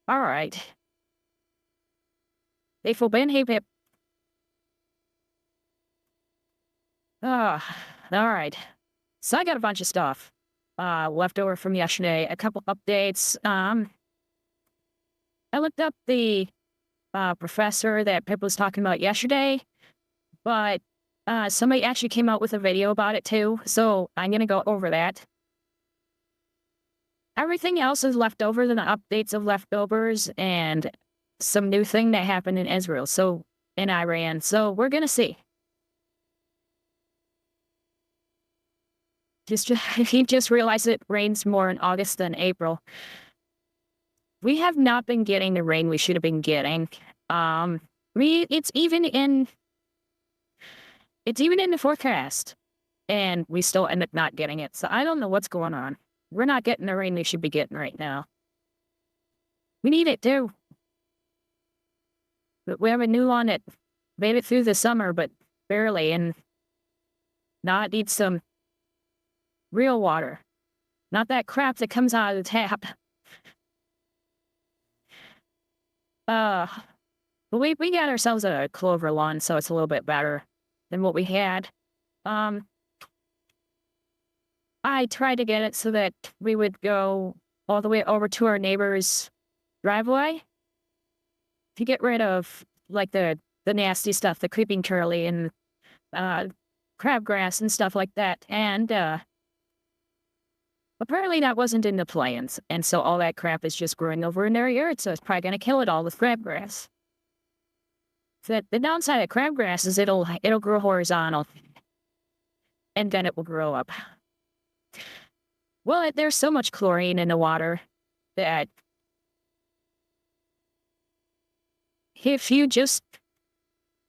All right. Faithful Ben, hey Pip. All right. So I got a bunch of stuff left over from yesterday. A couple updates. I looked up the professor that Pip was talking about yesterday, but somebody actually came out with a video about it too. So I'm gonna go over that. Everything else is left over, the updates of leftovers and some new thing that happened in Israel. So in Iran. So we're gonna see. He just realized it rains more in August than April. We have not been getting the rain we should have been getting. Um, it's even in the forecast, and we still end up not getting it. So I don't know what's going on. We're not getting the rain we should be getting right now. We need it too. But we have a new one that made it through the summer, but barely, and now it needs some real water, not that crap that comes out of the tap. Uh, but we got ourselves a clover lawn, so it's a little bit better than what we had. Um, I tried to get it so that we would go all the way over to our neighbor's driveway to get rid of like the nasty stuff, the creeping curly and uh crabgrass and stuff like that. And apparently that wasn't in the plans. And so all that crap is just growing over in their yard, so it's probably gonna kill it all with crabgrass. The downside of crabgrass is it'll grow horizontal and then it will grow up. Well, there's so much chlorine in the water that if you just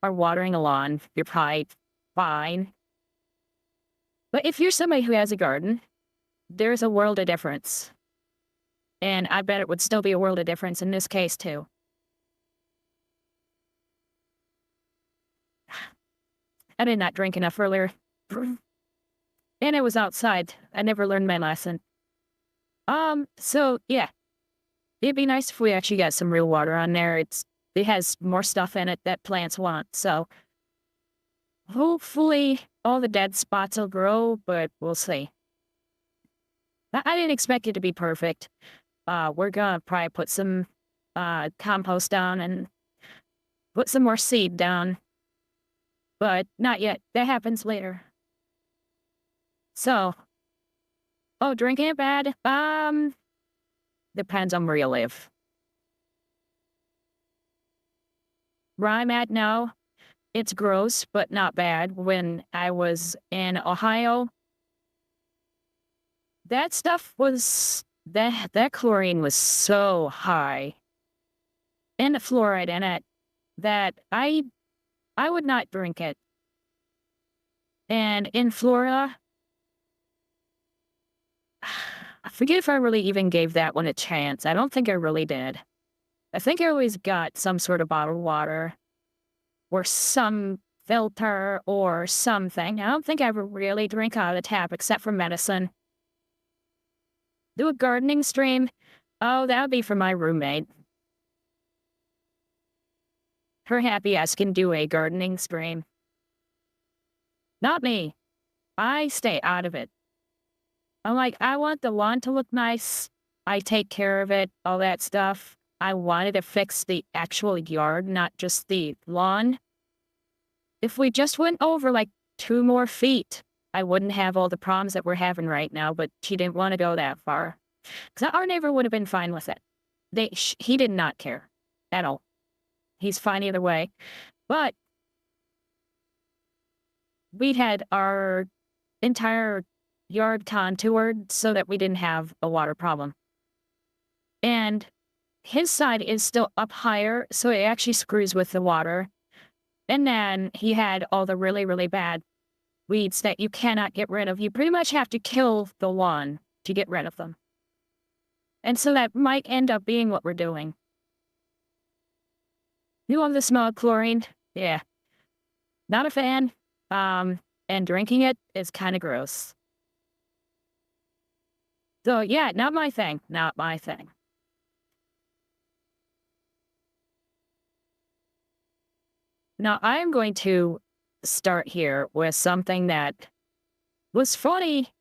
are watering a lawn, you're probably fine. But if you're somebody who has a garden, there's a world of difference. And I bet it would still be a world of difference in this case, too. I did not drink enough earlier. And I was outside. I never learned my lesson. So yeah. It'd be nice if we actually got some real water on there. It has more stuff in it that plants want. So hopefully all the dead spots will grow, but we'll see. I didn't expect it to be perfect. We're gonna probably put some compost down and put some more seed down. But not yet. That happens later. So, oh, drinking it bad? Depends on where you live. Where I'm at now, it's gross, but not bad. When I was in Ohio, that stuff was that chlorine was so high and the fluoride in it that I would not drink it. And in Florida, I forget if I really even gave that one a chance. I don't think I really did. I think I always got some sort of bottled water or some filter or something. I don't think I ever really drink out of the tap except for medicine. Do a gardening stream? Oh, that would be for my roommate. Her happy ass can do a gardening stream. Not me. I stay out of it. I'm like, I want the lawn to look nice. I take care of it, all that stuff. I wanted to fix the actual yard, not just the lawn. If we just went over like 2 more feet, I wouldn't have all the problems that we're having right now, but she didn't want to go that far. Because our neighbor would have been fine with it. He did not care at all. He's fine either way. But we'd had our entire yard contoured so that we didn't have a water problem. And his side is still up higher, so it actually screws with the water. And then he had all the really, really bad weeds that you cannot get rid of. You pretty much have to kill the lawn to get rid of them. And so that might end up being what we're doing. You love the smell of chlorine? Yeah. Not a fan. And drinking it is kind of gross. So yeah, not my thing. Not my thing. Now, I'm going to start here with something that was funny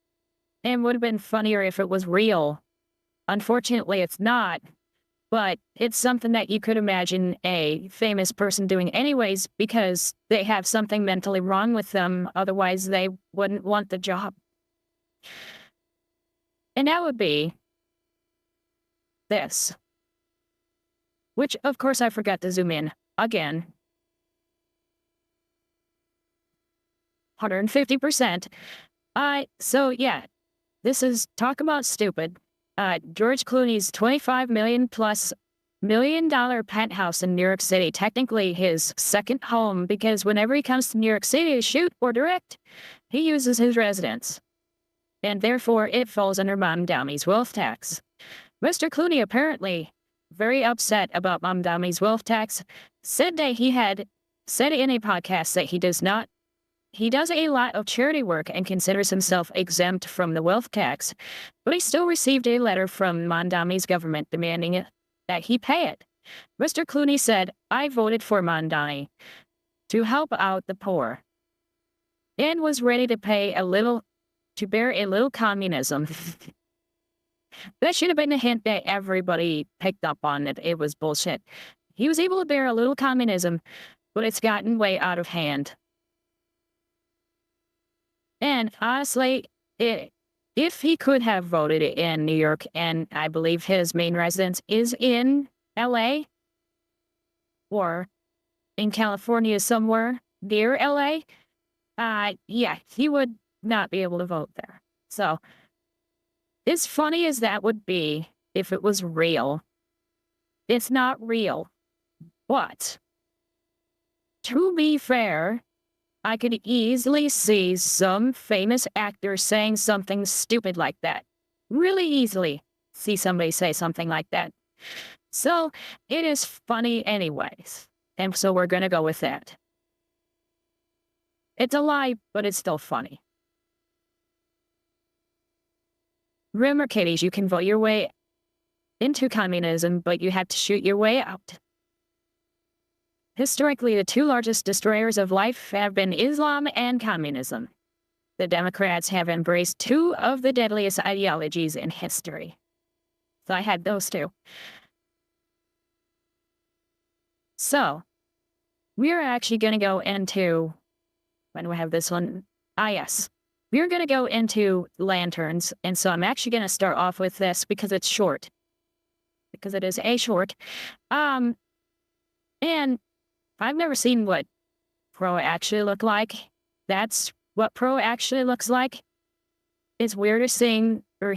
and would have been funnier if it was real. Unfortunately, it's not, but it's something that you could imagine a famous person doing anyways because they have something mentally wrong with them. Otherwise, they wouldn't want the job. And that would be this, which, of course, I forgot to zoom in again. 150%. So yeah, this is talk about stupid. George Clooney's $25 million penthouse in New York City, technically his second home, because whenever he comes to New York City to shoot or direct, he uses his residence. And therefore, it falls under Mom Downey's wealth tax. Mr. Clooney apparently very upset about Mom Downey's wealth tax, said that he had said in a podcast that he does a lot of charity work and considers himself exempt from the wealth tax, but he still received a letter from Mondami's government demanding that he pay it. Mr. Clooney said, "I voted for Mondami to help out the poor and was ready to bear a little communism." That should have been a hint that everybody picked up on that it was bullshit. He was able to bear a little communism, but it's gotten way out of hand. And honestly, if he could have voted in New York, and I believe his main residence is in LA or in California somewhere near LA, yeah, he would not be able to vote there. So, as funny as that would be if it was real, it's not real. But, to be fair, I could easily see some famous actor saying something stupid like that. Really easily see somebody say something like that. So it is funny anyways. And so we're going to go with that. It's a lie, but it's still funny. Remember, kiddies, you can vote your way into communism, but you have to shoot your way out. Historically, the two largest destroyers of life have been Islam and communism. The Democrats have embraced two of the deadliest ideologies in history. So I had those two. So, we are actually going to go into, when do we have this one? Yes. We're going to go into lanterns, and so I'm actually going to start off with this because it's short. Because it is a short. And I've never seen what Pro actually look like. That's what Pro actually looks like. It's weirder seeing or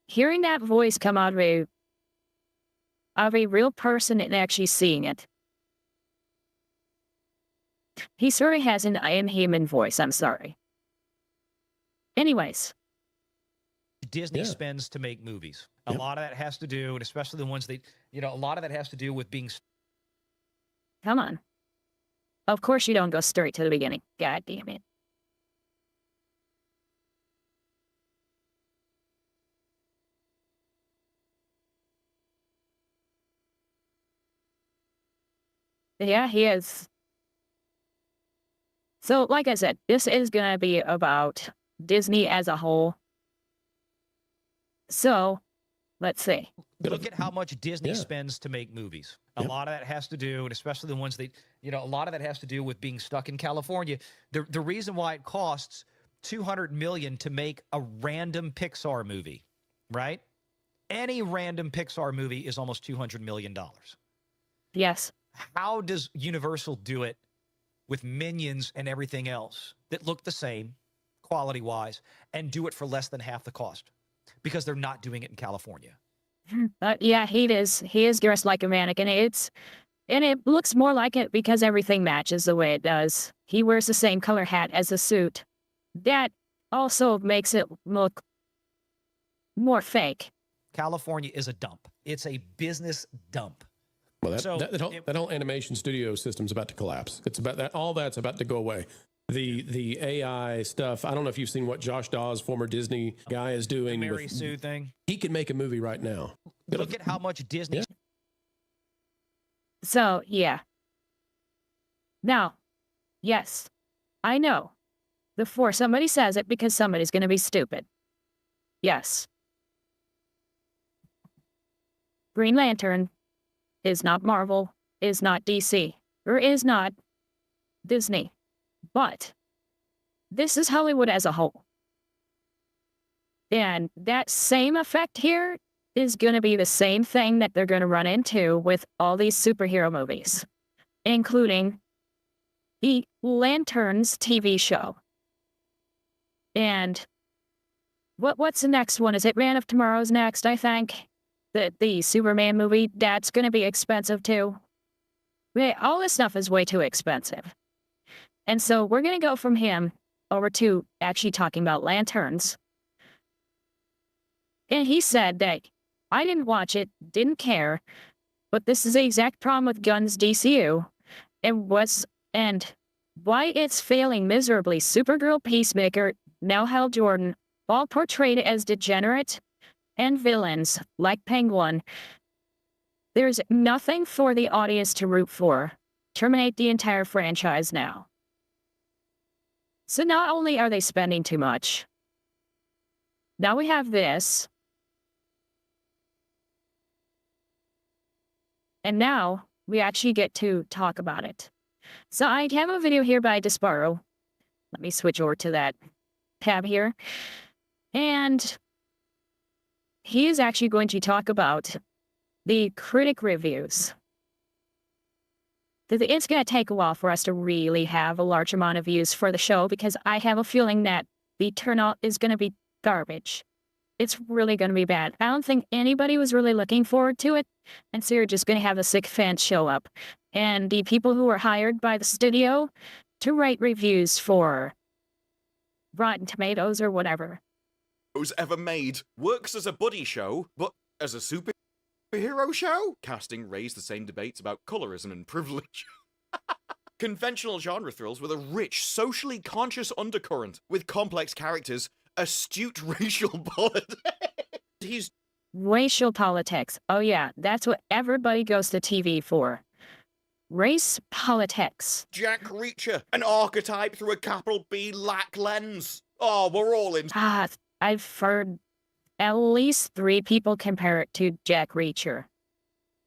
hearing that voice come out of a real person and actually seeing it. He sort of has an inhuman voice, I'm sorry. Anyways. Disney spends to make movies. A lot of that has to do, and especially the ones that, a lot of that has to do with being... Come on. Of course you don't go straight to the beginning. God damn it. Yeah, he is. So, like I said, this is going to be about Disney as a whole. So, let's see. Look at how much Disney spends to make movies. A lot of that has to do, and especially the ones that, a lot of that has to do with being stuck in California. The reason why it costs $200 million to make a random Pixar movie, right? Any random Pixar movie is almost $200 million. Yes. How does Universal do it with Minions and everything else that look the same, quality-wise, and do it for less than half the cost? Because they're not doing it in California. Yeah, he is. He is dressed like a mannequin. And it looks more like it because everything matches the way it does. He wears the same color hat as the suit. That also makes it look more fake. California is a dump. It's a business dump. Well, that whole animation studio system's about to collapse. It's about that. All that's about to go away. The AI stuff. I don't know if you've seen what Josh Dawes, former Disney guy, is doing. The Mary Sue thing. He can make a movie right now. Look at how much Disney. So, yeah. Now, Yes, I know. Before somebody says it because somebody's going to be stupid. Yes. Green Lantern is not Marvel, is not DC, or is not Disney. But this is Hollywood as a whole. And that same effect here is going to be the same thing that they're going to run into with all these superhero movies, including the Lanterns TV show. And what's the next one? Is it Man of Tomorrow's next, I think? The Superman movie, that's going to be expensive too. All this stuff is way too expensive. And so we're going to go from him over to actually talking about Lanterns. And he said that I didn't watch it, didn't care, but this is the exact problem with Gunn's DCU and why it's failing miserably. Supergirl, Peacemaker, now Hal Jordan, all portrayed as degenerate and villains like Penguin. There's nothing for the audience to root for. Terminate the entire franchise now. So not only are they spending too much, now we have this. And now we actually get to talk about it. So I have a video here by Desparo. Let me switch over to that tab here. And he is actually going to talk about the critic reviews. It's going to take a while for us to really have a large amount of views for the show because I have a feeling that the turnout is going to be garbage. It's really going to be bad. I don't think anybody was really looking forward to it. And so you're just going to have the sick fans show up. And the people who were hired by the studio to write reviews for Rotten Tomatoes or whatever. Ever made works as a buddy show, but as a superhero show? Casting raised the same debates about colorism and privilege. Conventional genre thrills with a rich, socially conscious undercurrent, with complex characters, astute racial politics. Racial politics. Oh yeah, that's what everybody goes to TV for. Race politics. Jack Reacher, an archetype through a capital B lack lens. Oh, we're all in. I've heard at least 3 people compare it to Jack Reacher.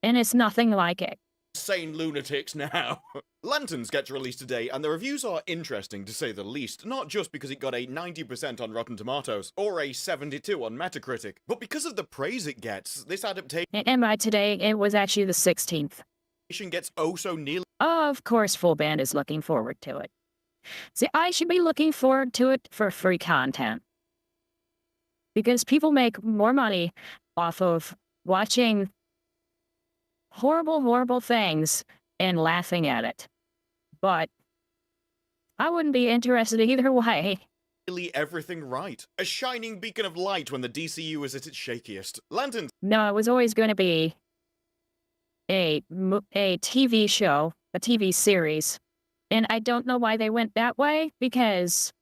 And it's nothing like it. Insane lunatics now. Lanterns gets released today, and the reviews are interesting to say the least, not just because it got a 90% on Rotten Tomatoes, or a 72 on Metacritic, but because of the praise it gets. This adaptation And by today, it was actually the 16th. gets oh so nearly. Of course, Full Band is looking forward to it. See, I should be looking forward to it for free content. Because people make more money off of watching horrible, horrible things and laughing at it. But I wouldn't be interested either way. Nearly everything right. A shining beacon of light when the DCU is at its shakiest. Lanterns. No, it was always going to be a TV show, a TV series. And I don't know why they went that way, because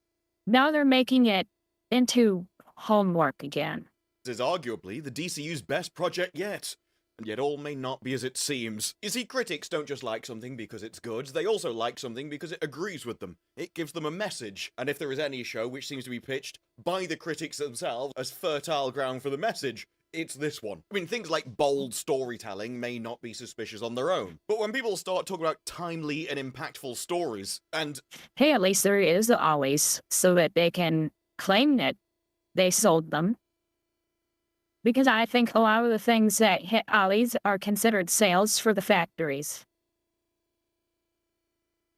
now they're making it into homework again. Is arguably the DCU's best project yet. And yet all may not be as it seems. You see, critics don't just like something because it's good, they also like something because it agrees with them. It gives them a message, and if there is any show which seems to be pitched by the critics themselves as fertile ground for the message, it's this one. I mean, things like bold storytelling may not be suspicious on their own, but when people start talking about timely and impactful stories, and hey, at least there is always, so that they can claim that they sold them. Because I think a lot of the things that hit Ollie's are considered sales for the factories.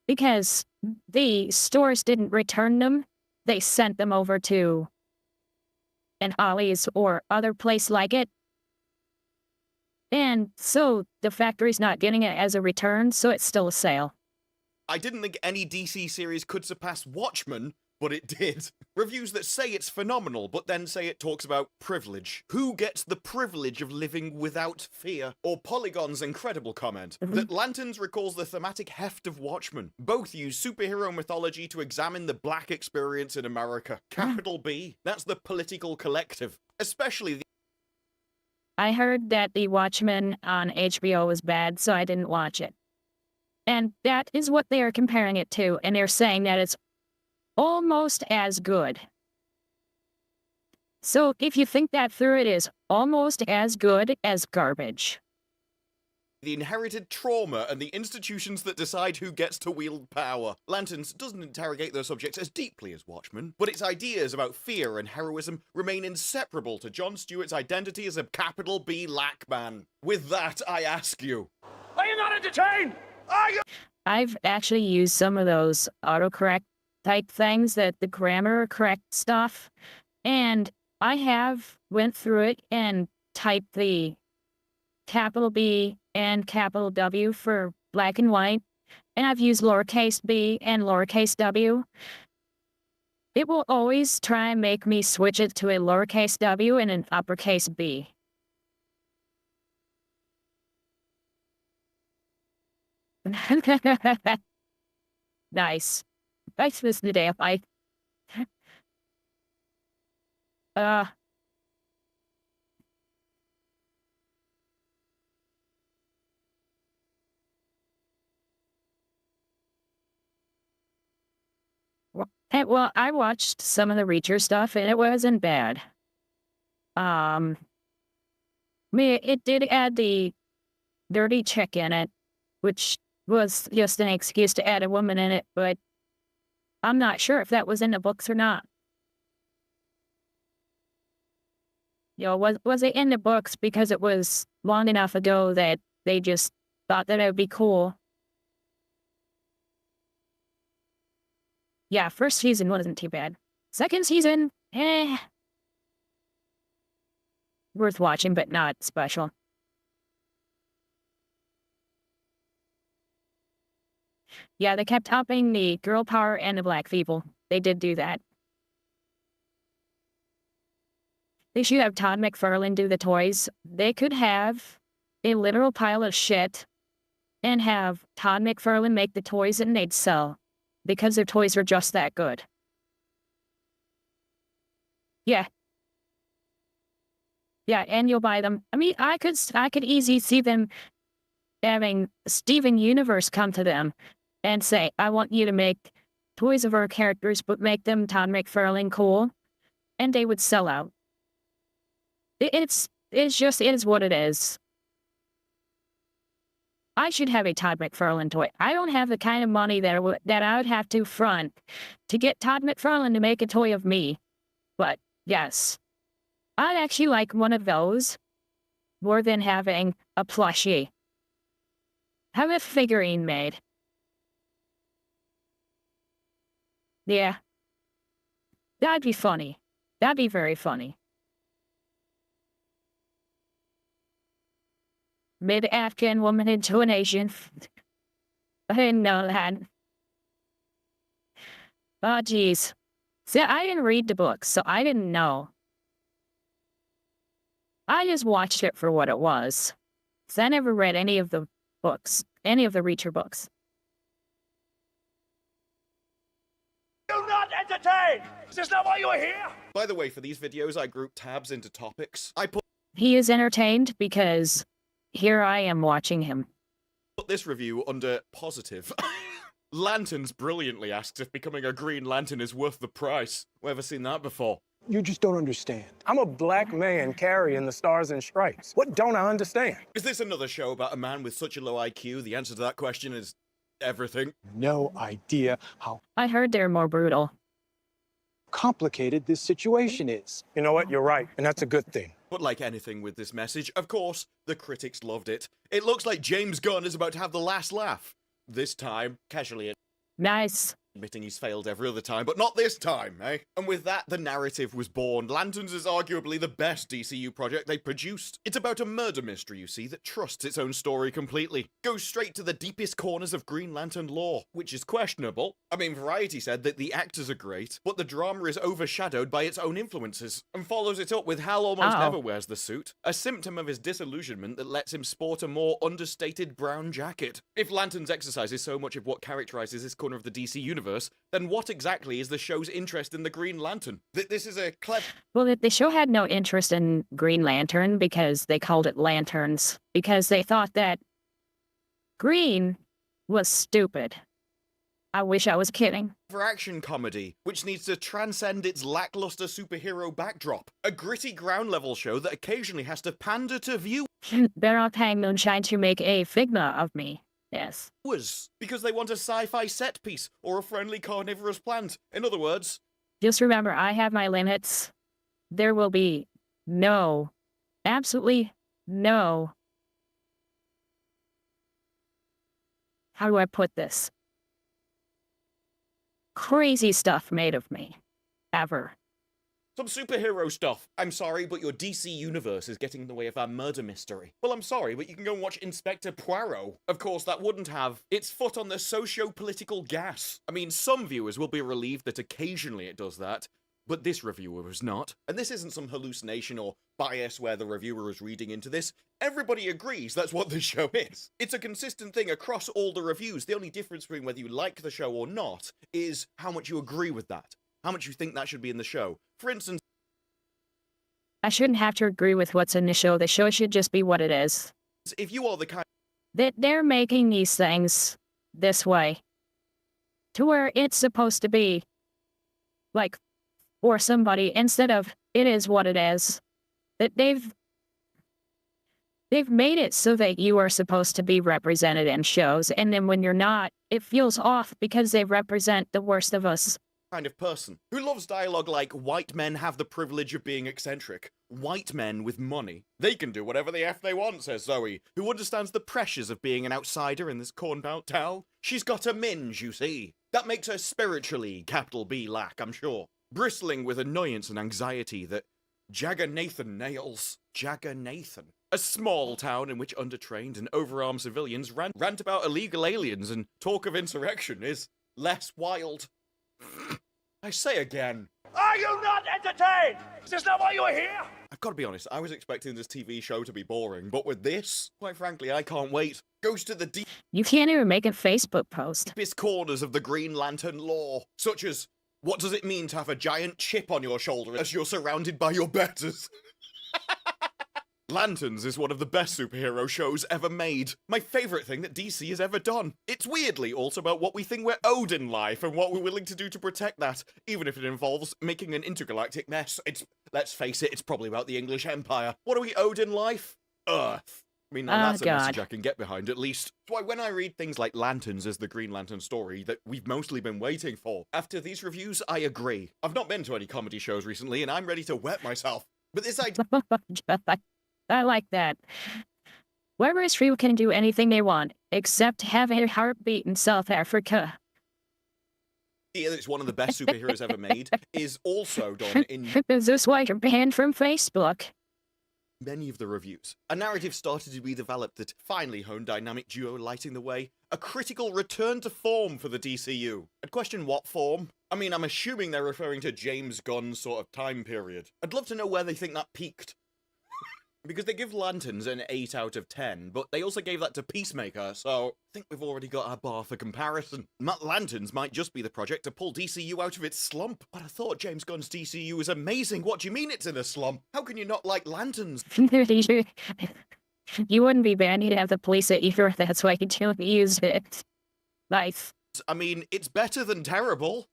Because the stores didn't return them, they sent them over to an Ollie's or other place like it. And so the factory's not getting it as a return, so it's still a sale. I didn't think any DC series could surpass Watchmen, but it did. Reviews that say it's phenomenal, but then say it talks about privilege. Who gets the privilege of living without fear? Or Polygon's incredible comment that Lanterns recalls the thematic heft of Watchmen. Both use superhero mythology to examine the black experience in America. Capital B. That's the political collective. Especially the... I heard that the Watchmen on HBO was bad, so I didn't watch it. And that is what they are comparing it to. And they're saying that it's almost as good. So if you think that through, it is almost as good as garbage. The inherited trauma and the institutions that decide who gets to wield power. Lanterns doesn't interrogate those subjects as deeply as Watchmen, but its ideas about fear and heroism remain inseparable to Jon Stewart's identity as a capital B lack man. With that, I ask you, are you not entertained? Are you? I've actually used some of those autocorrect type things, that the grammar correct stuff, and I have went through it and typed the capital B and capital W for black and white, and I've used lowercase b and lowercase w. It will always try and make me switch it to a lowercase w and an uppercase b. Nice. Nice this today. Uh, well, I watched some of the Reacher stuff and it wasn't bad. It did add the dirty chick in it, which was just an excuse to add a woman in it, but I'm not sure if that was in the books or not. You know, was it in the books because it was long enough ago that they just thought that it would be cool? Yeah, first season wasn't too bad. Second season, worth watching, but not special. Yeah, they kept upping the girl power and the black people. They did do that. They should have Todd McFarlane do the toys. They could have a literal pile of shit and have Todd McFarlane make the toys and they'd sell because their toys are just that good. Yeah. Yeah, and you'll buy them. I mean, I could easily see them having Steven Universe come to them and say, I want you to make toys of our characters, but make them Todd McFarlane cool. And they would sell out. It's just, it is what it is. I should have a Todd McFarlane toy. I don't have the kind of money that I would have to front to get Todd McFarlane to make a toy of me. But yes, I'd actually like one of those more than having a plushie. Have a figurine made. Yeah. That'd be funny. That'd be very funny. Mid-African woman into an Asian. I didn't know that. Oh, geez. See, I didn't read the books, so I didn't know. I just watched it for what it was. So I never read any of the books, any of the Reacher books. You're not entertained! Is this not why you are here? By the way, for these videos, I group tabs into topics. I put He is entertained because here I am watching him. this review under positive. Lanterns brilliantly asks if becoming a Green Lantern is worth the price. We ever seen that before? You just don't understand. I'm a black man carrying the stars and stripes. What don't I understand? Is this another show about a man with such a low IQ? The answer to that question is everything. No idea how I heard they're more brutal. complicated this situation is. You know what? You're right, and that's a good thing. But like anything with this message, of course, the critics loved it. It looks like James Gunn is about to have the last laugh. This time, casually Nice. admitting he's failed every other time, but not this time, eh? And with that, the narrative was born. Lanterns is arguably the best DCU project they produced. It's about a murder mystery, you see, that trusts its own story completely. Goes straight to the deepest corners of Green Lantern lore, which is questionable. I mean, Variety said that the actors are great, but the drama is overshadowed by its own influences, and follows it up with Hal almost Oh. never wears the suit, a symptom of his disillusionment that lets him sport a more understated brown jacket. If Lanterns exercises so much of what characterizes this corner of the DC universe, then what exactly is the show's interest in the Green Lantern? This is a clever... Well, the show had no interest in Green Lantern because they called it Lanterns, because they thought that green was stupid. I wish I was kidding. For action comedy, which needs to transcend its lackluster superhero backdrop. A gritty ground level show that occasionally has to pander to viewers They're all paying moonshine to make a figma of me. Yes. because they want a sci-fi set piece or a friendly carnivorous plant. In other words, Just remember, I have my limits. There will be no, absolutely no. How do I put this? Crazy stuff made of me. Ever. some superhero stuff. I'm sorry, but your DC universe is getting in the way of our murder mystery. Well, I'm sorry, but you can go and watch Inspector Poirot. Of course, that wouldn't have its foot on the socio-political gas. I mean, some viewers will be relieved that occasionally it does that, but this reviewer was not. And this isn't some hallucination or bias where the reviewer is reading into this. Everybody agrees that's what the show is. It's a consistent thing across all the reviews. The only difference between whether you like the show or not is how much you agree with that. How much you think that should be in the show. For instance, I shouldn't have to agree with what's in the show. The show should just be what it is. if you are the kind That they're making these things this way. To where it's supposed to be. Like, for somebody, instead of it is what it is. That they've made it so that you are supposed to be represented in shows, and then when you're not, it feels off because they represent the worst of us. kind of person who loves dialogue like white men have the privilege of being eccentric. White men with money. They can do whatever the F they want, says Zoe, who understands the pressures of being an outsider in this cornbout town. She's got a minge, you see. That makes her spiritually, capital B lack, I'm sure. Bristling with annoyance and anxiety that Jagger Nathan nails. Jagger Nathan. A small town in which undertrained and overarmed civilians rant about illegal aliens and talk of insurrection is less wild. I say again. Are you not entertained? Is this not why you are here? I've got to be honest, I was expecting this TV show to be boring, but with this, quite frankly, I can't wait. Goes to the You can't even make a Facebook post. deepest corners of the Green Lantern lore, such as, what does it mean to have a giant chip on your shoulder as you're surrounded by your betters? Lanterns is one of the best superhero shows ever made. My favourite thing that DC has ever done. It's weirdly also about what we think we're owed in life and what we're willing to do to protect that, even if it involves making an intergalactic mess. Let's face it, it's probably about the English Empire. What are we owed in life? Earth. I mean, now that's a message I can get behind, at least. That's why when I read things like Lanterns as the Green Lantern story that we've mostly been waiting for, after these reviews, I agree. I've not been to any comedy shows recently, and I'm ready to wet myself. But this idea I like that. Whoever is free can do anything they want, except have a heartbeat in South Africa. that it's one of the best superheroes ever made is also done in Is this why you're banned from Facebook? many of the reviews. A narrative started to be developed that finally honed dynamic duo lighting the way. A critical return to form for the DCU. I'd question what form. I mean, I'm assuming they're referring to James Gunn's sort of time period. I'd love to know where they think that peaked. Because they give Lanterns an 8 out of 10, but they also gave that to Peacemaker, so I think we've already got our bar for comparison. Lanterns might just be the project to pull DCU out of its slump. But I thought James Gunn's DCU was amazing. What do you mean it's in a slump? How can you not like Lanterns? You wouldn't be banned, you'd have the police at you, that's why you don't use it. Nice. I mean, it's better than terrible.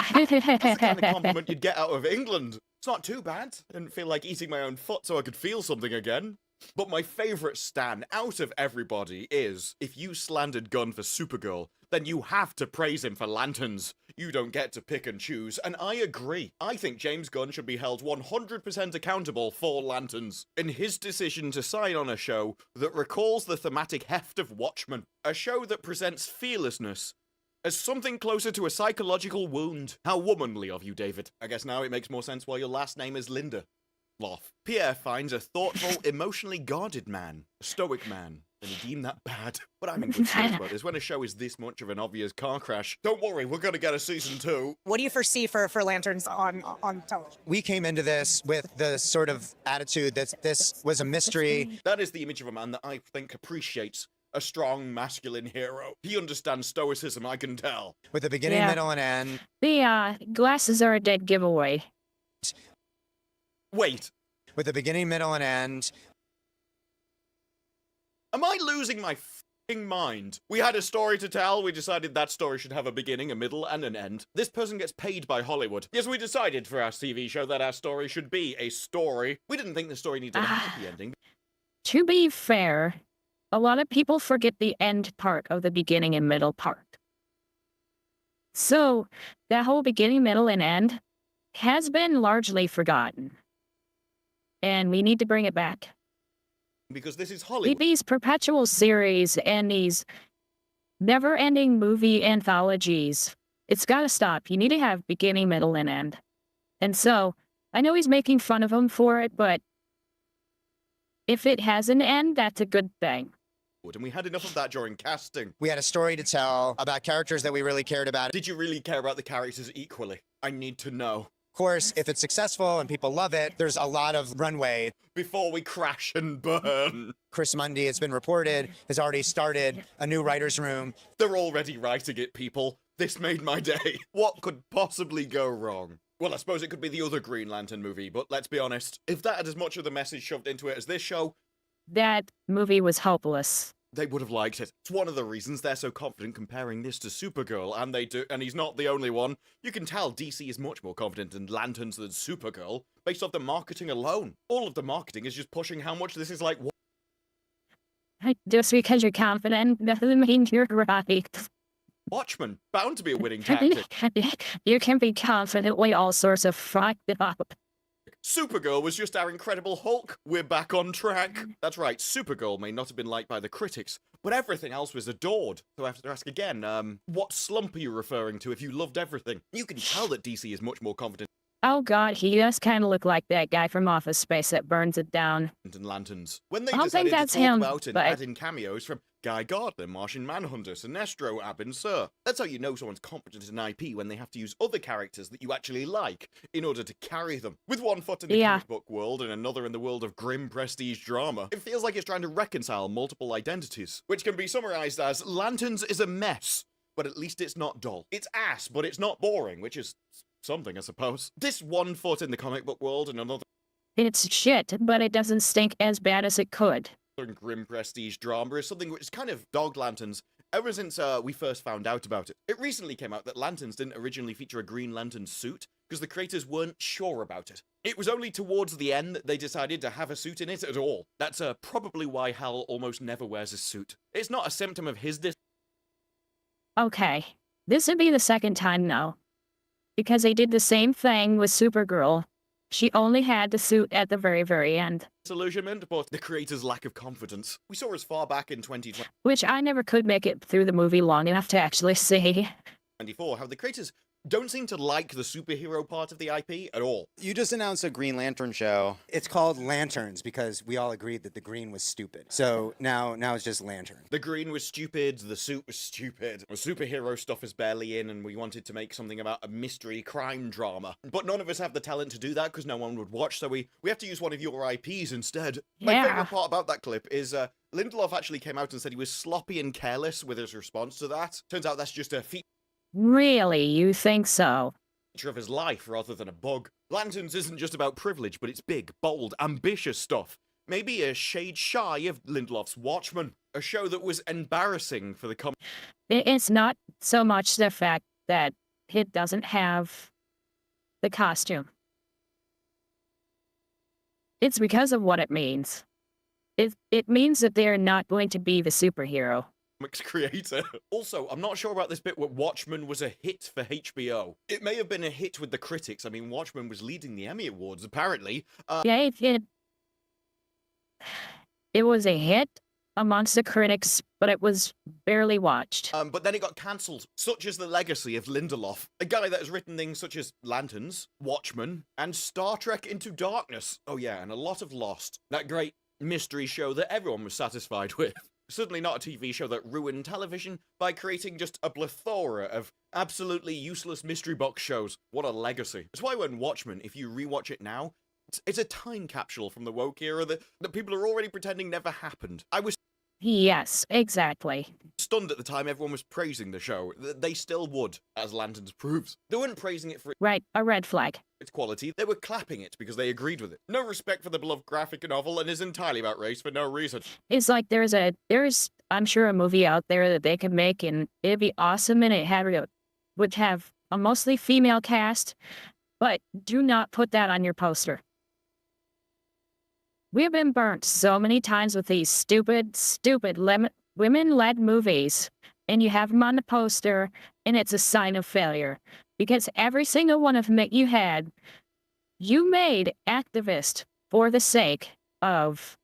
That's the kind of compliment you'd get out of England. It's not too bad. I didn't feel like eating my own foot so I could feel something again. But my favourite stan out of everybody is, if you slandered Gunn for Supergirl, then you have to praise him for Lanterns. You don't get to pick and choose, and I agree. I think James Gunn should be held 100% accountable for Lanterns in his decision to sign on a show that recalls the thematic heft of Watchmen. A show that presents fearlessness as something closer to a psychological wound. How womanly of you, David. I guess now it makes more sense why your last name is Linda. Loth. Pierre finds a thoughtful, emotionally guarded man. A stoic man. And he deemed that bad. But I'm in good spirits about this. When a show is this much of an obvious car crash, don't worry, we're gonna get a season 2. What do you foresee for Lanterns on television? We came into this with the sort of attitude that this was a mystery. That is the image of a man that I think appreciates a strong, masculine hero. He understands stoicism, I can tell. With a beginning, Yeah. middle, and end. The glasses are a dead giveaway. Wait, With a beginning, middle, and end. am I losing my mind. We had a story to tell. We decided that story should have a beginning, a middle, and an end. This person gets paid by Hollywood. Yes, we decided for our TV show that our story should be a story. We didn't think the story needed a happy ending. To be fair, a lot of people forget the end part of the beginning and middle part. So, that whole beginning, middle, and end has been largely forgotten. And we need to bring it back. Because this is Hollywood. These perpetual series and these never-ending movie anthologies, it's gotta stop. You need to have beginning, middle, and end. And so, I know he's making fun of him for it, but if it has an end, that's a good thing. And we had enough of that during casting. We had a story to tell about characters that we really cared about. Did you really care about the characters equally? I need to know. Of course, if it's successful and people love it, there's a lot of runway. Before we crash and burn. Chris Mundy, it's been reported, has already started a new writer's room. They're already writing it, people. This made my day. What could possibly go wrong? Well, I suppose it could be the other Green Lantern movie, but let's be honest. If that had as much of the message shoved into it as this show, That movie was hopeless. they would have liked it. It's one of the reasons they're so confident comparing this to Supergirl, and they do, and he's not the only one. You can tell DC is much more confident in Lanterns than Supergirl, based off the marketing alone. All of the marketing is just pushing how much this is like. Just because you're confident doesn't mean you're right. Watchmen, bound to be a winning tactic. You can be confidently all sorts of fucked up. Supergirl was just our Incredible Hulk. We're back on track. That's right, Supergirl may not have been liked by the critics, but everything else was adored. So I have to ask again, what slump are you referring to if you loved everything? You can tell that DC is much more confident Oh god, he does kind of look like that guy from Office Space that burns it down. in Lanterns. When they I don't decided think that's to talk him, about and but- add in cameos from Guy Gardner, Martian Manhunter, Sinestro, Abin Sur. That's how you know someone's competent in IP, when they have to use other characters that you actually like in order to carry them. With one foot in the Yeah. comic book world and another in the world of grim prestige drama, it feels like it's trying to reconcile multiple identities, which can be summarized as Lanterns is a mess, but at least it's not dull. It's ass, but it's not boring, which is something, I suppose. This one foot in the comic book world and another It's shit, but it doesn't stink as bad as it could. in grim prestige drama is something which is kind of dogged Lanterns ever since we first found out about it. It recently came out that Lanterns didn't originally feature a Green Lantern suit because the creators weren't sure about it. It was only towards the end that they decided to have a suit in it at all. That's probably why Hal almost never wears a suit. It's not a symptom of his Okay, this would be the second time now. Because they did the same thing with Supergirl. She only had the suit at the very, very end. disillusionment, but the creators' lack of confidence. We saw as far back in 2024 Which I never could make it through the movie long enough to actually see. how the creators don't seem to like the superhero part of the IP at all. You just announced a Green Lantern show. It's called Lanterns because we all agreed that the green was stupid. So now it's just Lantern. The green was stupid, the suit was stupid, the superhero stuff is barely in, and we wanted to make something about a mystery crime drama. But none of us have the talent to do that because no one would watch, so we have to use one of your IPs instead. My Yeah. favorite part about that clip is Lindelof actually came out and said he was sloppy and careless with his response to that. Turns out that's just a feature Really, you think so? of his life rather than a bug. Lanterns isn't just about privilege, but it's big, bold, ambitious stuff. Maybe a shade shy of Lindelof's Watchmen, a show that was embarrassing for the It's not so much the fact that it doesn't have the costume. It's because of what it means. It means that they're not going to be the superhero. comics creator. Also, I'm not sure about this bit where Watchmen was a hit for HBO. It may have been a hit with the critics. I mean, Watchmen was leading the Emmy Awards, apparently. Yeah, it was a hit amongst the critics, but it was barely watched. But then it got cancelled, such as the legacy of Lindelof, a guy that has written things such as Lanterns, Watchmen, and Star Trek Into Darkness. Oh yeah, and a lot of Lost, that great mystery show that everyone was satisfied with. Certainly not a TV show that ruined television by creating just a plethora of absolutely useless mystery box shows. What a legacy. That's why when Watchmen, if you rewatch it now, it's a time capsule from the woke era that people are already pretending never happened. I was Yes, exactly. stunned at the time everyone was praising the show. They still would, as Lanterns proves. They weren't praising it for Right, a red flag. its quality, they were clapping it because they agreed with it. No respect for the beloved graphic novel and is entirely about race for no reason. It's like there's I'm sure a movie out there that they could make, and it'd be awesome, and would have a mostly female cast, but do not put that on your poster. We've been burnt so many times with these stupid women-led movies, and you have them on the poster, and it's a sign of failure. Because every single one of them that you made activist for the sake of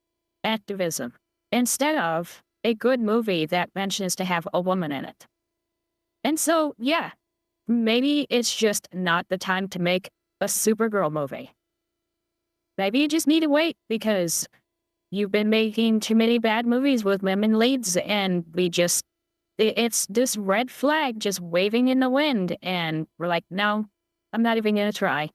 activism, instead of a good movie that mentions to have a woman in it. And so, yeah, maybe it's just not the time to make a Supergirl movie. Maybe you just need to wait because you've been making too many bad movies with women leads, and it's this red flag just waving in the wind, and we're like, no, I'm not even gonna try.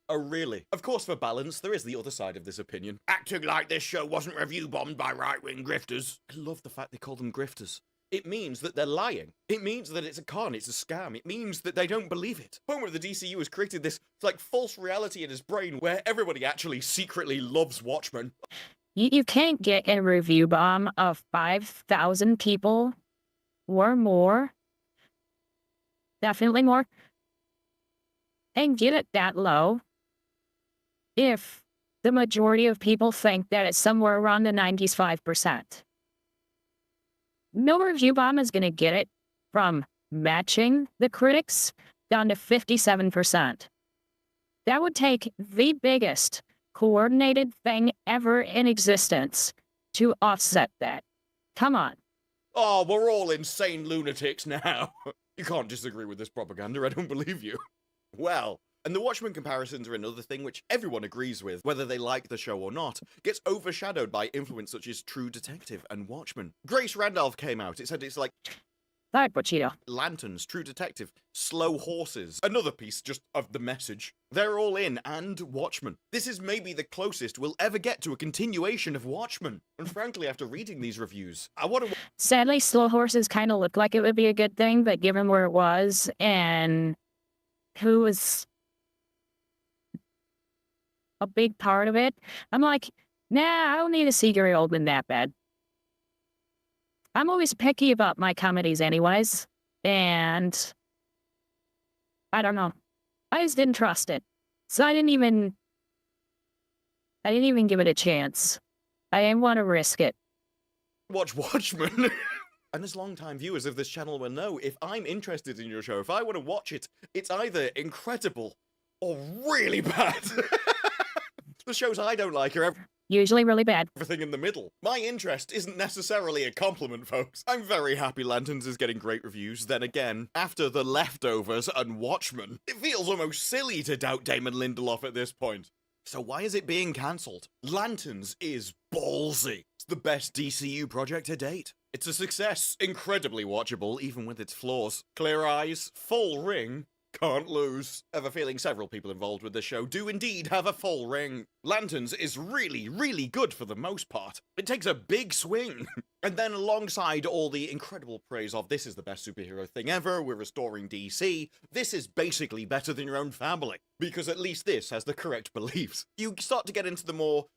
Oh, really? Of course, for balance, there is the other side of this opinion. Acting like this show wasn't review bombed by right-wing grifters. I love the fact they call them grifters. It means that they're lying. It means that it's a con, it's a scam. It means that they don't believe it. Homer of the DCU has created this, like, false reality in his brain where everybody actually secretly loves Watchmen. You can't get a review bomb of 5,000 people or more. Definitely more. And get it that low if the majority of people think that it's somewhere around the 95%. No review bomb is going to get it from matching the critics down to 57%. That would take the biggest coordinated thing ever in existence to offset that. Come on. Oh, we're all insane lunatics now. You can't disagree with this propaganda, I don't believe you. Well, and the Watchmen comparisons are another thing which everyone agrees with, whether they like the show or not, gets overshadowed by influence such as True Detective and Watchmen. Grace Randolph came out, it said it's like Sorry, Pochito. Lanterns, True Detective, Slow Horses, another piece just of the message. They're all in, and Watchmen. This is maybe the closest we'll ever get to a continuation of Watchmen. And frankly, after reading these reviews, I want to... Sadly, Slow Horses kind of looked like it would be a good thing, but given where it was and who was a big part of it, I'm like, nah, I don't need to see Gary Oldman that bad. I'm always picky about my comedies anyways, and I don't know. I just didn't trust it. So I didn't even give it a chance. I didn't want to risk it. Watch Watchmen. And as long-time viewers of this channel will know, if I'm interested in your show, if I want to watch it, it's either incredible or really bad. The shows I don't like are usually really bad. Everything in the middle. My interest isn't necessarily a compliment, folks. I'm very happy Lanterns is getting great reviews. Then again, after The Leftovers and Watchmen, it feels almost silly to doubt Damon Lindelof at this point. So why is it being cancelled? Lanterns is ballsy. It's the best DCU project to date. It's a success, incredibly watchable, even with its flaws. Clear eyes, full ring, can't lose. I have a feeling several people involved with the show do indeed have a full ring. Lanterns is really, really good for the most part. It takes a big swing. And then alongside all the incredible praise of this is the best superhero thing ever, we're restoring DC, this is basically better than your own family. Because at least this has the correct beliefs. You start to get into the more,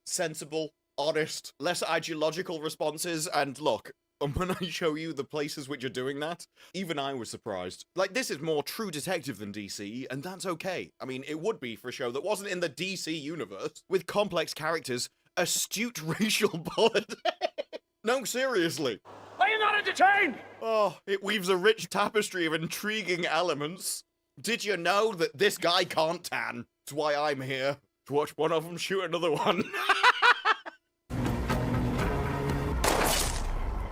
sensible, honest, less ideological responses, and look, and when I show you the places which are doing that, even I was surprised. Like, this is more True Detective than DC, and that's okay. I mean, it would be for a show that wasn't in the DC universe, with complex characters, astute racial politics. No, seriously. Are you not entertained? Oh, it weaves a rich tapestry of intriguing elements. Did you know that this guy can't tan? That's why I'm here, to watch one of them shoot another one.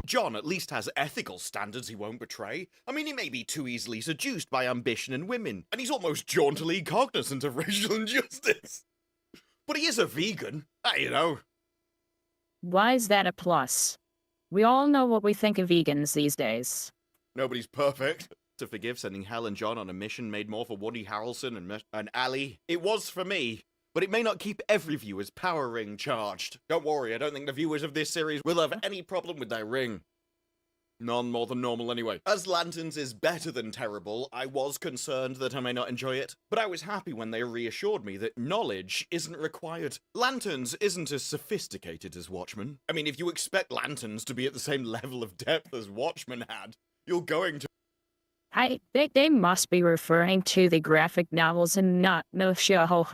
John at least has ethical standards he won't betray. I mean, he may be too easily seduced by ambition and women, and he's almost jauntily cognizant of racial injustice. But he is a vegan, you know. Why is that a plus? We all know what we think of vegans these days. Nobody's perfect. To forgive sending Hal and John on a mission made more for Woody Harrelson and Ali. It was for me. But it may not keep every viewer's power ring charged. Don't worry, I don't think the viewers of this series will have any problem with their ring. None more than normal anyway. As Lanterns is better than terrible, I was concerned that I may not enjoy it, but I was happy when they reassured me that knowledge isn't required. Lanterns isn't as sophisticated as Watchmen. I mean, if you expect Lanterns to be at the same level of depth as Watchmen had, you're going to I think they must be referring to the graphic novels and not the show.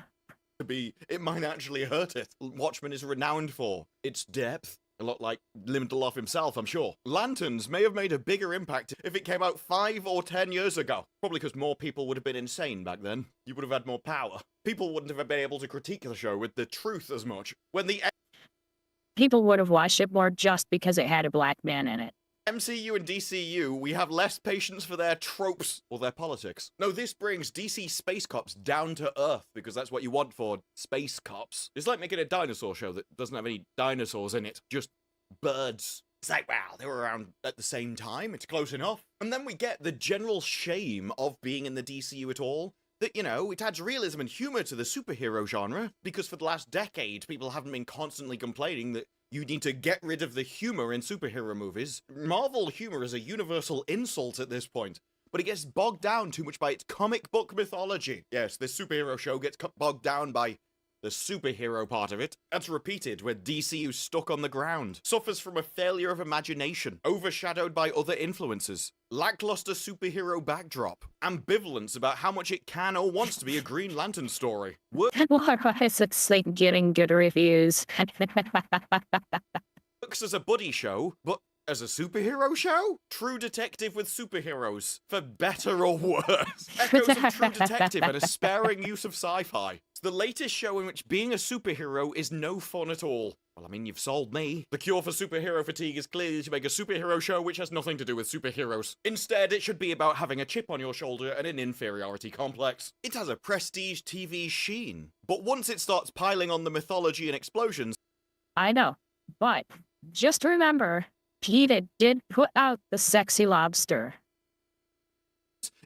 it might actually hurt it. Watchmen is renowned for its depth. A lot like Lindelof himself, I'm sure. Lanterns may have made a bigger impact if it came out 5 or 10 years ago. Probably because more people would have been insane back then. You would have had more power. People wouldn't have been able to critique the show with the truth as much. When the People would have watched it more just because it had a black man in it. MCU and DCU, we have less patience for their tropes or their politics. No, this brings DC space cops down to Earth, because that's what you want for space cops. It's like making a dinosaur show that doesn't have any dinosaurs in it, just birds. It's like, wow, they were around at the same time, it's close enough. And then we get the general shame of being in the DCU at all. That, you know, it adds realism and humor to the superhero genre, because for the last decade, people haven't been constantly complaining that you need to get rid of the humor in superhero movies. Marvel humor is a universal insult at this point, but it gets bogged down too much by its comic book mythology. Yes, this superhero show gets bogged down by the superhero part of it. That's repeated where DCU stuck on the ground. Suffers from a failure of imagination, overshadowed by other influences. Lackluster superhero backdrop. Ambivalence about how much it can or wants to be a Green Lantern story. Why is it like getting good reviews? Works as a buddy show, but as a superhero show? True Detective with superheroes. For better or worse. Echoes of True Detective and a sparing use of sci-fi. It's the latest show in which being a superhero is no fun at all. Well, I mean, you've sold me. The cure for superhero fatigue is clearly to make a superhero show which has nothing to do with superheroes. Instead, it should be about having a chip on your shoulder and an inferiority complex. It has a prestige TV sheen. But once it starts piling on the mythology and explosions... I know, but just remember, PETA did put out the sexy lobster.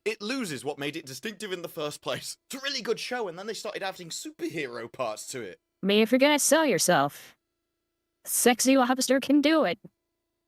It loses what made it distinctive in the first place. It's a really good show, and then they started adding superhero parts to it. If you're gonna sell yourself, sexy lobster can do it.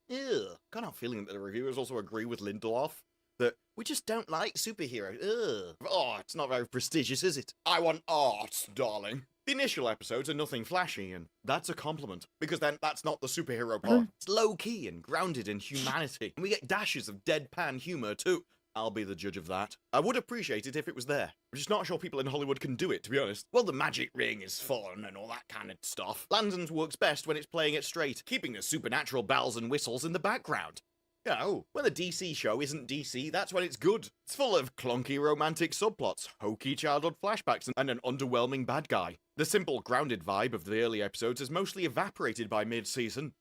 Ew. Got a feeling that the reviewers also agree with Lindelof that we just don't like superheroes. Ugh. Oh, it's not very prestigious, is it? I want art, darling. The initial episodes are nothing flashy, and that's a compliment, because then that's not the superhero part. It's low-key and grounded in humanity, and we get dashes of deadpan humor too. I'll be the judge of that. I would appreciate it if it was there. I'm just not sure people in Hollywood can do it, to be honest. Well, the magic ring is fun and all that kind of stuff. Lanterns works best when it's playing it straight, keeping the supernatural bells and whistles in the background. You know, when the DC show isn't DC, that's when it's good. It's full of clunky romantic subplots, hokey childhood flashbacks, and an underwhelming bad guy. The simple, grounded vibe of the early episodes is mostly evaporated by mid-season.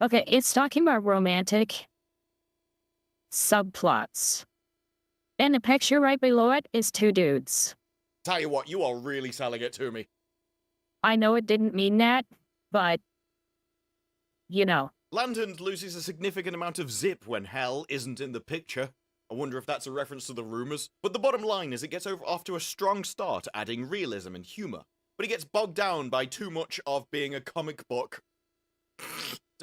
Okay, it's talking about romantic subplots. And the picture right below it is two dudes. Tell you what, you are really selling it to me. I know it didn't mean that, but, you know. Lanterns loses a significant amount of zip when Hell isn't in the picture. I wonder if that's a reference to the rumors. But the bottom line is it gets off to a strong start, adding realism and humor. But it gets bogged down by too much of being a comic book.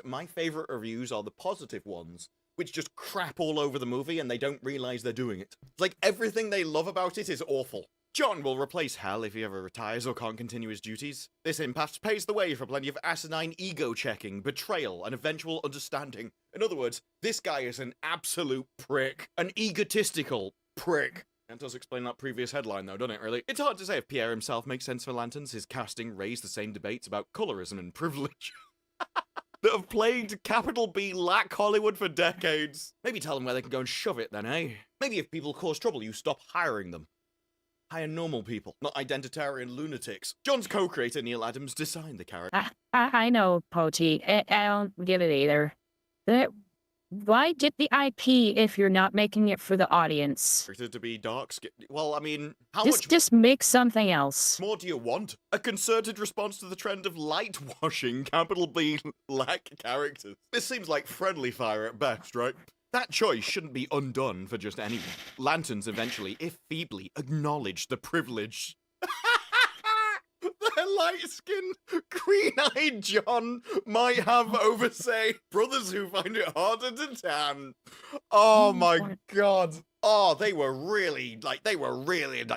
My favorite reviews are the positive ones, which just crap all over the movie and they don't realize they're doing it. It's like everything they love about it is awful. John will replace Hal if he ever retires or can't continue his duties. This impasse paves the way for plenty of asinine ego-checking, betrayal, and eventual understanding. In other words, this guy is an absolute prick. An egotistical prick. That does explain that previous headline though, doesn't it, really? It's hard to say if Pierre himself makes sense for Lanterns. His casting raised the same debates about colorism and privilege that have plagued capital B lack Hollywood for decades. Maybe tell them where they can go and shove it then, eh? Maybe if people cause trouble, you stop hiring them. Hire normal people, not identitarian lunatics. John's co-creator, Neil Adams, designed the character. I know, Poti. I don't get it either. Why get the IP if you're not making it for the audience? To be dark skin. Well, I mean, just make something else. More do you want? A concerted response to the trend of light-washing capital B lack characters. This seems like friendly fire at best, right? That choice shouldn't be undone for just anyone. Lanterns eventually, if feebly, acknowledge the privilege. The light-skinned, green-eyed John might have over, say, brothers who find it harder to tan. Oh my god. Oh, they were really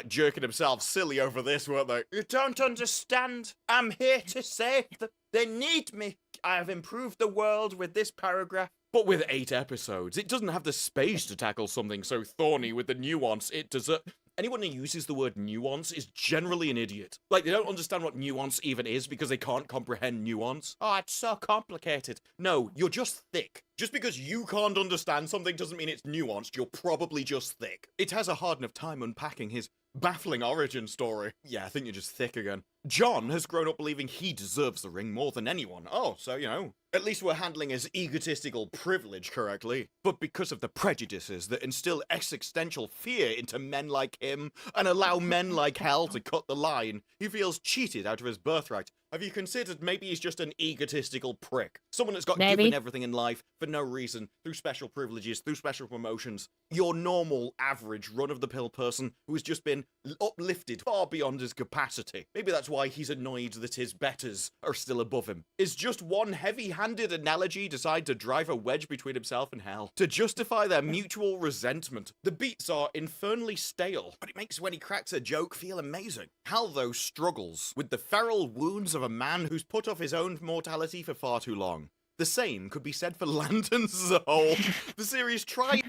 jerking themselves silly over this, weren't they? You don't understand. I'm here to save them. They need me. I have improved the world with this paragraph. But with 8 episodes, it doesn't have the space to tackle something so thorny with the nuance it deserves. Anyone who uses the word nuance is generally an idiot. Like, they don't understand what nuance even is because they can't comprehend nuance. Oh, it's so complicated. No, you're just thick. Just because you can't understand something doesn't mean it's nuanced. You're probably just thick. It has a hard enough time unpacking his baffling origin story. Yeah, I think you're just thick again. John has grown up believing he deserves the ring more than anyone. Oh, so, you know, at least we're handling his egotistical privilege correctly. But because of the prejudices that instill existential fear into men like him and allow men like hell to cut the line, he feels cheated out of his birthright. Have you considered maybe he's just an egotistical prick? Someone that's got given everything in life for no reason, through special privileges, through special promotions. Your normal, average, run-of-the-pill person who has just been uplifted far beyond his capacity. Maybe that's why he's annoyed that his betters are still above him. Is just one heavy-handed analogy decide to drive a wedge between himself and hell? To justify their mutual resentment. The beats are infernally stale, but it makes when he cracks a joke feel amazing. Hal, though, struggles with the feral wounds of a man who's put off his own mortality for far too long. The same could be said for Lanterns as a whole. The series tried...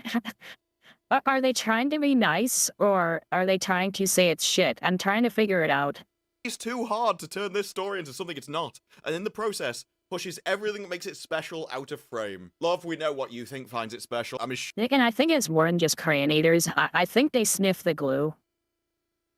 Are they trying to be nice, or are they trying to say it's shit? I'm trying to figure it out. It's too hard to turn this story into something it's not, and in the process, pushes everything that makes it special out of frame. Love, we know what you think finds it special. And I think it's more than just crayon eaters. I think they sniff the glue.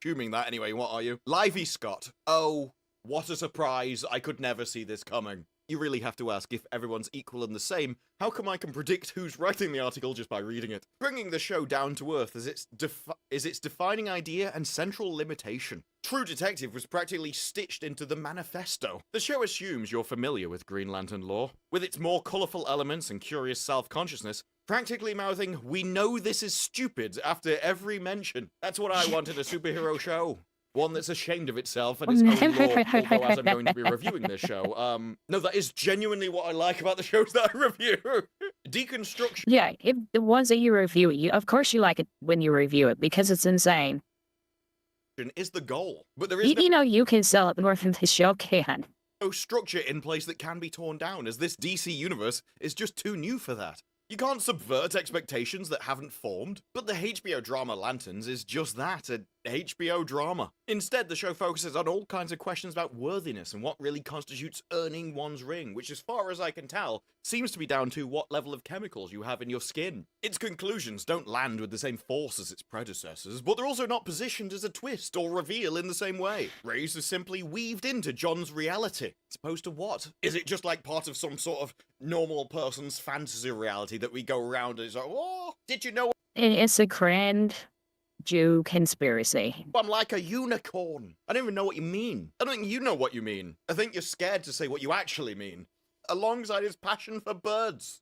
Assuming that anyway, what are you? Livy Scott. Oh, what a surprise. I could never see this coming. You really have to ask, if everyone's equal and the same, how come I can predict who's writing the article just by reading it? Bringing the show down to earth is its defining idea and central limitation. True Detective was practically stitched into the manifesto. The show assumes you're familiar with Green Lantern lore, with its more colourful elements and curious self-consciousness, practically mouthing, "We know this is stupid," after every mention. That's what I want in a superhero show. One that's ashamed of itself and its own lore, although as I'm going to be reviewing this show, no, that is genuinely what I like about the shows that I review. Deconstruction. Yeah, if the ones that you review, of course you like it when you review it, because it's insane. Is the goal, but there is you know, you can sell it more than the show can. No structure in place that can be torn down, as this DC universe is just too new for that. You can't subvert expectations that haven't formed, but the HBO drama Lanterns is just that, a HBO drama. Instead, the show focuses on all kinds of questions about worthiness and what really constitutes earning one's ring, which as far as I can tell, seems to be down to what level of chemicals you have in your skin. Its conclusions don't land with the same force as its predecessors, but they're also not positioned as a twist or reveal in the same way. Ray's is simply weaved into John's reality. As opposed to what? Is it just like part of some sort of normal person's fantasy reality that we go around and it's like, oh, did you know? It's a grand Jew conspiracy. I'm like a unicorn. I don't even know what you mean. I don't think you know what you mean. I think you're scared to say what you actually mean. Alongside his passion for birds.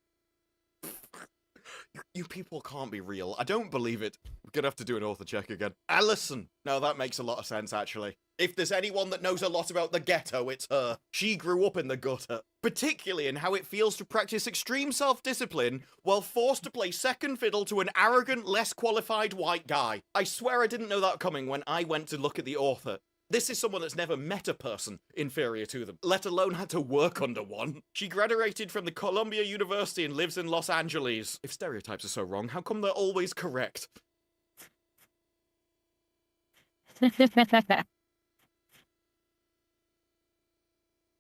You people can't be real. I don't believe it. We're gonna have to do an author check again. Allison. No, that makes a lot of sense, actually. If there's anyone that knows a lot about the ghetto, it's her. She grew up in the gutter. Particularly in how it feels to practice extreme self-discipline while forced to play second fiddle to an arrogant, less qualified white guy. I swear I didn't know that coming when I went to look at the author. This is someone that's never met a person inferior to them, let alone had to work under one. She graduated from the Columbia University and lives in Los Angeles. If stereotypes are so wrong, how come they're always correct?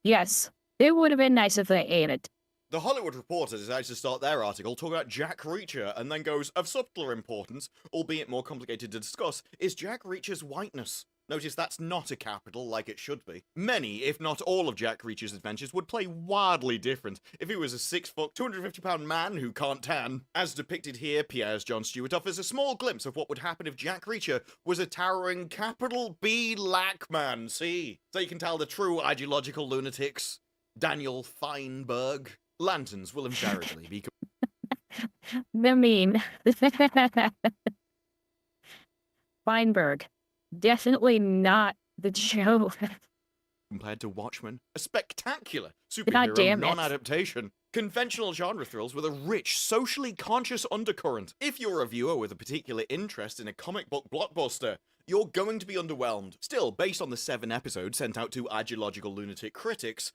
Yes, it would have been nice if they ate it. The Hollywood Reporter decides to start their article talking about Jack Reacher and then goes, of subtler importance, albeit more complicated to discuss, is Jack Reacher's whiteness. Notice that's not a capital like it should be. Many, if not all of Jack Reacher's adventures would play wildly different if he was a 6-foot, 250-pound man who can't tan. As depicted here, Pierre's Jon Stewart offers a small glimpse of what would happen if Jack Reacher was a towering capital B lack man, see? So you can tell the true ideological lunatics. Daniel Feinberg. Lanterns will invariably be... The meme. Feinberg. Definitely not the show. compared to Watchmen, a spectacular God damn superhero it. non-adaptation. Conventional genre thrills with a rich, socially conscious undercurrent. If you're a viewer with a particular interest in a comic book blockbuster, you're going to be underwhelmed. Still, based on the 7 episodes sent out to ideological lunatic critics,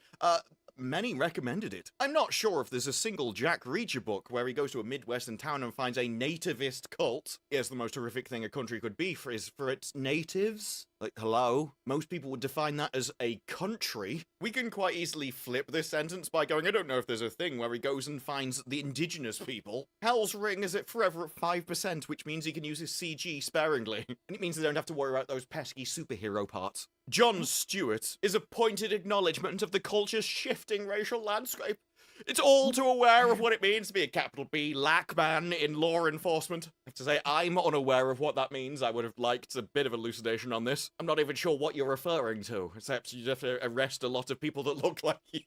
many recommended it. I'm not sure if there's a single Jack Reacher book where he goes to a Midwestern town and finds a nativist cult. Yes, the most horrific thing a country could be for its natives. Like, hello? Most people would define that as a country. We can quite easily flip this sentence by going, I don't know if there's a thing where he goes and finds the indigenous people. Hell's Ring is at forever at 5%, which means he can use his CG sparingly. And it means they don't have to worry about those pesky superhero parts. Jon Stewart is a pointed acknowledgement of the culture's shifting racial landscape. It's all too aware of what it means to be a capital B black man in law enforcement. I have to say, I'm unaware of what that means. I would have liked a bit of elucidation on this. I'm not even sure what you're referring to, except you'd have to arrest a lot of people that look like you.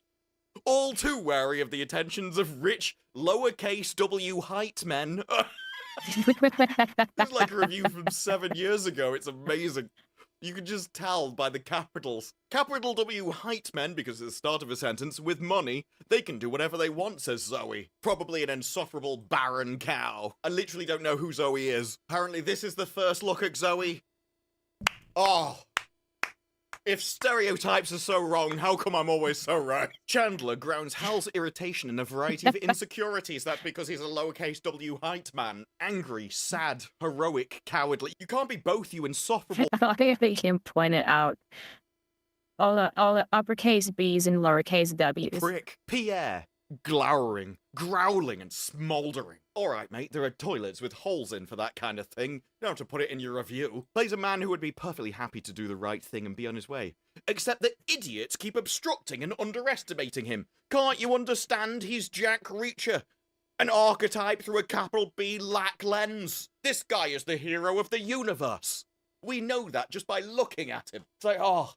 All too wary of the attentions of rich, lowercase w height men. It's like a review from 7 years ago. It's amazing. You can just tell by the capitals. Capital W height men, because at the start of a sentence, with money, they can do whatever they want, says Zoe. Probably an insufferable barren cow. I literally don't know who Zoe is. Apparently this is the first look at Zoe. Oh. If stereotypes are so wrong, how come I'm always so right? Chandler grounds Hal's irritation in a variety of insecurities. That's because he's a lowercase w height man. Angry, sad, heroic, cowardly. You can't be both, you insufferable I like they can point it out. All the uppercase B's and lowercase W's. prick. Pierre, glowering, growling, and smouldering. Alright, mate, there are toilets with holes in for that kind of thing. You don't have to put it in your review. Plays a man who would be perfectly happy to do the right thing and be on his way. Except that idiots keep obstructing and underestimating him. Can't you understand he's Jack Reacher? An archetype through a capital B lack lens. This guy is the hero of the universe. We know that just by looking at him. It's like, oh,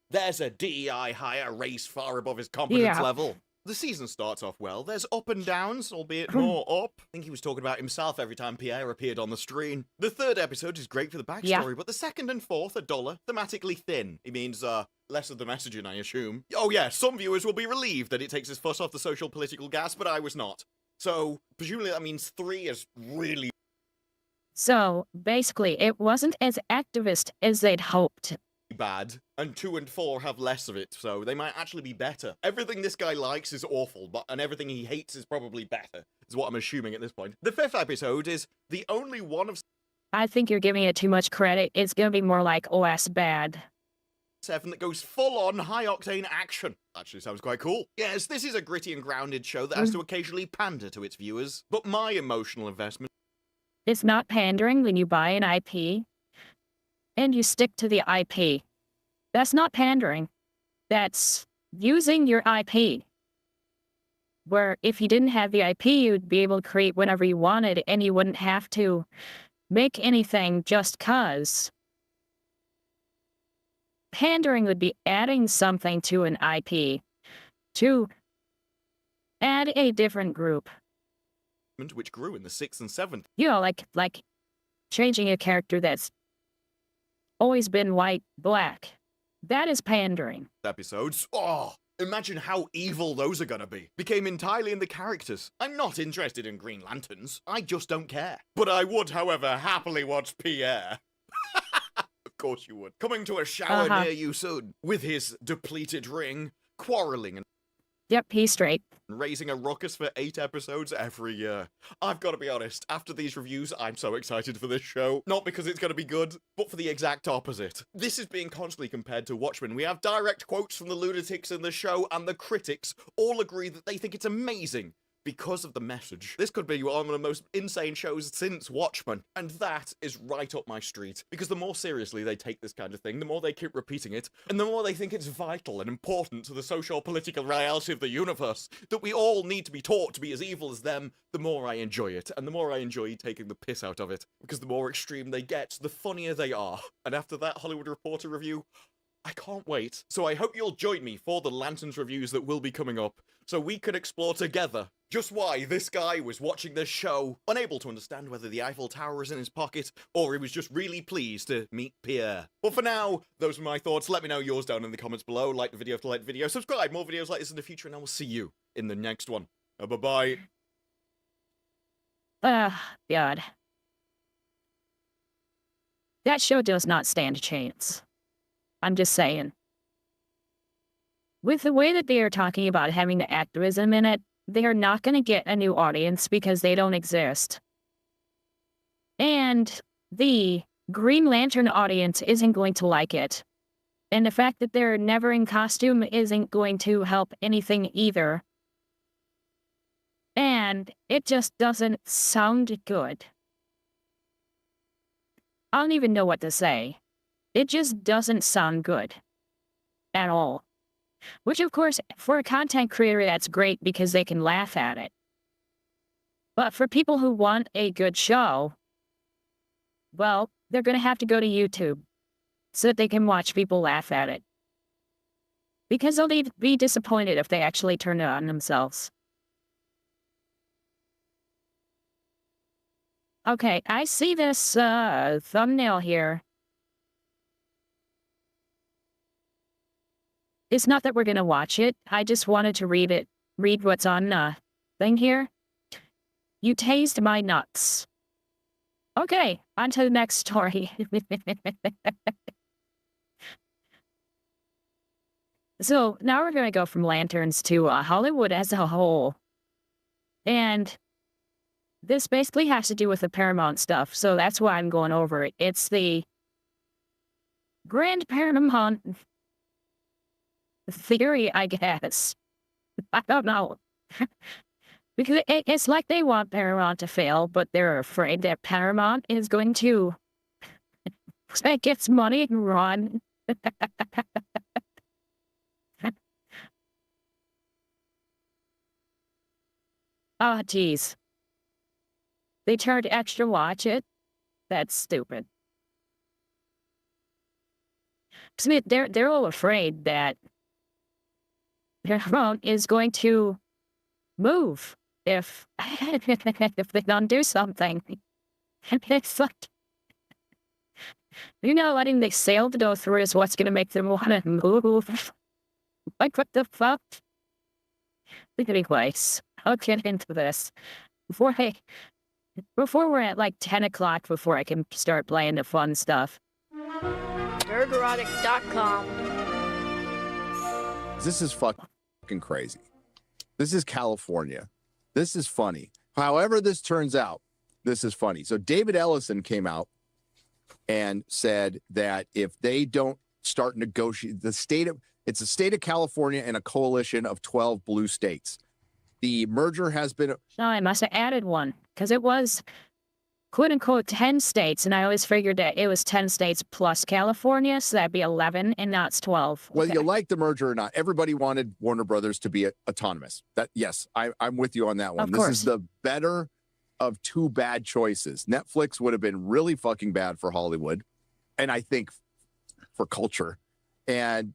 there's a DEI hire raised far above his competence Yeah. level. The season starts off well. There's up and downs, albeit more up. I think he was talking about himself every time Pierre appeared on the screen. The 3rd episode is great for the backstory, Yeah. but the 2nd and 4th are duller, thematically thin. It means, less of the messaging, I assume. Oh yeah, some viewers will be relieved that it takes his foot off the social political gas, but I was not. So, presumably that means 3 is really So basically, it wasn't as activist as they'd hoped. bad, and 2 and 4 have less of it, so they might actually be better. Everything this guy likes is awful, and everything he hates is probably better, is what I'm assuming at this point. The 5th episode is the only one of I think you're giving it too much credit. It's gonna be more like OS bad. 7 that goes full-on high-octane action. Actually sounds quite cool. Yes, this is a gritty and grounded show that has to occasionally pander to its viewers, but my emotional investment It's not pandering when you buy an IP and you stick to the IP. That's not pandering. That's using your IP. Where if you didn't have the IP, you'd be able to create whenever you wanted and you wouldn't have to make anything just cause. Pandering would be adding something to an IP to add a different group. which grew in the 6th and 7th You know, like changing a character that's always been white, black. That is pandering. episodes. Oh, imagine how evil those are gonna be. Became entirely in the characters. I'm not interested in Green Lanterns. I just don't care. But I would, however, happily watch Pierre. Of course you would. Coming to a shower near you soon. With his depleted ring, quarreling and Yep, he's straight. raising a ruckus for 8 episodes every year. I've got to be honest, after these reviews, I'm so excited for this show. Not because it's going to be good, but for the exact opposite. This is being constantly compared to Watchmen. We have direct quotes from the lunatics in the show, and the critics all agree that they think it's amazing because of the message. This could be one of the most insane shows since Watchmen, and that is right up my street. Because the more seriously they take this kind of thing, the more they keep repeating it, and the more they think it's vital and important to the socio-political reality of the universe, that we all need to be taught to be as evil as them, the more I enjoy it, and the more I enjoy taking the piss out of it. Because the more extreme they get, the funnier they are. And after that Hollywood Reporter review, I can't wait. So I hope you'll join me for the Lanterns reviews that will be coming up, so we can explore together just why this guy was watching this show, unable to understand whether the Eiffel Tower was in his pocket, or he was just really pleased to meet Pierre. But for now, those are my thoughts. Let me know yours down in the comments below. Like the video if you like the video. Subscribe, more videos like this in the future, and I will see you in the next one. Bye-bye. God. That show does not stand a chance. I'm just saying. With the way that they are talking about having the activism in it, they are not going to get a new audience because they don't exist. And the Green Lantern audience isn't going to like it. And the fact that they're never in costume isn't going to help anything either. And it just doesn't sound good. I don't even know what to say. It just doesn't sound good. At all. Which, of course, for a content creator, that's great because they can laugh at it. But for people who want a good show, well, they're going to have to go to YouTube so that they can watch people laugh at it. Because they'll be disappointed if they actually turn it on themselves. Okay, I see this thumbnail here. It's not that we're going to watch it. I just wanted to read what's on the thing here. You tased my nuts. Okay, on to the next story. So now we're going to go from Lanterns to Hollywood as a whole. And this basically has to do with the Paramount stuff, so that's why I'm going over it. It's the Grand Paramount theory, I guess. I don't know. Because it's like they want Paramount to fail, but they're afraid that Paramount is going to take its money and run. Oh, geez. They charge extra to watch it? That's stupid. So they're all afraid that Paramount is going to move if they don't do something. And it's like, letting the sale to go through is what's going to make them want to move. Like, what the fuck? Anyways, I'll get into this. Before we're at like 10 o'clock, before I can start playing the fun stuff. Burgerotic.com. This is fucking crazy. This is California. This is funny. However this turns out, this is funny. So David Ellison came out and said that if they don't start negotiating, it's a state of California and a coalition of 12 blue states. The merger has been... No, I must have added one, because it was, quote-unquote, 10 states, and I always figured that it was 10 states plus California, so that'd be 11, and now it's 12. Whether you like the merger or not, everybody wanted Warner Brothers to be autonomous. Yes, I'm with you on that one. Of course. This is the better of two bad choices. Netflix would have been really fucking bad for Hollywood, and I think for culture. And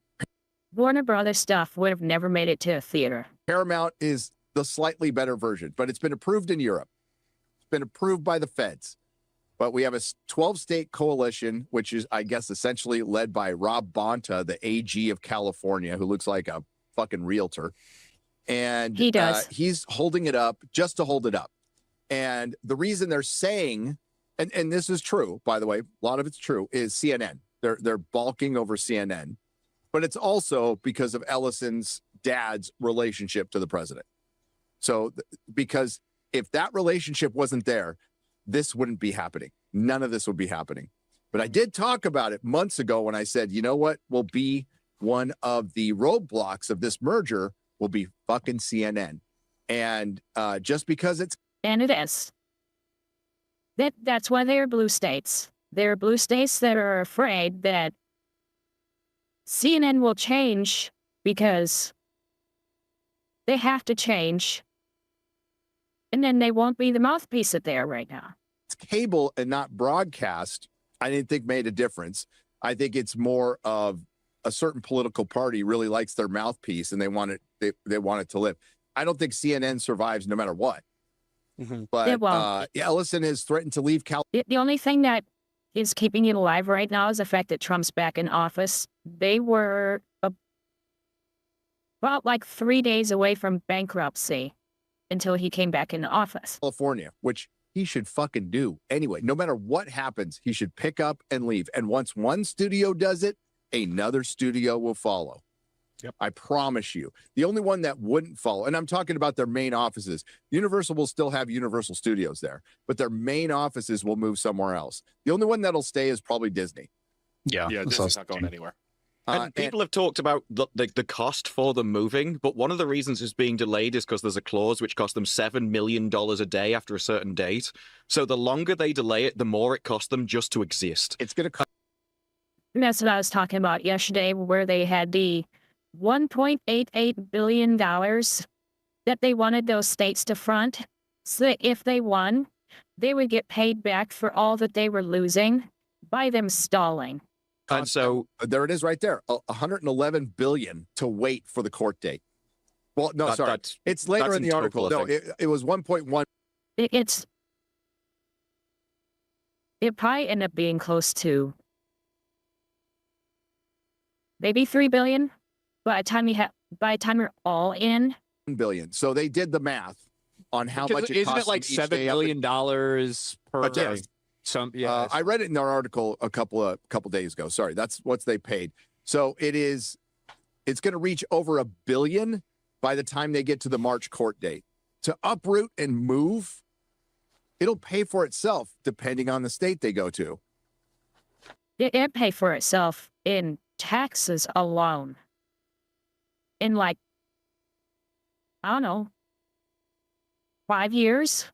Warner Brothers stuff would have never made it to a theater. Paramount is the slightly better version, but it's been approved in Europe. It's been approved by the feds. But we have a 12-state coalition, which is, I guess, essentially led by Rob Bonta, the AG of California, who looks like a fucking realtor. And he does. He's holding it up just to hold it up. And the reason they're saying, and this is true, by the way, a lot of it's true, is CNN. They're balking over CNN. But it's also because of Ellison's dad's relationship to the president. So, because if that relationship wasn't there, this wouldn't be happening. None of this would be happening. But I did talk about it months ago when I said, you know what will be one of the roadblocks of this merger will be fucking CNN. And just because it's... And it is. That's why they're blue states. They're blue states that are afraid that CNN will change because they have to change. And then they won't be the mouthpiece that they are right now. It's cable and not broadcast, I didn't think made a difference. I think it's more of a certain political party really likes their mouthpiece and they want it to live. I don't think CNN survives no matter what. But It won't. Ellison has threatened to leave The only thing that is keeping it alive right now is the fact that Trump's back in office. They were about like 3 days away from bankruptcy until he came back in office. California, which he should fucking do anyway. No matter what happens, he should pick up and leave. And once one studio does it, another studio will follow. Yep. I promise you. The only one that wouldn't follow, and I'm talking about their main offices. Universal will still have Universal Studios there, but their main offices will move somewhere else. The only one that'll stay is probably Disney. Yeah, Disney's not going anywhere. And people have talked about the cost for them moving, but one of the reasons it's being delayed is because there's a clause which costs them $7 million a day after a certain date. So the longer they delay it, the more it costs them just to exist. It's going to cost. That's what I was talking about yesterday, where they had the $1.88 billion that they wanted those states to front, so that if they won, they would get paid back for all that they were losing by them stalling. And so there it is right there, 111 billion to wait for the court date. Well, no, sorry, it's later in the article. No, it was 1.1. It probably ended up being close to maybe 3 billion. By the time you're all in, billion. So they did the math on how much it costs. Isn't it like $7 billion per day? I read it in their article a couple days ago. Sorry, that's what they paid. So it's going to reach over $1 billion by the time they get to the March court date. To uproot and move, it'll pay for itself depending on the state they go to. It pay for itself in taxes alone. In like, I don't know, 5 years.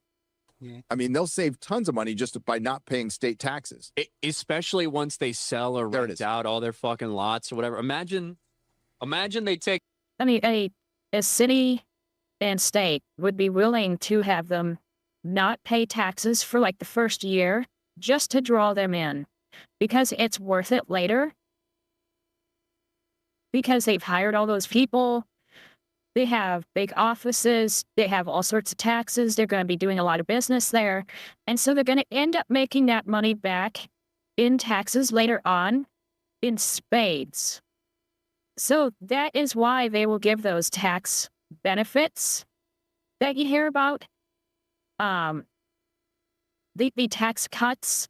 I mean, they'll save tons of money just by not paying state taxes. Especially once they sell or rent out all their fucking lots or whatever. Imagine they take. I mean, a city and state would be willing to have them not pay taxes for like the first year just to draw them in, because it's worth it later. Because they've hired all those people. They have big offices. They have all sorts of taxes. They're going to be doing a lot of business there. And so they're going to end up making that money back in taxes later on in spades. So that is why they will give those tax benefits that you hear about. The tax cuts.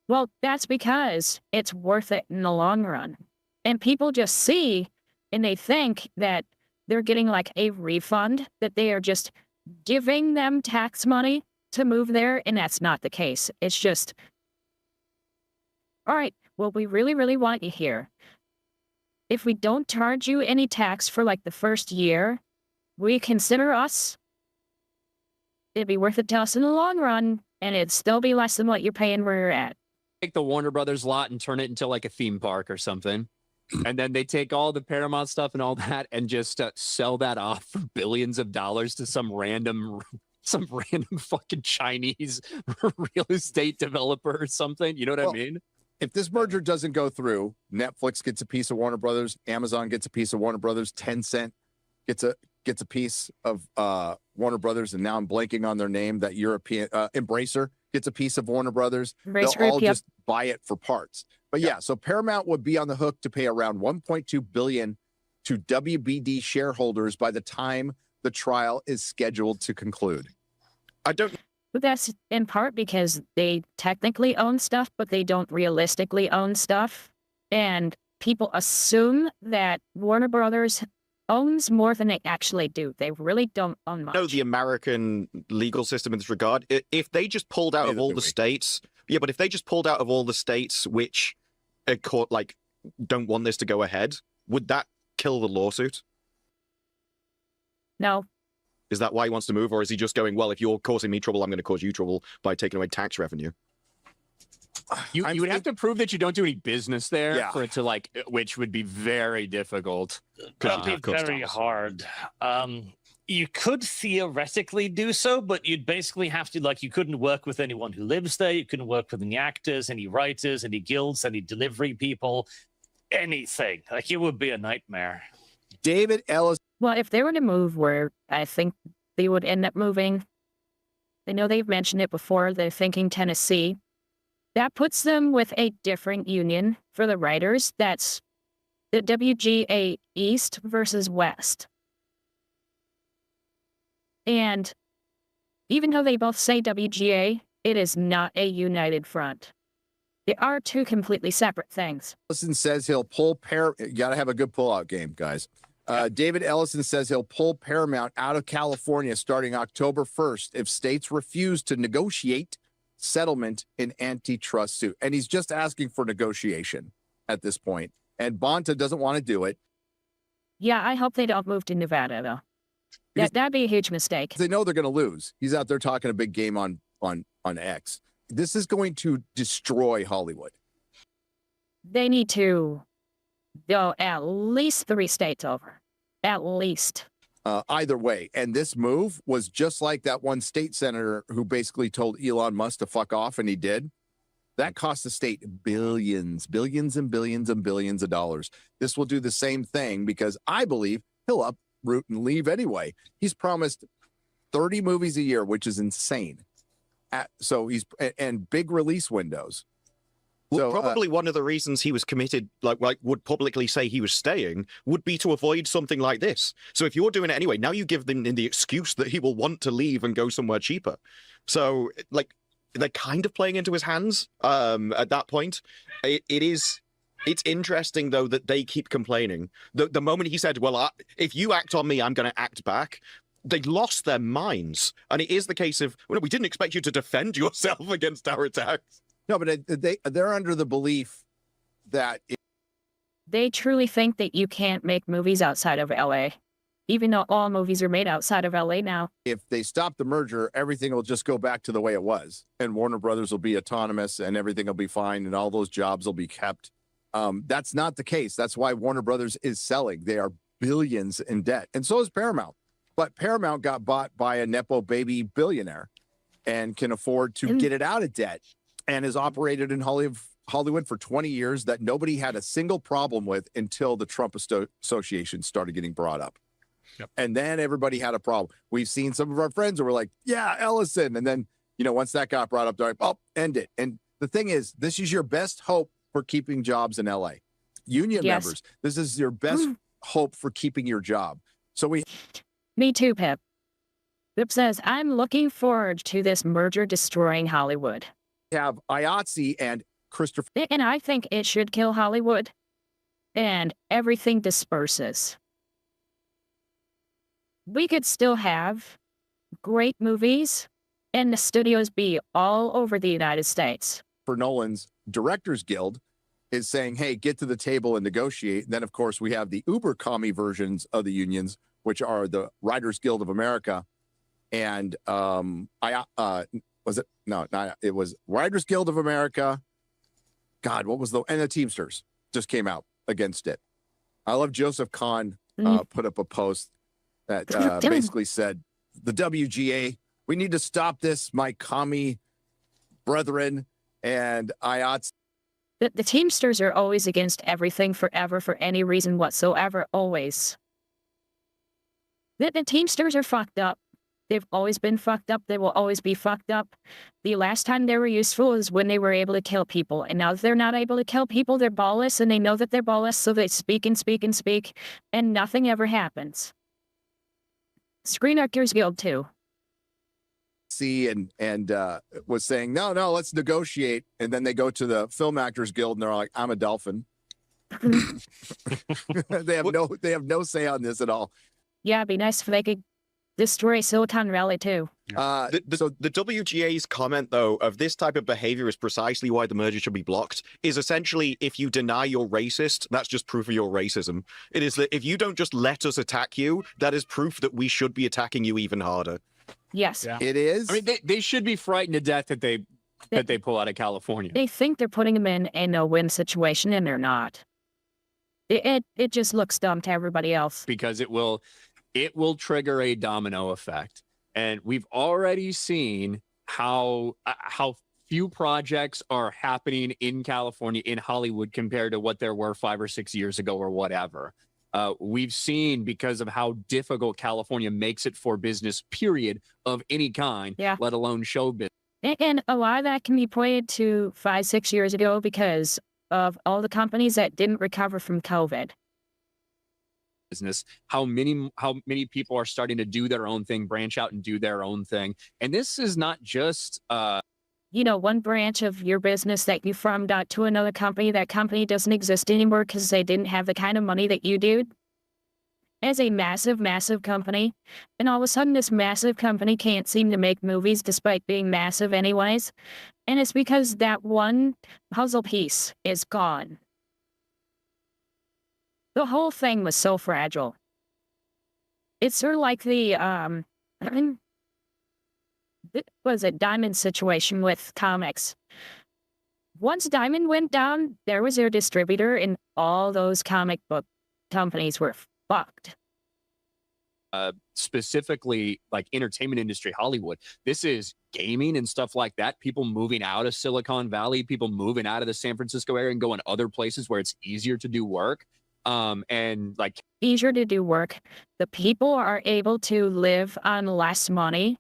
Well, that's because it's worth it in the long run. And people just see and they think that they're getting like a refund, that they are just giving them tax money to move there. And that's not the case. It's just, all right, well, we really, really want you here. If we don't charge you any tax for like the first year, we consider us, it'd be worth it to us in the long run. And it'd still be less than what you're paying where you're at. Take the Warner Brothers lot and turn it into like a theme park or something. And then they take all the Paramount stuff and all that and just sell that off for billions of dollars to some random fucking Chinese real estate developer or something. You know what I mean? If this merger doesn't go through, Netflix gets a piece of Warner Brothers, Amazon gets a piece of Warner Brothers, Tencent gets a piece of Warner Brothers, and now I'm blanking on their name. That European Embracer gets a piece of Warner Brothers. They'll all just buy it for parts. But yeah, so Paramount would be on the hook to pay around $1.2 billion to WBD shareholders by the time the trial is scheduled to conclude. But that's in part because they technically own stuff, but they don't realistically own stuff. And people assume that Warner Brothers owns more than they actually do. They really don't own much. No, the American legal system in this regard, if they just pulled out of all the states, but if they just pulled out of all the states which a court like don't want this to go ahead, would that kill the lawsuit? No. Is that why he wants to move, or is he just going, well, if you're causing me trouble, I'm going to cause you trouble by taking away tax revenue? You would have to prove that you don't do any business there for it to like, which would be very difficult. Could be very hard. You could theoretically do so, but you'd basically have to, like, you couldn't work with anyone who lives there. You couldn't work with any actors, any writers, any guilds, any delivery people. anything. Like, it would be a nightmare. David Ellis. Well, if they were to move where I think they would end up moving, I know they've mentioned it before, they're thinking Tennessee. That puts them with a different union for the writers. That's the WGA East versus West. And even though they both say WGA, it is not a united front. They are two completely separate things. Ellison says he'll pull you got to have a good pullout game, guys. David Ellison says he'll pull Paramount out of California starting October 1st if states refuse to negotiate settlement in antitrust suit. And he's just asking for negotiation at this point. And Bonta doesn't want to do it. Yeah, I hope they don't move to Nevada, though. That'd be a huge mistake. They know they're going to lose. He's out there talking a big game on X. This is going to destroy Hollywood. They need to go at least 3 states over. At least. Either way. And this move was just like that one state senator who basically told Elon Musk to fuck off, and he did. That cost the state billions and billions of dollars. This will do the same thing because I believe he'll uproot and leave anyway. He's promised 30 movies a year, which is insane. So he's and big release windows. Well, probably one of the reasons he was committed, like would publicly say he was staying, would be to avoid something like this. So if you're doing it anyway, now you give them the excuse that he will want to leave and go somewhere cheaper. So like they're kind of playing into his hands at that point. It's interesting though that they keep complaining. The moment he said, "Well, if you act on me, I'm going to act back," they lost their minds. And it is the case of, well, we didn't expect you to defend yourself against our attacks. No, but they're under the belief that they truly think that you can't make movies outside of LA, even though all movies are made outside of LA now. If they stop the merger, everything will just go back to the way it was, and Warner Brothers will be autonomous, and everything will be fine, and all those jobs will be kept. That's not the case. That's why Warner Brothers is selling. They are billions in debt, and so is Paramount. But Paramount got bought by a Nepo baby billionaire and can afford to get it out of debt, and has operated in Hollywood for 20 years that nobody had a single problem with until the Trump Association started getting brought up. Yep. And then everybody had a problem. We've seen some of our friends who were like, yeah, Ellison. And then, once that got brought up, they're like, oh, end it. And the thing is, this is your best hope for keeping jobs in LA. Union members, this is your best hope for keeping your job. So Me too, Pip. Pip says, I'm looking forward to this merger destroying Hollywood. Have IATSE and Christopher. And I think it should kill Hollywood. And everything disperses. We could still have great movies and the studios be all over the United States. For Nolan's Directors Guild is saying, hey, get to the table and negotiate. And then, of course, we have the uber commie versions of the unions, which are the Writers Guild of America and it was Writers Guild of America. God, what was and the Teamsters just came out against it. I love Joseph Kahn put up a post that basically said, the WGA, we need to stop this, my commie brethren, and IATS. The Teamsters are always against everything forever for any reason whatsoever, always. The Teamsters are fucked up. They've always been fucked up. They will always be fucked up. The last time they were useful is when they were able to kill people. And now that they're not able to kill people, they're ballless, and they know that they're ballless, so they speak and speak and speak, and nothing ever happens. Screen Actors Guild, too. And was saying, no, let's negotiate. And then they go to the Film Actors Guild, and they're like, I'm a dolphin. They have no say on this at all. Yeah, it'd be nice if they could destroy Silicon Valley, too. The WGA's comment, though, of this type of behavior is precisely why the merger should be blocked, is essentially, if you deny you're racist, that's just proof of your racism. It is that if you don't just let us attack you, that is proof that we should be attacking you even harder. Yes. Yeah. It is. I mean, they should be frightened to death that they pull out of California. They think they're putting them in a no-win situation, and they're not. It just looks dumb to everybody else. Because it will trigger a domino effect. And we've already seen how few projects are happening in California, in Hollywood, compared to what there were 5 or 6 years ago or whatever. We've seen, because of how difficult California makes it for business, period, of any kind, let alone show business. And a lot of that can be pointed to 5, 6 years ago because of all the companies that didn't recover from COVID. Business, how many people are starting to do their own thing, branch out and do their own thing. And this is not just you know, one branch of your business that you farmed out to another company. That company doesn't exist anymore because they didn't have the kind of money that you do. As a massive, massive company, and all of a sudden this massive company can't seem to make movies despite being massive anyways. And it's because that one puzzle piece is gone. The whole thing was so fragile. It's sort of like the, it was a Diamond situation with comics. Once Diamond went down, there was their distributor, and all those comic book companies were fucked. Specifically, like entertainment industry, Hollywood. This is gaming and stuff like that. People moving out of Silicon Valley, people moving out of the San Francisco area and going other places where it's easier to do work. And like easier to do work. The people are able to live on less money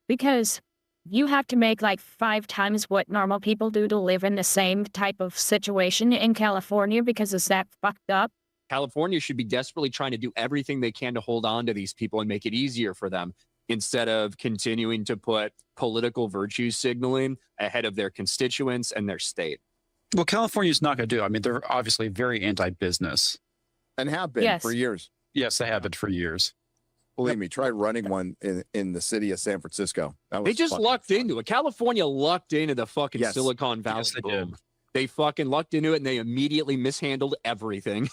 because you have to make like 5 times what normal people do to live in the same type of situation in California because it's that fucked up. California should be desperately trying to do everything they can to hold on to these people and make it easier for them instead of continuing to put political virtue signaling ahead of their constituents and their state. Well, California's not going to do. I mean, they're obviously very anti-business. And have been for years. Yes, they have been for years. Believe me, try running one in the city of San Francisco. They just lucked into it. California lucked into the fucking Silicon Valley. Yes, they did. They fucking lucked into it and they immediately mishandled everything.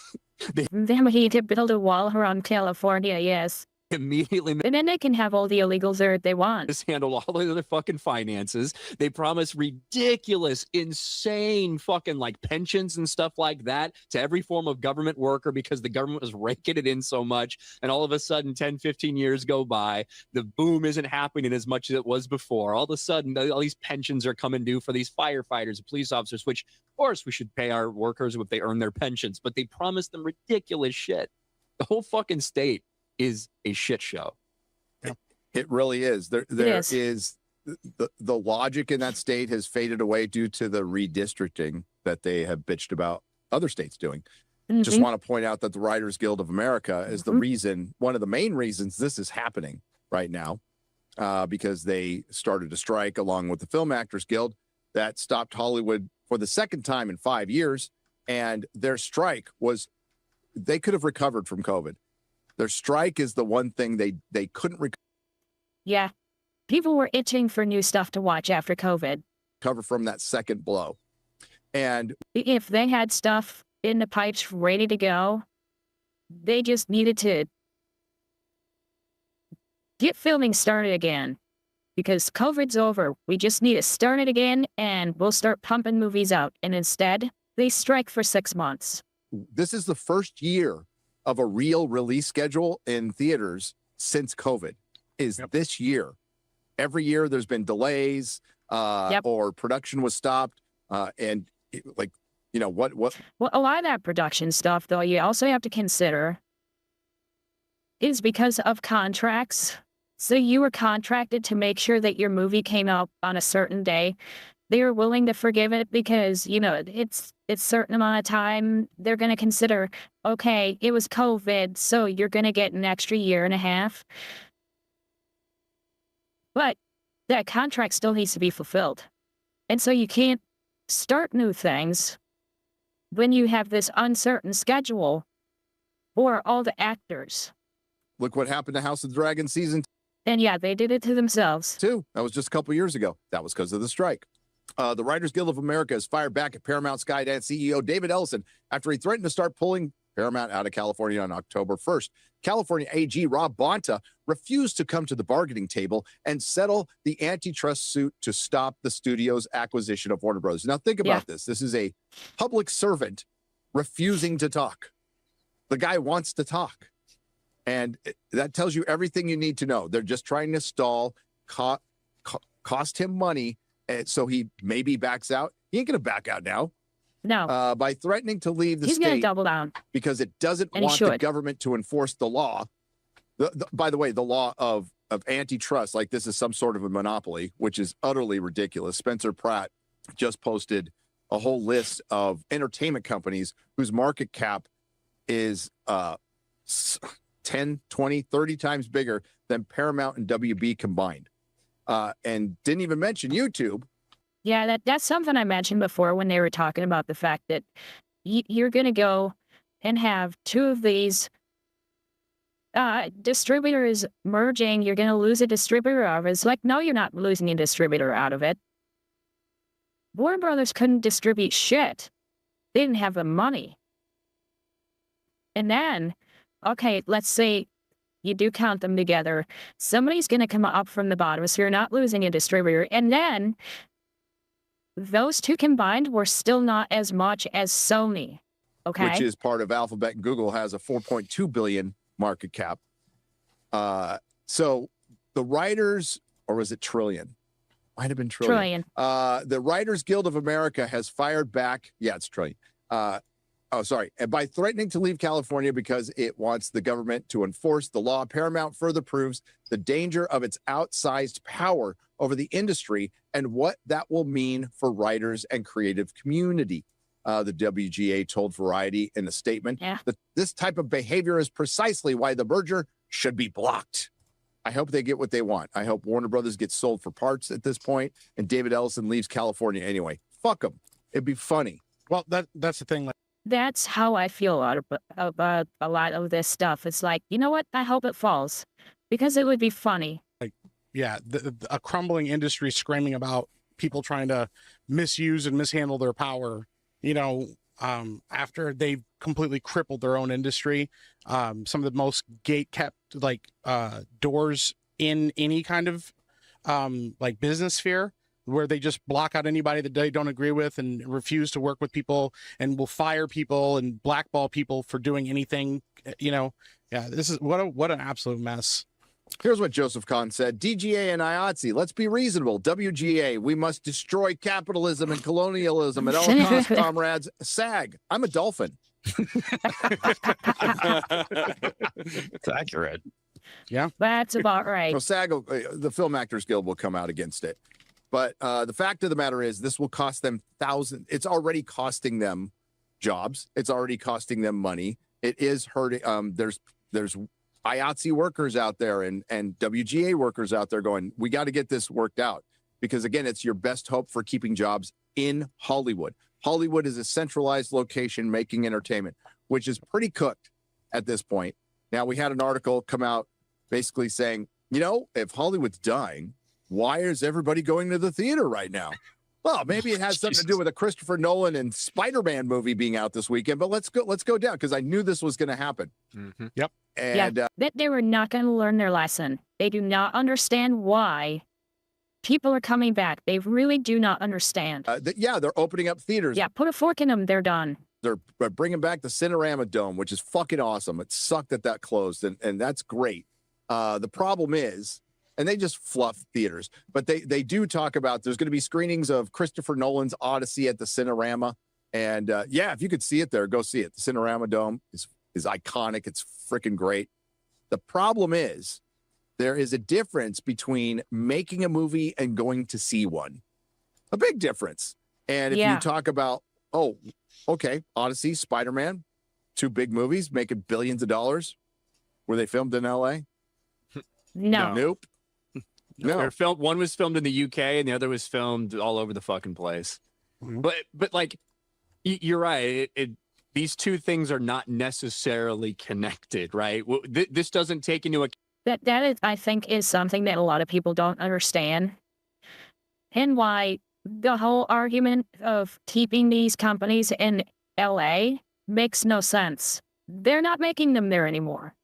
They need to build a wall around California, yes. Immediately. And then they can have all the illegals there if they want. Mishandle all the other fucking finances. They promise ridiculous, insane fucking like pensions and stuff like that to every form of government worker because the government was raking it in so much. And all of a sudden, 10, 15 years go by. The boom isn't happening as much as it was before. All of a sudden, all these pensions are coming due for these firefighters and police officers, which, of course, we should pay our workers if they earn their pensions. But they promise them ridiculous shit. The whole fucking state is a shit show. It really is. There is the logic in that state has faded away due to the redistricting that they have bitched about other states doing. Just want to point out that the Writers Guild of America is the reason, one of the main reasons this is happening right now, because they started a strike along with the Film Actors Guild that stopped Hollywood for the second time in 5 years. And their strike was, they could have recovered from COVID. Their strike is the one thing they couldn't Yeah. People were itching for new stuff to watch after COVID. recover from that second blow. And if they had stuff in the pipes ready to go, they just needed to get filming started again. Because COVID's over. We just need to start it again and we'll start pumping movies out. And instead, they strike for 6 months. this is the first year of a real release schedule in theaters since COVID is this year. Every year there's been delays or production was stopped. And like, you know, what? Well, a lot of that production stuff, though, you also have to consider is because of contracts. So you were contracted to make sure that your movie came out on a certain day. They were willing to forgive it because, you know, it's a certain amount of time. They're going to consider, okay, it was COVID, so you're going to get an extra year and a half. But that contract still needs to be fulfilled. And so you can't start new things when you have this uncertain schedule for all the actors. Look what happened to House of the Dragon season 2. And yeah, they did it to themselves. That was just a couple years ago. That was because of the strike. The Writers Guild of America has fired back at Paramount Skydance CEO David Ellison after he threatened to start pulling Paramount out of California on October 1st. California AG Rob Bonta refused to come to the bargaining table and settle the antitrust suit to stop the studio's acquisition of Warner Bros. Now think about this. This is a public servant refusing to talk. The guy wants to talk. And that tells you everything you need to know. They're just trying to stall, cost him money, And so he maybe backs out. He ain't going to back out now. No. By threatening to leave the He's going to state double down. because it doesn't And he want the should. government to enforce the law. By the way, the law of antitrust, like this is some sort of a monopoly, which is utterly ridiculous. Spencer Pratt just posted a whole list of entertainment companies whose market cap is 10, 20, 30 times bigger than Paramount and WB combined. And didn't even mention YouTube. Yeah, that's something I mentioned before when they were talking about the fact that you're going to go and have two of these distributors merging. You're going to lose a distributor out of it. It's like, no, you're not losing a distributor out of it. Warner Brothers couldn't distribute shit. They didn't have the money. And then, okay, let's say you do count them together. Somebody's going to come up from the bottom, so you're not losing a distributor. And then those two combined were still not as much as Sony. Okay. Which is part of Alphabet, and Google has a 4.2 billion market cap. So the writers, or was it trillion? Might have been trillion. The Writers Guild of America has fired back. Yeah, it's trillion. And by threatening to leave California because it wants the government to enforce the law, Paramount further proves the danger of its outsized power over the industry and what that will mean for writers and creative community. The WGA told Variety in a statement that this type of behavior is precisely why the merger should be blocked. I hope they get what they want. I hope Warner Brothers gets sold for parts at this point and David Ellison leaves California anyway. Fuck them. It'd be funny. Well, that's the thing. Like, that's how I feel about a lot of this stuff. It's like, you know what? I hope it falls because it would be funny. Like, yeah, a crumbling industry screaming about people trying to misuse and mishandle their power, after they've completely crippled their own industry. Some of the most gate-kept doors in any kind of business sphere, where they just block out anybody that they don't agree with and refuse to work with people and will fire people and blackball people for doing anything. This is what an absolute mess. Here's what Joseph Kahn said. DGA and IATSE, let's be reasonable. WGA, we must destroy capitalism and colonialism at all costs, comrades. SAG, I'm a dolphin. It's accurate. Yeah. That's about right. Well, SAG, the Film Actors Guild will come out against it. But the fact of the matter is this will cost them thousands. It's already costing them jobs. It's already costing them money. It is hurting. There's IATSE workers out there and WGA workers out there going, we got to get this worked out. Because, again, it's your best hope for keeping jobs in Hollywood. Hollywood is a centralized location making entertainment, which is pretty cooked at this point. Now, we had an article come out basically saying, if Hollywood's dying, why is everybody going to the theater right now? Well, maybe it has something to do with a Christopher Nolan and Spider-Man movie being out this weekend, but let's go down because I knew this was going to happen. Mm-hmm. Yep. And that they were not going to learn their lesson. They do not understand why people are coming back. They really do not understand. They're opening up theaters. Yeah, put a fork in them. They're done. They're bringing back the Cinerama Dome, which is fucking awesome. It sucked that closed, and that's great. The problem is, and they just fluff theaters, but they do talk about there's going to be screenings of Christopher Nolan's Odyssey at the Cinerama. And if you could see it there, go see it. The Cinerama Dome is iconic. It's freaking great. The problem is there is a difference between making a movie and going to see one. A big difference. And if you talk about, Odyssey, Spider-Man, two big movies making billions of dollars. Were they filmed in LA? No. Nope. No. One was filmed in the UK and the other was filmed all over the fucking place. Mm-hmm. But like, you're right. These two things are not necessarily connected, right? This doesn't take into account. That is, I think, is something that a lot of people don't understand. And why the whole argument of keeping these companies in LA makes no sense. They're not making them there anymore.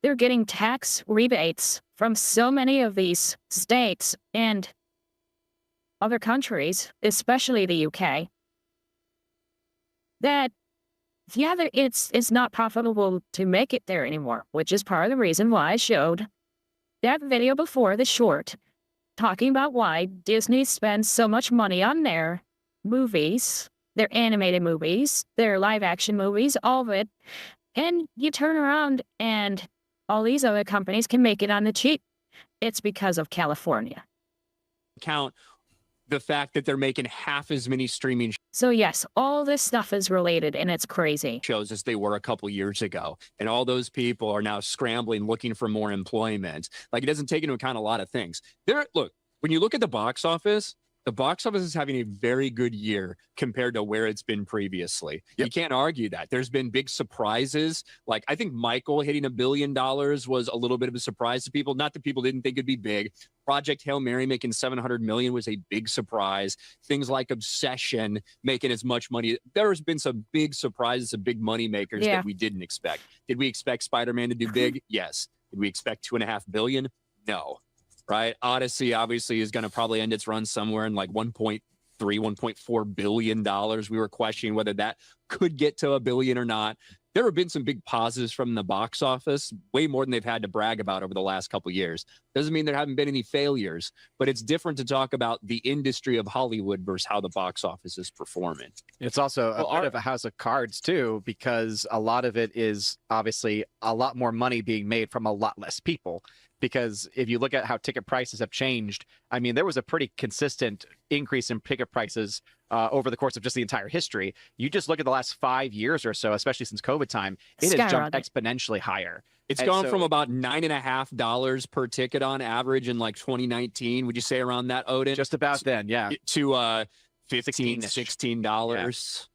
They're getting tax rebates from so many of these states and other countries, especially the UK, that, it's not profitable to make it there anymore, which is part of the reason why I showed that video before the short talking about why Disney spends so much money on their movies, their animated movies, their live action movies, all of it. And you turn around and all these other companies can make it on the cheap. It's because of California. Count the fact that they're making half as many streaming So yes, all this stuff is related and it's crazy. shows as they were a couple years ago. And all those people are now scrambling, looking for more employment. Like, it doesn't take into account a lot of things. Look, when you look at the box office is having a very good year compared to where it's been previously. You can't argue that. There's been big surprises. Like, I think Michael hitting $1 billion was a little bit of a surprise to people. Not that people didn't think it'd be big. Project Hail Mary making $700 million was a big surprise. Things like Obsession making as much money. There's been some big surprises, some big money makers that we didn't expect. Did we expect Spider-Man to do big? Yes. Did we expect $2.5 billion? No. Right? Odyssey obviously is going to probably end its run somewhere in like $1.4 billion. We were questioning whether that could get to $1 billion or not. There have been some big positives from the box office, way more than they've had to brag about over the last couple of years. Doesn't mean there haven't been any failures, but it's different to talk about the industry of Hollywood versus how the box office is performing. It's also a bit of a house of cards too, because a lot of it is obviously a lot more money being made from a lot less people. Because if you look at how ticket prices have changed, I mean, there was a pretty consistent increase in ticket prices over the course of just the entire history. You just look at the last 5 years or so, especially since COVID time, it has jumped exponentially higher. It's gone from about $9.50 per ticket on average in like 2019. Would you say around that, Odin? Just about then, yeah. To $15, $16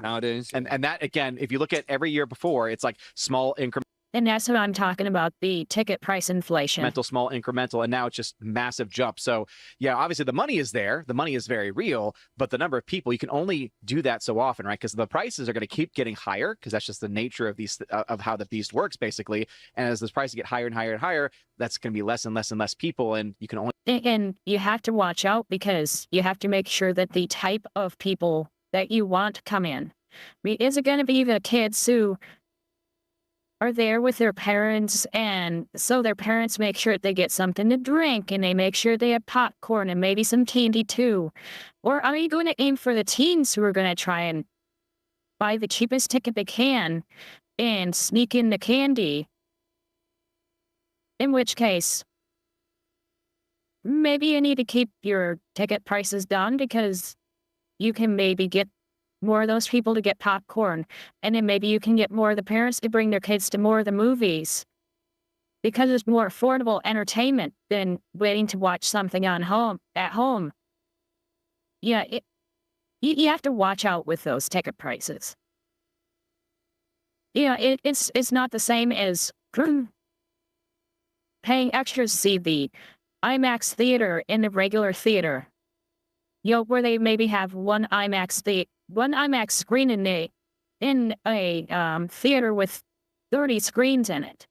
nowadays. And that, again, if you look at every year before, it's like small incremental. And that's what I'm talking about, the ticket price inflation. Small incremental, and now it's just massive jump. So yeah, obviously the money is there. The money is very real, but the number of people, you can only do that so often, right? Because the prices are going to keep getting higher because that's just the nature of these of how the beast works, basically. And as those prices get higher and higher and higher, that's going to be less and less and less people, and you can only. And you have to watch out because you have to make sure that the type of people that you want to come in. I mean, is it going to be the kids who are there with their parents, and so their parents make sure they get something to drink and they make sure they have popcorn and maybe some candy too? Or are you going to aim for the teens who are going to try and buy the cheapest ticket they can and sneak in the candy? In which case, maybe you need to keep your ticket prices down because you can maybe get more of those people to get popcorn, and then maybe you can get more of the parents to bring their kids to more of the movies because it's more affordable entertainment than waiting to watch something at home. Yeah, you have to watch out with those ticket prices. Yeah, it's not the same as paying extra to see the IMAX theater in the regular theater. Where they maybe have one IMAX screen in a theater with 30 screens in it.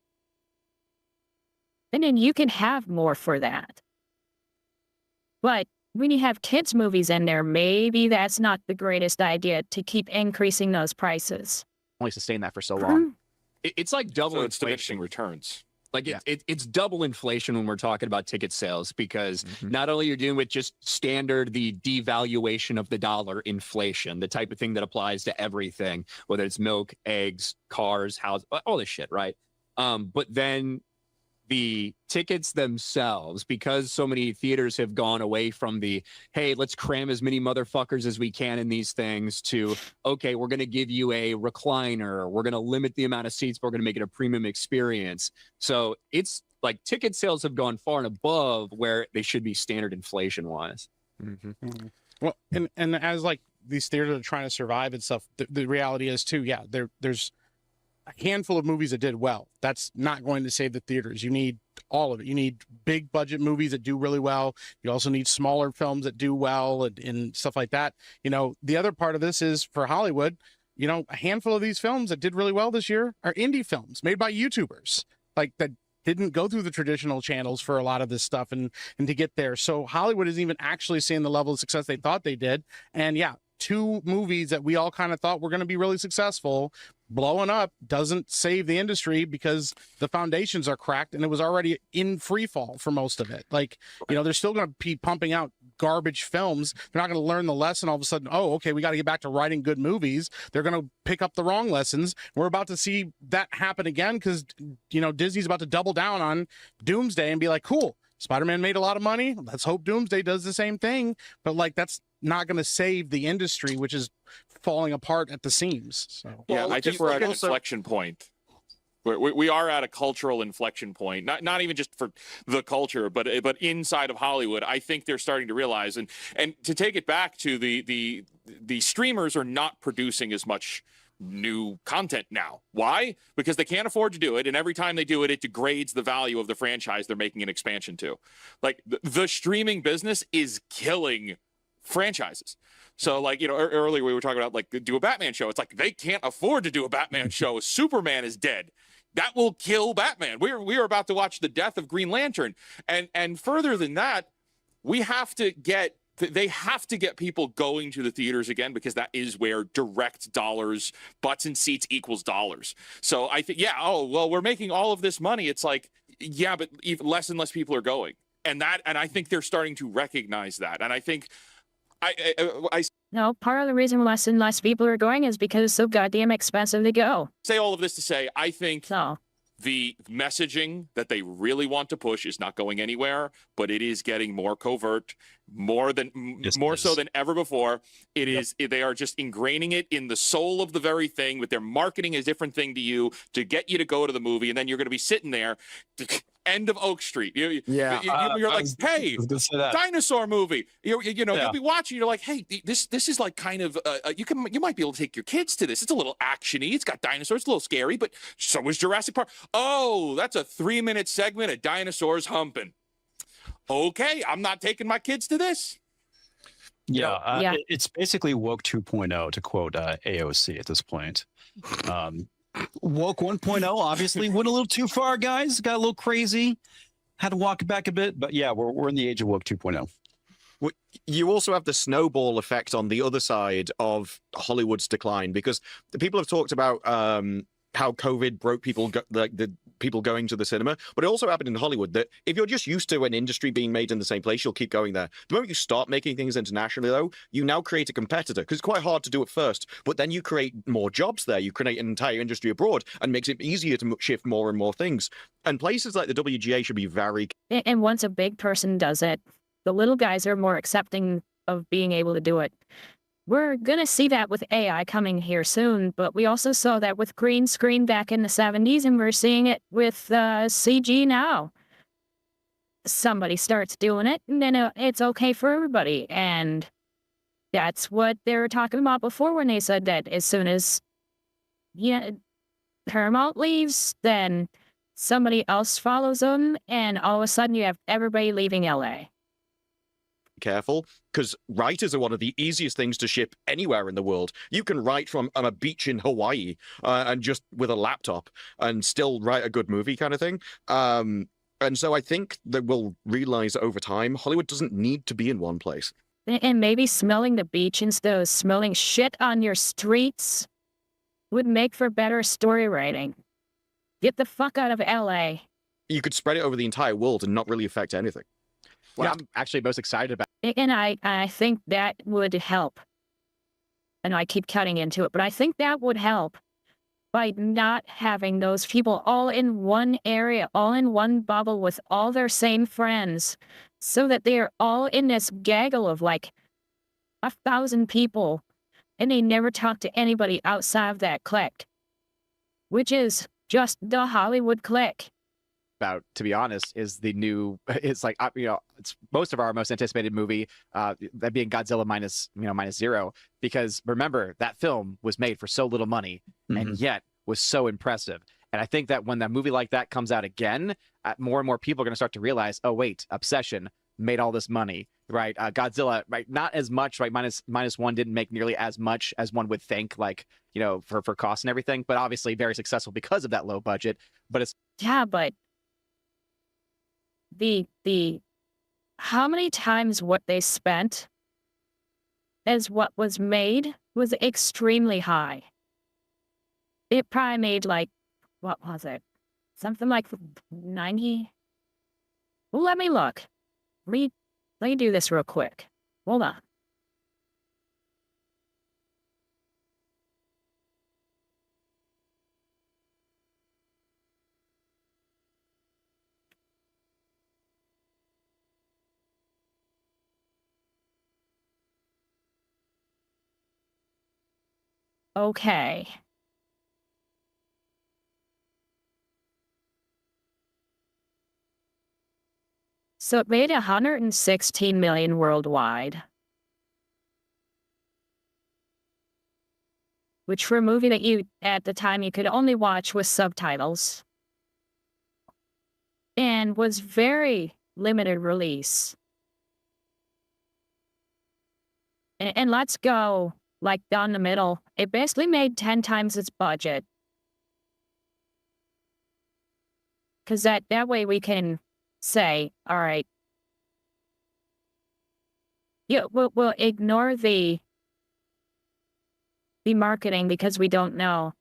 And then you can have more for that. But when you have kids' movies in there, maybe that's not the greatest idea to keep increasing those prices. Only sustain that for so long. It's like double it's inflation. diminishing returns. Like it's double inflation when we're talking about ticket sales because not only you're dealing with just standard, the devaluation of the dollar inflation, the type of thing that applies to everything, whether it's milk, eggs, cars, houses, all this shit, right? But then the tickets themselves, because so many theaters have gone away from the, hey, let's cram as many motherfuckers as we can in these things to, okay, we're going to give you a recliner. We're going to limit the amount of seats, but we're going to make it a premium experience. So it's like ticket sales have gone far and above where they should be standard inflation wise. Well, and as like these theaters are trying to survive and stuff, the reality is too, there's a handful of movies that did well. That's not going to save the theaters. You need all of it. You need big budget movies that do really well. You also need smaller films that do well and stuff like that. The other part of this is for Hollywood, a handful of these films that did really well this year are indie films made by YouTubers, like that didn't go through the traditional channels for a lot of this stuff and to get there. So Hollywood isn't even actually seeing the level of success they thought they did. And yeah, two movies that we all kind of thought were going to be really successful blowing up doesn't save the industry because the foundations are cracked and it was already in free fall for most of it. Like, you know, they're still going to be pumping out garbage films. They're not going to learn the lesson all of a sudden. Oh, okay, we got to get back to writing good movies. They're going to pick up the wrong lessons. We're about to see that happen again because, you know, Disney's about to double down on Doomsday and be like, cool, Spider-Man made a lot of money. Let's hope Doomsday does the same thing. But like, that's not going to save the industry, which is falling apart at the seams. So yeah, I think we're at an inflection point. We are at a cultural inflection point. Not even just for the culture, but inside of Hollywood. I think they're starting to realize, and to take it back to the streamers are not producing as much new content now. Why? Because they can't afford to do it, and every time they do it, it degrades the value of the franchise they're making an expansion to. Like the streaming business is killing franchises. So like, you know, earlier we were talking about like do a Batman show. It's like they can't afford to do a Batman show. Superman is dead. That will kill Batman. We are about to watch the death of Green Lantern. And further than that, they have to get people going to the theaters again, because that is where direct dollars, butts and seats equals dollars. So I think, yeah, oh, well, we're making all of this money. It's like, yeah, but even less and less people are going. And I think they're starting to recognize that. And I think no, part of the reason less and less people are going is because it's so goddamn expensive to go. Say all of this to say, I think the messaging that they really want to push is not going anywhere, but it is getting more covert, more so than ever before. They are just ingraining it in the soul of the very thing, but they're marketing a different thing to you to get you to go to the movie, and then you're going to be sitting there. End of Oak Street. You're like, hey, dinosaur movie. You'll be watching. You're like, hey, this is like kind of you might be able to take your kids to this. It's a little actiony. It's got dinosaurs. It's a little scary, but so was Jurassic Park. Oh, that's a 3-minute segment of dinosaurs humping. Okay, I'm not taking my kids to this. Yeah, it's basically woke 2.0 to quote AOC at this point. Woke 1.0 obviously went a little too far, guys. Got a little crazy. Had to walk it back a bit, but yeah, we're in the age of woke 2.0. You also have the snowball effect on the other side of Hollywood's decline, because the people have talked about how COVID broke people, the people going to the cinema, but it also happened in Hollywood that if you're just used to an industry being made in the same place, you'll keep going there. The moment you start making things internationally, though, you now create a competitor, because it's quite hard to do it first, but then you create more jobs there. You create an entire industry abroad and makes it easier to shift more and more things. And places like the WGA should be very... And once a big person does it, the little guys are more accepting of being able to do it. We're going to see that with AI coming here soon, but we also saw that with green screen back in the 70s, and we're seeing it with CG now. Somebody starts doing it, and then it's okay for everybody. And that's what they were talking about before when they said that as soon as Paramount leaves, then somebody else follows them, and all of a sudden you have everybody leaving LA. Careful, because writers are one of the easiest things to ship anywhere in the world. You can write from on a beach in Hawaii and just with a laptop and still write a good movie kind of thing. And so I think that we'll realize over time, Hollywood doesn't need to be in one place. And maybe smelling the beach instead of smelling shit on your streets would make for better story writing. Get the fuck out of LA. You could spread it over the entire world and not really affect anything. Well, I'm actually most excited about. And I think that would help. And I keep cutting into it, but I think that would help by not having those people all in one area, all in one bubble with all their same friends, so that they're all in this gaggle of like 1,000 people, and they never talk to anybody outside of that clique, which is just the Hollywood clique. About, to be honest, is the new, it's like, it's most of our most anticipated movie, that being Godzilla minus zero, because remember, that film was made for so little money and yet was so impressive. And I think that when that movie like that comes out again, more and more people are going to start to realize, oh wait, Obsession made all this money, right? Godzilla, right? Not as much, right? Minus one didn't make nearly as much as one would think, like, for cost and everything, but obviously very successful because of that low budget. But it's but the how many times what they spent as what was made was extremely high. It probably made like, what was it? Something like 90? Well, let me look. Let me do this real quick. Hold on. Okay. So it made 116 million worldwide. Which for a movie that you, at the time, you could only watch with subtitles. And was very limited release. And let's go, like, down the middle. It basically made 10 times its budget. Because that way we can say, all right, yeah, we'll ignore the marketing because we don't know.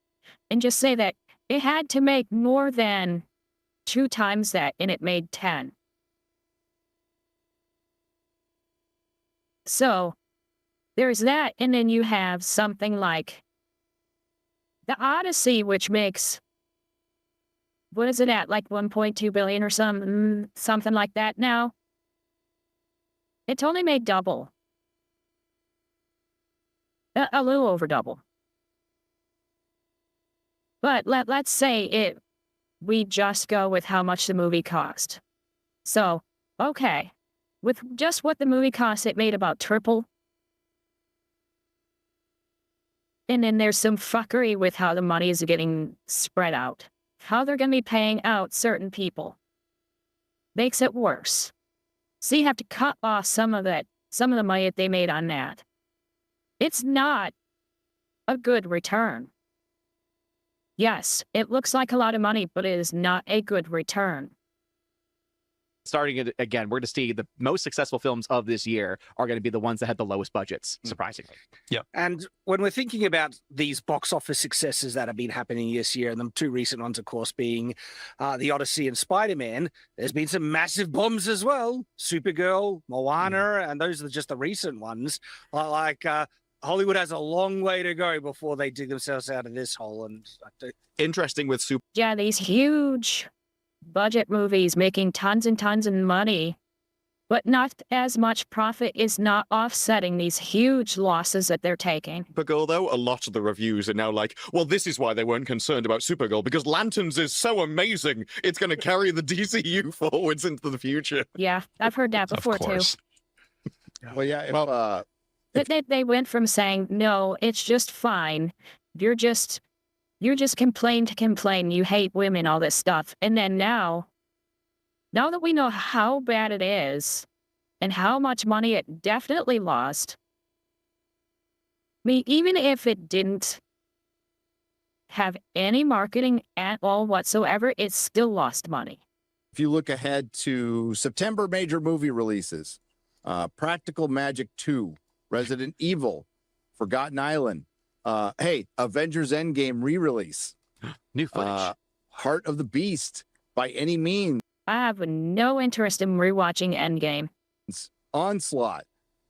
And just say that it had to make more than 2 times that, and it made 10. So, there's that, and then you have something like The Odyssey, which makes, what is it at, like 1.2 billion or something like that now? It's only made double. A little over double. But let's say we just go with how much the movie cost. So, okay, with just what the movie cost, it made about triple. And then there's some fuckery with how the money is getting spread out. How they're going to be paying out certain people. Makes it worse. So you have to cut off some of the money that they made on that. It's not a good return. Yes, it looks like a lot of money, but it is not a good return. Starting it again, we're going to see the most successful films of this year are going to be the ones that had the lowest budgets, surprisingly. Yeah. And when we're thinking about these box office successes that have been happening this year, and the 2 recent ones, of course, being The Odyssey and Spider-Man, there's been some massive bombs as well. Supergirl, Moana, and those are just the recent ones. Hollywood has a long way to go before they dig themselves out of this hole. And interesting with Super. Yeah, these huge budget movies making tons and tons of money, but not as much profit is not offsetting these huge losses that they're taking. Supergirl, though, a lot of the reviews are now like, well, this is why they weren't concerned about Supergirl, because Lanterns is so amazing, it's going to carry the DCU forwards into the future. Yeah, I've heard that before, too. Well, yeah, They went from saying, no, it's just fine, you're just complain to complain, you hate women, all this stuff. And then now that we know how bad it is and how much money it definitely lost, I mean, even if it didn't have any marketing at all whatsoever, it still lost money. If you look ahead to September major movie releases, Practical Magic 2, Resident Evil, Forgotten Island, Avengers Endgame re-release. New footage. Heart of the Beast, By Any Means. I have no interest in rewatching Endgame. Onslaught,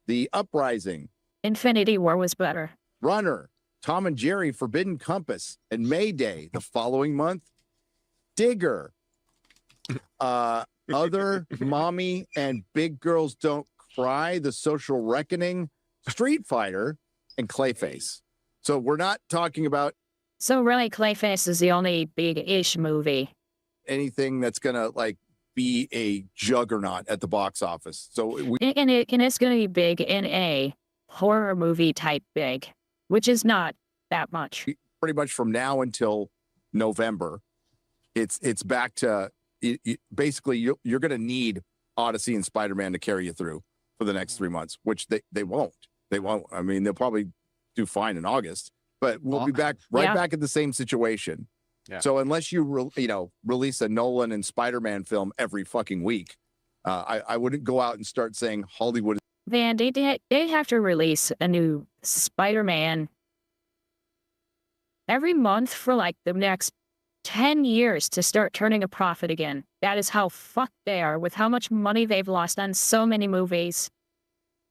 The Uprising. Infinity War was better. Runner, Tom and Jerry Forbidden Compass, and Mayday the following month. Digger, Other, Mommy and Big Girls Don't Cry, The Social Reckoning, Street Fighter, and Clayface. So we're not talking about. So really, Clayface is the only big-ish movie. Anything that's going to be a juggernaut at the box office. So and it's going to be big in a horror movie type big, which is not that much. Pretty much from now until November, it's back to basically you're going to need Odyssey and Spider-Man to carry you through for the next 3 months, which they won't. They won't. I mean, they'll probably do fine in August, but we'll be back back at the same situation. Yeah. So unless you release a Nolan and Spider-Man film every fucking week, I wouldn't go out and start saying Hollywood Van, they have to release a new Spider-Man every month for like the next 10 years to start turning a profit again. That is how fucked they are with how much money they've lost on so many movies.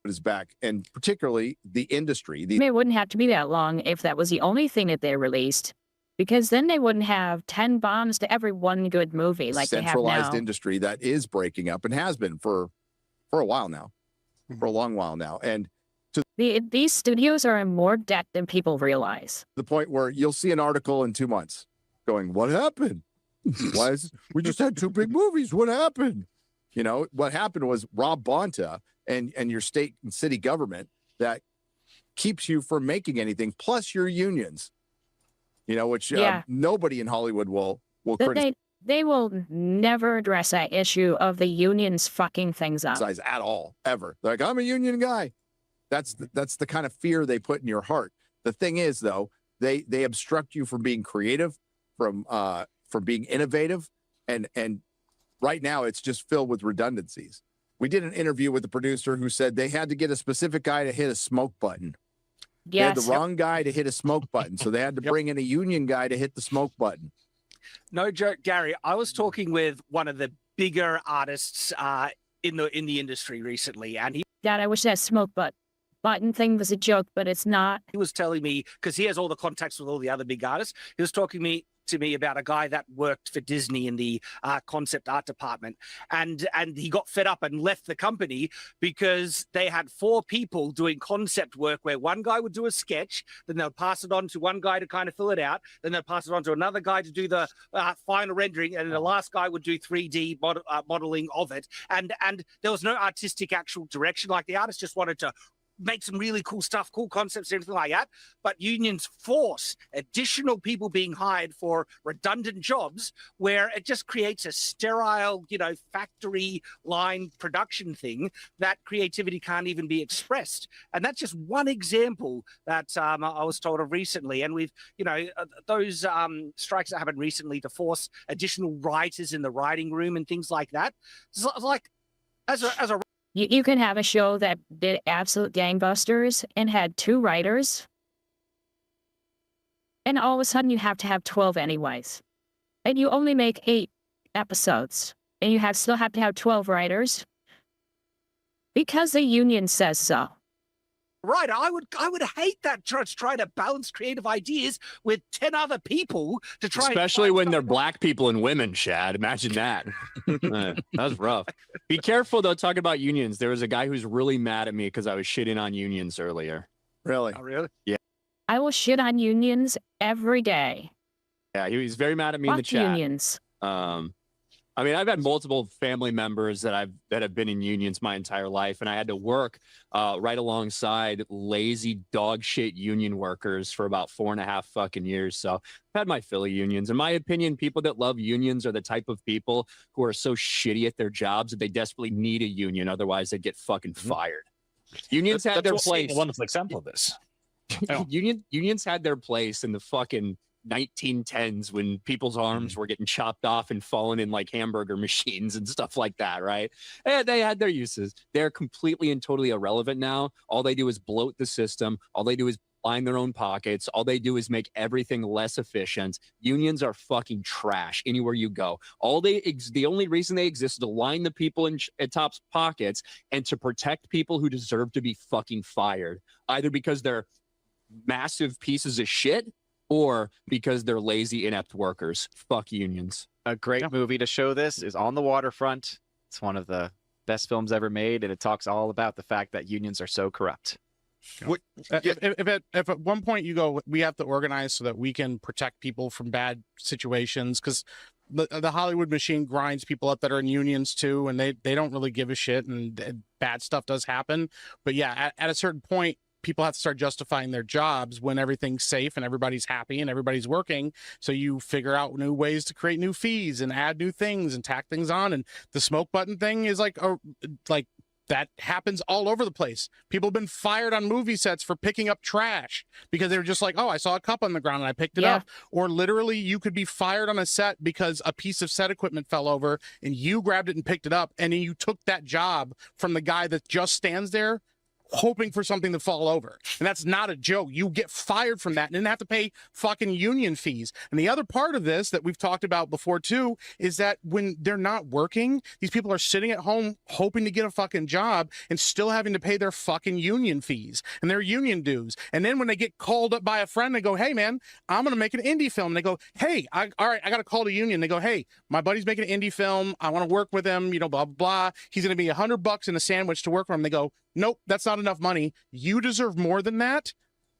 Is back, and particularly the industry. It wouldn't have to be that long if that was the only thing that they released, because then they wouldn't have 10 bombs to every one good movie like they have centralized now. industry that is breaking up and has been for a while now, for a long while now, and to These studios are in more debt than people realize. the point where you'll see an article in 2 months going, "What happened? Why is we just had 2 big movies? What happened?" You know, what happened was Rob Bonta and your state and city government that keeps you from making anything, plus your unions. You know, which nobody in Hollywood will criticize They will never address that issue of the unions fucking things up. at all, ever. They're like, I'm a union guy. That's the kind of fear they put in your heart. The thing is, though, they obstruct you from being creative, from being innovative, and right now it's just filled with redundancies. We did an interview with the producer who said they had to get a specific guy to hit a smoke button. They had the wrong guy to hit a smoke button, so they had to bring in a union guy to hit the smoke button. No joke, Gary. I was talking with one of the bigger artists in the industry recently, and Dad, I wish that smoke button thing was a joke, but it's not. he was telling me, because he has all the contacts with all the other big artists, he was talking to me about a guy that worked for Disney in the concept art department, and he got fed up and left the company because they had 4 people doing concept work where one guy would do a sketch, then they'll pass it on to one guy to kind of fill it out, then they'll pass it on to another guy to do the final rendering, and then the last guy would do 3D modeling of it, and there was no artistic actual direction. Like the artist just wanted to make some really cool stuff, cool concepts, anything like that. But unions force additional people being hired for redundant jobs where it just creates a sterile, factory line production thing that creativity can't even be expressed. And that's just one example that I was told of recently. And we've, those strikes that happened recently to force additional writers in the writing room and things like that. It's like, as a You can have a show that did absolute gangbusters and had 2 writers, and all of a sudden you have to have 12 anyways. And you only make 8 episodes, and you still have to have 12 writers because the union says so. Right, I would hate that, trying to balance creative ideas with 10 other people to try. Especially when they're black people and women, Shad. Imagine that. That was rough. Be careful, though, talking about unions. There was a guy who's really mad at me because I was shitting on unions earlier. Really? Oh, really? Yeah. I will shit on unions every day. Yeah, he was very mad at me in the Fuck chat. unions. I mean, I've had multiple family members that have been in unions my entire life, and I had to work right alongside lazy dog shit union workers for about 4.5 fucking years. So I've had my fill of unions. In my opinion, people that love unions are the type of people who are so shitty at their jobs that they desperately need a union. Otherwise, they'd get fucking fired. Unions had their place. A wonderful example of this. Unions had their place in the fucking 1910s when people's arms were getting chopped off and falling in like hamburger machines and stuff like that, right? And they had their uses. They're completely and totally irrelevant now. All they do is bloat the system. All they do is line their own pockets. All they do is make everything less efficient. Unions are fucking trash anywhere you go. The only reason they exist is to line the people at top's pockets and to protect people who deserve to be fucking fired, either because they're massive pieces of shit or because they're lazy, inept workers. Fuck unions. A great movie to show this is On the Waterfront. It's one of the best films ever made, and it talks all about the fact that unions are so corrupt. If at one point you go, we have to organize so that we can protect people from bad situations, because the Hollywood machine grinds people up that are in unions too, and they don't really give a shit, and bad stuff does happen. But yeah, at a certain point, people have to start justifying their jobs when everything's safe and everybody's happy and everybody's working. So you figure out new ways to create new fees and add new things and tack things on. And the smoke button thing is like That happens all over the place. People have been fired on movie sets for picking up trash because they were just like, oh, I saw a cup on the ground and I picked it up. Or literally you could be fired on a set because a piece of set equipment fell over and you grabbed it and picked it up. And then you took that job from the guy that just stands there hoping for something to fall over. And that's not a joke. You get fired from that and then have to pay fucking union fees. And the other part of this that we've talked about before too is that when they're not working, these people are sitting at home hoping to get a fucking job and still having to pay their fucking union fees and their union dues. And then when they get called up by a friend, they go, hey man, I'm going to make an indie film. And they go, hey, all right, I got to call the union. They go, hey, my buddy's making an indie film. I want to work with him, you know, blah, blah, blah. He's going to be $100 in a sandwich to work for him. They go, nope, that's not enough money. You deserve more than that.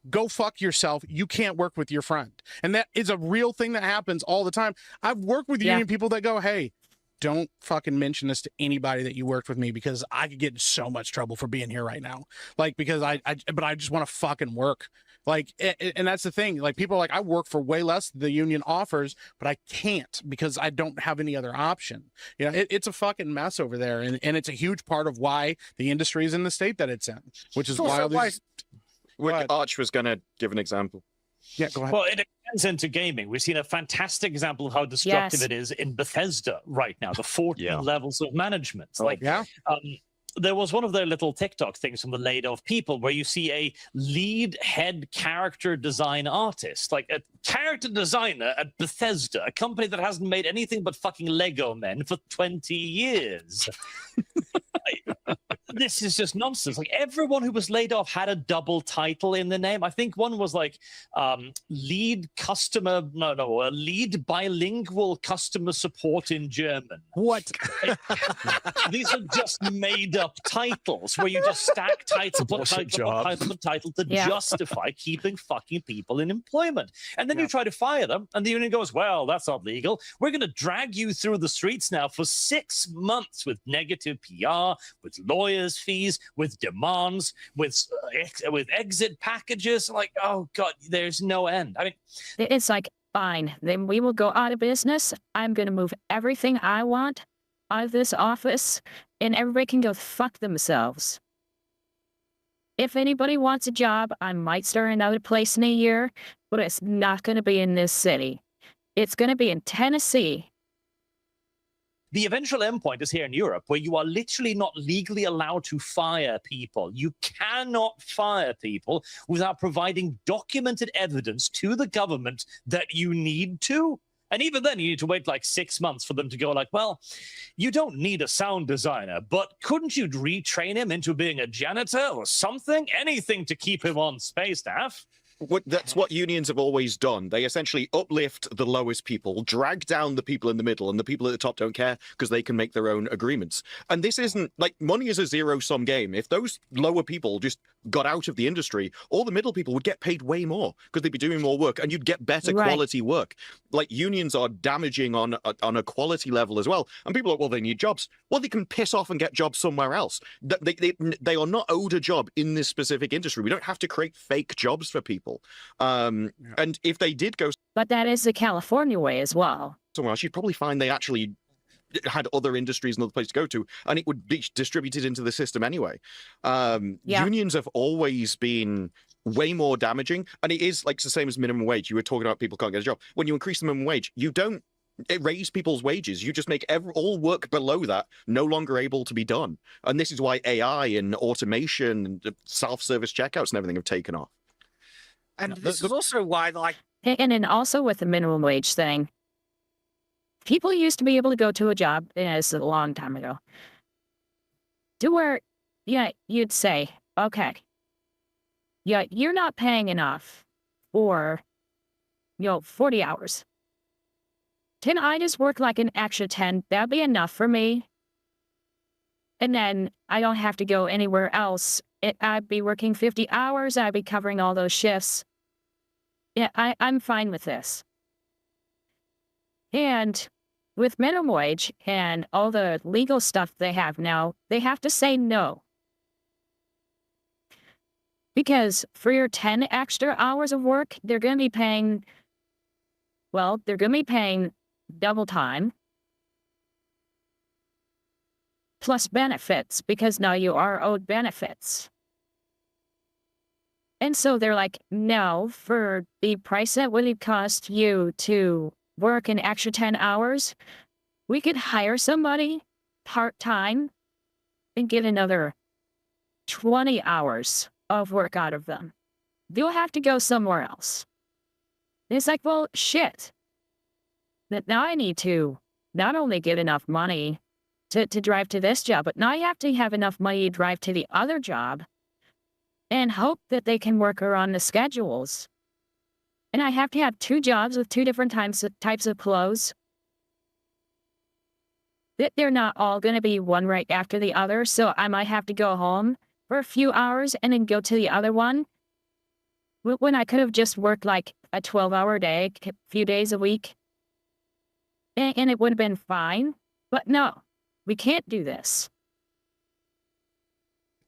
Go fuck yourself. You can't work with your friend. And that is a real thing that happens all the time. I've worked with union people that go, hey, don't fucking mention this to anybody that you worked with me because I could get in so much trouble for being here right now. Like, because but I just want to fucking work. Like, and that's the thing. Like, people are like, I work for way less than the union offers, but I can't because I don't have any other option. You know, it's a fucking mess over there. And it's a huge part of why the industry is in the state that it's in, which is why Arch was going to give an example. Yeah, go ahead. Well, it extends into gaming. We've seen a fantastic example of how destructive it is in Bethesda right now, the 14 levels of management. There was one of their little TikTok things from the laid off people where you see a lead head character design artist, like a character designer at Bethesda, a company that hasn't made anything but fucking Lego men for 20 years. This is just nonsense. Like, everyone who was laid off had a double title in the name. I think one was like lead bilingual customer support in German. What? These are just made up titles where you just stack title upon title to justify keeping fucking people in employment. And then you try to fire them, and the union goes, well, that's not legal. We're going to drag you through the streets now for 6 months with negative PR, with lawyers fees, with demands, with exit packages. Like, oh God, there's no end. I mean, it's like, fine, then we will go out of business. I'm going to move everything I want out of this office, and everybody can go fuck themselves. If anybody wants a job, I might start another place in a year, but it's not going to be in this city. It's going to be in Tennessee. the eventual endpoint is here in Europe, where you are literally not legally allowed to fire people. You cannot fire people without providing documented evidence to the government that you need to. And even then, you need to wait like 6 months for them to go like, well, you don't need a sound designer, but couldn't you retrain him into being a janitor or something? Anything to keep him on space staff. That's what unions have always done. They essentially uplift the lowest people, drag down the people in the middle, and the people at the top don't care because they can make their own agreements. And this isn't like money is a zero-sum game. If those lower people just got out of the industry, all the middle people would get paid way more because they'd be doing more work, and you'd get better quality work. Like unions are damaging on a quality level as well. And people are like, well, they need jobs. Well, they can piss off and get jobs somewhere else. They are not owed a job in this specific industry. We don't have to create fake jobs for people. And if they did go, but that is the California way as well. Somewhere else, you'd probably find they actually had other industries and other places to go to, and it would be distributed into the system anyway. Unions have always been way more damaging, and it is like the same as minimum wage. You were talking about people can't get a job. When you increase the minimum wage, you don't raise people's wages. You just make all work below that no longer able to be done. And this is why AI and automation and self-service checkouts and everything have taken off. And this is also why, like, and then also with the minimum wage thing, people used to be able to go to a job, and it's a long time ago, to where, you'd say, okay, you're not paying enough for, 40 hours. Can I just work like an extra 10? That'd be enough for me. And then I don't have to go anywhere else. I'd be working 50 hours. I'd be covering all those shifts. Yeah, I'm fine with this. And with minimum wage and all the legal stuff they have now, they have to say no. Because for your 10 extra hours of work, they're going to be paying, double time. plus benefits because now you are owed benefits. And so they're like, no, for the price that would cost you to work an extra 10 hours, we could hire somebody part-time and get another 20 hours of work out of them. They'll have to go somewhere else. And it's like, well, shit. That now I need to not only get enough money to drive to this job, but now I have to have enough money to drive to the other job and hope that they can work around the schedules. And I have to have 2 jobs with 2 different types of clothes. That they're not all going to be one right after the other, so I might have to go home for a few hours and then go to the other one. When I could have just worked like a 12-hour day, a few days a week. And it would have been fine. But no, we can't do this.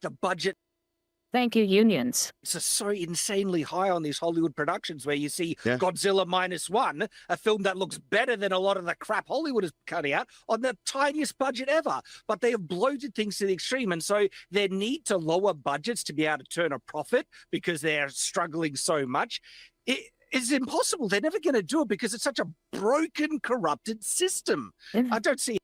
The budget. Thank you, unions. It's so insanely high on these Hollywood productions where you see Godzilla -1, a film that looks better than a lot of the crap Hollywood is cutting out on the tiniest budget ever. But they have bloated things to the extreme. And so their need to lower budgets to be able to turn a profit because they're struggling so much, it is impossible. They're never going to do it because it's such a broken, corrupted system. I don't see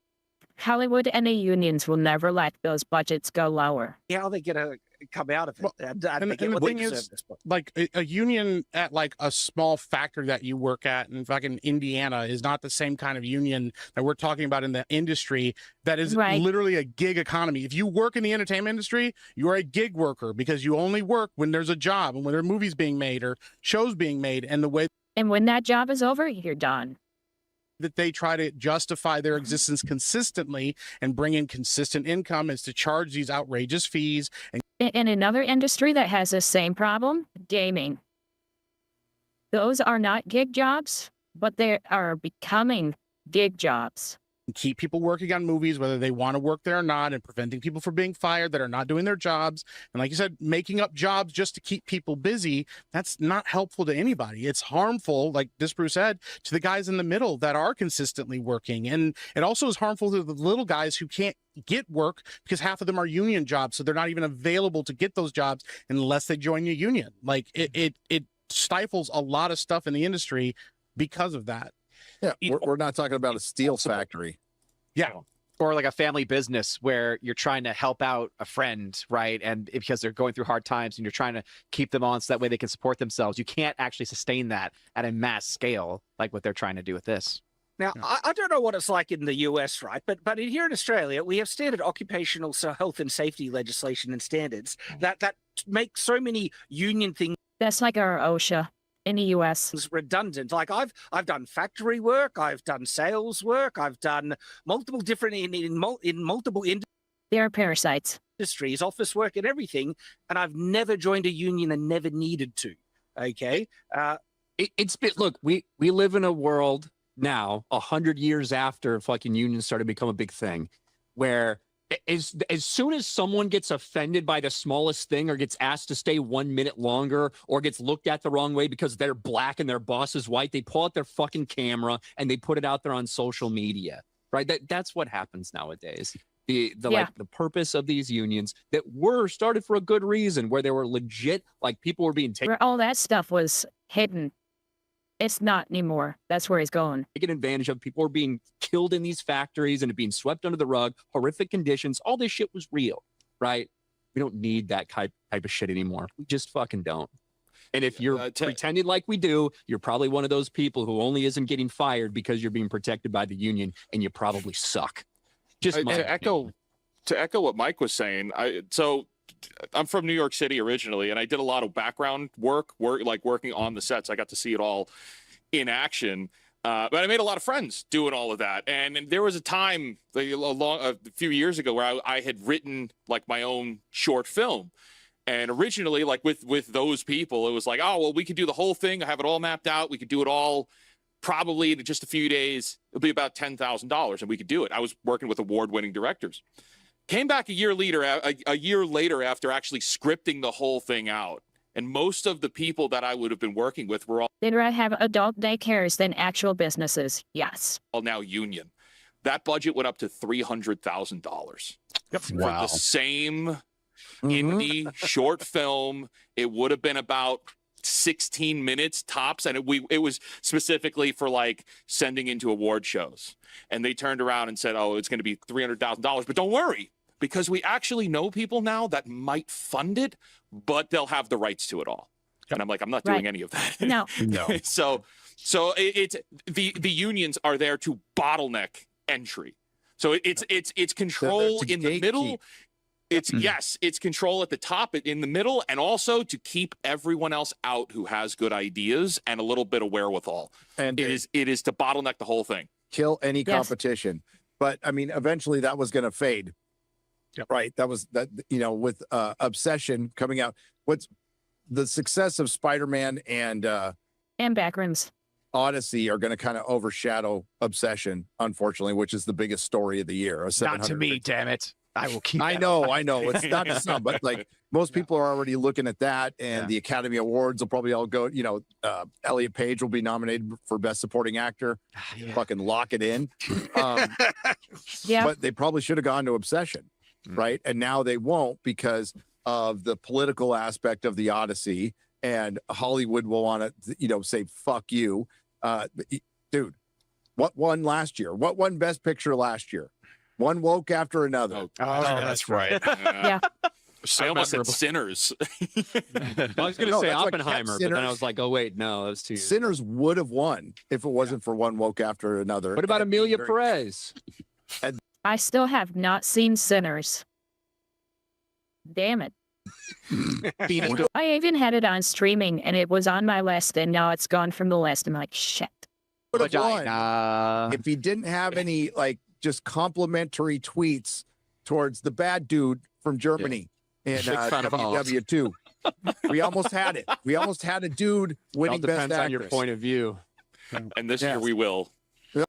Hollywood and the unions will never let those budgets go lower. how they're going to come out of it. Well, and the thing is, like a union at like a small factory that you work at in fucking Indiana is not the same kind of union that we're talking about in the industry that is literally a gig economy. If you work in the entertainment industry, you're a gig worker because you only work when there's a job and when there are movies being made or shows being made. And the way and when that job is over, you're done. That they try to justify their existence consistently and bring in consistent income is to charge these outrageous fees. And in another industry that has the same problem, gaming. Those are not gig jobs, but they are becoming gig jobs. Keep people working on movies, whether they want to work there or not, and preventing people from being fired that are not doing their jobs. And like you said, making up jobs just to keep people busy, that's not helpful to anybody. It's harmful, like this Bruce said, to the guys in the middle that are consistently working. And it also is harmful to the little guys who can't get work because half of them are union jobs. So they're not even available to get those jobs unless they join a union. Like it stifles a lot of stuff in the industry because of that. Yeah, we're not talking about a steel factory. Yeah. Or like a family business where you're trying to help out a friend, right? And because they're going through hard times and you're trying to keep them on so that way they can support themselves. You can't actually sustain that at a mass scale like what they're trying to do with this. Now, I don't know what it's like in the US, right? But here in Australia, we have standard occupational health and safety legislation and standards that make so many union things. That's like our OSHA in the US. Redundant. Like I've done factory work, I've done sales work, I've done multiple different in multiple They are parasites. Industries, office work and everything, and I've never joined a union and never needed to. Okay. It's been, look, we live in a world now 100 years after fucking unions started to become a big thing, where as soon as someone gets offended by the smallest thing or gets asked to stay 1 minute longer or gets looked at the wrong way because they're black and their boss is white, they pull out their fucking camera and they put it out there on social media, right? That's what happens nowadays. Like the purpose of these unions that were started for a good reason, where they were legit, like people were being taken. Where all that stuff was hidden. It's not anymore. That's where he's going. Taken advantage of. People are being killed in these factories and being swept under the rug. Horrific conditions. All this shit was real, right? We don't need that type of shit anymore. We just fucking don't. And if you're pretending like we do, you're probably one of those people who only isn't getting fired because you're being protected by the union, and you probably suck. Just to echo what Mike was saying. I'm from New York City originally, and I did a lot of background work like working on the sets. I got to see it all in action. But I made a lot of friends doing all of that. And there was a time a few years ago where I had written like my own short film. And originally, like with those people, it was like, oh, well, we could do the whole thing. I have it all mapped out. We could do it all probably in just a few days. It'll be about $10,000 and we could do it. I was working with award-winning directors. Came back a year later after actually scripting the whole thing out. And most of the people that I would have been working with were all... They'd rather have adult daycares than actual businesses. Yes. All now union. That budget went up to $300,000. for the same indie short film. It would have been about 16 minutes tops, and it was specifically for like sending into award shows. And they turned around and said, "Oh, it's going to be $300,000, but don't worry, because we actually know people now that might fund it, but they'll have the rights to it all." And I'm like, I'm not doing any of that. No. So it's the unions are there to bottleneck entry. So it's control in the middle. It's control at the top, in the middle, and also to keep everyone else out who has good ideas and a little bit of wherewithal. And it is to bottleneck the whole thing. Kill any competition. But I mean, eventually that was going to fade. Right. That was that, with Obsession coming out. What's the success of Spider-Man and Backrooms Odyssey are going to kind of overshadow Obsession, unfortunately, which is the biggest story of the year. Not to me, damn it. I will keep. I know. It's not to some, but like most people are already looking at that, and the Academy Awards will probably all go. Elliot Page will be nominated for Best Supporting Actor. Fucking lock it in. But they probably should have gone to Obsession, right? And now they won't because of the political aspect of the Odyssey, and Hollywood will want to, say "fuck you," dude. What won last year? What won Best Picture last year? One woke after another. Oh, that's right. Yeah. I almost said Sinners. I was going to say Oppenheimer, but then I was like, oh, wait, no, that's too. Sinners would have won if it wasn't for one woke after another. What about Amelia Perez? I still have not seen Sinners. Damn it. I even had it on streaming, and it was on my list, and now it's gone from the list. I'm like, shit. Would have won if he didn't have any just complimentary tweets towards the bad dude from Germany in WW2. We almost had it. We almost had a dude winning Best Actress. On your point of view. And this year we will.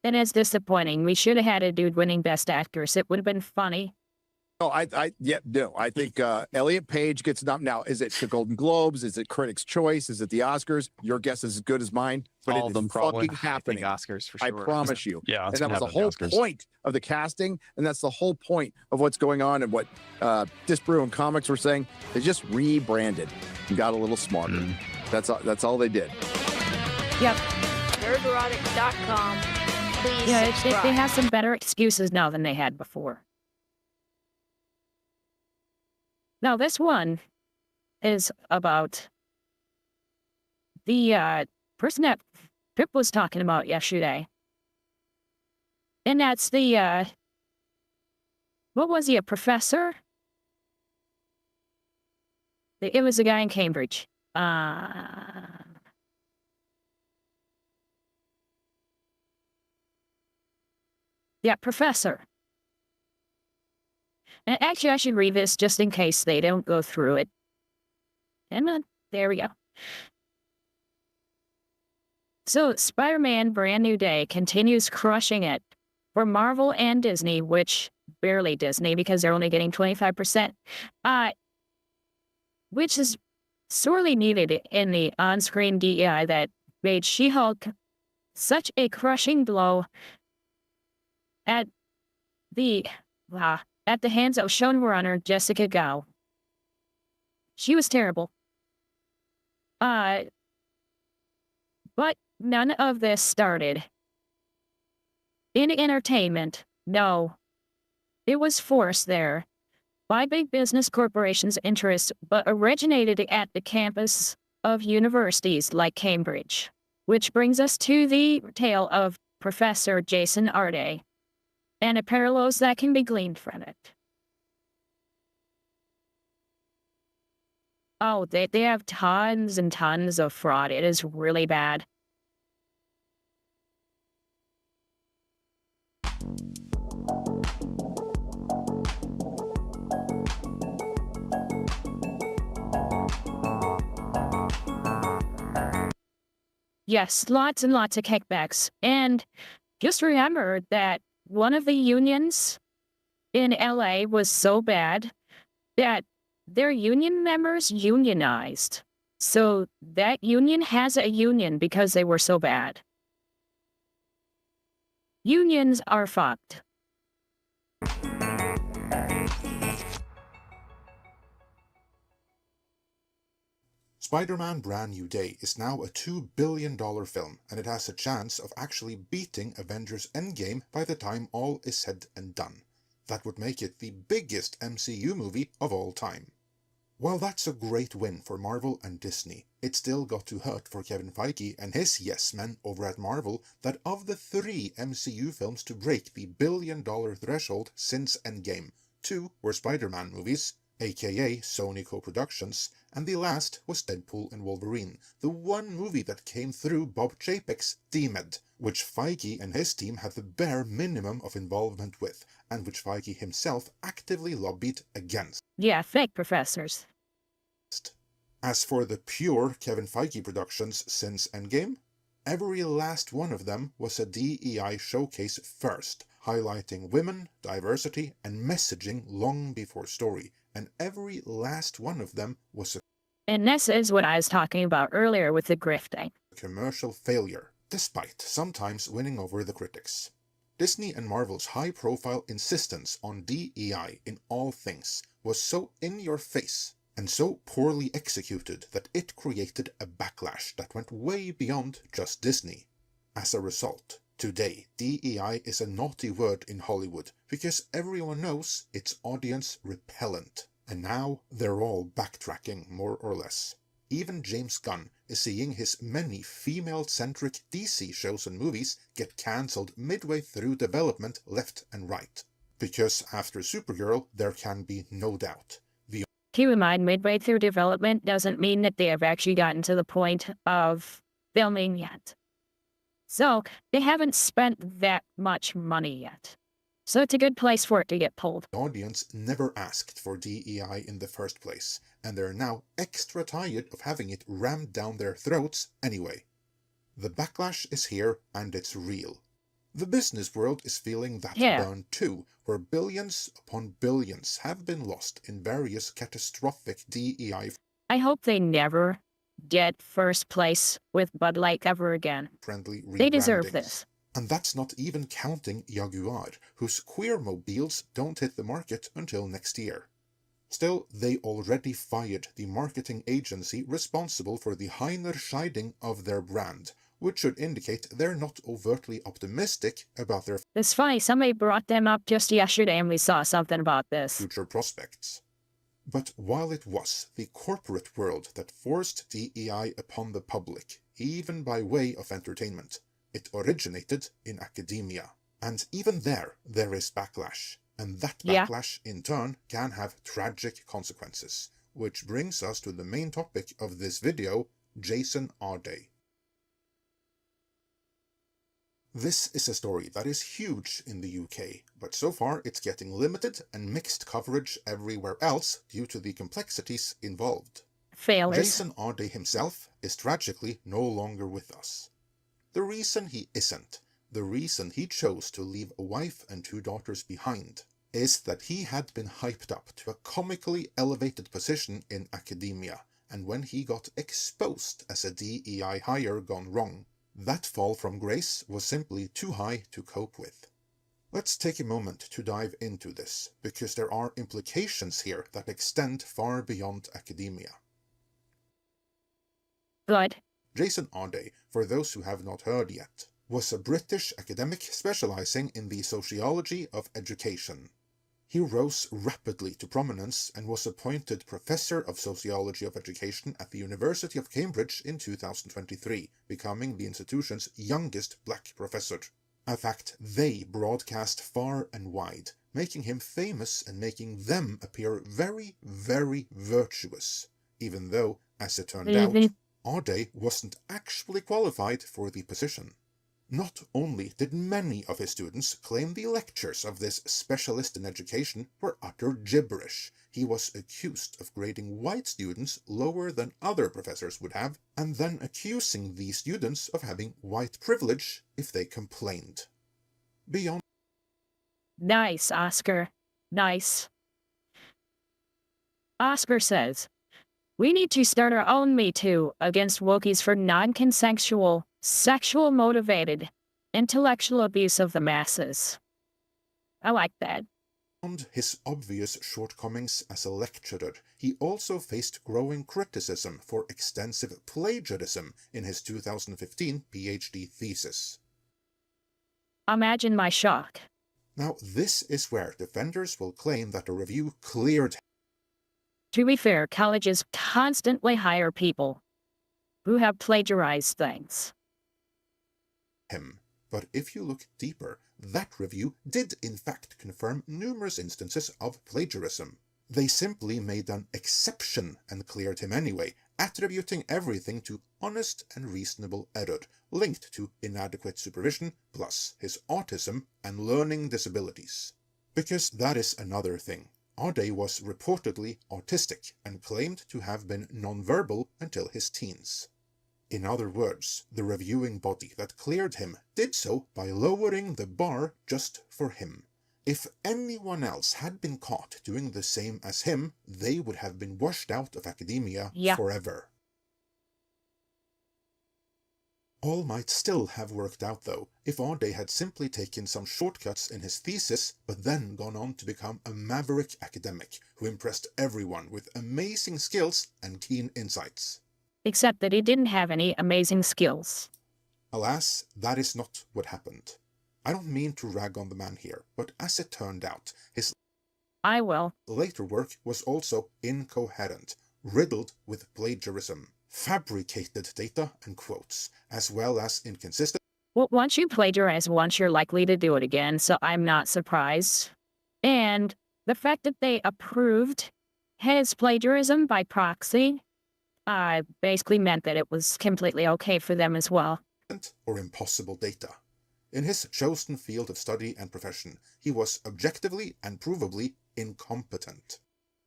And it's disappointing. We should have had a dude winning Best Actress. It would have been funny. No, I think Elliot Page gets nominated. Now, is it the Golden Globes? Is it Critics' Choice? Is it the Oscars? Your guess is as good as mine. But all of them probably fucking happening. Oscars for sure. I promise you. Yeah, and that was the whole point of the casting, and that's the whole point of what's going on and what Disbrew and Comics were saying. They just rebranded and got a little smarter. That's all they did. Yep. Nerdrotic.com. Please subscribe. They have some better excuses now than they had before. Now, this one is about the person that Pip was talking about yesterday. And that's the, what was he, a professor? It was a guy in Cambridge. Yeah, professor. And actually, I should read this just in case they don't go through it. And there we go. So, Spider-Man Brand New Day continues crushing it for Marvel and Disney, which barely Disney because they're only getting 25%, which is sorely needed in the on-screen DEI that made She-Hulk such a crushing blow at the hands of showrunner Jessica Gao. She was terrible. But none of this started in entertainment. No. It was forced there by big business corporations' interests, but originated at the campus of universities like Cambridge. Which brings us to the tale of Professor Jason Arde and the parallels that can be gleaned from it. Oh, they have tons and tons of fraud. It is really bad. Yes, lots and lots of kickbacks. And just remember that one of the unions in LA was so bad that their union members unionized. So that union has a union because they were so bad. Unions are fucked. Spider-Man Brand New Day is now a $2 billion film, and it has a chance of actually beating Avengers Endgame by the time all is said and done. That would make it the biggest MCU movie of all time. While that's a great win for Marvel and Disney, it still got to hurt for Kevin Feige and his yes men over at Marvel that of the 3 MCU films to break the $1 billion threshold since Endgame, 2 were Spider-Man movies, aka Sony co-productions, and the last was Deadpool and Wolverine, the one movie that came through Bob Chapek's DMED, which Feige and his team had the bare minimum of involvement with, and which Feige himself actively lobbied against. Yeah, fake professors. As for the pure Kevin Feige productions since Endgame, every last one of them was a DEI showcase first, highlighting women, diversity, and messaging long before story, and every last one of them was a And this is what I was talking about earlier with the grifting. commercial failure, despite sometimes winning over the critics. Disney and Marvel's high-profile insistence on DEI in all things was so in your face and so poorly executed that it created a backlash that went way beyond just Disney. As a result, today DEI is a naughty word in Hollywood because everyone knows it's audience repellent, and now they're all backtracking more or less. Even James Gunn is seeing his many female-centric DC shows and movies get cancelled midway through development left and right. Because after Supergirl, there can be no doubt. Keep in mind, midway through development doesn't mean that they have actually gotten to the point of filming yet. So, they haven't spent that much money yet. So it's a good place for it to get pulled. The audience never asked for DEI in the first place, and they're now extra tired of having it rammed down their throats anyway. The backlash is here, and it's real. The business world is feeling that burn too, where billions upon billions have been lost in various catastrophic DEI. I hope they never get first place with Bud Light ever again. Friendly they deserve rebrandings. this. And that's not even counting Jaguar, whose queer mobiles don't hit the market until next year. Still, they already fired the marketing agency responsible for the Heinerscheidung of their brand, which should indicate they're not overtly optimistic about their It's funny, somebody brought them up just yesterday and we saw something about this. future prospects. But while it was the corporate world that forced DEI upon the public, even by way of entertainment, it originated in academia. And even there is backlash. And that backlash, in turn, can have tragic consequences. Which brings us to the main topic of this video, Jason Arday. This is a story that is huge in the UK, but so far it's getting limited and mixed coverage everywhere else due to the complexities involved. Failures. Jason Arday himself is tragically no longer with us. The reason he isn't, the reason he chose to leave a wife and 2 daughters behind, is that he had been hyped up to a comically elevated position in academia, and when he got exposed as a DEI hire gone wrong, that fall from grace was simply too high to cope with. Let's take a moment to dive into this, because there are implications here that extend far beyond academia. Good. Jason Arday, for those who have not heard yet, was a British academic specializing in the sociology of education. He rose rapidly to prominence and was appointed Professor of Sociology of Education at the University of Cambridge in 2023, becoming the institution's youngest black professor. A fact they broadcast far and wide, making him famous and making them appear very, very virtuous, even though, as it turned out, Arday wasn't actually qualified for the position. Not only did many of his students claim the lectures of this specialist in education were utter gibberish, he was accused of grading white students lower than other professors would have, and then accusing these students of having white privilege if they complained. Beyond Nice, Oscar. Nice. Oscar says, we need to start our own Me Too against wokies for non-consensual, sexual-motivated, intellectual abuse of the masses. I like that. Beyond his obvious shortcomings as a lecturer, he also faced growing criticism for extensive plagiarism in his 2015 PhD thesis. Imagine my shock. Now, this is where defenders will claim that a review cleared him. To be fair, colleges constantly hire people who have plagiarized things. But if you look deeper, that review did in fact confirm numerous instances of plagiarism. They simply made an exception and cleared him anyway, attributing everything to honest and reasonable error, linked to inadequate supervision, plus his autism and learning disabilities. Because that is another thing. Ade was reportedly autistic and claimed to have been nonverbal until his teens. In other words, the reviewing body that cleared him did so by lowering the bar just for him. If anyone else had been caught doing the same as him, they would have been washed out of academia forever. All might still have worked out though, if Ade had simply taken some shortcuts in his thesis, but then gone on to become a maverick academic who impressed everyone with amazing skills and keen insights. Except that he didn't have any amazing skills. Alas, that is not what happened. I don't mean to rag on the man here, but as it turned out, his later work was also incoherent, riddled with plagiarism, fabricated data and quotes, as well as inconsistent. Well, once you plagiarize once, you're likely to do it again, so I'm not surprised. And the fact that they approved his plagiarism by proxy basically meant that it was completely okay for them as well. Or impossible data. In his chosen field of study and profession, he was objectively and provably incompetent.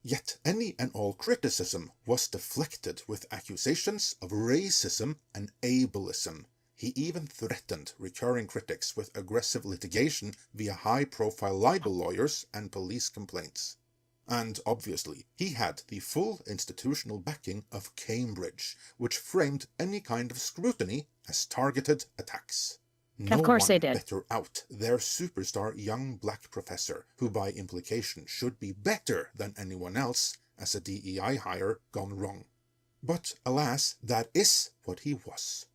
Yet any and all criticism was deflected with accusations of racism and ableism. He even threatened recurring critics with aggressive litigation via high-profile libel lawyers and police complaints. And obviously, he had the full institutional backing of Cambridge, which framed any kind of scrutiny as targeted attacks. No of course one they did. better out their superstar young black professor, who by implication should be better than anyone else, as a DEI hire gone wrong. But alas, that is what he was.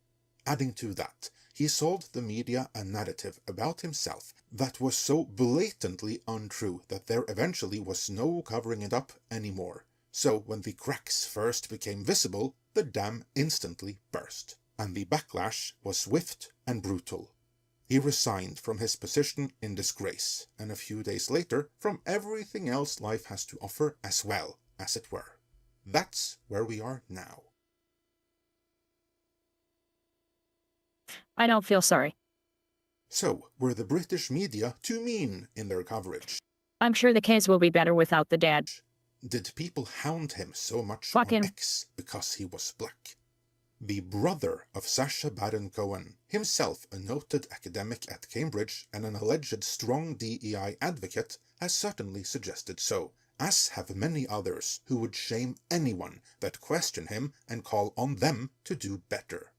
Adding to that, he sold the media a narrative about himself that was so blatantly untrue that there eventually was no covering it up anymore. So when the cracks first became visible, the dam instantly burst, and the backlash was swift and brutal. He resigned from his position in disgrace, and a few days later from everything else life has to offer as well, as it were. That's where we are now. I don't feel sorry. So, were the British media too mean in their coverage? I'm sure the case will be better without the dad. Did people hound him so much Fuck him. on X because he was black? The brother of Sacha Baron Cohen, himself a noted academic at Cambridge and an alleged strong DEI advocate, has certainly suggested so, as have many others who would shame anyone that question him and call on them to do better.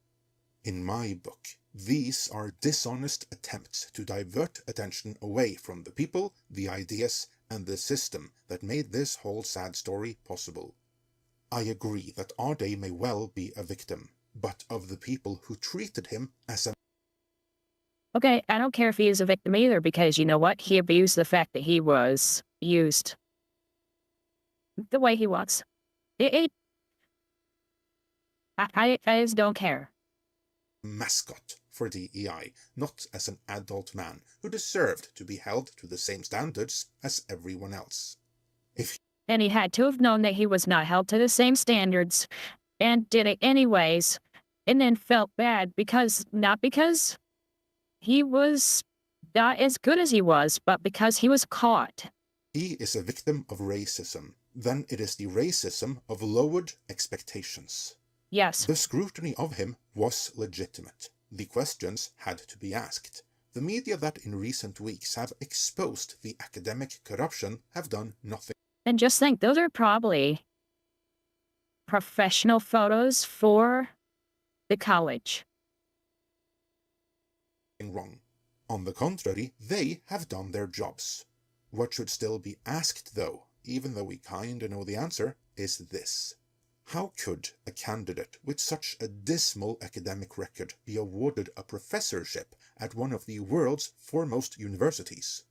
In my book, these are dishonest attempts to divert attention away from the people, the ideas, and the system that made this whole sad story possible. I agree that Ade may well be a victim, but of the people who treated him as a... Okay, I don't care if he is a victim either, because you know what? He abused the fact that he was used the way he was. I just don't care. Mascot for DEI, not as an adult man who deserved to be held to the same standards as everyone else. And he had to have known that he was not held to the same standards, and did it anyways, and then felt bad not because he was not as good as he was, but because he was caught. He is a victim of racism. Then it is the racism of lowered expectations. Yes. The scrutiny of him was legitimate. The questions had to be asked. The media that in recent weeks have exposed the academic corruption have done nothing. And just think, those are probably professional photos for the college. Wrong. On the contrary, they have done their jobs. What should still be asked, though, even though we kinda know the answer, is this. How could a candidate with such a dismal academic record be awarded a professorship at one of the world's foremost universities?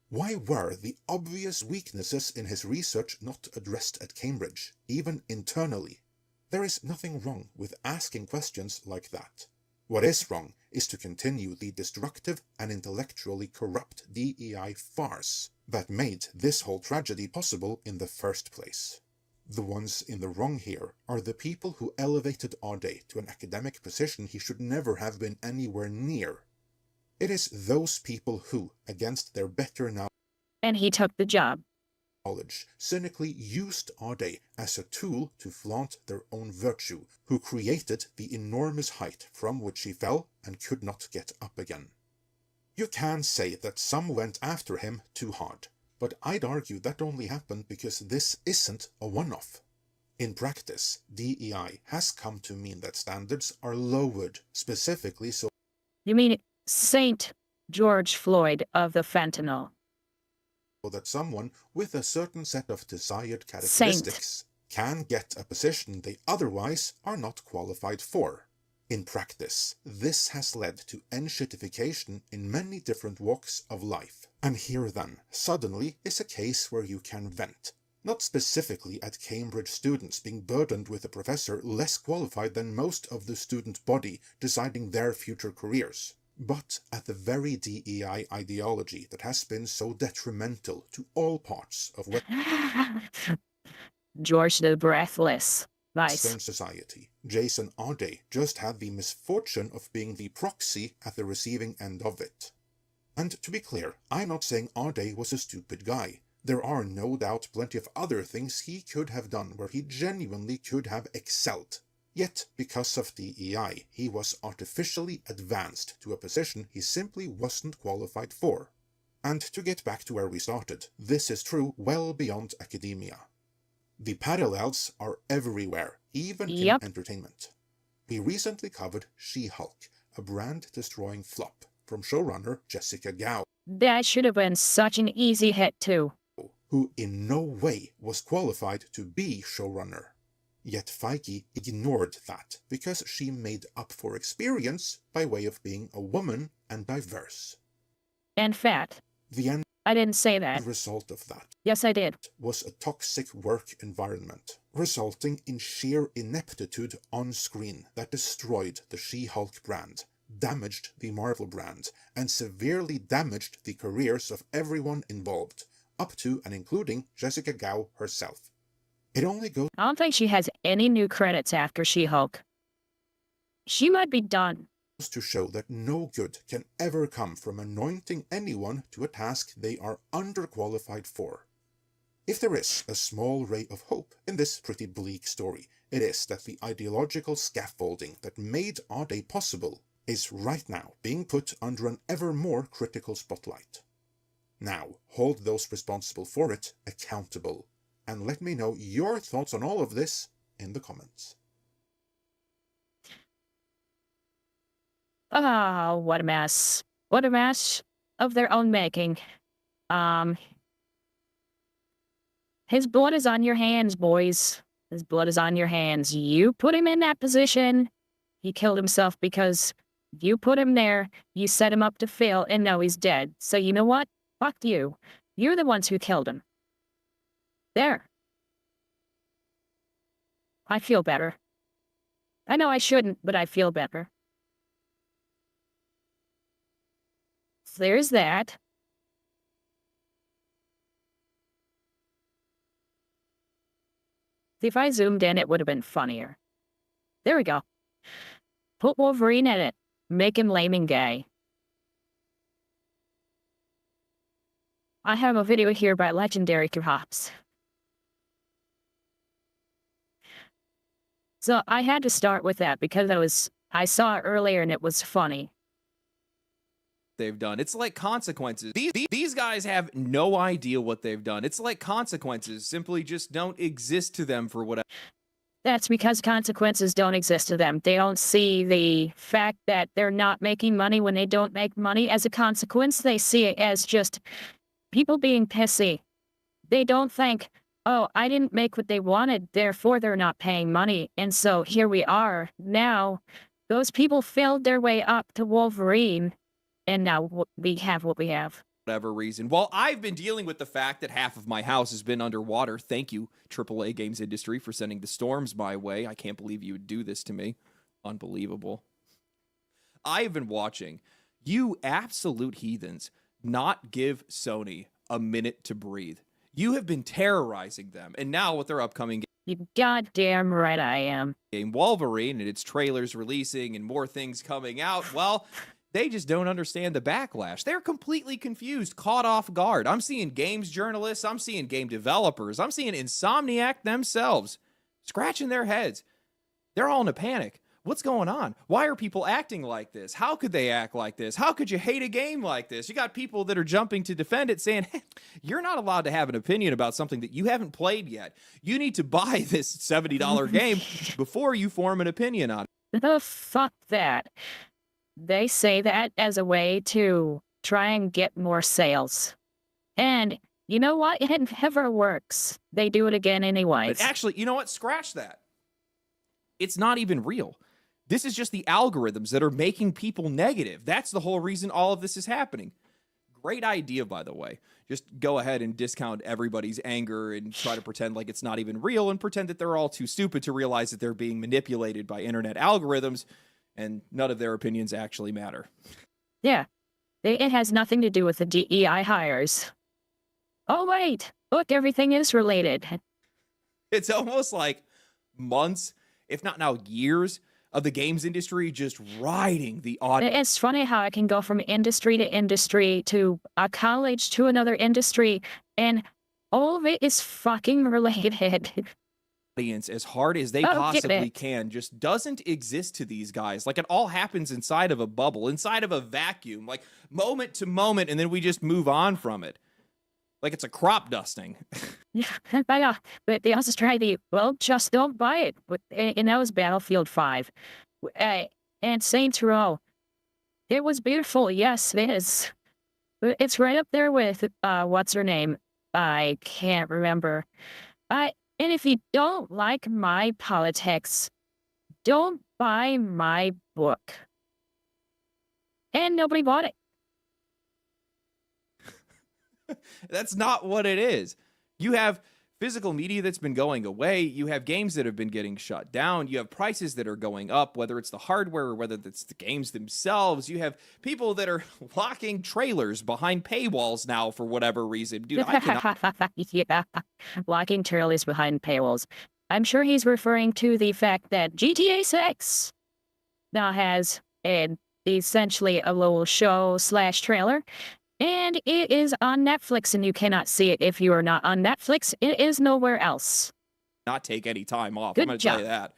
Why were the obvious weaknesses in his research not addressed at Cambridge, even internally? There is nothing wrong with asking questions like that. What is wrong is to continue the destructive and intellectually corrupt DEI farce that made this whole tragedy possible in the first place. The ones in the wrong here are the people who elevated Ade to an academic position he should never have been anywhere near. It is those people who, against their better knowledge, and he took the job, cynically used Ade as a tool to flaunt their own virtue, who created the enormous height from which he fell and could not get up again. You can say that some went after him too hard, but I'd argue that only happened because this isn't a one-off. In practice, DEI has come to mean that standards are lowered, specifically so... You mean Saint George Floyd of the fentanyl? That someone with a certain set of desired characteristics can get a position they otherwise are not qualified for. In practice, this has led to enshittification in many different walks of life. And here then, suddenly, is a case where you can vent, not specifically at Cambridge students being burdened with a professor less qualified than most of the student body deciding their future careers, but at the very DEI ideology that has been so detrimental to all parts of George the Breathless. Western society. Jason Ade just had the misfortune of being the proxy at the receiving end of it. And to be clear, I'm not saying Ade was a stupid guy. There are no doubt plenty of other things he could have done where he genuinely could have excelled. Yet, because of DEI, he was artificially advanced to a position he simply wasn't qualified for. And to get back to where we started, this is true well beyond academia. The parallels are everywhere, even in entertainment. We recently covered She-Hulk, a brand-destroying flop, from showrunner Jessica Gao. That should have been such an easy hit too. Who in no way was qualified to be showrunner. Yet Feige ignored that because she made up for experience by way of being a woman and diverse. And fat. The end I didn't say that. Result of that. Yes, I did. Was a toxic work environment, resulting in sheer ineptitude on screen that destroyed the She-Hulk brand, damaged the Marvel brand, and severely damaged the careers of everyone involved, up to and including Jessica Gao herself. It only goes... I don't think she has any new credits after She-Hulk. She might be done. To show that no good can ever come from anointing anyone to a task they are underqualified for. If there is a small ray of hope in this pretty bleak story, it is that the ideological scaffolding that made Ade possible is right now being put under an ever more critical spotlight. Now, hold those responsible for it accountable, and let me know your thoughts on all of this in the comments. Oh, what a mess. What a mess of their own making. His blood is on your hands, boys. His blood is on your hands. You put him in that position. He killed himself because you put him there. You set him up to fail, and now he's dead. So you know what? Fuck you. You're the ones who killed him. There. I feel better. I know I shouldn't, but I feel better. There's that. If I zoomed in, it would have been funnier. There we go. Put Wolverine in it. Make him lame and gay. I have a video here by Legendary Cops. So I had to start with that because I saw it earlier and it was funny. They've done. It's like consequences. These guys have no idea what they've done. It's like consequences simply just don't exist to them for whatever. That's because consequences don't exist to them. They don't see the fact that they're not making money when they don't make money as a consequence. They see it as just people being pissy. They don't think, oh, I didn't make what they wanted, therefore they're not paying money. And so here we are. Now, those people failed their way up to Wolverine, and now we have what we have. Whatever reason. Well, I've been dealing with the fact that half of my house has been underwater. Thank you, AAA Games Industry, for sending the storms my way. I can't believe you would do this to me. Unbelievable. I have been watching you absolute heathens not give Sony a minute to breathe. You have been terrorizing them, and now with their upcoming You goddamn right I am. game Wolverine and its trailers releasing and more things coming out, well, they just don't understand the backlash. They're completely confused, caught off guard. I'm seeing games journalists, I'm seeing game developers, I'm seeing Insomniac themselves scratching their heads. They're all in a panic. What's going on? Why are people acting like this? How could they act like this? How could you hate a game like this? You got people that are jumping to defend it saying, hey, you're not allowed to have an opinion about something that you haven't played yet. You need to buy this $70 game before you form an opinion on it. The fuck that. They say that as a way to try and get more sales. And you know what? It never works. They do it again anyways. But actually, you know what? Scratch that. It's not even real. This is just the algorithms that are making people negative. That's the whole reason all of this is happening. Great idea, by the way. Just go ahead and discount everybody's anger and try to pretend like it's not even real and pretend that they're all too stupid to realize that they're being manipulated by internet algorithms and none of their opinions actually matter. Yeah. It has nothing to do with the DEI hires. Oh, wait. Look, everything is related. It's almost like months, if not now years, of the games industry just riding the audience. It's funny how I can go from industry to industry to a college to another industry, and all of it is fucking related. As hard as they possibly can just doesn't exist to these guys. Like it all happens inside of a bubble, inside of a vacuum, like moment to moment, and then we just move on from it. Like it's a crop dusting. Yeah, but they also try the, well, just don't buy it. And that was Battlefield 5. And Saints Row. It was beautiful, yes, it is. It's right up there with, what's her name? I can't remember. And if you don't like my politics, don't buy my book. And nobody bought it. That's not what it is. You have physical media that's been going away. You have games that have been getting shut down. You have prices that are going up, whether it's the hardware or whether it's the games themselves. You have people that are locking trailers behind paywalls now for whatever reason. Dude, I cannot... Yeah, locking trailers behind paywalls. I'm sure he's referring to the fact that GTA 6 now has essentially a little show / trailer. And it is on Netflix, and you cannot see it if you are not on Netflix. It is nowhere else. Not take any time off. Good I'm going to tell you that.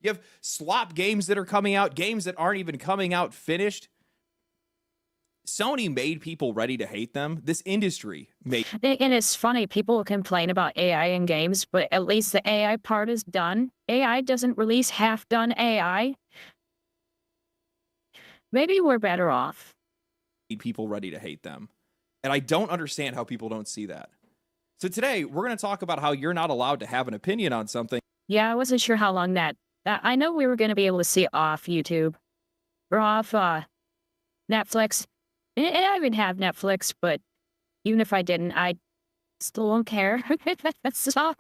You have slop games that are coming out, games that aren't even coming out finished. Sony made people ready to hate them. This industry made... And it's funny, people complain about AI in games, but at least the AI part is done. AI doesn't release half-done AI. Maybe we're better off. People ready to hate them. And I don't understand how people don't see that. So today, we're going to talk about how you're not allowed to have an opinion on something. Yeah, I wasn't sure how long that I know we were going to be able to see it off YouTube. Or off Netflix. And I even have Netflix, but even if I didn't, I still don't care. That's all.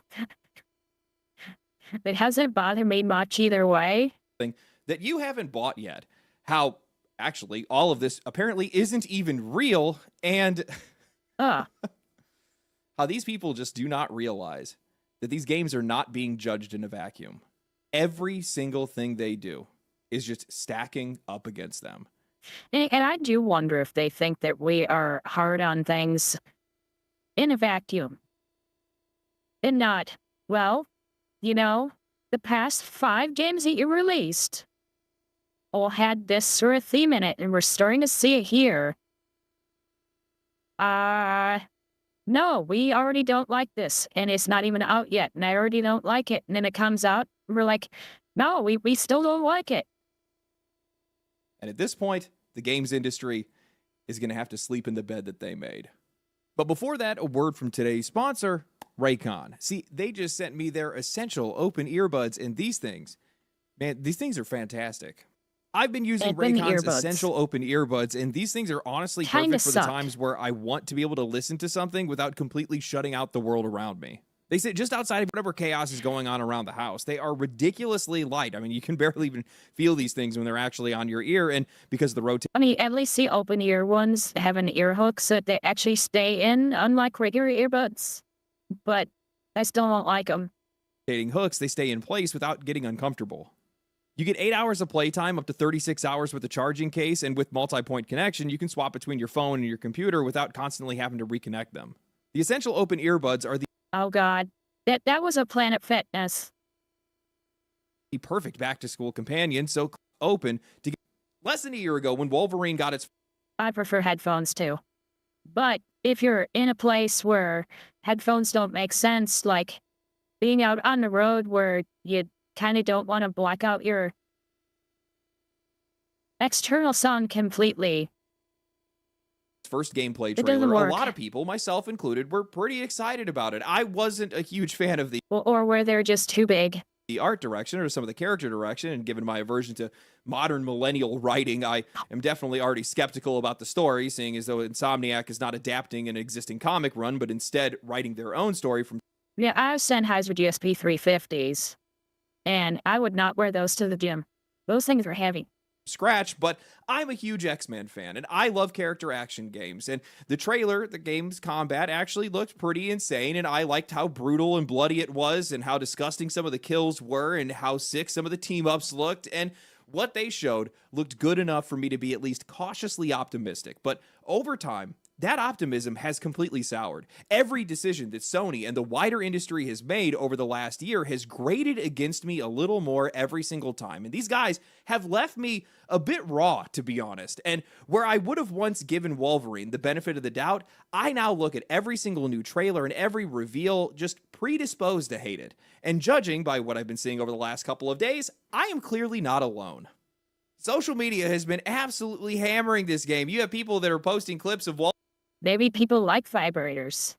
It hasn't bothered me much either way. That you haven't bought yet. How... Actually, all of this apparently isn't even real, and how these people just do not realize that these games are not being judged in a vacuum. Every single thing they do is just stacking up against them. And I do wonder if they think that we are hard on things in a vacuum. And not, well, you know, the past 5 games that you released all had this sort of theme in it, and we're starting to see it here. No, we already don't like this, and it's not even out yet, and I already don't like it. And then it comes out, and we're like, no, we still don't like it. And at this point, the games industry is going to have to sleep in the bed that they made. But before that, a word from today's sponsor, Raycon. See, they just sent me their essential open earbuds, and these things, man, these things are fantastic. I've been using Raycon's essential open earbuds, and these things are honestly perfect for the times where I want to be able to listen to something without completely shutting out the world around me. They sit just outside of whatever chaos is going on around the house. They are ridiculously light. I mean, you can barely even feel these things when they're actually on your ear, and because the rotation. I mean, at least the open ear ones have an ear hook so they actually stay in, unlike regular earbuds. But I still don't like them. Hooks, they stay in place without getting uncomfortable. You get 8 hours of playtime, up to 36 hours with a charging case, and with multi-point connection, you can swap between your phone and your computer without constantly having to reconnect them. The essential open earbuds are the oh god, that was a Planet Fitness. The perfect back-to-school companion, so open to get less than a year ago when Wolverine got its. I prefer headphones too. But if you're in a place where headphones don't make sense, like being out on the road where you kind of don't want to block out your external sound completely. First gameplay trailer, a lot of people, myself included, were pretty excited about it. I wasn't a huge fan of the or where they're just too big. The art direction or some of the character direction, and given my aversion to modern millennial writing, I am definitely already skeptical about the story, seeing as though Insomniac is not adapting an existing comic run, but instead writing their own story from. Yeah, I have Sennheiser GSP 350s, and I would not wear those to the gym. Those things are heavy. Scratch, but I'm a huge X-Men fan, and I love character action games, and the trailer, the game's combat, actually looked pretty insane, and I liked how brutal and bloody it was, and how disgusting some of the kills were, and how sick some of the team-ups looked, and what they showed looked good enough for me to be at least cautiously optimistic, but over time, that optimism has completely soured. Every decision that Sony and the wider industry has made over the last year has grated against me a little more every single time. And these guys have left me a bit raw, to be honest. And where I would have once given Wolverine the benefit of the doubt, I now look at every single new trailer and every reveal just predisposed to hate it. And judging by what I've been seeing over the last couple of days, I am clearly not alone. Social media has been absolutely hammering this game. You have people that are posting clips of Wolverine. Maybe people like vibrators.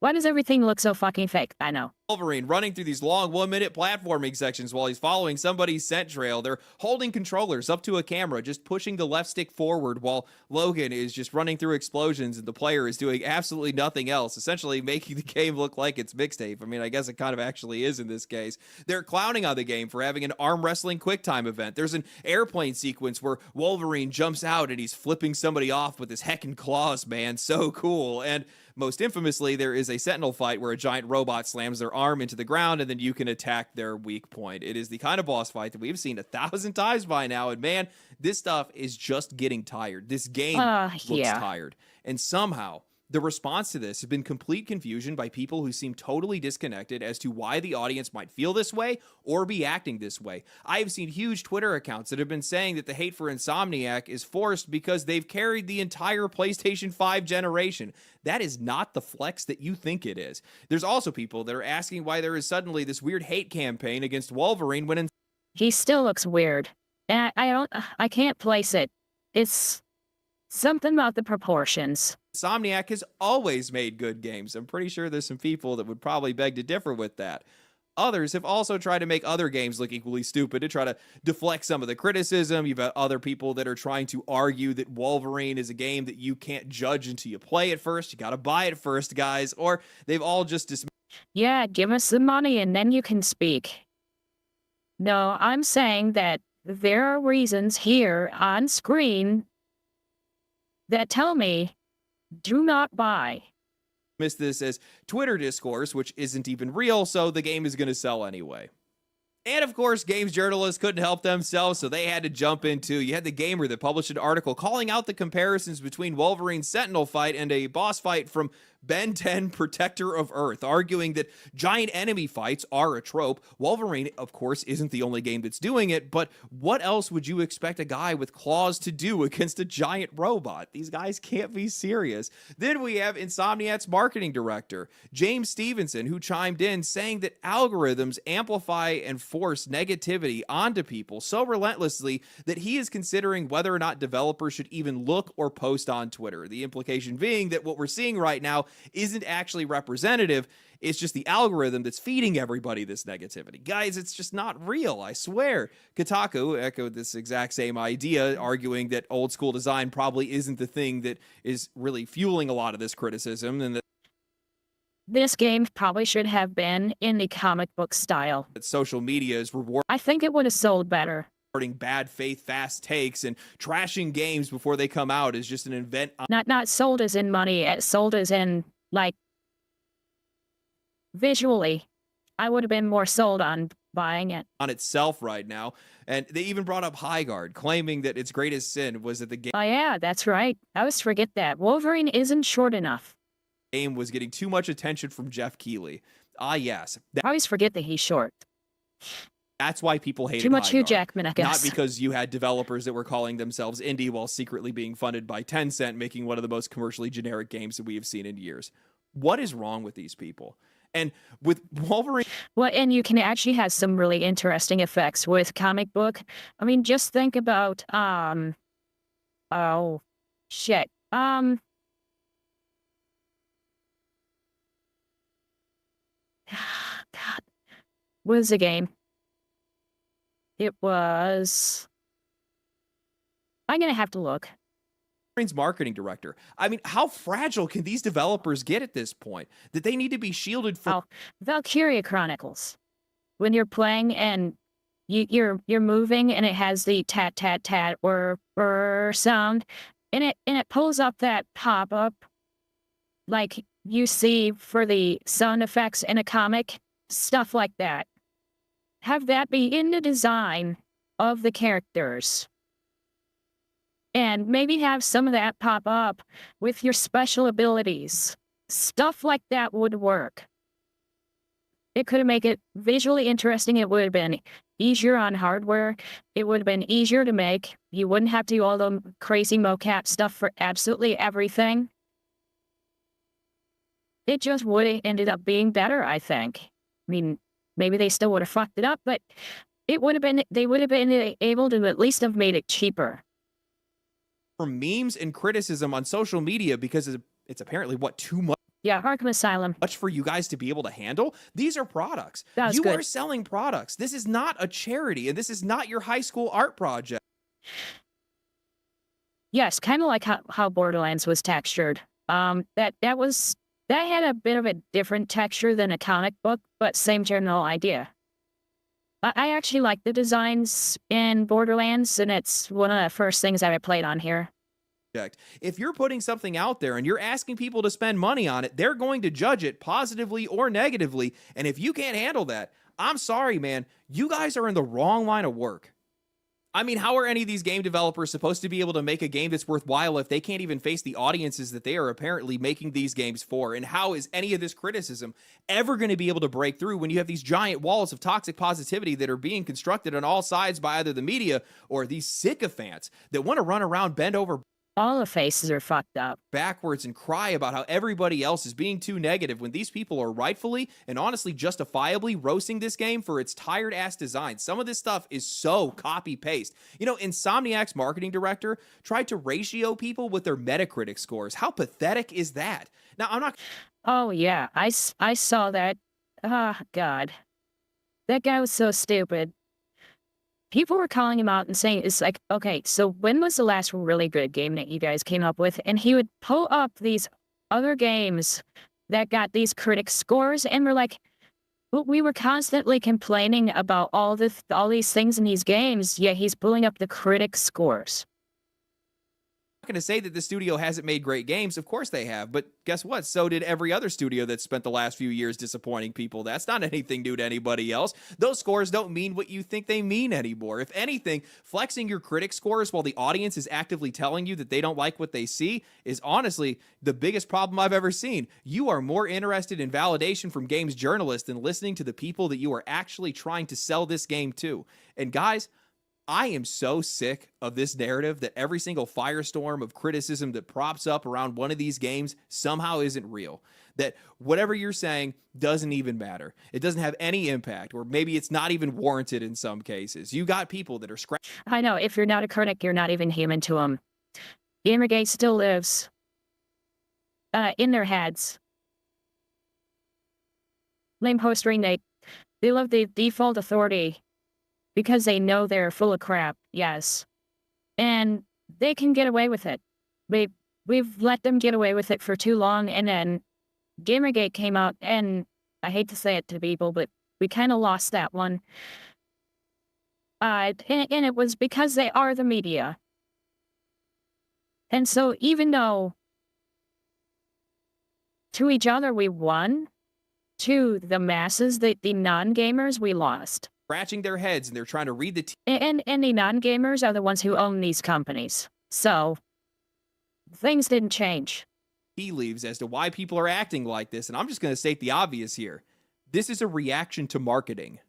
Why does everything look so fucking fake? I know. Wolverine running through these long 1-minute platforming sections while he's following somebody's scent trail. They're holding controllers up to a camera, just pushing the left stick forward while Logan is just running through explosions and the player is doing absolutely nothing else, essentially making the game look like it's mixtape. I mean, I guess it kind of actually is in this case. They're clowning on the game for having an arm wrestling QuickTime event. There's an airplane sequence where Wolverine jumps out and he's flipping somebody off with his heckin' claws, man. So cool. And most infamously, there is a Sentinel fight where a giant robot slams their arm into the ground and then you can attack their weak point. It is the kind of boss fight that we've seen 1,000 times by now. And man, this stuff is just getting tired. This game looks tired. And somehow the response to this has been complete confusion by people who seem totally disconnected as to why the audience might feel this way or be acting this way. I have seen huge Twitter accounts that have been saying that the hate for Insomniac is forced because they've carried the entire PlayStation 5 generation. That is not the flex that you think it is. There's also people that are asking why there is suddenly this weird hate campaign against Wolverine when he still looks weird. And I can't place it. It's something about the proportions. Insomniac has always made good games. I'm pretty sure there's some people that would probably beg to differ with that. Others have also tried to make other games look equally stupid to try to deflect some of the criticism. You've got other people that are trying to argue that Wolverine is a game that you can't judge until you play it first. You got to buy it first, guys. Or they've all just dismissed. Yeah, give us the money and then you can speak. No, I'm saying that there are reasons here on screen that tell me do not buy. Miss this as Twitter discourse, which isn't even real, so the game is going to sell anyway. And of course, games journalists couldn't help themselves, so they had to jump in too. You had The Gamer that published an article calling out the comparisons between Wolverine's Sentinel fight and a boss fight from Ben 10, Protector of Earth, arguing that giant enemy fights are a trope. Wolverine, of course, isn't the only game that's doing it, but what else would you expect a guy with claws to do against a giant robot? These guys can't be serious. Then we have Insomniac's marketing director, James Stevenson, who chimed in saying that algorithms amplify and force negativity onto people so relentlessly that he is considering whether or not developers should even look or post on Twitter. The implication being that what we're seeing right now isn't actually representative. It's just the algorithm that's feeding everybody this negativity. Guys, it's just not real, I swear. Kotaku echoed this exact same idea, arguing that old school design probably isn't the thing that is really fueling a lot of this criticism, and that this game probably should have been in the comic book style. social media is rewarding. I think it would have sold better. Bad faith, fast takes, and trashing games before they come out is just an event. Not sold as in money, sold as in, like, visually. I would have been more sold on buying it. On itself right now. And they even brought up Highguard, claiming that its greatest sin was that the game. Oh yeah, that's right. I always forget that. Wolverine isn't short enough. Game was getting too much attention from Jeff Keighley. Ah, yes. I always forget that he's short. That's why people hated too much Hugh Highguard. Jackman, I guess. Not because you had developers that were calling themselves indie while secretly being funded by Tencent, making one of the most commercially generic games that we have seen in years. What is wrong with these people? And with Wolverine... Well, and you can actually have some really interesting effects with comic book. I mean, just think about, oh, shit. God. What was the game? It was... I'm gonna have to look. Marketing director. I mean, how fragile can these developers get at this point that they need to be shielded from? Valkyria Chronicles. When you're playing and you're moving and it has the tat tat tat or sound, and it pulls up that pop up like you see for the sound effects in a comic, stuff like that. Have that be in the design of the characters. And maybe have some of that pop up with your special abilities. Stuff like that would work. It could make it visually interesting. It would have been easier on hardware. It would have been easier to make. You wouldn't have to do all the crazy mocap stuff for absolutely everything. It just would have ended up being better, I think. I mean, maybe they still would have fucked it up, but it would have been, they would have been able to at least have made it cheaper. From memes and criticism on social media because it's apparently too much. Yeah, Arkham Asylum. Much for you guys to be able to handle. These are products. You are selling products. This is not a charity, and this is not your high school art project. Yes, kind of like how Borderlands was textured. That had a bit of a different texture than a comic book, but same general idea. I actually like the designs in Borderlands, and it's one of the first things I played on here. If you're putting something out there and you're asking people to spend money on it, they're going to judge it positively or negatively. And if you can't handle that, I'm sorry, man. You guys are in the wrong line of work. I mean, how are any of these game developers supposed to be able to make a game that's worthwhile if they can't even face the audiences that they are apparently making these games for? And how is any of this criticism ever going to be able to break through when you have these giant walls of toxic positivity that are being constructed on all sides by either the media or these sycophants that want to run around, bend over all the faces are fucked up backwards and cry about how everybody else is being too negative when these people are rightfully and honestly justifiably roasting this game for its tired ass design. Some of this stuff is so copy paste. You know, Insomniac's marketing director tried to ratio people with their Metacritic scores. How pathetic is that? Now, I'm not. Oh yeah, I saw that. Oh God, that guy was so stupid. People were calling him out and saying, it's like, okay, so when was the last really good game that you guys came up with? And he would pull up these other games that got these critic scores, and we're like, well, we were constantly complaining about all these things in these games, yet he's pulling up the critic scores. going to say that the studio hasn't made great games. Of course they have, but guess what? So did every other studio that spent the last few years disappointing people. That's not anything new to anybody else. Those scores don't mean what you think they mean anymore. If anything, flexing your critic scores while the audience is actively telling you that they don't like what they see is honestly the biggest problem I've ever seen. You are more interested in validation from games journalists than listening to the people that you are actually trying to sell this game to. And guys, I am so sick of this narrative that every single firestorm of criticism that props up around one of these games somehow isn't real. That whatever you're saying doesn't even matter. It doesn't have any impact, or maybe it's not even warranted in some cases. You got people that are scratching. I know, if you're not a critic, you're not even human to them. Gamergate still lives in their heads. Lame host ring, they love the default authority because they know they're full of crap, yes. And they can get away with it. We've let them get away with it for too long, and then Gamergate came out, and I hate to say it to people, but we kind of lost that one. And it was because they are the media. And so even though to each other we won, to the masses, the non-gamers, we lost. Scratching their heads, and they're trying to read the and the non-gamers are the ones who own these companies. So things didn't change. tea leaves as to why people are acting like this, and I'm just going to state the obvious here. This is a reaction to marketing.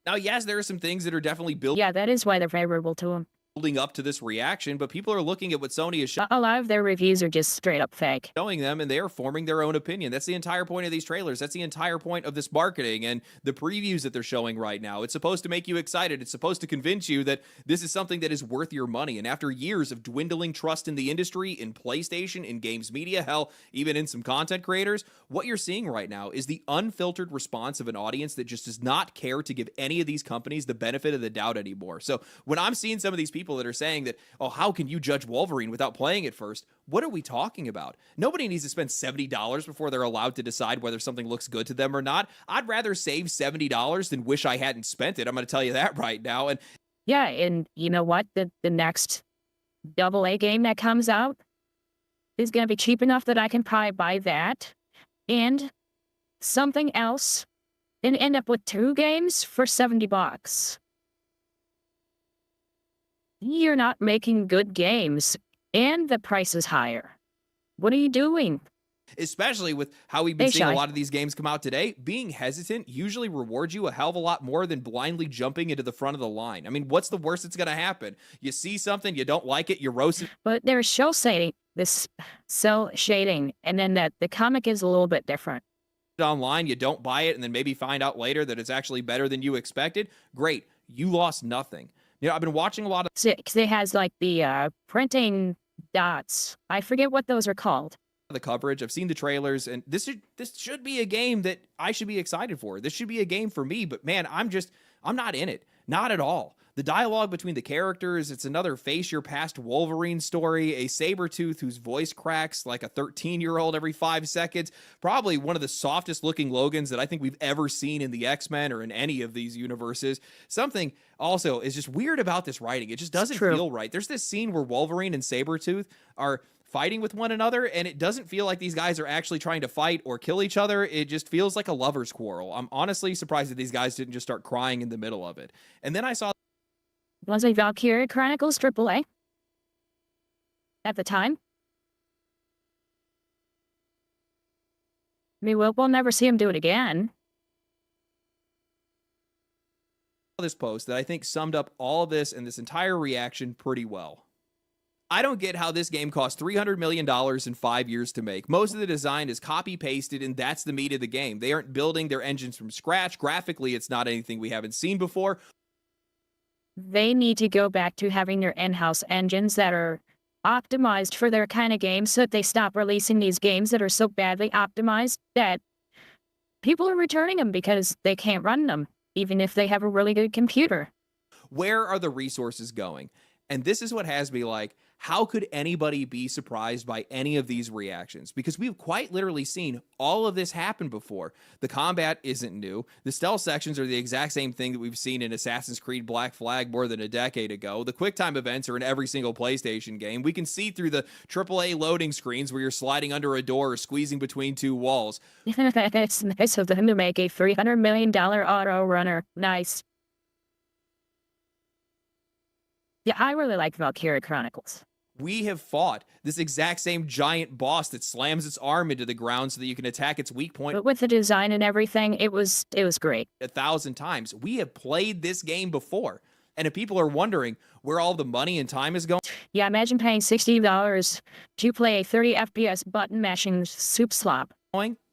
Now, yes, there are some things that are definitely built. Yeah, that is why they're favorable to them. Building up to this reaction, but people are looking at what Sony is showing. A lot of their reviews are just straight up fake. Showing them, and they are forming their own opinion. That's the entire point of these trailers. That's the entire point of this marketing and the previews that they're showing right now. It's supposed to make you excited. It's supposed to convince you that this is something that is worth your money. And after years of dwindling trust in the industry, in PlayStation, in games media, hell, even in some content creators, what you're seeing right now is the unfiltered response of an audience that just does not care to give any of these companies the benefit of the doubt anymore. So when I'm seeing some of these people that are saying that, oh, how can you judge Wolverine without playing it first? What are we talking about? Nobody needs to spend $70 before they're allowed to decide whether something looks good to them or not. I'd rather save $70 than wish I hadn't spent it. I'm going to tell you that right now. And yeah, and you know what? The next AA game that comes out is going to be cheap enough that I can probably buy that and something else and end up with 2 games for $70. You're not making good games, and the price is higher. What are you doing? especially with how we've been seeing a lot of these games come out today, being hesitant usually rewards you a hell of a lot more than blindly jumping into the front of the line. I mean, what's the worst that's going to happen? You see something, you don't like it, you roast it. But there's cell shading, and then the comic is a little bit different. Online, you don't buy it, and then maybe find out later that it's actually better than you expected. Great, you lost nothing. You know, I've been watching a lot of... Because it has like the printing dots. I forget what those are called. The coverage. I've seen the trailers, and this should be a game that I should be excited for. This should be a game for me, but man, I'm not in it. Not at all. The dialogue between the characters, it's another face your past Wolverine story, a Sabretooth whose voice cracks like a 13-year-old every 5 seconds, probably one of the softest looking Logans that I think we've ever seen in the X-Men or in any of these universes. Something also is just weird about this writing. It just doesn't feel right. There's this scene where Wolverine and Sabretooth are fighting with one another, and it doesn't feel like these guys are actually trying to fight or kill each other. It just feels like a lover's quarrel. I'm honestly surprised that these guys didn't just start crying in the middle of it. And then I saw was a Valkyria Chronicles AAA at the time. I mean, we'll never see him do it again. This post that I think summed up all of this and this entire reaction pretty well. I don't get how this game cost $300 million in 5 years to make. Most of the design is copy-pasted, and that's the meat of the game. They aren't building their engines from scratch. Graphically, it's not anything we haven't seen before. They need to go back to having their in-house engines that are optimized for their kind of games so that they stop releasing these games that are so badly optimized that people are returning them because they can't run them, even if they have a really good computer. Where are the resources going? And this is what has me like, How could anybody be surprised by any of these reactions? Because we've quite literally seen all of this happen before. The combat isn't new. The stealth sections are the exact same thing that we've seen in Assassin's Creed Black Flag more than a decade ago. The QuickTime events are in every single PlayStation game. We can see through the AAA loading screens where you're sliding under a door or squeezing between two walls. It's nice of them to make a $300 million auto runner. Nice. Yeah, I really like Valkyria Chronicles. We have fought this exact same giant boss that slams its arm into the ground so that you can attack its weak point. But with the design and everything, it was great. 1,000 times. We have played this game before. And if people are wondering where all the money and time is going. Yeah, imagine paying $60 to play a 30 FPS button mashing soup slop.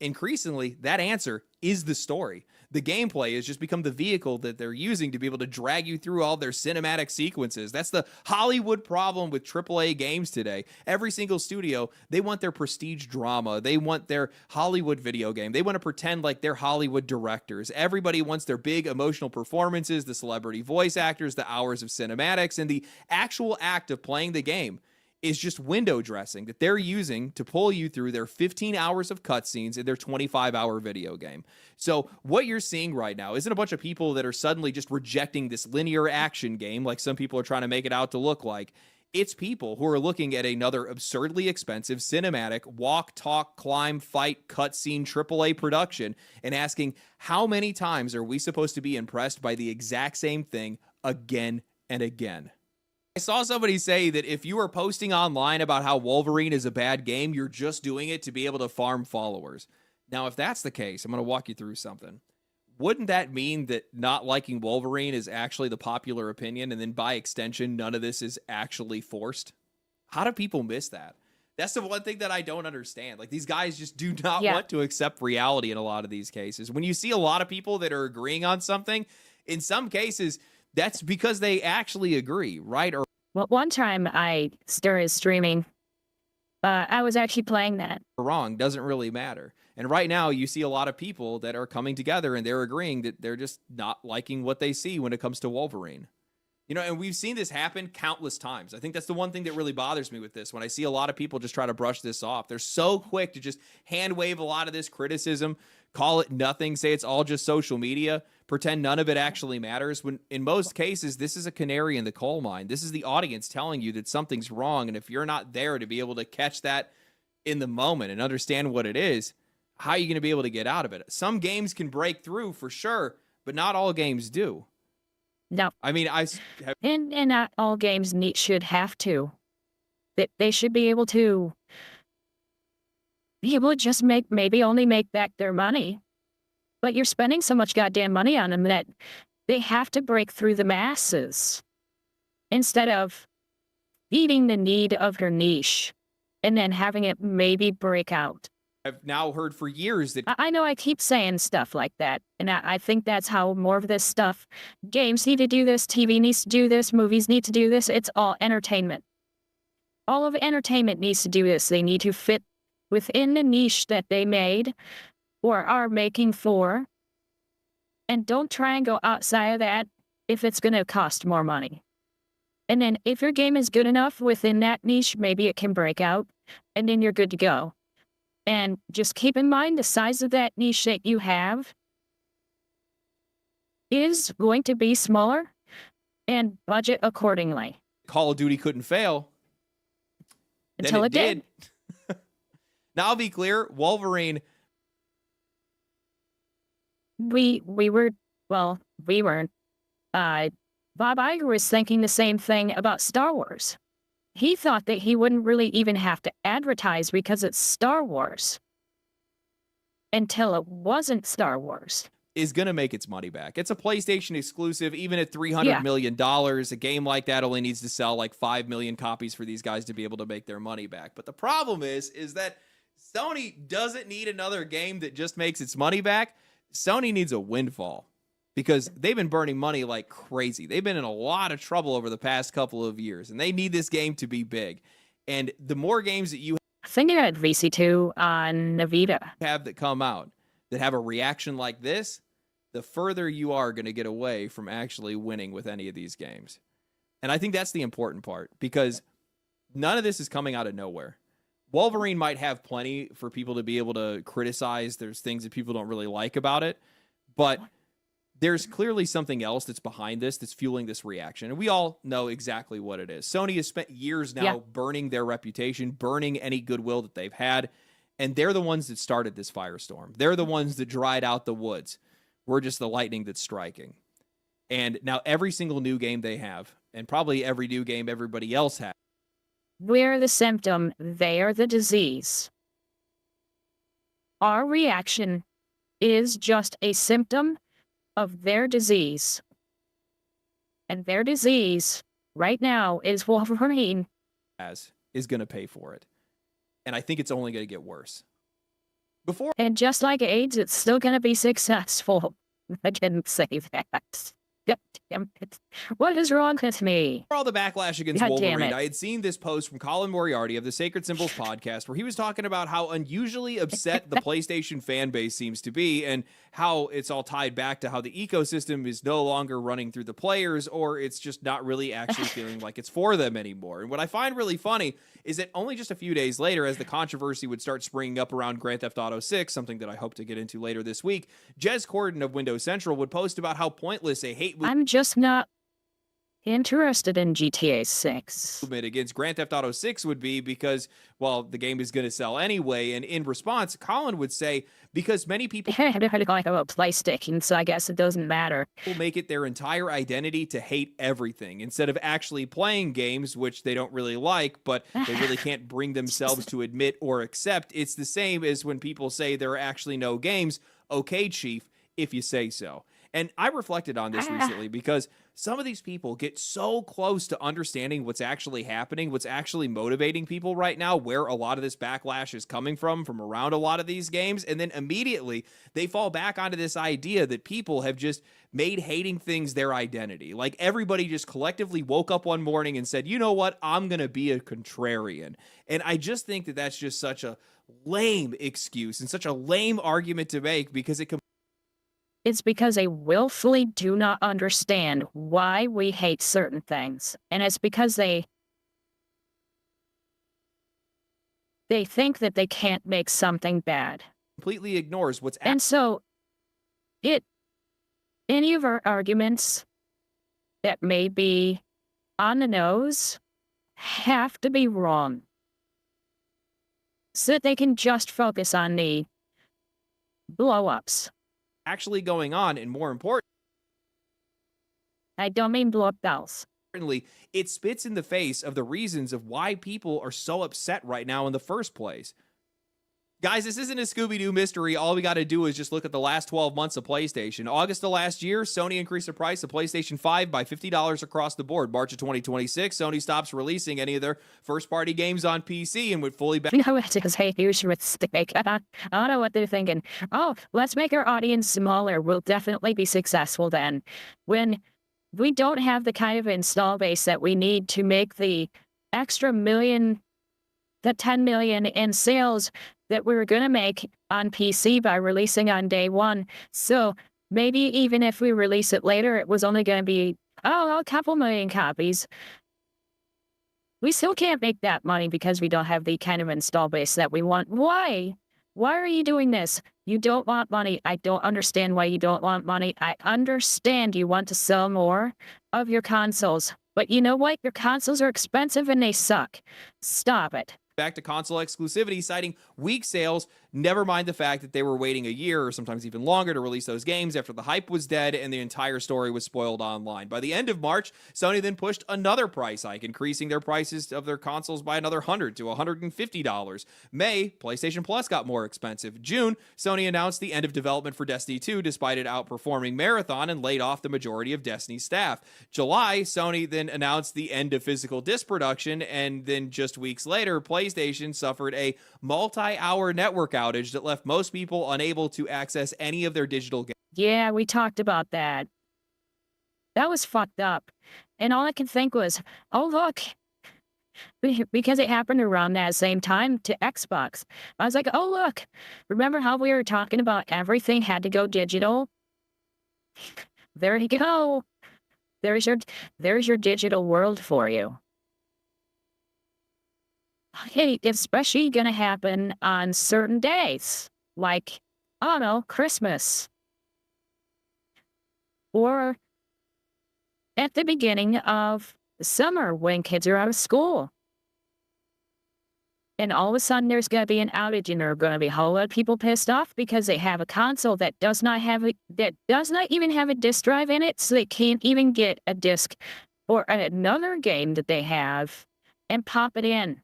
Increasingly, that answer is the story. The gameplay has just become the vehicle that they're using to be able to drag you through all their cinematic sequences. That's the Hollywood problem with AAA games today. Every single studio, they want their prestige drama. They want their Hollywood video game. They want to pretend like they're Hollywood directors. Everybody wants their big emotional performances, the celebrity voice actors, the hours of cinematics, and the actual act of playing the game is just window dressing that they're using to pull you through their 15 hours of cutscenes in their 25-hour video game. So what you're seeing right now isn't a bunch of people that are suddenly just rejecting this linear action game like some people are trying to make it out to look like. It's people who are looking at another absurdly expensive cinematic walk, talk, climb, fight, cutscene AAA production and asking, how many times are we supposed to be impressed by the exact same thing again and again? I saw somebody say that if you are posting online about how Wolverine is a bad game, you're just doing it to be able to farm followers. Now, if that's the case, I'm going to walk you through something. Wouldn't that mean that not liking Wolverine is actually the popular opinion, and then by extension, none of this is actually forced? How do people miss that? That's the one thing that I don't understand. Like, these guys just do not want to accept reality in a lot of these cases. When you see a lot of people that are agreeing on something, in some cases, that's because they actually agree, right? Or well, one time I started streaming, I was actually playing that. Wrong doesn't really matter. And right now you see a lot of people that are coming together and they're agreeing that they're just not liking what they see when it comes to Wolverine. You know, and we've seen this happen countless times. I think that's the one thing that really bothers me with this. When I see a lot of people just try to brush this off, they're so quick to just hand wave a lot of this criticism, call it nothing, say it's all just social media, pretend none of it actually matters, when in most cases, this is a canary in the coal mine. This is the audience telling you that something's wrong, and if you're not there to be able to catch that in the moment and understand what it is, how are you going to be able to get out of it? Some games can break through for sure, but not all games do. No. I mean, and not all games should have to. They should be able to just maybe only make back their money. But you're spending so much goddamn money on them that they have to break through the masses instead of feeding the need of your niche and then having it maybe break out. I've now heard for years that I know I keep saying stuff like that, and I think that's how more of this stuff, games need to do this, TV needs to do this, movies need to do this, it's all entertainment. All of entertainment needs to do this. They need to fit within the niche that they made or are making for, and don't try and go outside of that if it's going to cost more money. And then if your game is good enough within that niche, maybe it can break out, and then you're good to go. And just keep in mind the size of that niche that you have is going to be smaller, and budget accordingly. Call of Duty couldn't fail. Until it did. Now I'll be clear, Wolverine. We weren't. Bob Iger was thinking the same thing about Star Wars. He thought that he wouldn't really even have to advertise because it's Star Wars. Until it wasn't Star Wars. Is going to make its money back. It's a PlayStation exclusive, even at $300 million. A game like that only needs to sell like 5 million copies for these guys to be able to make their money back. But the problem is that Sony doesn't need another game that just makes its money back. Sony needs a windfall because they've been burning money like crazy. They've been in a lot of trouble over the past couple of years, and they need this game to be big. And the more games that you thinking about VC2 on Navita have that come out that have a reaction like this, the further you are going to get away from actually winning with any of these games. And I think that's the important part, because None of this is coming out of nowhere. Wolverine might have plenty for people to be able to criticize. There's things that people don't really like about it, but there's clearly something else that's behind this, that's fueling this reaction. And we all know exactly what it is. Sony has spent years now burning their reputation, burning any goodwill that they've had. And they're the ones that started this firestorm. They're the ones that dried out the woods. We're just the lightning that's striking. And now every single new game they have, and probably every new game everybody else has. We're the symptom, they are the disease. Our reaction is just a symptom of their disease. And their disease right now is Wolverine. Is going to pay for it. And I think it's only going to get worse. And just like AIDS, it's still going to be successful. I didn't say that. God damn it. What is wrong with me? For all the backlash against God damn Wolverine, it. I had seen this post from Colin Moriarty of the Sacred Symbols podcast where he was talking about how unusually upset the PlayStation fan base seems to be and how it's all tied back to how the ecosystem is no longer running through the players, or it's just not really actually feeling like it's for them anymore. And what I find really funny is that only just a few days later, as the controversy would start springing up around Grand Theft Auto 6, something that I hope to get into later this week, Jez Corden of Windows Central would post about how pointless a hate I'm just not interested in GTA 6. movement against Grand Theft Auto 6 would be because, well, the game is going to sell anyway. And in response, Colin would say, because many people I don't have a PlayStation, so I guess it doesn't matter. will make it their entire identity to hate everything instead of actually playing games, which they don't really like, but they really can't bring themselves to admit or accept. It's the same as when people say there are actually no games. Okay, Chief, if you say so. And I reflected on this recently because some of these people get so close to understanding what's actually happening, what's actually motivating people right now, where a lot of this backlash is coming from around a lot of these games. And then immediately they fall back onto this idea that people have just made hating things their identity. Like everybody just collectively woke up one morning and said, you know what, I'm going to be a contrarian. And I just think that that's just such a lame excuse and such a lame argument to make because It's because they willfully do not understand why we hate certain things. And it's because they think that they can't make something bad. completely ignores what's And so any of our arguments that may be on the nose have to be wrong. So that they can just focus on the blow-ups. actually going on, and more important, I don't mean blow up dolls. importantly, it spits in the face of the reasons of why people are so upset right now in the first place. Guys, this isn't a Scooby-Doo mystery. All we got to do is just look at the last 12 months of PlayStation. August of last year, Sony increased the price of PlayStation 5 by $50 across the board. March of 2026, Sony stops releasing any of their first-party games on PC and would fully back. You know, it's because, hey, here's with steak. I don't know what they're thinking. Oh, let's make our audience smaller. We'll definitely be successful then. When we don't have the kind of install base that we need to make the extra million, the 10 million in sales that we were going to make on PC by releasing on day one. So maybe even if we release it later, it was only going to be, a couple million copies. We still can't make that money because we don't have the kind of install base that we want. Why? Why are you doing this? You don't want money. I don't understand why you don't want money. I understand you want to sell more of your consoles. But you know what? Your consoles are expensive and they suck. Stop it. Back to console exclusivity, citing weak sales, never mind the fact that they were waiting a year or sometimes even longer to release those games after the hype was dead and the entire story was spoiled online. By the end of March, Sony then pushed another price hike, increasing their prices of their consoles by another $100 to $150. May, PlayStation Plus got more expensive. June, Sony announced the end of development for Destiny 2 despite it outperforming Marathon and laid off the majority of Destiny's staff. July, Sony then announced the end of physical disc production, and then just weeks later, PlayStation suffered a multi-hour network outage that left most people unable to access any of their digital games. Yeah, we talked about that. That was fucked up. And all I could think was, oh, look, because it happened around that same time to Xbox. I was like, oh, look, remember how we were talking about everything had to go digital? There you go. There's your digital world for you. Hey, it's especially gonna happen on certain days, like, I don't know, Christmas. Or at the beginning of summer when kids are out of school. And all of a sudden there's gonna be an outage and there are gonna be a whole lot of people pissed off because they have a console that does not even have a disk drive in it, so they can't even get a disk or another game that they have and pop it in.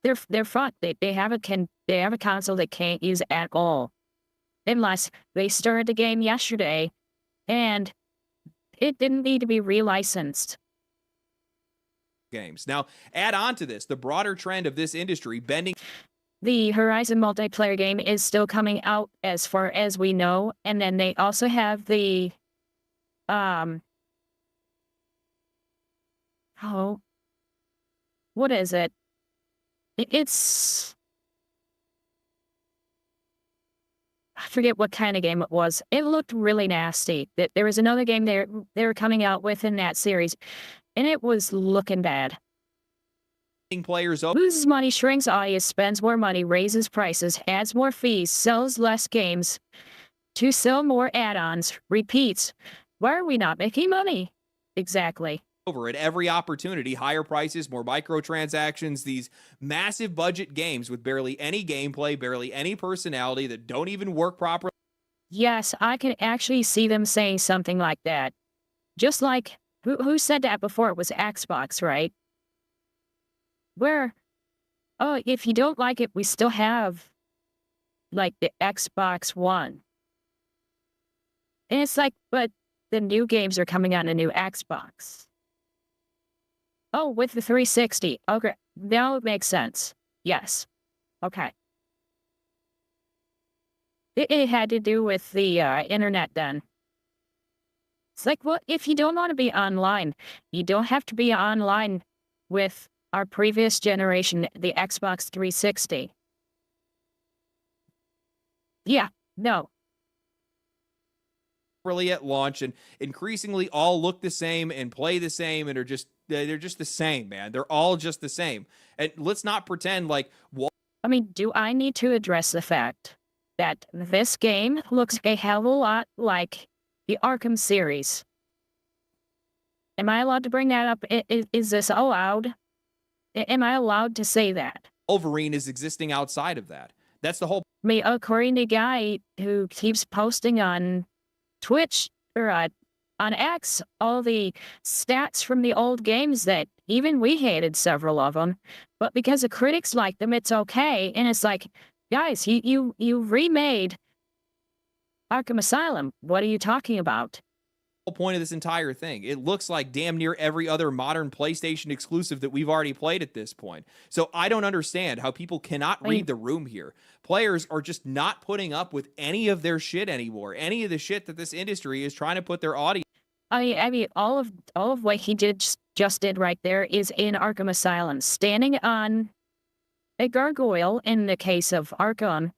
They're fucked. They have a console they can't use at all. Unless they started the game yesterday and it didn't need to be relicensed. Games. Now, add on to this the broader trend of this industry bending. The Horizon multiplayer game is still coming out as far as we know, and then they also have the what is it? It's I forget what kind of game it was. It looked really nasty. There was another game they were coming out with in that series, and it was looking bad. Players loses money, shrinks audience, spends more money, raises prices, adds more fees, sells less games to sell more add-ons, repeats. Why are we not making money? Exactly. Over at every opportunity, higher prices, more microtransactions, these massive budget games with barely any gameplay, barely any personality that don't even work properly. Yes, I can actually see them saying something like that. Just like, who said that before? It was Xbox, right? Where, oh, if you don't like it, we still have, like, the Xbox One. And it's like, but the new games are coming on a new Xbox. Oh, with the 360. Okay, now it makes sense. Yes. Okay. It had to do with the internet then. It's like, well, if you don't want to be online, you don't have to be online with our previous generation, the Xbox 360. Yeah, no. Really at launch and increasingly all look the same and play the same and they're just the same, man. They're all just the same. And let's not pretend like I mean, do I need to address the fact that this game looks a hell of a lot like the Arkham series? Am I allowed to bring that up? Is this allowed? Am I allowed to say that? Wolverine is existing outside of that. That's the whole. I mean, according to a guy who keeps posting on Twitch or on X, all the stats from the old games that even we hated several of them, but because the critics like them, it's okay. And it's like, guys, you remade Arkham Asylum. What are you talking about? Whole point of this entire thing. It looks like damn near every other modern PlayStation exclusive that we've already played at this point. So I don't understand how people cannot read the room here. Players are just not putting up with any of their shit anymore. Any of the shit that this industry is trying to put their audience. I mean, all of what he just did right there is in Arkham Asylum, standing on a gargoyle in the case of Arkham,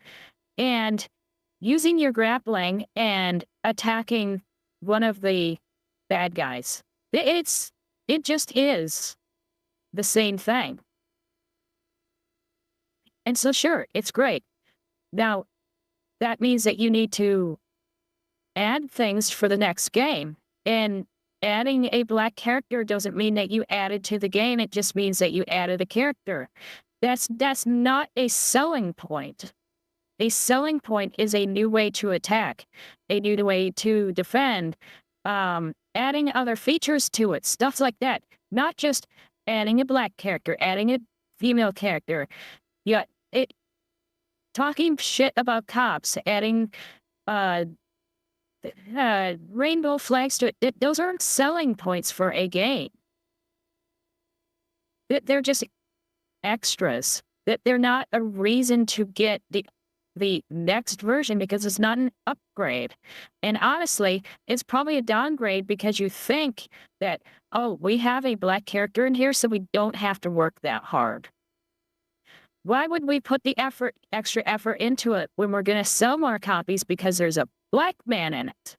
and using your grappling and attacking one of the bad guys. It just is the same thing. And so sure, it's great. Now, that means that you need to add things for the next game. And adding a black character doesn't mean that you added to the game, it just means that you added a character. That's not a selling point. A selling point is a new way to attack, a new way to defend, adding other features to it, stuff like that. Not just adding a black character, adding a female character. Yeah, talking shit about cops, adding rainbow flags to it. Those aren't selling points for a game. They're just extras. They're not a reason to get the next version because it's not an upgrade. And honestly, it's probably a downgrade because you think that, oh, we have a black character in here, so we don't have to work that hard. Why would we put the extra effort into it when we're going to sell more copies because there's a black man in it?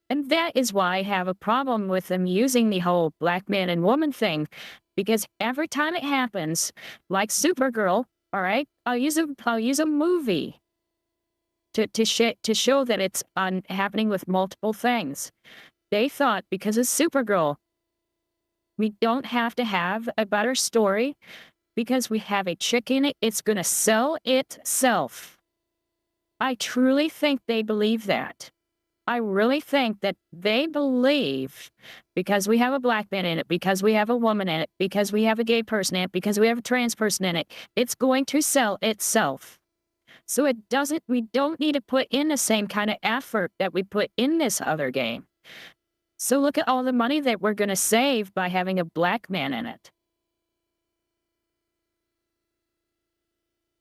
And that is why I have a problem with them using the whole black man and woman thing, because every time it happens, like Supergirl, all right, I'll use a movie to show that it's happening with multiple things. They thought because of Supergirl, we don't have to have a better story because we have a chick in it. It's going to sell itself. I truly think they believe that. I really think that they believe because we have a black man in it, because we have a woman in it, because we have a gay person in it, because we have a trans person in it, it's going to sell itself. So we don't need to put in the same kind of effort that we put in this other game. So look at all the money that we're going to save by having a black man in it.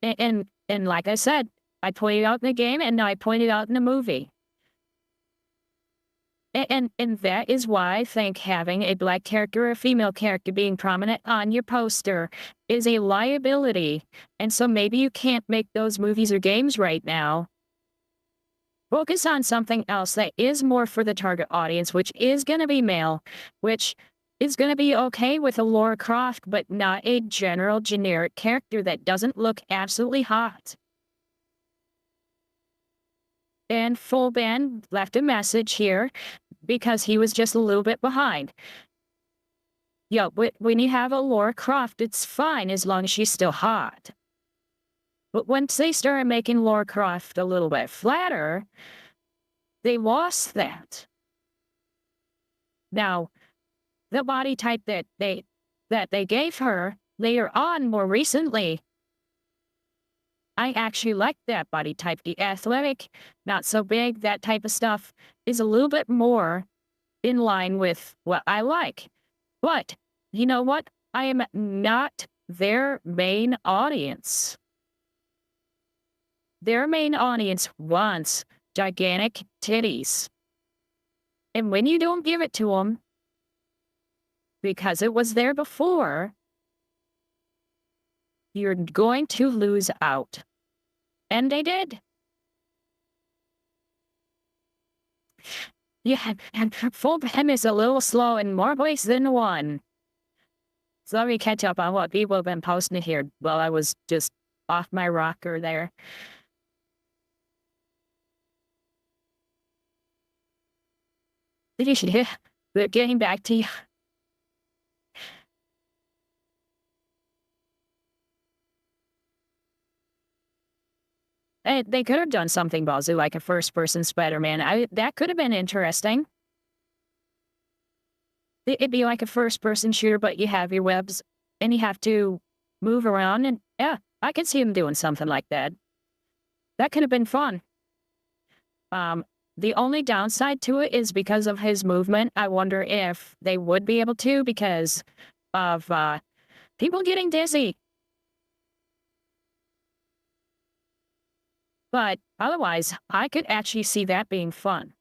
And like I said, I pointed out in the game and I pointed out in the movie. And that is why I think having a black character or a female character being prominent on your poster is a liability. And so maybe you can't make those movies or games right now. Focus on something else that is more for the target audience, which is going to be male, which is going to be okay with a Lara Croft, but not a general generic character that doesn't look absolutely hot. And Full Band left a message here because he was just a little bit behind. Yeah, but when you have a Lara Croft, it's fine as long as she's still hot. But once they started making Lara Croft a little bit flatter, they lost that. Now, the body type that they gave her later on, more recently, I actually like that body type. The athletic, not so big, that type of stuff is a little bit more in line with what I like. But, you know what? I am not their main audience. Their main audience wants gigantic titties. And when you don't give it to them, because it was there before, you're going to lose out. And they did. Yeah, and Full Band is a little slow in more ways than one. So let me catch up on what people have been posting here while I was just off my rocker there. But getting back to you. They could have done something, Bazoo, like a first-person Spider-Man. That could have been interesting. It'd be like a first-person shooter, but you have your webs, and you have to move around, and yeah, I could see him doing something like that. That could have been fun. The only downside to it is because of his movement. I wonder if they would be able to because of people getting dizzy. But otherwise, I could actually see that being fun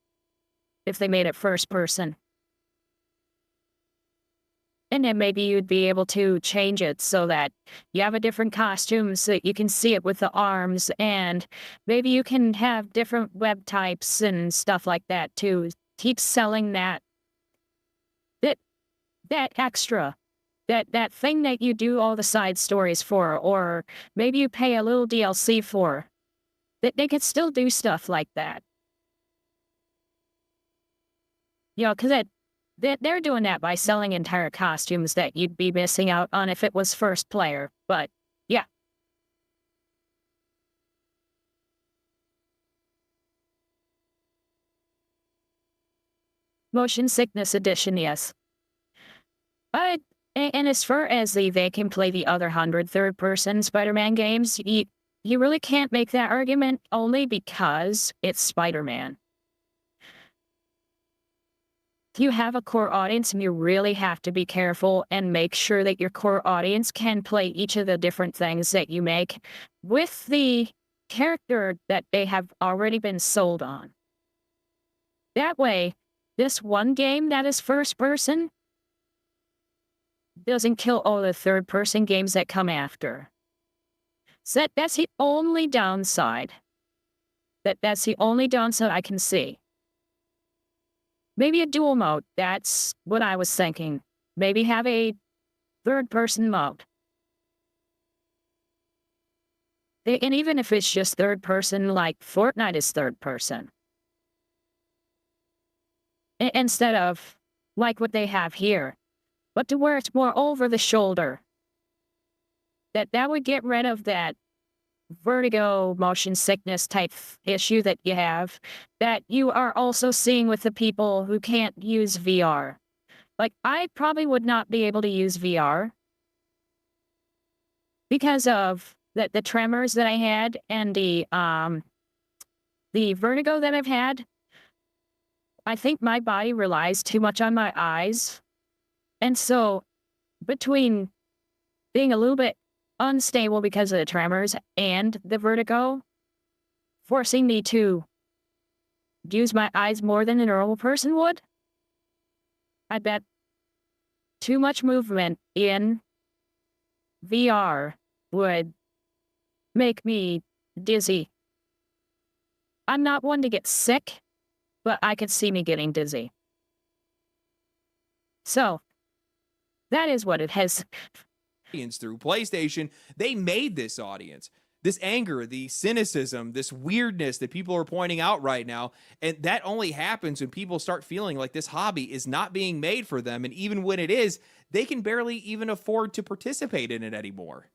if they made it first person. And then maybe you'd be able to change it so that you have a different costume so that you can see it with the arms, and maybe you can have different web types and stuff like that to keep selling that extra. That thing that you do all the side stories for, or maybe you pay a little DLC for. That they could still do stuff like that. You know, because they're doing that by selling entire costumes that you'd be missing out on if it was first player. But, yeah. Motion Sickness Edition, yes. But, and as far as they can play the other 100 third-person Spider-Man games, you really can't make that argument only because it's Spider-Man. You have a core audience and you really have to be careful and make sure that your core audience can play each of the different things that you make with the character that they have already been sold on. That way, this one game that is first person doesn't kill all the third person games that come after. So that's the only downside. That's the only downside I can see. Maybe a dual mode. That's what I was thinking. Maybe have a third-person mode. And even if it's just third person, like Fortnite is third person. Instead of like what they have here. But to where it's more over the shoulder. That would get rid of that vertigo, motion sickness type issue that you have. That you are also seeing with the people who can't use VR. Like, I probably would not be able to use VR. Because of the tremors that I had and the vertigo that I've had. I think my body relies too much on my eyes. And so, between being a little bit unstable because of the tremors and the vertigo, forcing me to use my eyes more than a normal person would, I bet too much movement in VR would make me dizzy. I'm not one to get sick, but I could see me getting dizzy. So, that is what it has. Through PlayStation, they made this audience. This anger, the cynicism, this weirdness that people are pointing out right now. And that only happens when people start feeling like this hobby is not being made for them. And even when it is, they can barely even afford to participate in it anymore.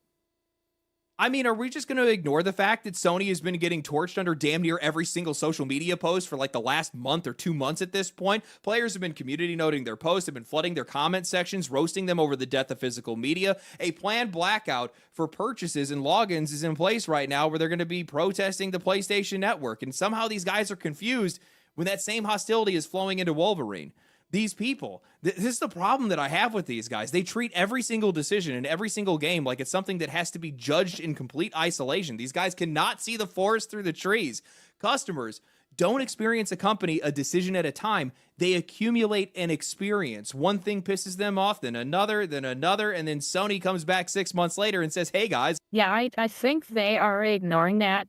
I mean, are we just going to ignore the fact that Sony has been getting torched under damn near every single social media post for like the last month or 2 months at this point? Players have been community noting their posts, have been flooding their comment sections, roasting them over the death of physical media. A planned blackout for purchases and logins is in place right now where they're going to be protesting the PlayStation Network. And somehow these guys are confused when that same hostility is flowing into Wolverine. These people, this is the problem that I have with these guys. They treat every single decision in every single game like it's something that has to be judged in complete isolation. These guys cannot see the forest through the trees. Customers don't experience a company a decision at a time. They accumulate an experience. One thing pisses them off, then another, and then Sony comes back 6 months later and says, hey, guys. Yeah, I think they are ignoring that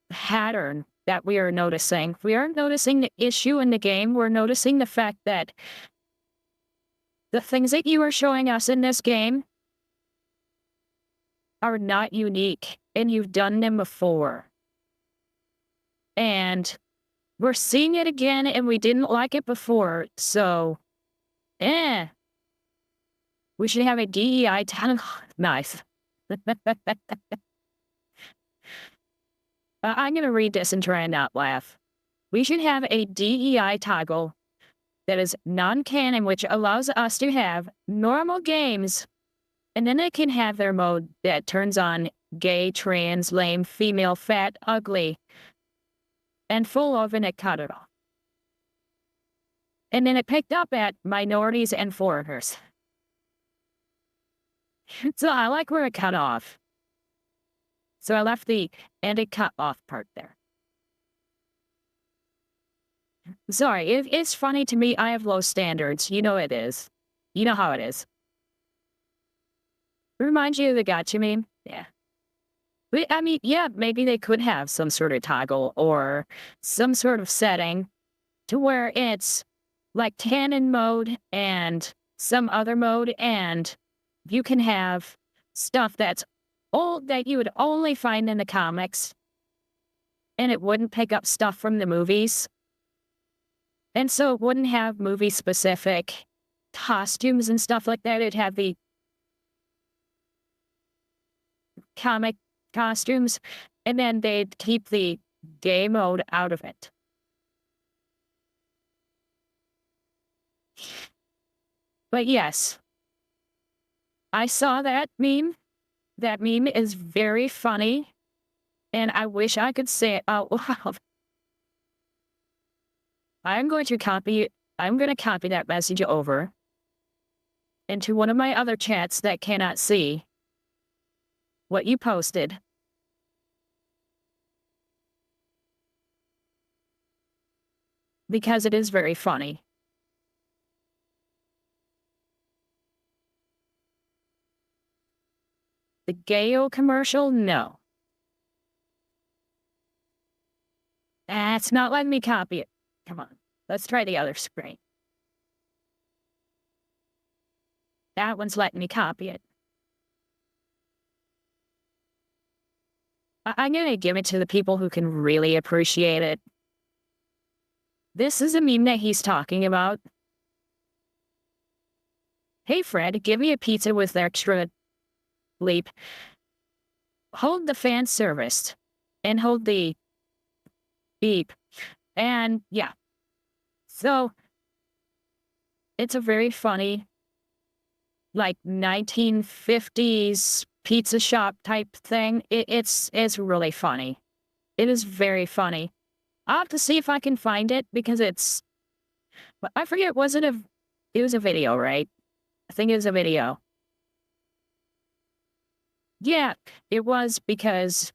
pattern that we are noticing. We aren't noticing the issue in the game. We're noticing the fact that the things that you are showing us in this game are not unique, and you've done them before. And we're seeing it again, and we didn't like it before, so, we should have a DEI ton. Nice. I'm going to read this and try and not laugh. We should have a DEI toggle that is non-canon, which allows us to have normal games, and then they can have their mode that turns on gay, trans, lame, female, fat, ugly, and full of, and it cut it off. And then it picked up at minorities and foreigners. So I like where it cut off. So I left the and it cut off part there. Sorry, it's funny to me. I have low standards. You know it is. You know how it is. Reminds you of the gotcha meme? Yeah. But, I mean, yeah, maybe they could have some sort of toggle or some sort of setting to where it's like canon mode and some other mode, and you can have stuff that's old that you would only find in the comics, and it wouldn't pick up stuff from the movies. And so it wouldn't have movie-specific costumes and stuff like that. It'd have the comic costumes, and then they'd keep the gay mode out of it. But yes, I saw that meme. That meme is very funny, and I wish I could say it out loud. I'm going to copy that message over into one of my other chats that cannot see what you posted. Because it is very funny. The Gayo commercial? No. That's not letting me copy it. Come on. Let's try the other screen. that one's letting me copy it. I'm going to give it to the people who can really appreciate it. This is a meme that he's talking about. Hey, Fred, give me a pizza with extra bleep. Hold the fan service and hold the beep. And yeah. So it's a very funny, like 1950s pizza shop type thing. It's really funny. It is very funny. I'll have to see if I can find it because it's, I forget, it was a video, right? I think it was a video. Yeah, it was because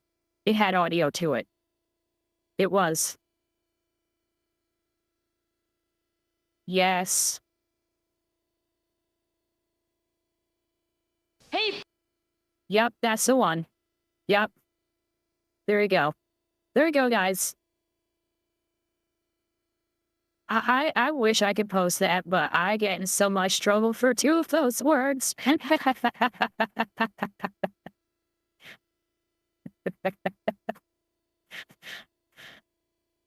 it had audio to it. It was. Yes. Hey. Yep, that's the one. Yep. There you go. There you go, guys. I wish I could post that, but I get in so much trouble for 2 of those words.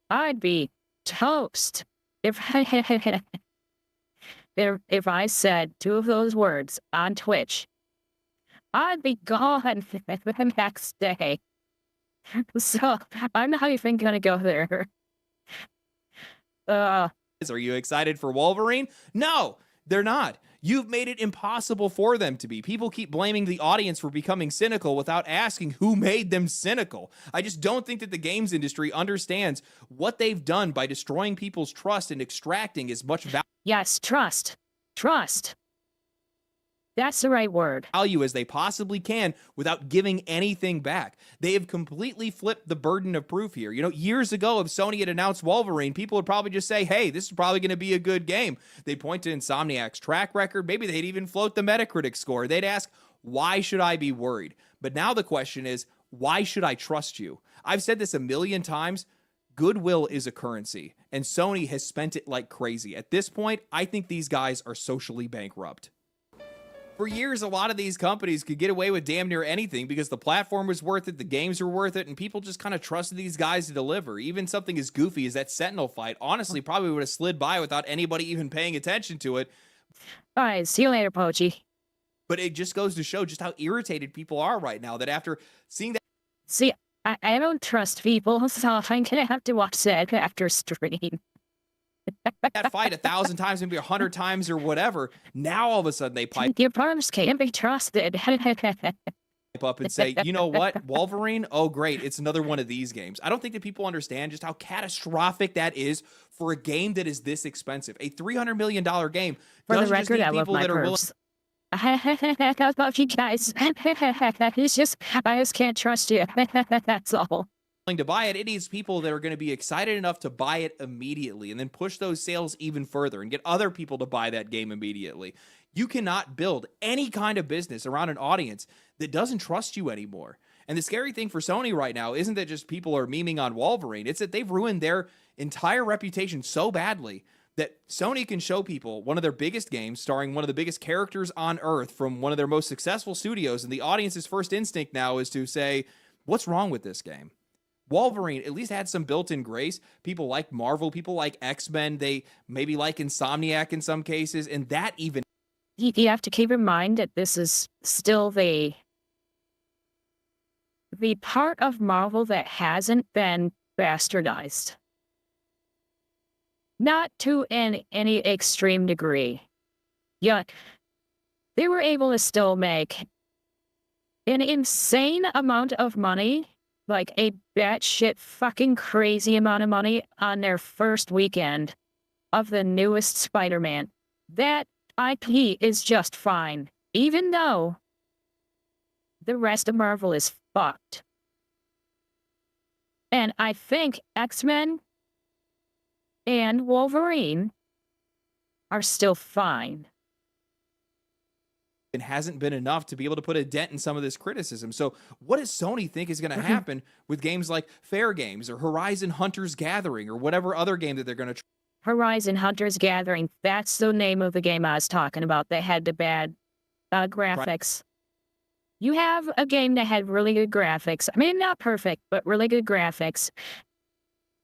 I'd be toast if if I said 2 of those words on Twitch. I'd be gone the next day. So I'm not even gonna go there. Are you excited for Wolverine? No, they're not. You've made it impossible for them to be. People keep blaming the audience for becoming cynical without asking who made them cynical. I just don't think that the games industry understands what they've done by destroying people's trust and extracting as much value. Yes, trust. Trust. That's the right word. Value as they possibly can without giving anything back. They have completely flipped the burden of proof here. You know, years ago, if Sony had announced Wolverine, people would probably just say, hey, this is probably going to be a good game. They'd point to Insomniac's track record. Maybe they'd even float the Metacritic score. They'd ask, why should I be worried? But now the question is, why should I trust you? I've said this a million times. Goodwill is a currency, and Sony has spent it like crazy. At this point, I think these guys are socially bankrupt. For years, a lot of these companies could get away with damn near anything because the platform was worth it, the games were worth it, and people just kind of trusted these guys to deliver. Even something as goofy as that Sentinel fight, honestly, probably would have slid by without anybody even paying attention to it. All right, see you later, Pochi. But it just goes to show just how irritated people are right now, that after seeing that... See, I don't trust people, so I'm gonna have to watch that after stream. that fight 1,000 times, maybe 100 times or whatever. Now all of a sudden they pipe Your arms can't be trusted. up and say, you know what, Wolverine? Oh, great, it's another one of these games. I don't think that people understand just how catastrophic that is for a game that is this expensive. A $300 million game. For the record, I love my perps. I love you guys. It's just, I just can't trust you. That's all. To buy it, it needs people that are going to be excited enough to buy it immediately and then push those sales even further and get other people to buy that game immediately. You cannot build any kind of business around an audience that doesn't trust you anymore. And the scary thing for Sony right now isn't that just people are memeing on Wolverine. It's that they've ruined their entire reputation so badly that Sony can show people one of their biggest games starring one of the biggest characters on Earth from one of their most successful studios, and the audience's first instinct now is to say, what's wrong with this game? Wolverine at least had some built-in grace. People like Marvel, people like X-Men, they maybe like Insomniac in some cases, and that even... You have to keep in mind that this is still the part of Marvel that hasn't been bastardized. Not to any extreme degree. Yeah, they were able to still make an insane amount of money, like a batshit fucking crazy amount of money on their first weekend of the newest Spider-Man. That IP is just fine, even though the rest of Marvel is fucked. And I think X-Men and Wolverine are still fine. It hasn't been enough to be able to put a dent in some of this criticism. So what does Sony think is going to happen with games like Fair Games or Horizon Hunters Gathering or whatever other game that they're going to... Horizon Hunters Gathering, that's the name of the game I was talking about. They had the bad graphics. You have a game that had really good graphics. I mean, not perfect, but really good graphics.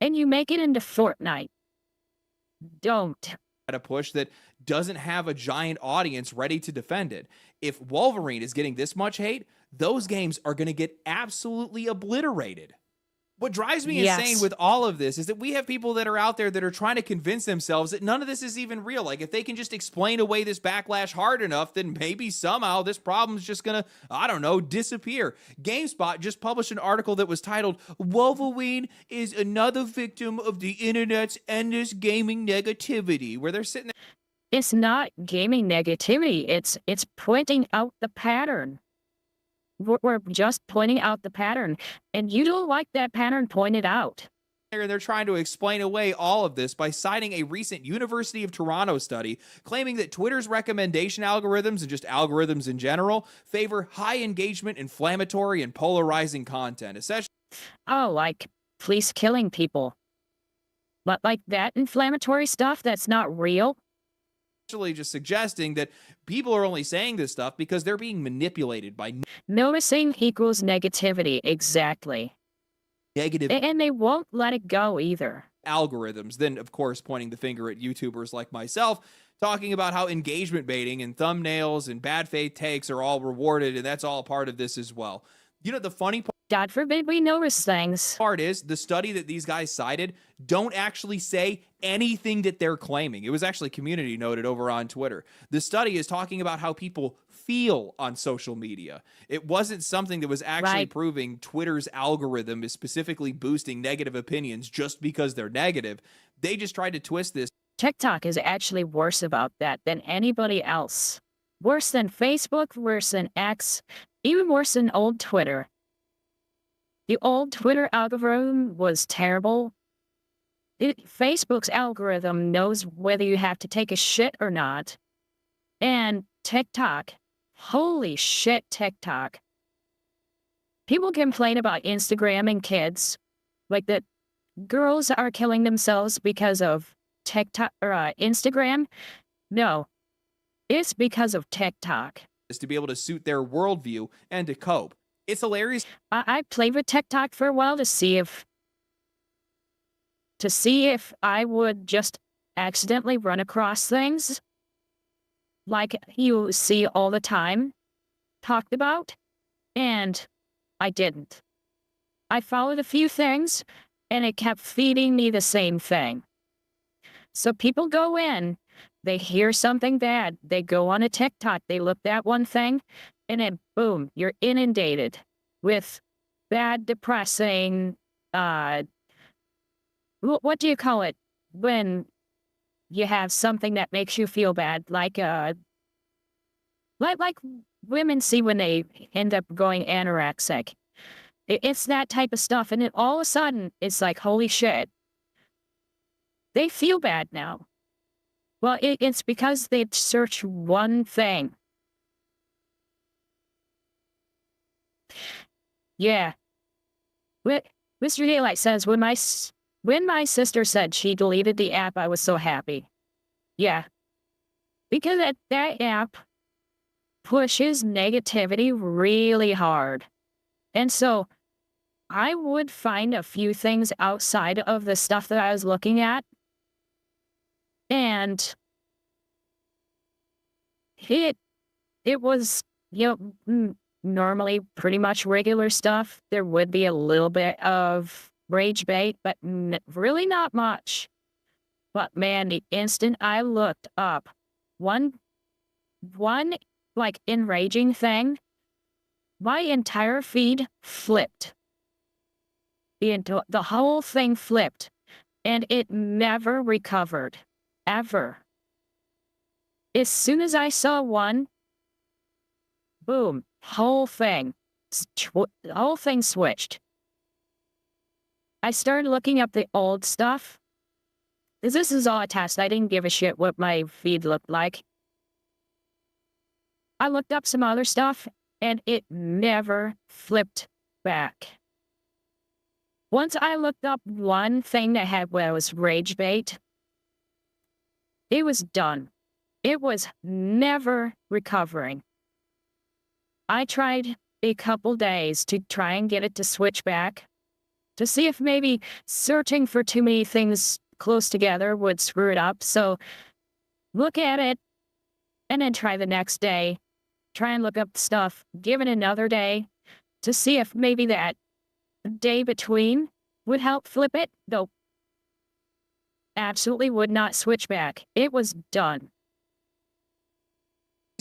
And you make it into Fortnite. Don't. At a push that doesn't have a giant audience ready to defend it. If Wolverine is getting this much hate, those games are going to get absolutely obliterated. What drives me insane with all of this is that we have people that are out there that are trying to convince themselves that none of this is even real. Like, if they can just explain away this backlash hard enough, then maybe somehow this problem's just gonna, I don't know, disappear. GameSpot just published an article that was titled, "Wolverine is another victim of the internet's endless gaming negativity," where they're sitting there. It's not gaming negativity. It's pointing out the pattern. We're just pointing out the pattern, and you don't like that pattern pointed out. They're trying to explain away all of this by citing a recent University of Toronto study claiming that Twitter's recommendation algorithms and just algorithms in general favor high engagement, inflammatory, and polarizing content. Essentially, like police killing people. But like that inflammatory stuff that's not real. Just suggesting that people are only saying this stuff because they're being manipulated by noticing equals negativity. Exactly. Negative. And they won't let it go either. Algorithms. Then, of course, pointing the finger at YouTubers like myself, talking about how engagement baiting and thumbnails and bad faith takes are all rewarded, and that's all part of this as well. You know, the funny part, God forbid we notice things. Part is the study that these guys cited don't actually say anything that they're claiming. It was actually community noted over on Twitter. The study is talking about how people feel on social media. It wasn't something that was actually proving Twitter's algorithm is specifically boosting negative opinions just because they're negative. They just tried to twist this. TikTok is actually worse about that than anybody else. Worse than Facebook, worse than X, even worse than old Twitter. The old Twitter algorithm was terrible. Facebook's algorithm knows whether you have to take a shit or not. And TikTok, holy shit, TikTok. People complain about Instagram and kids, like that girls are killing themselves because of TikTok or Instagram. No, it's because of TikTok. Is to be able to suit their worldview and to cope. It's hilarious. I played with TikTok for a while to see if I would just accidentally run across things like you see all the time talked about, and I didn't. I followed a few things, and it kept feeding me the same thing. So people go in, they hear something bad, they go on a TikTok, they look at one thing, and then boom, you're inundated with bad, depressing, what do you call it when you have something that makes you feel bad, like women see when they end up going anorexic. It's that type of stuff, and all of a sudden, it's like, holy shit. They feel bad now. Well, it's because they search one thing. Yeah. Mr. Daylight says, when my sister said she deleted the app, I was so happy. Yeah. Because that app pushes negativity really hard. And so I would find a few things outside of the stuff that I was looking at. And it was, normally pretty much regular stuff. There would be a little bit of rage bait, but really not much. But man, the instant I looked up one like enraging thing, my entire feed flipped. The whole thing flipped, and it never recovered, ever. As soon as I saw one, boom, whole thing switched. I started looking up the old stuff. This is all a test. I didn't give a shit what my feed looked like. I looked up some other stuff, and it never flipped back. Once I looked up one thing that was rage bait, it was done. It was never recovering. I tried a couple days to try and get it to switch back to see if maybe searching for too many things close together would screw it up. So look at it and then try the next day. Try and look up stuff, give it another day to see if maybe that day between would help flip it. Though absolutely would not switch back. It was done.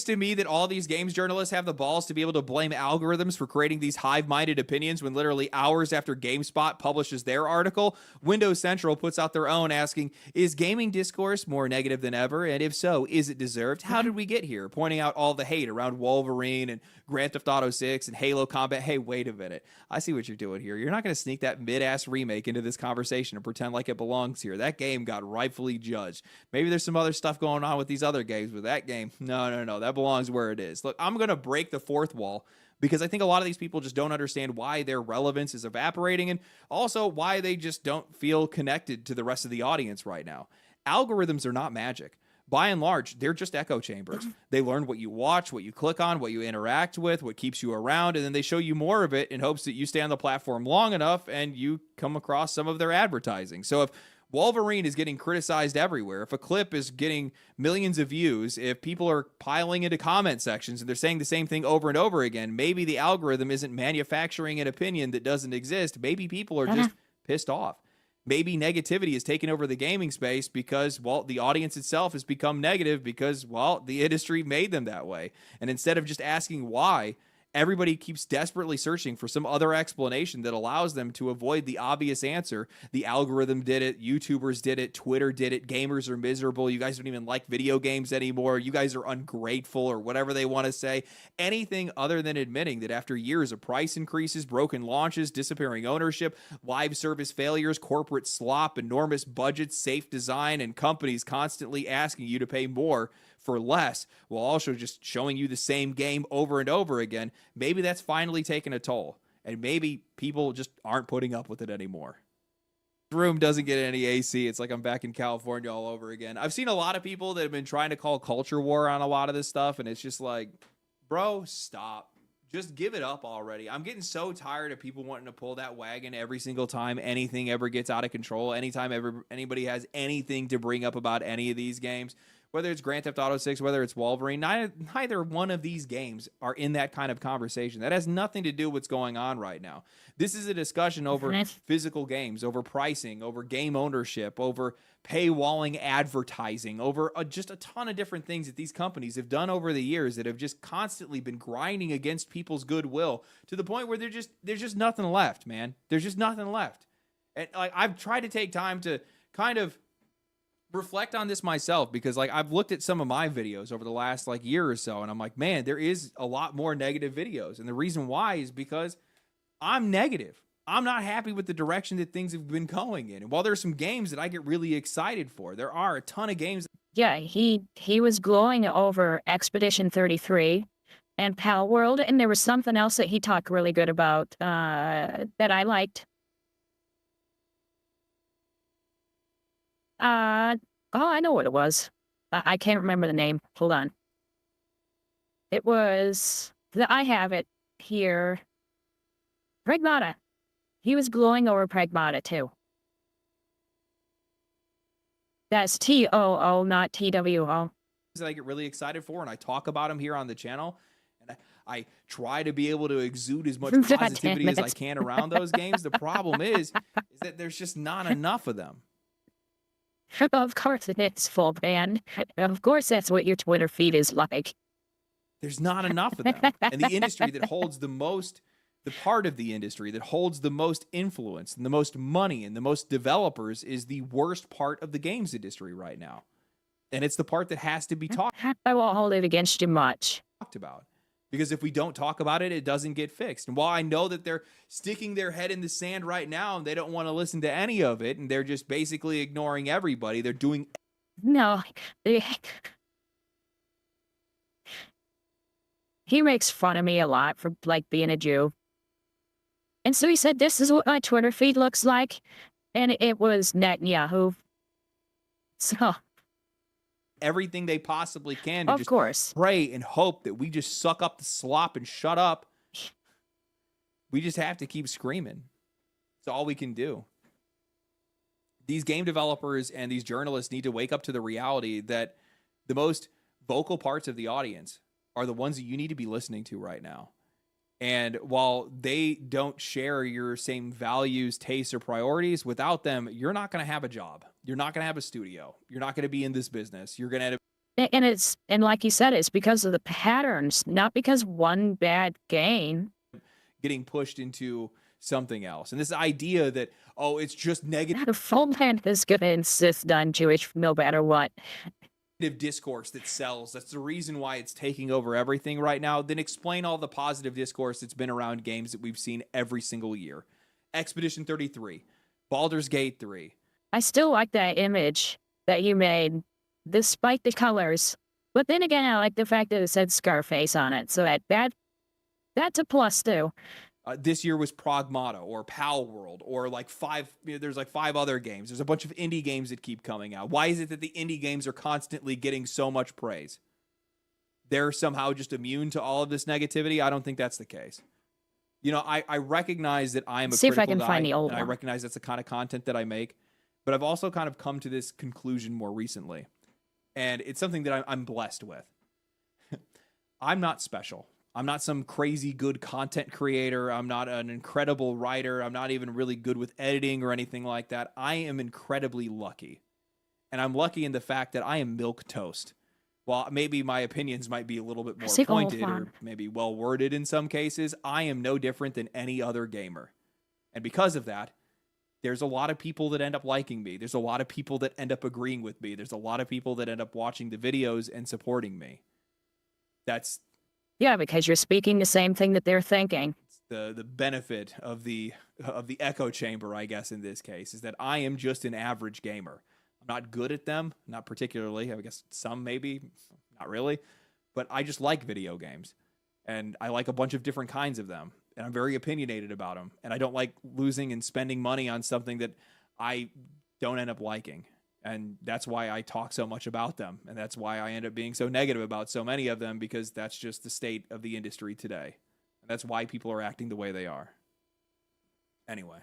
To me that all these games journalists have the balls to be able to blame algorithms for creating these hive-minded opinions when literally hours after GameSpot publishes their article, Windows Central puts out their own asking, is gaming discourse more negative than ever? And if so, is it deserved? How did we get here? Pointing out all the hate around Wolverine and Grand Theft Auto 6 and Halo Combat. Hey, wait a minute. I see what you're doing here. You're not going to sneak that mid-ass remake into this conversation and pretend like it belongs here. That game got rightfully judged. Maybe there's some other stuff going on with these other games, but that game, no. That belongs where it is. Look, I'm going to break the fourth wall because I think a lot of these people just don't understand why their relevance is evaporating and also why they just don't feel connected to the rest of the audience right now. Algorithms are not magic. By and large, they're just echo chambers. They learn what you watch, what you click on, what you interact with, what keeps you around, and then they show you more of it in hopes that you stay on the platform long enough and you come across some of their advertising. So if Wolverine is getting criticized everywhere, if a clip is getting millions of views, if people are piling into comment sections and they're saying the same thing over and over again, maybe the algorithm isn't manufacturing an opinion that doesn't exist. Maybe people are just pissed off. Maybe negativity has taken over the gaming space because, well, the audience itself has become negative because, well, the industry made them that way. And instead of just asking why, everybody keeps desperately searching for some other explanation that allows them to avoid the obvious answer. The algorithm did it. YouTubers did it. Twitter did it. Gamers are miserable. You guys don't even like video games anymore. You guys are ungrateful or whatever they want to say. Anything other than admitting that after years of price increases, broken launches, disappearing ownership, live service failures, corporate slop, enormous budgets, safe design, and companies constantly asking you to pay more for less, while also just showing you the same game over and over again, maybe that's finally taken a toll. And maybe people just aren't putting up with it anymore. This room doesn't get any AC. It's like I'm back in California all over again. I've seen a lot of people that have been trying to call culture war on a lot of this stuff, and it's just like, bro, stop. Just give it up already. I'm getting so tired of people wanting to pull that wagon every single time anything ever gets out of control, anytime anybody has anything to bring up about any of these games. Whether it's Grand Theft Auto 6, whether it's Wolverine, neither one of these games are in that kind of conversation. That has nothing to do with what's going on right now. This is a discussion over physical games, over pricing, over game ownership, over paywalling advertising, over just a ton of different things that these companies have done over the years that have just constantly been grinding against people's goodwill to the point where there's just nothing left, man. There's just nothing left. And like I've tried to take time to kind of reflect on this myself because like I've looked at some of my videos over the last like year or so and I'm like, man, there is a lot more negative videos. And the reason why is because I'm negative. I'm not happy with the direction that things have been going in. And while there's some games that I get really excited for, there are a ton of games. Yeah, he was glowing over Expedition 33 and Pal World, and there was something else that he talked really good about that I liked. I know what it was. I can't remember the name. Hold on. It was I have it here. Pragmata. He was glowing over Pragmata too. That's TOO, not TWO. That I get really excited for, and I talk about them here on the channel. And I try to be able to exude as much positivity as I can around those games. The problem is that there's just not enough of them. Of course it is, full band. Of course that's what your Twitter feed is like. There's not enough of them. And the industry that holds the part of the industry that holds the most influence and the most money and the most developers is the worst part of the games industry right now. And it's the part that has to be talked I won't hold it against you much. About. Because if we don't talk about it, it doesn't get fixed. And while I know that they're sticking their head in the sand right now and they don't want to listen to any of it and they're just basically ignoring everybody, they're doing... No. He makes fun of me a lot for, like, being a Jew. And so he said, this is what my Twitter feed looks like. And it was Netanyahu. So... everything they possibly can to Of just course. pray and hope that we just suck up the slop and shut up. We just have to keep screaming. It's all we can do. These game developers and these journalists need to wake up to the reality that the most vocal parts of the audience are the ones that you need to be listening to right now. And while they don't share your same values, tastes, or priorities, without them, you're not going to have a job. You're not going to have a studio. You're not going to be in this business. You're going to And like you said, it's because of the patterns, not because one bad game. getting pushed into something else. And this idea that, oh, it's just negative. The full land is going to insist on Jewish no matter what. Discourse that sells. That's the reason why it's taking over everything right now. Then explain all the positive discourse that's been around games that we've seen every single year. Expedition 33, Baldur's Gate 3. I still like that image that you made, despite the colors. But then again, I like the fact that it said Scarface on it. So that's a plus too. This year was Pragmata or Pal World or there's like 5 other games. There's a bunch of indie games that keep coming out. Why is it that the indie games are constantly getting so much praise? They're somehow just immune to all of this negativity? I don't think that's the case. You know, I recognize that I'm a See if I critical can guy, find the old and I one. recognize that's the kind of content that I make, but I've also kind of come to this conclusion more recently, and it's something that I'm blessed with. I'm not special. I'm not some crazy good content creator. I'm not an incredible writer. I'm not even really good with editing or anything like that. I am incredibly lucky. And I'm lucky in the fact that I am milk toast. While maybe my opinions might be a little bit more pointed or maybe well worded in some cases, I am no different than any other gamer. And because of that, there's a lot of people that end up liking me. There's a lot of people that end up agreeing with me. There's a lot of people that end up watching the videos and supporting me. That's Yeah, because you're speaking the same thing that they're thinking. the benefit of the echo chamber, I guess, in this case, is that I am just an average gamer. I'm not good at them, not particularly. I guess some maybe, not really. But I just like video games. And I like a bunch of different kinds of them. And I'm very opinionated about them. And I don't like losing and spending money on something that I don't end up liking. And that's why I talk so much about them. And that's why I end up being so negative about so many of them, because that's just the state of the industry today. And that's why people are acting the way they are. Anyway,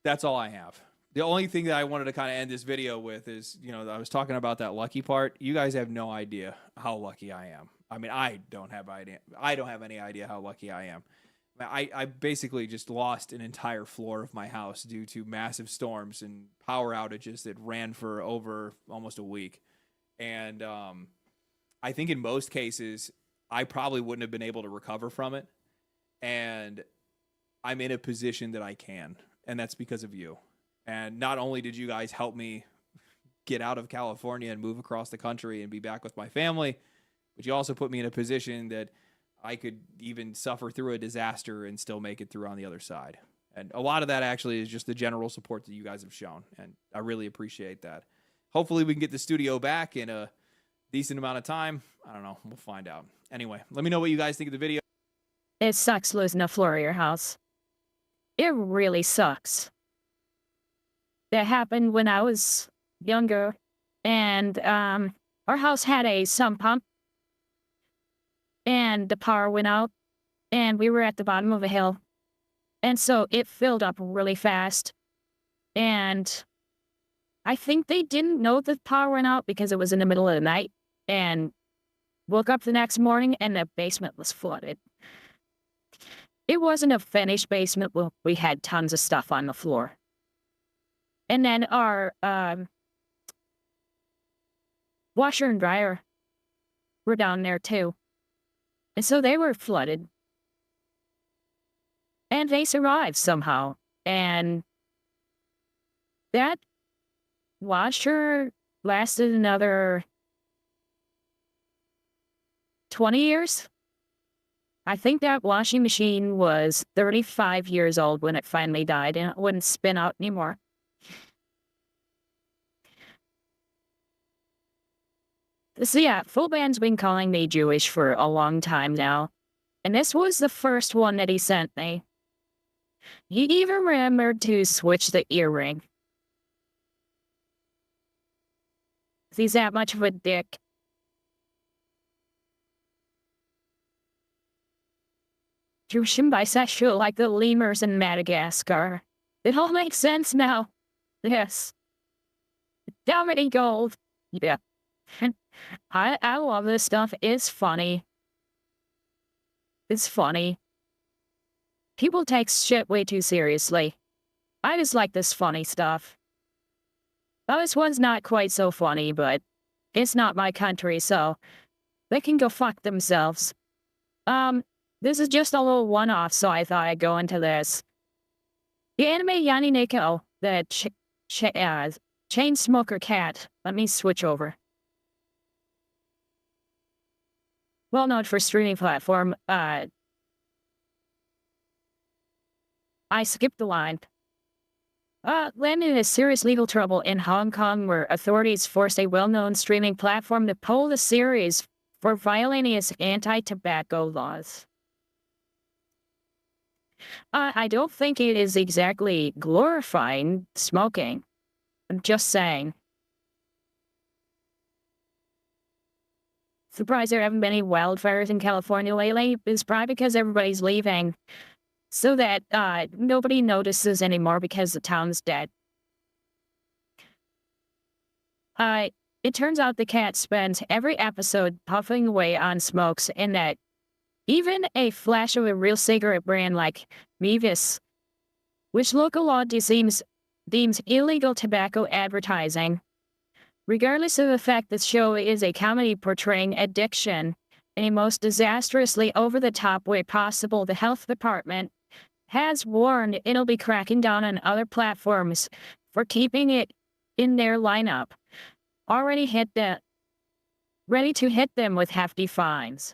that's all I have. The only thing that I wanted to kind of end this video with is, you know, I was talking about that lucky part. You guys have no idea how lucky I am. I mean, I don't have any idea how lucky I am. I basically just lost an entire floor of my house due to massive storms and power outages that ran for over almost a week. And I think in most cases, I probably wouldn't have been able to recover from it. And I'm in a position that I can. And that's because of you. And not only did you guys help me get out of California and move across the country and be back with my family, but you also put me in a position that I could even suffer through a disaster and still make it through on the other side. And a lot of that actually is just the general support that you guys have shown. And I really appreciate that. Hopefully we can get the studio back in a decent amount of time. I don't know. We'll find out. Anyway, let me know what you guys think of the video. It sucks losing a floor of your house. It really sucks. That happened when I was younger. And our house had a sump pump. And the power went out, and we were at the bottom of a hill. And so it filled up really fast. And I think they didn't know the power went out because it was in the middle of the night. And woke up the next morning, and the basement was flooded. It wasn't a finished basement. We had tons of stuff on the floor. And then our washer and dryer were down there too. And so they were flooded. And they survived somehow. And that washer lasted another 20 years. I think that washing machine was 35 years old when it finally died, and it wouldn't spin out anymore. So yeah, Full Band's been calling me Jewish for a long time now. And this was the first one that he sent me. He even remembered to switch the earring. He's that much of a dick. Jewish and bisexual like the lemurs in Madagascar. It all makes sense now. Yes. Dominic Gold. Yeah. I love this stuff. It's funny. It's funny. People take shit way too seriously. I just like this funny stuff. Well, this one's not quite so funny, but it's not my country, so they can go fuck themselves. This is just a little one-off, so I thought I'd go into this. The anime Yanni Neko, the chain smoker cat. Let me switch over. Well known for streaming platform, I skipped the line. Landed in serious legal trouble in Hong Kong where authorities forced a well-known streaming platform to pull the series for violating its anti-tobacco laws. I don't think it is exactly glorifying smoking. I'm just saying. Surprised there haven't been any wildfires in California lately. It's probably because everybody's leaving. So that nobody notices anymore because the town's dead. It turns out the cat spends every episode puffing away on smokes, and that even a flash of a real cigarette brand like Mevis, which local law deems illegal tobacco advertising. Regardless of the fact the show is a comedy portraying addiction in a most disastrously over-the-top way possible, the health department has warned it'll be cracking down on other platforms for keeping it in their lineup. Ready to hit them with hefty fines.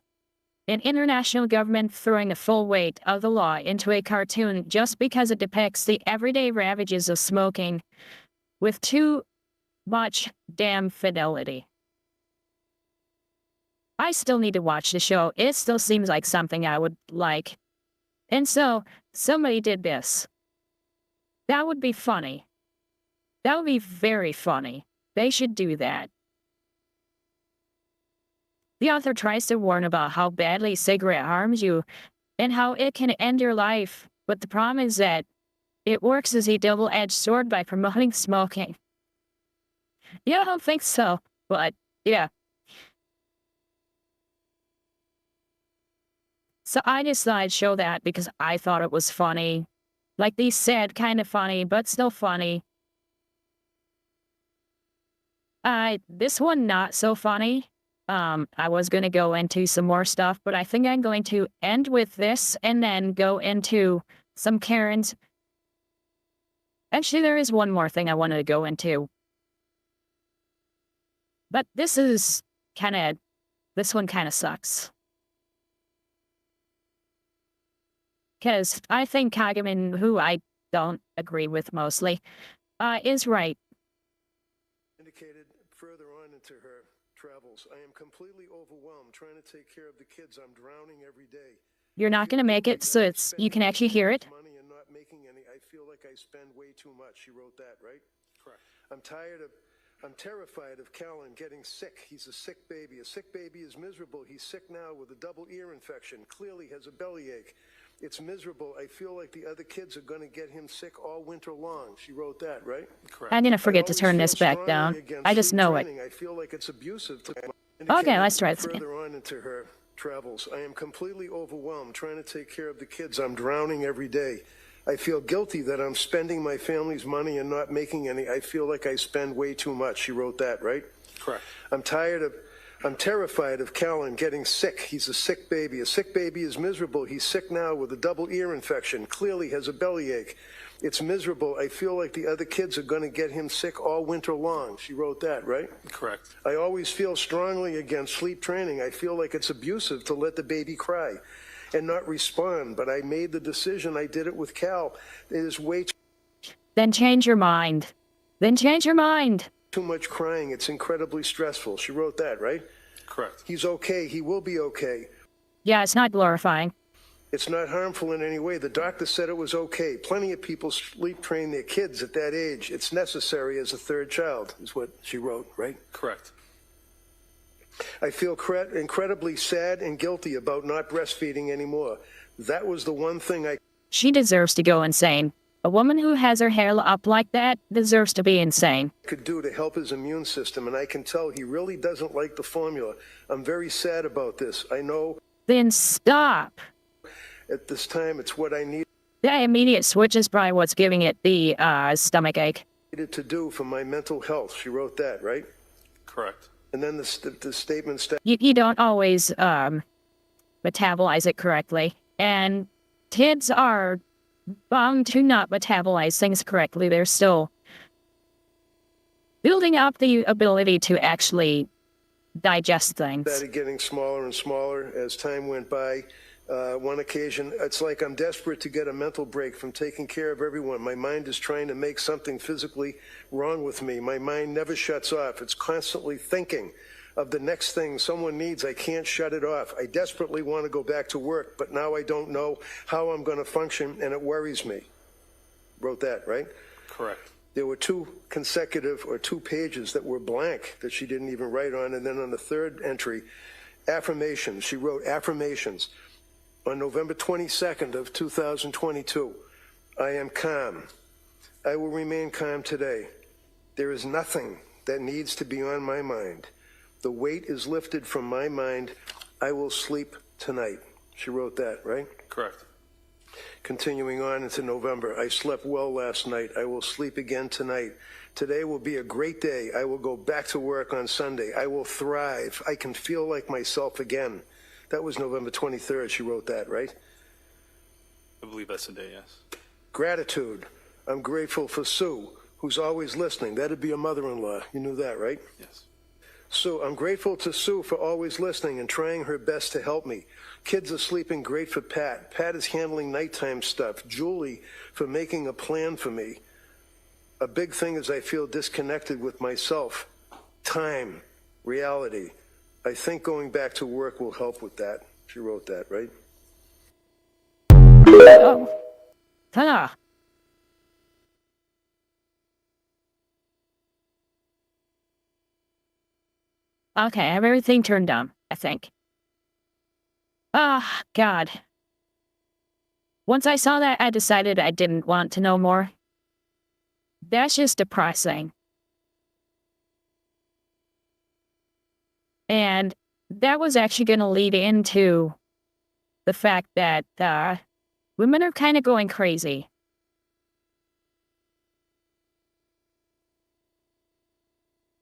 An international government throwing the full weight of the law into a cartoon just because it depicts the everyday ravages of smoking with too much damn fidelity. I still need to watch the show. It still seems like something I would like. And so, somebody did this. That would be funny. That would be very funny. They should do that. The author tries to warn about how badly cigarette harms you and how it can end your life, but the problem is that it works as a double-edged sword by promoting smoking. Yeah, I don't think so, but yeah. So I just thought I'd show that because I thought it was funny. Like they said, kind of funny, but still funny. This one not so funny. I was going to go into some more stuff, but I think I'm going to end with this and then go into some Karens. Actually, there is one more thing I wanted to go into. But this one kind of sucks. Because I think Kagaman, who I don't agree with mostly, is right. Indicated further on into her travels. I am completely overwhelmed trying to take care of the kids. I'm drowning every day. You're not going to make it so you can actually hear it. Money and not making any. I feel like I spend way too much. She wrote that, right? Correct. I'm terrified of Callan getting sick. He's a sick baby. A sick baby is miserable. He's sick now with a double ear infection. Clearly has a bellyache. It's miserable. I feel like the other kids are going to get him sick all winter long. She wrote that, right? Correct. I'm going to forget to turn this back down. I just know it. I feel like it's abusive. Okay, let's try this again. Further on into her travels. I am completely overwhelmed trying to take care of the kids. I'm drowning every day. I feel guilty that I'm spending my family's money and not making any. I feel like I spend way too much. She wrote that, right? Correct. I'm terrified of Callan getting sick. He's a sick baby. A sick baby is miserable. He's sick now with a double ear infection. Clearly has a bellyache. It's miserable. I feel like the other kids are going to get him sick all winter long. She wrote that, right? Correct. I always feel strongly against sleep training. I feel like it's abusive to let the baby cry and not respond. But I made the decision. I did it with Cal. It is way Then change your mind. Then change your mind. Too much crying. It's incredibly stressful. She wrote that, right? Correct. He's okay. He will be okay. Yeah, it's not glorifying. It's not harmful in any way. The doctor said it was okay. Plenty of people sleep train their kids at that age. It's necessary as a third child, is what she wrote, right? Correct. I feel incredibly sad and guilty about not breastfeeding anymore. That was the one thing She deserves to go insane. A woman who has her hair up like that deserves to be insane. could do to help his immune system, and I can tell he really doesn't like the formula. I'm very sad about this. I know. Then stop. At this time, it's what I needed That immediate switch is probably what's giving it the stomach ache. to do for my mental health. She wrote that, right? Correct. And then the statement You don't always metabolize it correctly. And kids are bound to not metabolize things correctly. They're still building up the ability to actually digest things. started getting smaller and smaller as time went by. One occasion, it's like I'm desperate to get a mental break from taking care of everyone. My mind is trying to make something physically wrong with me. My mind never shuts off. It's constantly thinking of the next thing someone needs. I can't shut it off. I desperately want to go back to work, but now I don't know how I'm going to function, and it worries me. Wrote that, right? Correct. There were two pages that were blank that she didn't even write on. And then on the third entry, affirmations. She wrote affirmations. On November 22nd of 2022, I am calm. I will remain calm today. There is nothing that needs to be on my mind. The weight is lifted from my mind. I will sleep tonight. She wrote that, right? Correct. Continuing on into November, I slept well last night. I will sleep again tonight. Today will be a great day. I will go back to work on Sunday. I will thrive. I can feel like myself again. That was November 23rd. She wrote that, right? I believe that's the day, yes. Gratitude. I'm grateful for Sue, who's always listening. That'd be a mother-in-law. You knew that, right? Yes. Sue, I'm grateful to Sue for always listening and trying her best to help me. Kids are sleeping great for Pat. Pat is handling nighttime stuff. Julie for making a plan for me. A big thing is I feel disconnected with myself. Time, reality. I think going back to work will help with that. She wrote that, right? Oh. Ta-da. Okay, I have everything turned on, I think. Ah, God. Once I saw that, I decided I didn't want to know more. That's just depressing. And that was actually going to lead into the fact that women are kind of going crazy.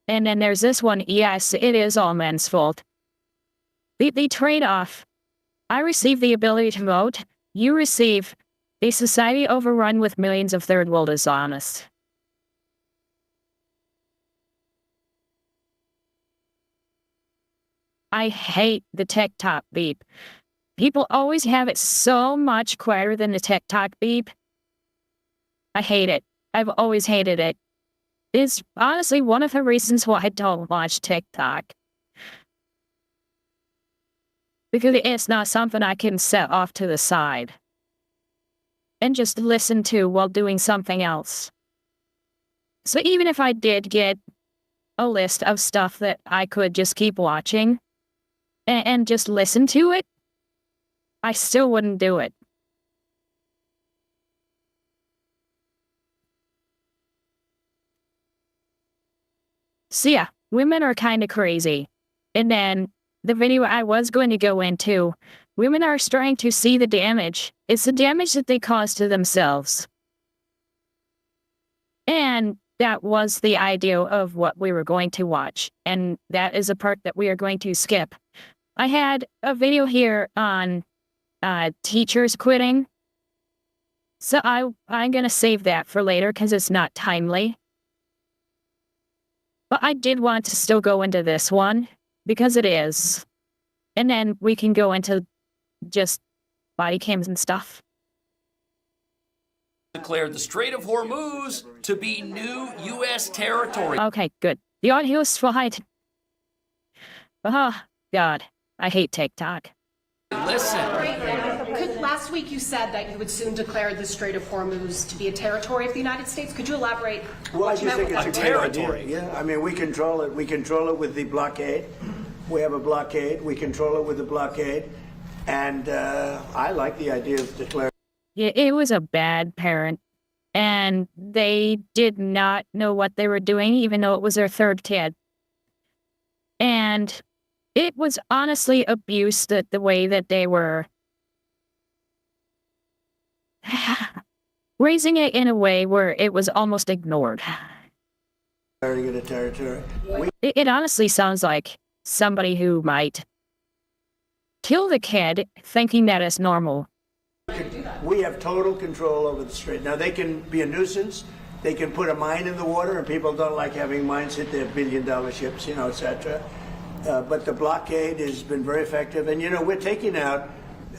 And then there's this one, yes, it is all men's fault. The trade-off. I receive the ability to vote. You receive a society overrun with millions of third world dishonest. I hate the TikTok beep. People always have it so much quieter than the TikTok beep. I hate it. I've always hated it. It's honestly one of the reasons why I don't watch TikTok. Because it's not something I can set off to the side and just listen to while doing something else. So even if I did get a list of stuff that I could just keep watching and just listen to it, I still wouldn't do it. So yeah, women are kind of crazy. And then the video I was going to go into, women are starting to see the damage. It's the damage that they cause to themselves. And that was the idea of what we were going to watch. And that is a part that we are going to skip. I had a video here on teachers quitting. So I'm going to save that for later because it's not timely. But I did want to still go into this one because it is. And then we can go into just body cams and stuff. Declared the Strait of Hormuz to be new U.S. territory. Okay, good. The audio is fine. Oh, God. I hate TikTok. Listen. Last week you said that you would soon declare the Strait of Hormuz to be a territory of the United States. Could you elaborate? Well, I just think it's a territory. Great idea. Yeah, I mean, we control it. We control it with the blockade. We have a blockade. We control it with the blockade. And I like the idea of declaring. Yeah, it was a bad parent. And they did not know what they were doing, even though it was their third kid. And it was honestly abuse that the way that they were raising it in a way where it was almost ignored. Declaring it a territory. It honestly sounds like somebody who might kill the kid thinking that it's normal. We have total control over the strait. Now, they can be a nuisance. They can put a mine in the water, and people don't like having mines hit their billion-dollar ships, etc. But the blockade has been very effective. And, we're taking out,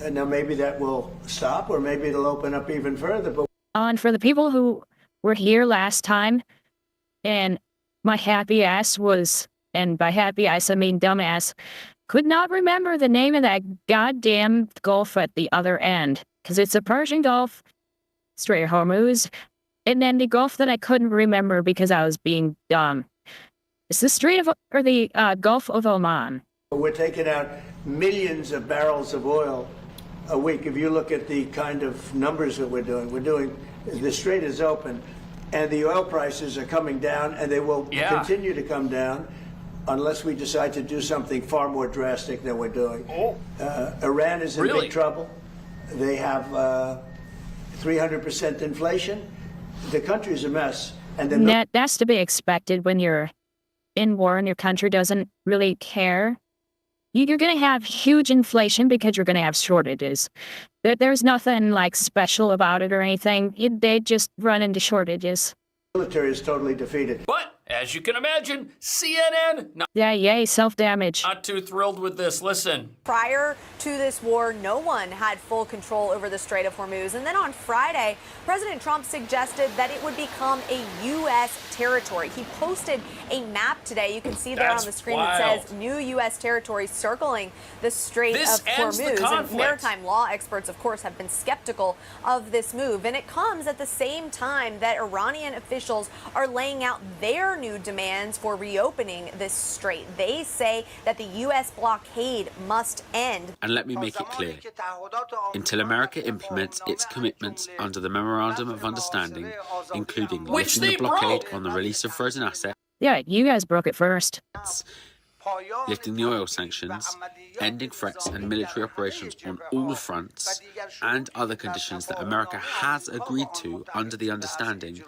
now maybe that will stop, or maybe it'll open up even further. But And for the people who were here last time, and my happy ass was, and by happy ass I mean dumbass, could not remember the name of that goddamn Gulf at the other end. Because it's a Persian Gulf, Strait of Hormuz, and then the Gulf that I couldn't remember because I was being dumb. It's the Gulf of Oman. we're taking out millions of barrels of oil a week. If you look at the kind of numbers that we're doing, the strait is open, and the oil prices are coming down, and they will continue to come down unless we decide to do something far more drastic than we're doing. Iran is in big trouble. They have 300% inflation. The country's a mess. And that's to be expected when you're in war and your country doesn't really care. You're going to have huge inflation because you're going to have shortages. There's nothing like special about it or anything. They just run into shortages. The military is totally defeated. But as you can imagine, CNN yay, self-damage. Not too thrilled with this. Listen. Prior to this war, no one had full control over the Strait of Hormuz. And then on Friday, President Trump suggested that it would become a U.S. territory. He posted a map today. You can see there on the screen that says new U.S. territories circling the Strait of Hormuz. And maritime law experts, of course, have been skeptical of this move. And it comes at the same time that Iranian officials are laying out their new demands for reopening this strait. They say that the U.S. blockade must end. And let me make it clear, until America implements its commitments under the Memorandum of Understanding, including lifting the blockade on the release of frozen assets, yeah, you guys broke it first. lifting the oil sanctions, ending threats and military operations on all fronts, and other conditions that America has agreed to under the understanding,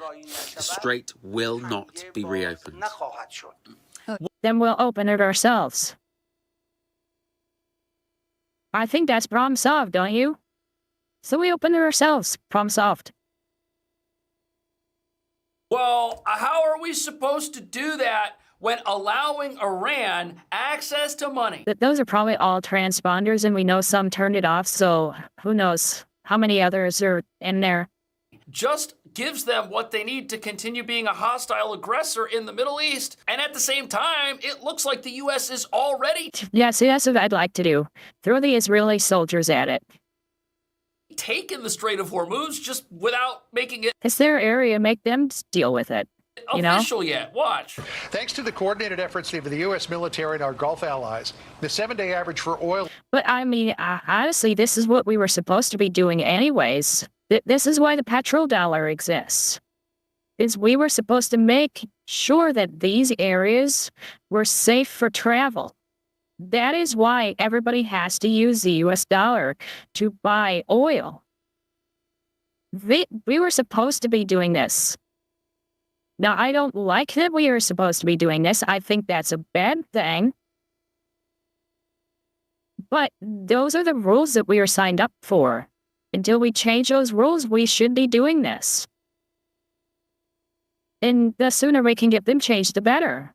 the strait will not be reopened. Then we'll open it ourselves. I think that's problem solved, don't you? So we open it ourselves. Problem solved. Well, how are we supposed to do that when allowing Iran access to money? Those are probably all transponders, and we know some turned it off, so who knows how many others are in there. Just gives them what they need to continue being a hostile aggressor in the Middle East. And at the same time, it looks like the U.S. is already Yeah, see, that's what I'd like to do. Throw the Israeli soldiers at it. taken the Strait of Hormuz just without making it It's their area, make them deal with it. You know? official yet. Watch. Thanks to the coordinated efforts of the U.S. military and our Gulf allies, the 7-day average for oil. But I mean, honestly, this is what we were supposed to be doing anyways. This is why the petrodollar exists. Is we were supposed to make sure that these areas were safe for travel. That is why everybody has to use the US dollar to buy oil. We were supposed to be doing this. Now, I don't like that we are supposed to be doing this. I think that's a bad thing. But those are the rules that we are signed up for. Until we change those rules, we should be doing this. And the sooner we can get them changed, the better.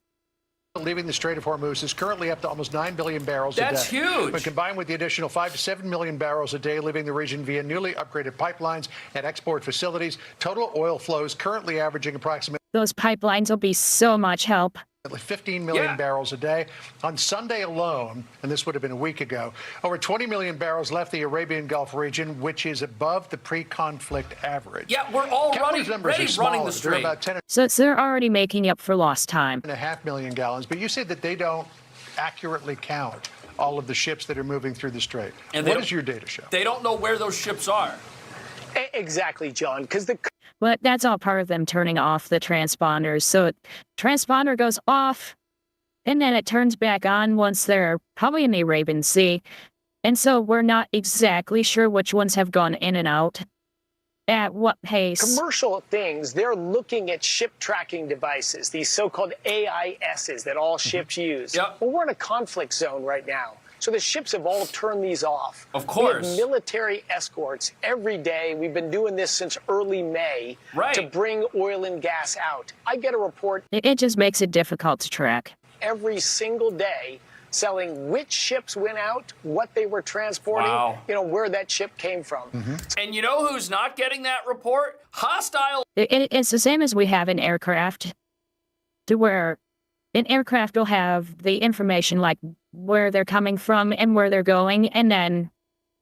Leaving the Strait of Hormuz is currently up to almost 9 billion barrels a day. That's huge. But combined with the additional 5 to 7 million barrels a day leaving the region via newly upgraded pipelines and export facilities, total oil flows currently averaging approximately. Those pipelines will be so much help. 15 million barrels a day. On Sunday alone, and this would have been a week ago, over 20 million barrels left the Arabian Gulf region, which is above the pre-conflict average. Yeah, we're already running the They're strait. about 10 So they're already making up for lost time. and a half million gallons, but you said that they don't accurately count all of the ships that are moving through the strait. And What does your data show? They don't know where those ships are. Exactly, John, because the But that's all part of them turning off the transponders. So transponder goes off, and then it turns back on once they're probably in the Arabian Sea. And so we're not exactly sure which ones have gone in and out, at what pace. commercial things, they're looking at ship tracking devices, these so-called AISs that all ships use. Yep. Well, we're in a conflict zone right now. So the ships have all turned these off. Of course. We have military escorts every day. We've been doing this since early May to bring oil and gas out. I get a report It just makes it difficult to track. every single day selling which ships went out, what they were transporting, Wow. where that ship came from. And you know who's not getting that report? Hostile. It's the same as we have in aircraft, to where an aircraft will have the information like where they're coming from and where they're going, and then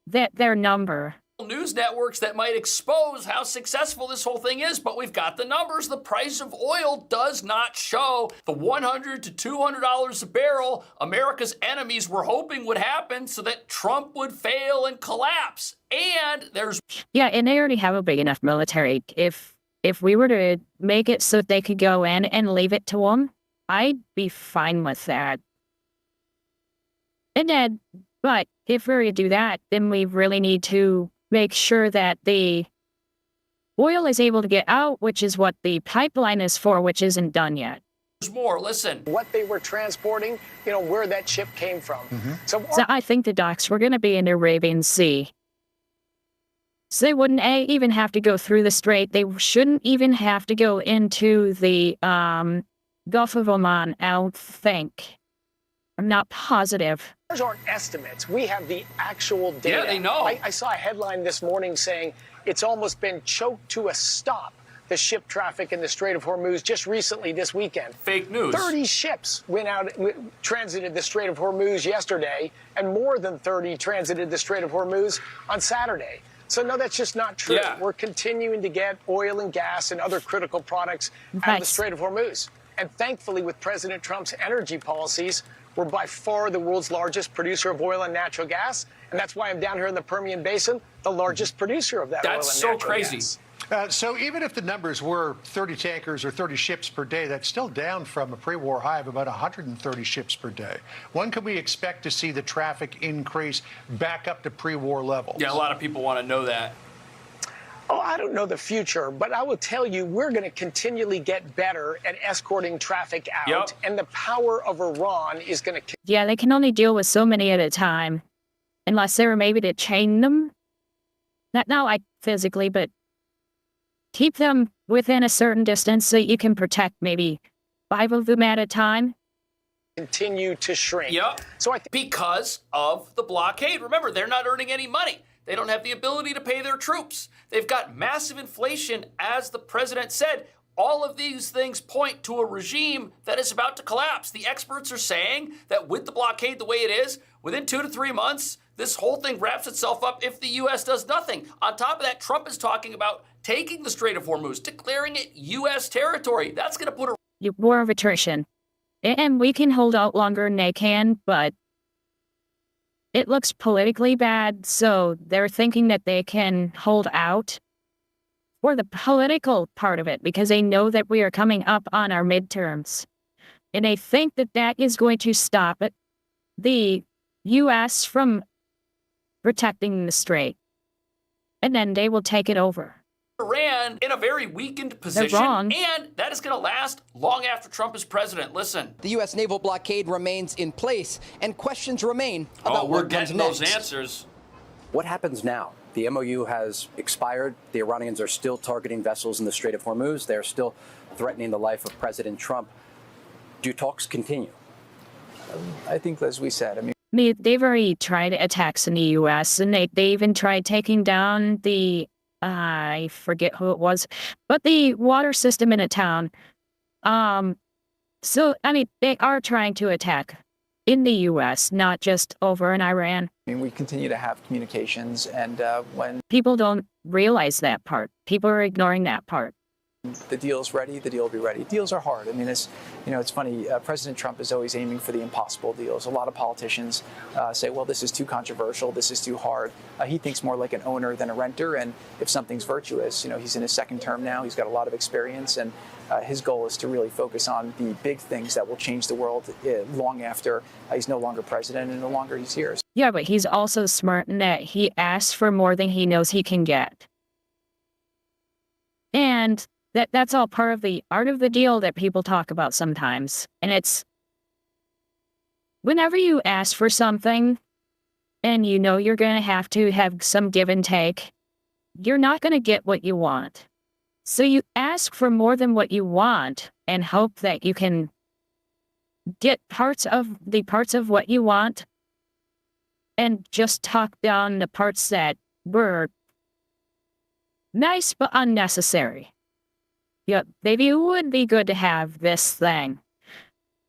their number. News networks that might expose how successful this whole thing is, but we've got the numbers. The price of oil does not show the $100 to $200 a barrel America's enemies were hoping would happen so that Trump would fail and collapse. And there's Yeah, and they already have a big enough military. If we were to make it so they could go in and leave it to them, I'd be fine with that. And then, but if we were to do that, then we really need to make sure that the oil is able to get out, which is what the pipeline is for, which isn't done yet. more. Listen. What they were transporting, where that ship came from. So I think the docks were going to be in the Arabian Sea. So they wouldn't even have to go through the strait. They shouldn't even have to go into the Gulf of Oman, I don't think. I'm not positive. Those aren't estimates. We have the actual data. Yeah, they know. I saw a headline this morning saying it's almost been choked to a stop, the ship traffic in the Strait of Hormuz just recently this weekend. Fake news. 30 ships transited the Strait of Hormuz yesterday, and more than 30 transited the Strait of Hormuz on Saturday. So no, that's just not true. Yeah. We're continuing to get oil and gas and other critical products out of the Strait of Hormuz. And thankfully, with President Trump's energy policies, we're by far the world's largest producer of oil and natural gas. And that's why I'm down here in the Permian Basin, the largest producer of that oil and That's natural so crazy. gas. So even if the numbers were 30 tankers or 30 ships per day, that's still down from a pre-war high of about 130 ships per day. When can we expect to see the traffic increase back up to pre-war levels? Yeah, a lot of people want to know that. Oh, I don't know the future, but I will tell you we're going to continually get better at escorting traffic out. Yep. And the power of Iran is going to Yeah, they can only deal with so many at a time. Unless they were maybe to chain them. Not like physically, but keep them within a certain distance so you can protect maybe 5 of them at a time. continue to shrink. Yep. So because of the blockade. Remember, they're not earning any money. They don't have the ability to pay their troops. They've got massive inflation, as the president said. All of these things point to a regime that is about to collapse. The experts are saying that with the blockade the way it is, within 2 to 3 months, this whole thing wraps itself up if the U.S. does nothing. On top of that, Trump is talking about taking the Strait of Hormuz, declaring it U.S. territory. That's going to put a War of attrition. And we can hold out longer than they can, but it looks politically bad, so they're thinking that they can hold out for the political part of it because they know that we are coming up on our midterms. And they think that that is going to stop the U.S. from protecting the strait. And then they will take it over. Iran in a very weakened position, wrong. and that is going to last long after Trump is president. Listen. The U.S. naval blockade remains in place, and questions remain about we're what comes getting next. those answers. What happens now? The MOU has expired. The Iranians are still targeting vessels in the Strait of Hormuz. They're still threatening the life of President Trump. Do talks continue? I think, as we said, They've already tried attacks in the U.S., and they even tried taking down the, I forget who it was, but the water system in a town. So, I mean, they are trying to attack in the U.S., not just over in Iran. I mean, we continue to have communications, and when People don't realize that part. People are ignoring that part. the deal's ready, the deal will be ready. Deals are hard. I mean, it's funny. President Trump is always aiming for the impossible deals. A lot of politicians say, well, this is too controversial, this is too hard. He thinks more like an owner than a renter, and if something's virtuous, he's in his second term now, he's got a lot of experience, and his goal is to really focus on the big things that will change the world long after he's no longer president and no longer he's here. Yeah, but he's also smart in that he asks for more than he knows he can get. And that's all part of the art of the deal that people talk about sometimes. And it's whenever you ask for something and you know you're going to have some give and take, you're not going to get what you want. So you ask for more than what you want and hope that you can get parts of what you want and just talk down the parts that were nice but unnecessary. Yeah, maybe it would be good to have this thing.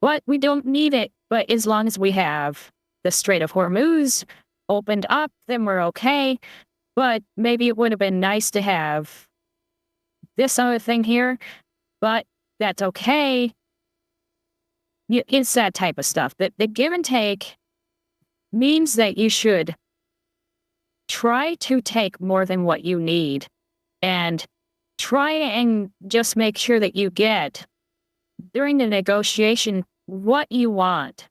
But we don't need it. But as long as we have the Strait of Hormuz opened up, then we're okay. But maybe it would have been nice to have this other thing here. But that's okay. It's that type of stuff. The give and take means that you should try to take more than what you need. And try and just make sure that you get, during the negotiation, what you want.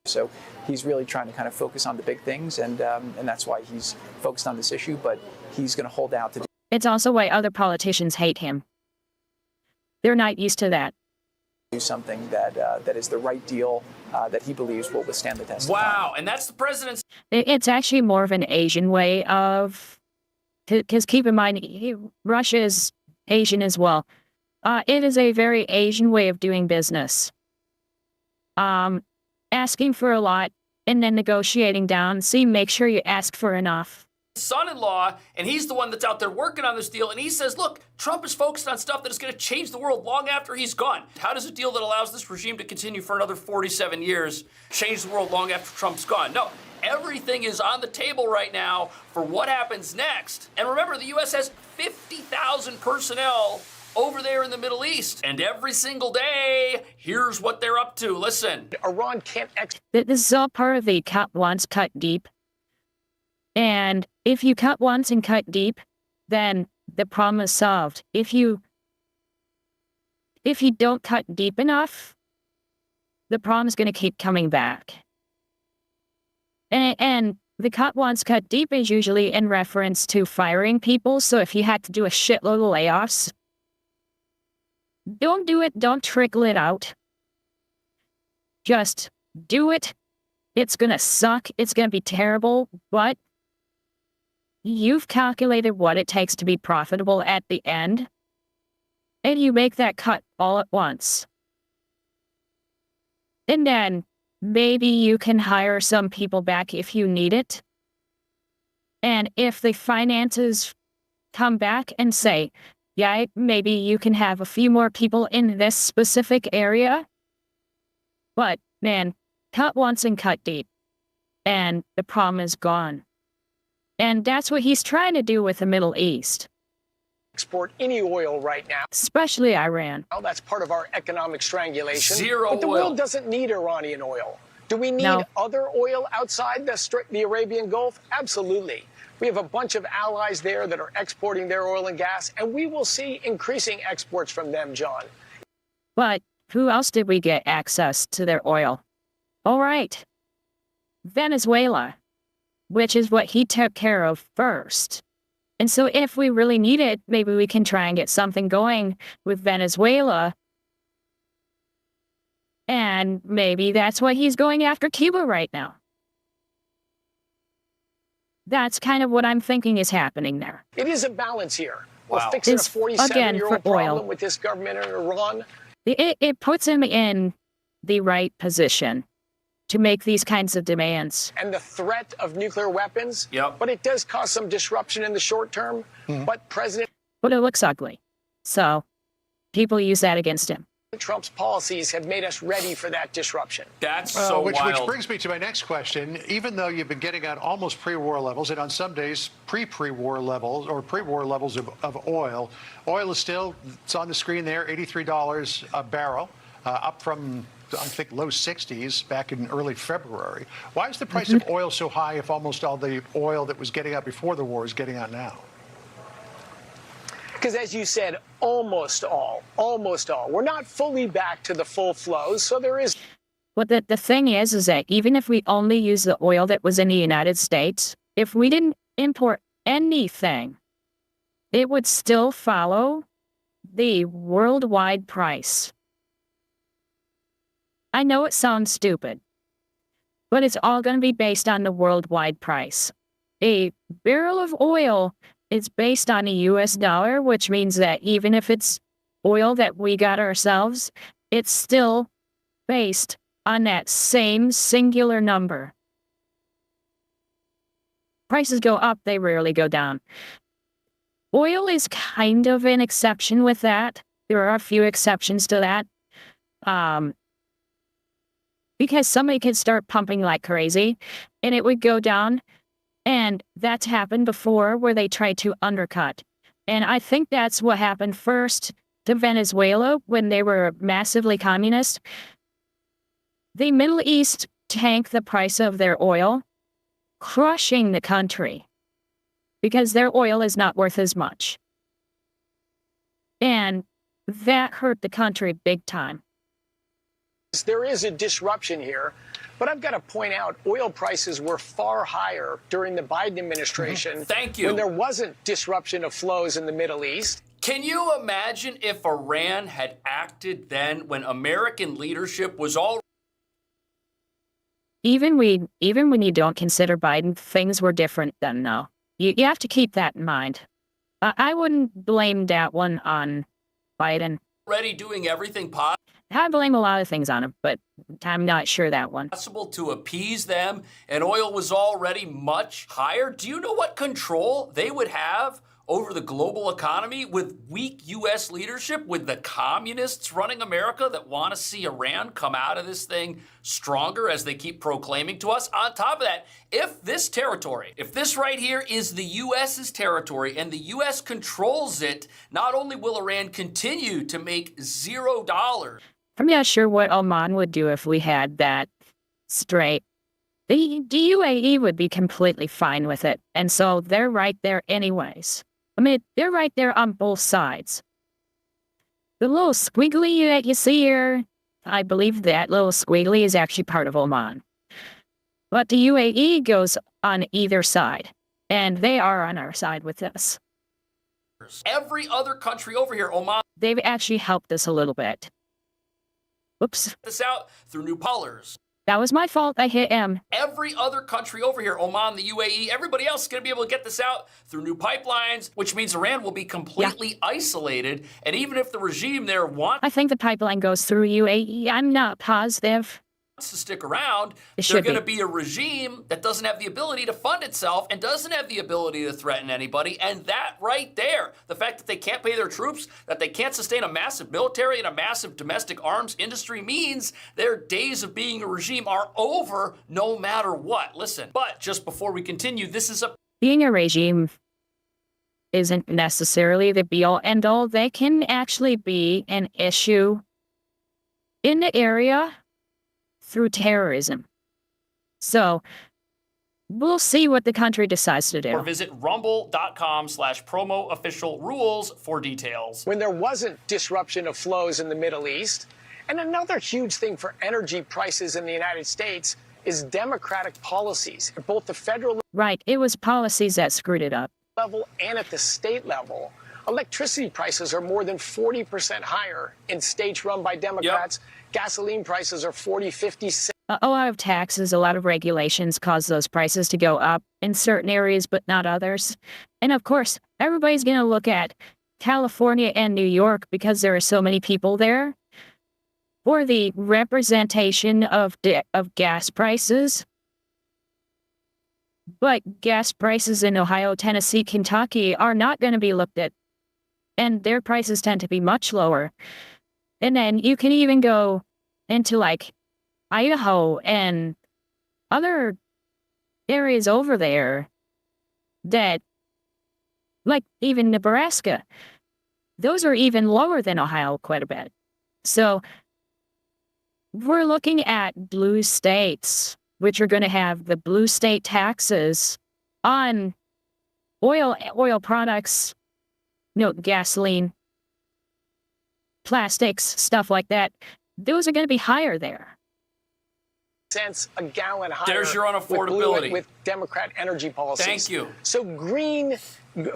So he's really trying to kind of focus on the big things, and that's why he's focused on this issue, but he's going to hold out to It's also why other politicians hate him. They're not used to that. do something that is the right deal that he believes will withstand the test of time. Wow, and that's the president's... It's actually more of an Asian way of... Because keep in mind, Russia is Asian as well. It is a very Asian way of doing business. Asking for a lot and then negotiating down. See, make sure you ask for enough. son-in-law, and he's the one that's out there working on this deal, and he says, look, Trump is focused on stuff that is going to change the world long after he's gone. How does a deal that allows this regime to continue for another 47 years change the world long after Trump's gone? No, everything is on the table right now for what happens next. And remember, the U.S. has 50,000 personnel over there in the Middle East, and every single day, here's what they're up to. Listen. Iran can't... This is all part of the cut once, cut deep. And if you cut once and cut deep, then the problem is solved. If you don't cut deep enough, the problem is going to keep coming back. And the cut once, cut deep is usually in reference to firing people. So if you had to do a shitload of layoffs, don't do it. Don't trickle it out. Just do it. It's going to suck. It's going to be terrible, but you've calculated what it takes to be profitable at the end, and you make that cut all at once. And then maybe you can hire some people back if you need it. And if the finances come back and say, yeah, maybe you can have a few more people in this specific area. But, man, cut once and cut deep. And the problem is gone. And that's what he's trying to do with the Middle East. Export any oil right now. Especially Iran. Well, that's part of our economic strangulation. Zero but the oil. world doesn't need Iranian oil. Do we need other oil outside the Arabian Gulf? Absolutely. We have a bunch of allies there that are exporting their oil and gas, and we will see increasing exports from them, John. But who else did we get access to their oil? All right. Venezuela, which is what he took care of first. And so if we really need it, maybe we can try and get something going with Venezuela. And maybe that's why he's going after Cuba right now. That's kind of what I'm thinking is happening there. It is a balance here. Wow. We're fixing a It's, 47-year-old again, for oil. problem with this government in Iran. It puts him in the right position to make these kinds of demands. And the threat of nuclear weapons. Yep. But it does cause some disruption in the short term. But President... But it looks ugly. So people use that against him. Trump's policies have made us ready for that disruption. That's so which wild. brings me to my next question. Even though you've been getting at almost pre-war levels, and on some days pre-war levels or pre-war levels of oil, oil is still, it's on the screen there, $83 a barrel, up from, I think, low 60s back in early February. Why is the price of oil so high if almost all the oil that was getting out before the war is getting out now? Because as you said, almost all. We're not fully back to the full flows, so there is. But the thing is that even if we only use the oil that was in the United States, if we didn't import anything, it would still follow the worldwide price. I know it sounds stupid, but it's all going to be based on the worldwide price. A barrel of oil is based on a US dollar, which means that even if it's oil that we got ourselves, it's still based on that same singular number. Prices go up, they rarely go down. Oil is kind of an exception with that. There are a few exceptions to that. Because somebody could start pumping like crazy and it would go down. And that's happened before where they tried to undercut. And I think that's what happened first to Venezuela when they were massively communist. The Middle East tanked the price of their oil, crushing the country because their oil is not worth as much. And that hurt the country big time. There is a disruption here, but I've got to point out oil prices were far higher during the Biden administration. Thank you. When there wasn't disruption of flows in the Middle East. Can you imagine if Iran had acted then when American leadership was all... Even when you don't consider Biden, things were different then, though. You have to keep that in mind. I wouldn't blame that one on Biden. already doing everything possible? I blame a lot of things on him, but I'm not sure that one. Possible to appease them, and oil was already much higher. Do you know what control they would have over the global economy with weak U.S. leadership, with the communists running America that want to see Iran come out of this thing stronger, as they keep proclaiming to us? On top of that, if this territory, if this right here is the U.S.'s territory and the U.S. controls it, not only will Iran continue to make $0. I'm not sure what Oman would do if we had that straight. The UAE would be completely fine with it, and so they're right there anyways. I mean, they're right there on both sides. The little squiggly that you see here, I believe that little squiggly is actually part of Oman. But the UAE goes on either side, and they are on our side with this. Every other country over here, Oman, they've actually helped us a little bit. Whoops. this out through new colors. That was my fault. I hit M. Every other country over here, Oman, the UAE, everybody else is going to be able to get this out through new pipelines, which means Iran will be completely isolated. And even if the regime there wants I think the pipeline goes through UAE. I'm not positive. to stick around, It they're should going to be. be a regime that doesn't have the ability to fund itself and doesn't have the ability to threaten anybody. And that right there, the fact that they can't pay their troops, that they can't sustain a massive military and a massive domestic arms industry, means their days of being a regime are over no matter what. Listen, but just before we continue, this is a Being a regime isn't necessarily the be-all, end-all. They can actually be an issue in the area through terrorism. So, we'll see what the country decides to do. or visit rumble.com/promo official rules for details. When there wasn't disruption of flows in the Middle East. And another huge thing for energy prices in the United States is democratic policies at both the federal Right, it was policies that screwed it up. level and at the state level. Electricity prices are more than 40% higher in states run by Democrats. Gasoline prices are 40, 50 cents. A lot of taxes, a lot of regulations cause those prices to go up in certain areas, but not others. And of course, everybody's going to look at California and New York because there are so many people there for the representation of gas prices. But gas prices in Ohio, Tennessee, Kentucky are not going to be looked at, and their prices tend to be much lower. And then you can even go into like Idaho and other areas over there that, like even Nebraska, those are even lower than Ohio quite a bit. So we're looking at blue states, which are going to have the blue state taxes on oil products, gasoline, plastics, stuff like that. Those are going to be higher there. Cents a gallon higher. There's your unaffordability. With Democrat energy policies. Thank you. So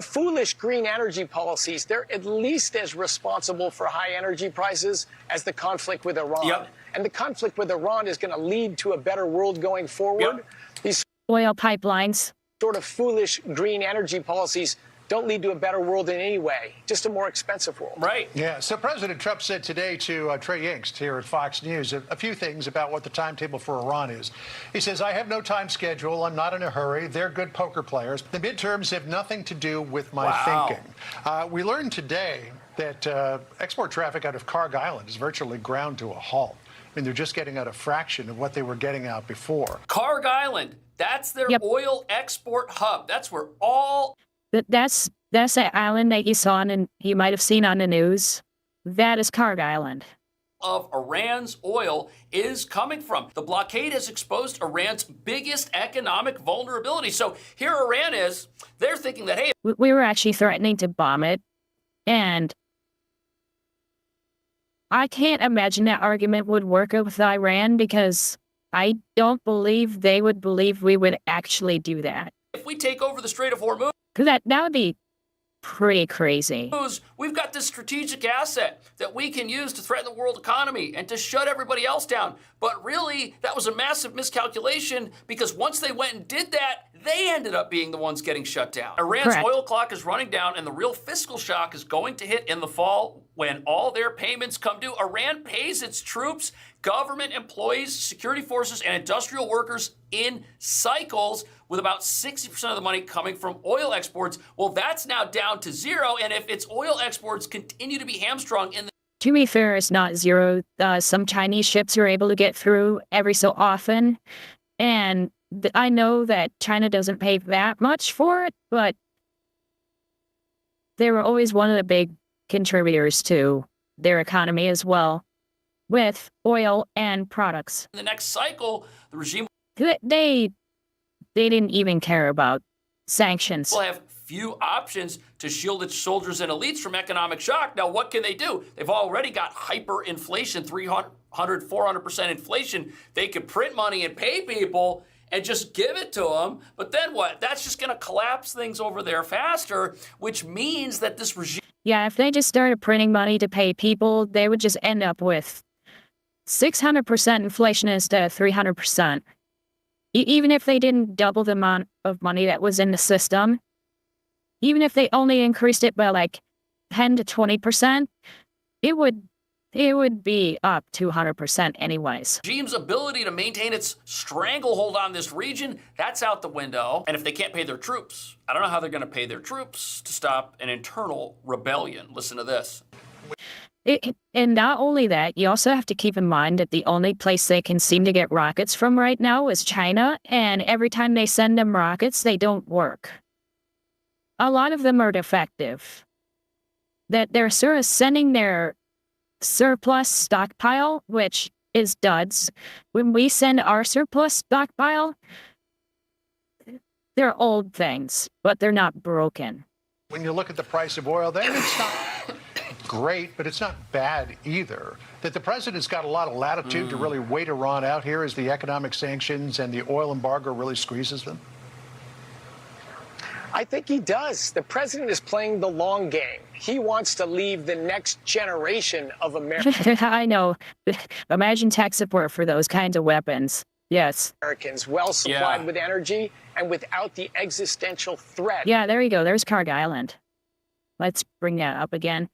foolish green energy policies, they're at least as responsible for high energy prices as the conflict with Iran. Yep. And the conflict with Iran is going to lead to a better world going forward. Yep. These oil pipelines, sort of foolish green energy policies don't lead to a better world in any way, just a more expensive world. Right. Yeah. So President Trump said today to Trey Yingst here at Fox News a few things about what the timetable for Iran is. He says, I have no time schedule. I'm not in a hurry. They're good poker players. The midterms have nothing to do with my thinking. We learned today that export traffic out of Karg Island is virtually ground to a halt. I mean, they're just getting out a fraction of what they were getting out before. Karg Island, that's their oil export hub. That's where all... That's that island that you saw and you might have seen on the news. That is Karg Island. Of Iran's oil is coming from. The blockade has exposed Iran's biggest economic vulnerability. So here Iran is, they're thinking that, hey... We were actually threatening to bomb it. And I can't imagine that argument would work with Iran because I don't believe they would believe we would actually do that. If we take over the Strait of Hormuz... Because that would be pretty crazy. We've got this strategic asset that we can use to threaten the world economy and to shut everybody else down. But really, that was a massive miscalculation because once they went and did that, they ended up being the ones getting shut down. Iran's oil clock is running down and the real fiscal shock is going to hit in the fall when all their payments come due. Iran pays its troops, government employees, security forces, and industrial workers in cycles with about 60% of the money coming from oil exports. Well, that's now down to zero. And if its oil exports continue to be hamstrung in the... To be fair, it's not zero. Some Chinese ships are able to get through every so often. And I know that China doesn't pay that much for it, but they were always one of the big contributors to their economy as well, with oil and products. In the next cycle, the regime... They didn't even care about sanctions. Will have few options to shield its soldiers and elites from economic shock. Now, what can they do? They've already got hyperinflation, 300, 400% inflation. They could print money and pay people and just give it to them. But then what? That's just going to collapse things over there faster, which means that this regime... Yeah, if they just started printing money to pay people, they would just end up with 600% inflation instead of 300%. Even if they didn't double the amount of money that was in the system, even if they only increased it by like 10 to 20%, it would be up 200% anyways. Regime's ability to maintain its stranglehold on this region, that's out the window. And if they can't pay their troops, I don't know how they're going to pay their troops to stop an internal rebellion. Listen to this. And not only that, you also have to keep in mind that the only place they can seem to get rockets from right now is China, and every time they send them rockets, they don't work. A lot of them are defective. That they're sort of sending their surplus stockpile, which is duds. When we send our surplus stockpile, they're old things, but they're not broken. When you look at the price of oil, then it's not great, but it's not bad either. That the president's got a lot of latitude to really wait Iran out here as the economic sanctions and the oil embargo really squeezes them? I think he does. The president is playing the long game. He wants to leave the next generation of Americans. I know. Imagine tech support for those kinds of weapons. Yes. Americans well supplied with energy and without the existential threat. Yeah, there you go. There's Karg Island. Let's bring that up again.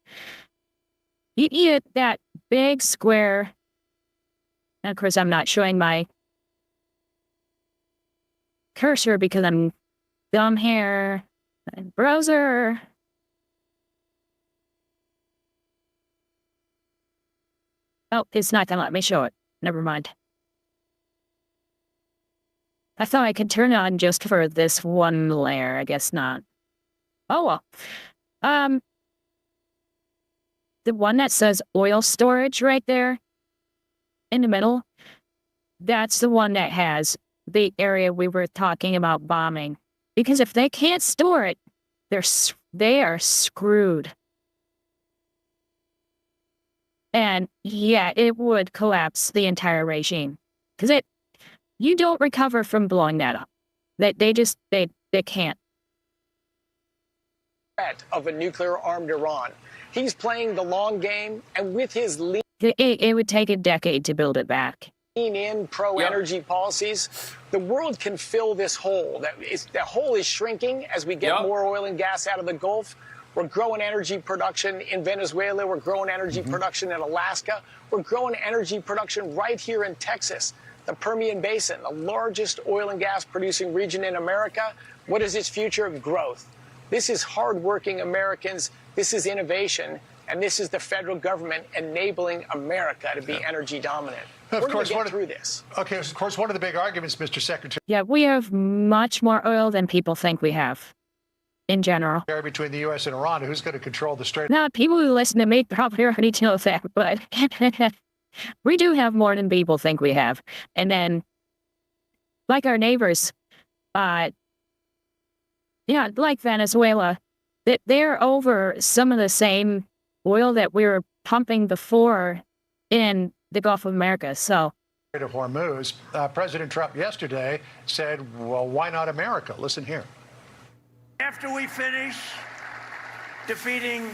You eat that big square. And of course, I'm not showing my cursor because I'm dumb here. Browser. Oh, it's not gonna let me show it. Never mind. I thought I could turn it on just for this one layer. I guess not. Oh well. The one that says oil storage right there in the middle, that's the one that has the area we were talking about bombing. Because if they can't store it, they are screwed. And yeah, it would collapse the entire regime. Because you don't recover from blowing that up. They can't. Of a nuclear-armed Iran. He's playing the long game, and with his It would take a decade to build it back. lean-in pro-energy policies, the world can fill this hole. The hole is shrinking as we get more oil and gas out of the Gulf. We're growing energy production in Venezuela. We're growing energy production in Alaska. We're growing energy production right here in Texas, the Permian Basin, the largest oil and gas producing region in America. What is its future? Growth. This is hardworking Americans. This is innovation. And this is the federal government enabling America to be energy dominant. Of We're course, going to get through this. Okay, of course, one of the big arguments, Mr. Secretary, Yeah, we have much more oil than people think we have, in general. between the U.S. and Iran, who's going to control the Strait? Now, people who listen to me probably already know that, but we do have more than people think we have. And then, like our neighbors, like Venezuela, they're over some of the same oil that we were pumping before in the Gulf of America. So, Strait of Hormuz. President Trump yesterday said, well, why not America? Listen here. After we finish defeating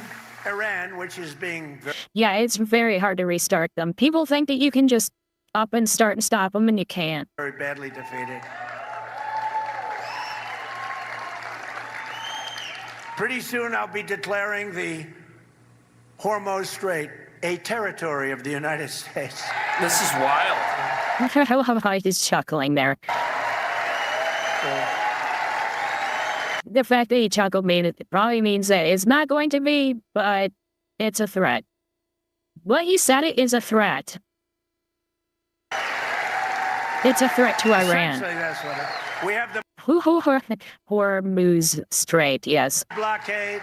Iran, which is being yeah, it's very hard to restart them. People think that you can just up and start and stop them, and you can't. very badly defeated. Pretty soon I'll be declaring the Hormuz Strait a territory of the United States. This is wild. I love how he's chuckling there. The fact that he chuckled it probably means that it's not going to be, but it's a threat. What he said it is a threat. It's a threat to Iran. Essentially, that's what we have the Hormuz Strait, yes. blockade.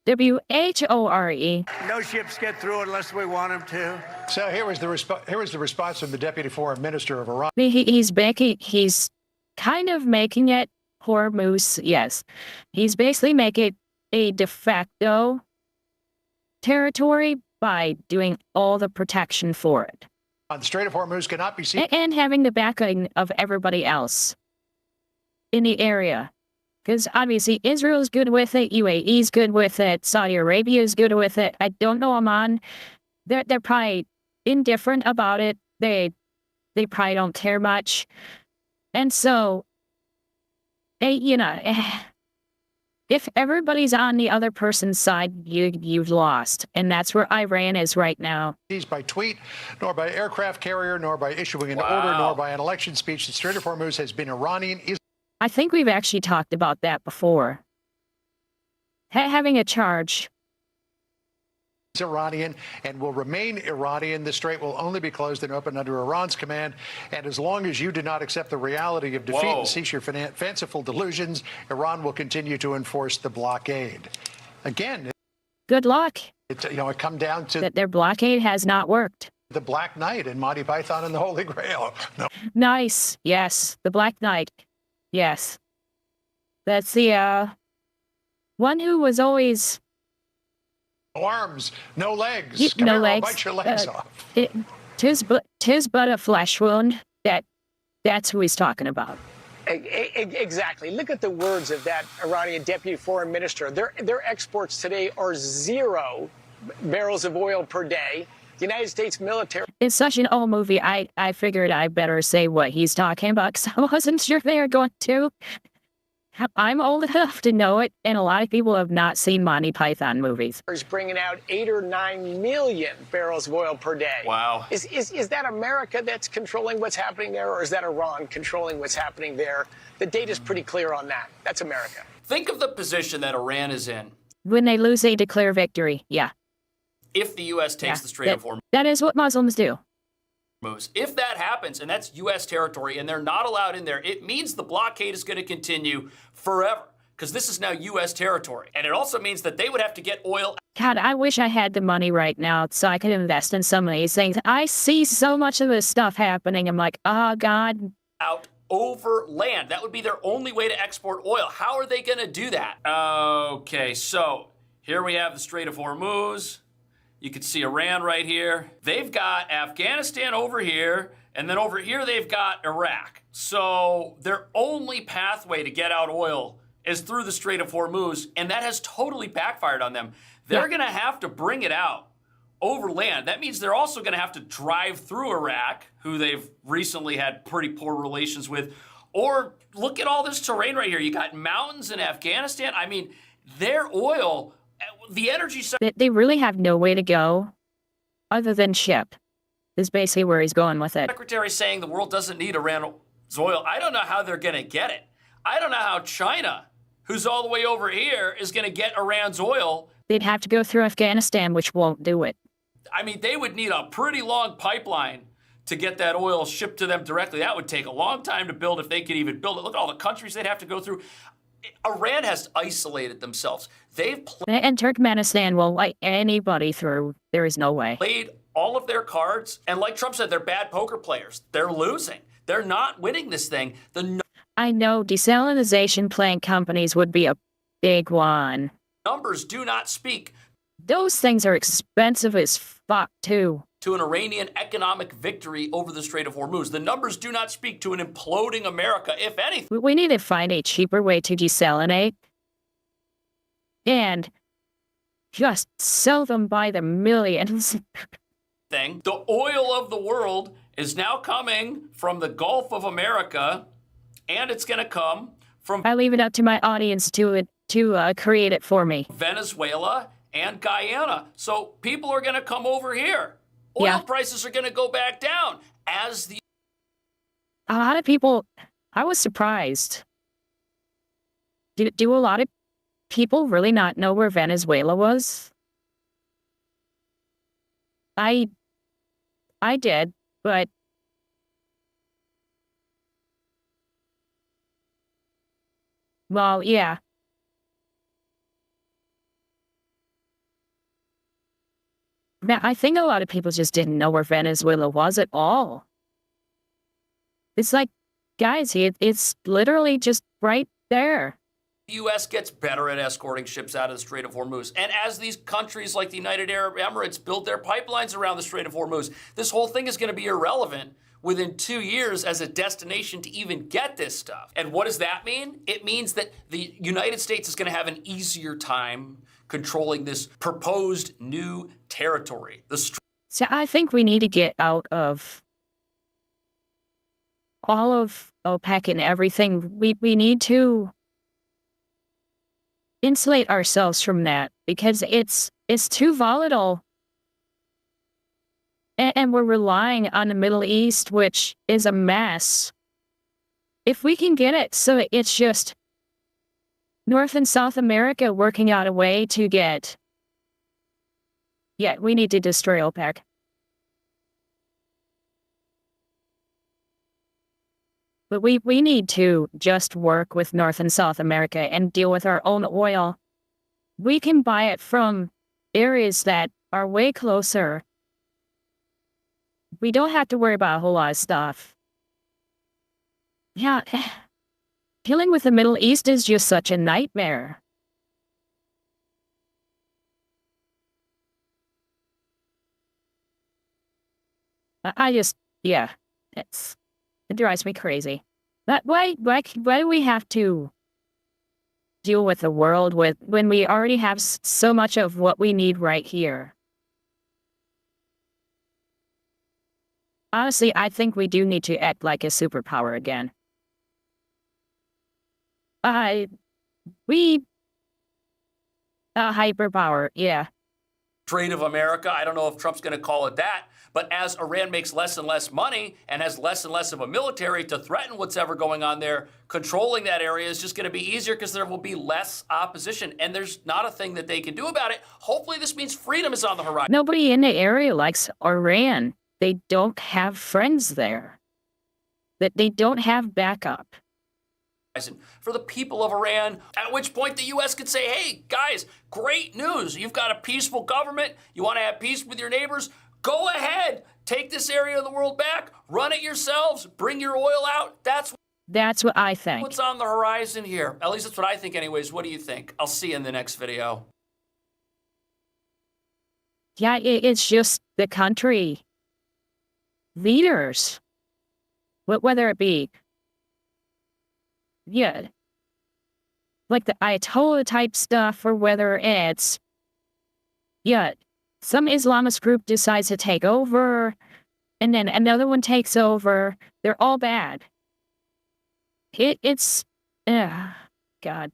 WHORE. No ships get through unless we want them to. So here was the response from the Deputy Foreign Minister of Iran. He's kind of making it Hormuz, yes. He's basically making it a de facto territory by doing all the protection for it. The Strait of Hormuz cannot be seen. And having the backing of everybody else in the area. Because obviously Israel's good with it, UAE's good with it, Saudi Arabia's good with it. I don't know Oman. They're probably indifferent about it. They probably don't care much. And so, if everybody's on the other person's side, you've lost. And that's where Iran is right now. By tweet, nor by aircraft carrier, nor by issuing an order, nor by an election speech. The Strait of Hormuz has been Iranian. I think we've actually talked about that before. Having a charge. Iranian and will remain Iranian. The strait will only be closed and open under Iran's command. And as long as you do not accept the reality of defeat and cease your fanciful delusions, Iran will continue to enforce the blockade. Again, good luck. It come down to that their blockade has not worked. The Black Knight in Monty Python and the Holy Grail. No. Nice. Yes, the Black Knight. Yes. That's the one who was always no arms, no legs. No legs. I'll bite your legs off. Tis but a flesh wound. That's who he's talking about. Exactly. Look at the words of that Iranian deputy foreign minister. Their exports today are 0 barrels of oil per day. The United States military. It's such an old movie. I figured I better say what he's talking about because I wasn't sure they were going to. I'm old enough to know it, and a lot of people have not seen Monty Python movies. Is bringing out 8 or 9 million barrels of oil per day. Wow. Is that America that's controlling what's happening there, or is that Iran controlling what's happening there? The data's pretty clear on that. That's America. Think of the position that Iran is in. When they lose, they declare victory. Yeah. if the U.S. takes the Strait of Hormuz. That is what Muslims do. If that happens, and that's U.S. territory, and they're not allowed in there, it means the blockade is going to continue forever, because this is now U.S. territory. And it also means that they would have to get oil. God, I wish I had the money right now so I could invest in some of these things. I see so much of this stuff happening. I'm like, oh, God. Out over land. That would be their only way to export oil. How are they going to do that? Okay, so here we have the Strait of Hormuz. You can see Iran right here. They've got Afghanistan over here, and then over here they've got Iraq. So their only pathway to get out oil is through the Strait of Hormuz, and that has totally backfired on them. They're going to have to bring it out over land. That means they're also going to have to drive through Iraq, who they've recently had pretty poor relations with. Or look at all this terrain right here. You got mountains in Afghanistan. I mean, their oil, the energy sector. They really have no way to go other than ship, is basically where he's going with it. Secretary saying the world doesn't need Iran's oil. I don't know how they're going to get it. I don't know how China, who's all the way over here, is going to get Iran's oil. They'd have to go through Afghanistan, which won't do it. I mean, they would need a pretty long pipeline to get that oil shipped to them directly. That would take a long time to build if they could even build it. Look at all the countries they'd have to go through. Iran has isolated themselves. And Turkmenistan will let anybody through. There is no way. Played all of their cards. And like Trump said, they're bad poker players. They're losing. They're not winning this thing. I know desalination plant companies would be a big one. Numbers do not speak. Those things are expensive as fuck, too. To an Iranian economic victory over the Strait of Hormuz. The numbers do not speak to an imploding America, if anything. We need to find a cheaper way to desalinate and just sell them by the millions. The oil of the world is now coming from the Gulf of America, and it's going to come from... I leave it up to my audience to create it for me. Venezuela and Guyana. So people are going to come over here. Oil prices are going to go back down as the... A lot of people, I was surprised. Do a lot of people really not know where Venezuela was? I did, but... Well, yeah. I think a lot of people just didn't know where Venezuela was at all. It's like, guys, it's literally just right there. The U.S. gets better at escorting ships out of the Strait of Hormuz. And as these countries like the United Arab Emirates build their pipelines around the Strait of Hormuz, this whole thing is going to be irrelevant within 2 years as a destination to even get this stuff. And what does that mean? It means that the United States is going to have an easier time controlling this proposed new territory. So I think we need to get out of all of OPEC and everything. We need to insulate ourselves from that because it's too volatile. And we're relying on the Middle East, which is a mess. If we can get it so it's just North and South America working out a way to get... Yeah, we need to destroy OPEC. But we need to just work with North and South America and deal with our own oil. We can buy it from areas that are way closer. We don't have to worry about a whole lot of stuff. Yeah, dealing with the Middle East is just such a nightmare. Yeah, it drives me crazy. Why do we have to deal with the world when we already have so much of what we need right here? Honestly, I think we do need to act like a superpower again. Hyperpower, yeah. Strait of America. I don't know if Trump's going to call it that, But as Iran makes less and less money and has less and less of a military to threaten what's ever going on there, controlling that area is just going to be easier because there will be less opposition. And there's not a thing that they can do about it. Hopefully this means freedom is on the horizon. Nobody in the area likes Iran. They don't have friends there. That they don't have backup. For the people of Iran, at which point the U.S. could say, hey, guys, great news. You've got a peaceful government. You want to have peace with your neighbors? Go ahead. Take this area of the world back. Run it yourselves. Bring your oil out. That's what I think. What's on the horizon here. At least that's what I think anyways. What do you think? I'll see you in the next video. Yeah, it's just the country leaders. Whether it be like the Ayatollah type stuff, or whether it's, some Islamist group decides to take over, and then another one takes over. They're all bad. It's, God.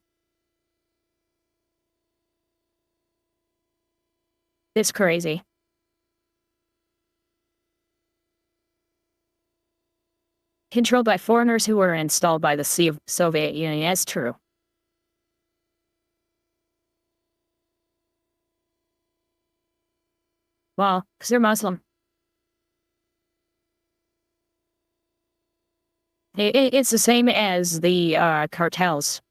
It's crazy. Controlled by foreigners who were installed by the Soviet Union. That's true. Well, because they're Muslim. It's the same as the cartels.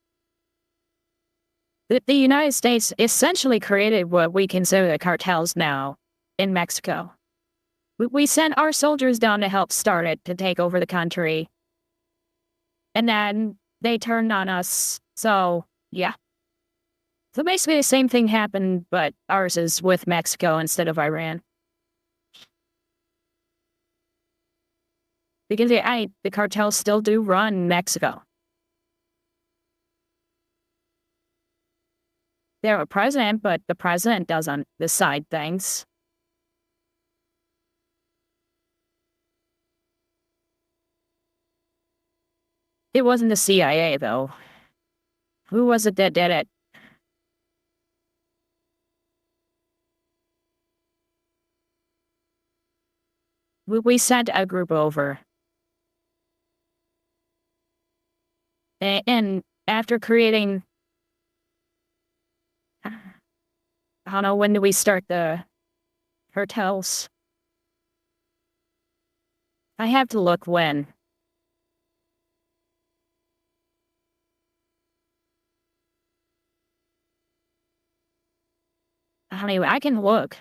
The United States essentially created what we consider the cartels now in Mexico. We sent our soldiers down to help start it, to take over the country. And then they turned on us. So, yeah. So basically the same thing happened, but ours is with Mexico instead of Iran. Because the cartels still do run Mexico. They're a president, but the president doesn't decide things. It wasn't the CIA, though. Who was it that did it? We sent a group over. And after creating... I don't know, when do we start the hotels? I have to look when. Anyway, I can look.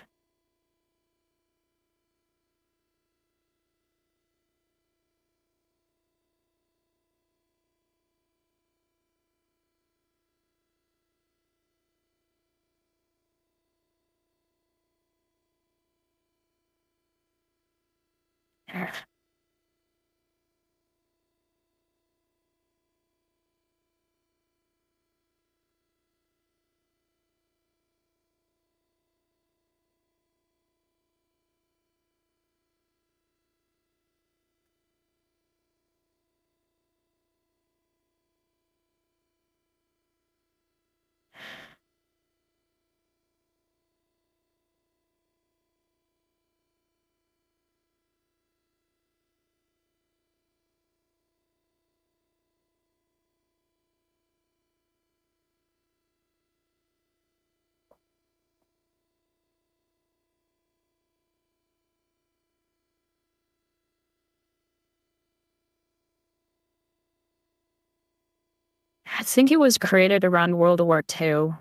I think it was created around World War II.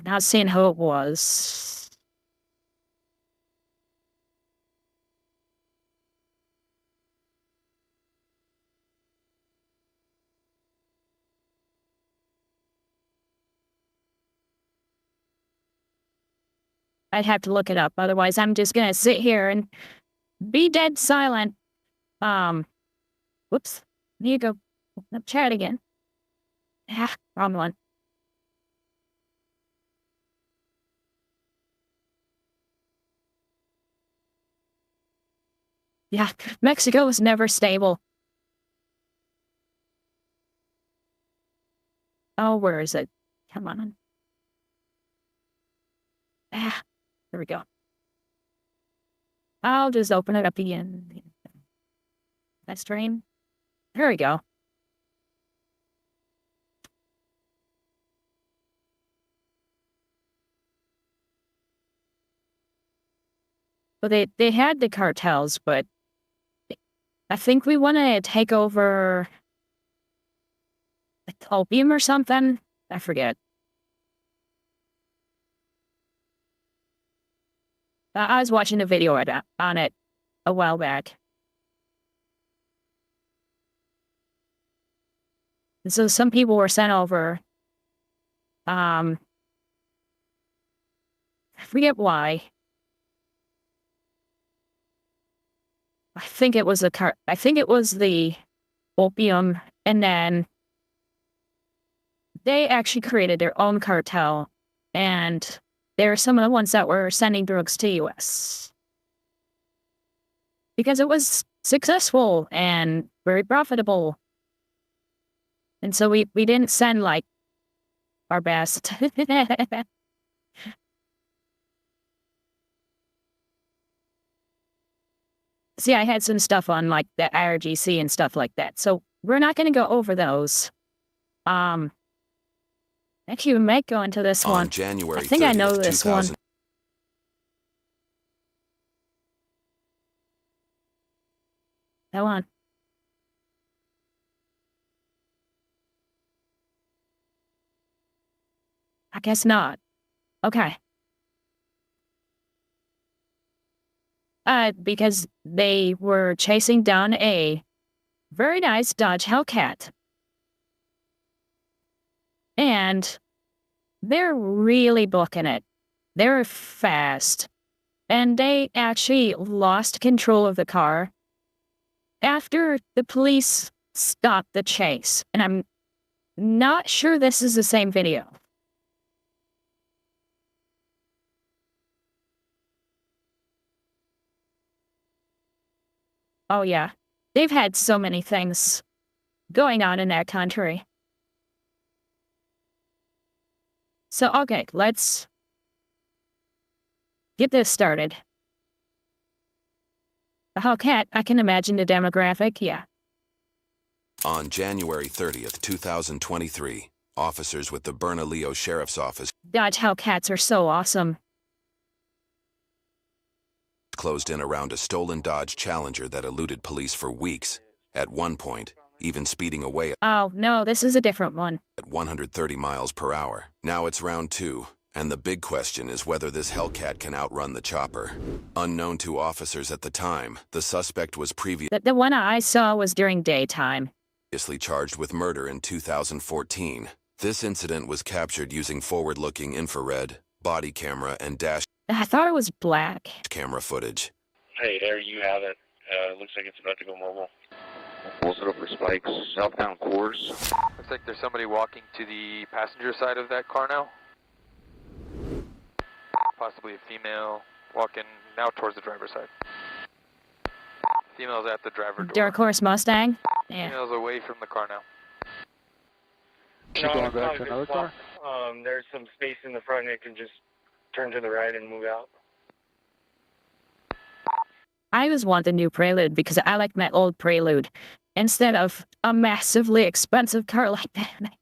Not seeing who it was. I'd have to look it up, otherwise I'm just gonna sit here and be dead silent. Whoops. There you go. Open up chat again. Ah, wrong one. Yeah, Mexico was never stable. Oh, where is it? Come on. Ah, there we go. I'll just open it up again. That stream. There we go. Well, they had the cartels, but I think we want to take over like opium or something. I forget. I was watching a video on it a while back. And so some people were sent over. I forget why. I think it was the opium, and then they actually created their own cartel, and they're some of the ones that were sending drugs to US. Because it was successful and very profitable. And so we didn't send like our best. See, I had some stuff on like the IRGC and stuff like that. So we're not going to go over those. Actually, we might go into this one. January I think I know 30th, this 2000. one. That one. I guess not. Okay. Because they were chasing down a very nice Dodge Hellcat. And they're really booking it. They're fast. And they actually lost control of the car after the police stopped the chase. And I'm not sure this is the same video. Oh, yeah. They've had so many things going on in that country. So, okay, let's get this started. The Hellcat, I can imagine the demographic, yeah. On January 30th, 2023, officers with the Bernalillo Sheriff's Office Dodge Hellcats are so awesome. closed in around a stolen Dodge Challenger that eluded police for weeks, at one point, even speeding away Oh, no, this is a different one. at 130 miles per hour. Now it's round 2, and the big question is whether this Hellcat can outrun the chopper. Unknown to officers at the time, the suspect was The one I saw was during daytime. previously charged with murder in 2014. This incident was captured using forward-looking infrared, body camera, and dash I thought it was black. camera footage. Hey, there you have it. Looks like it's about to go mobile. Pulls it over spikes, southbound course. Looks like there's somebody walking to the passenger side of that car now. Possibly a female walking now towards the driver's side. Female's at the driver door. Dark Horse Mustang? Yeah. Female's away from the car now. No, going back to another car? There's some space in the front. It can just turn to the right and move out. I always want the new Prelude because I like my old Prelude instead of a massively expensive car like that.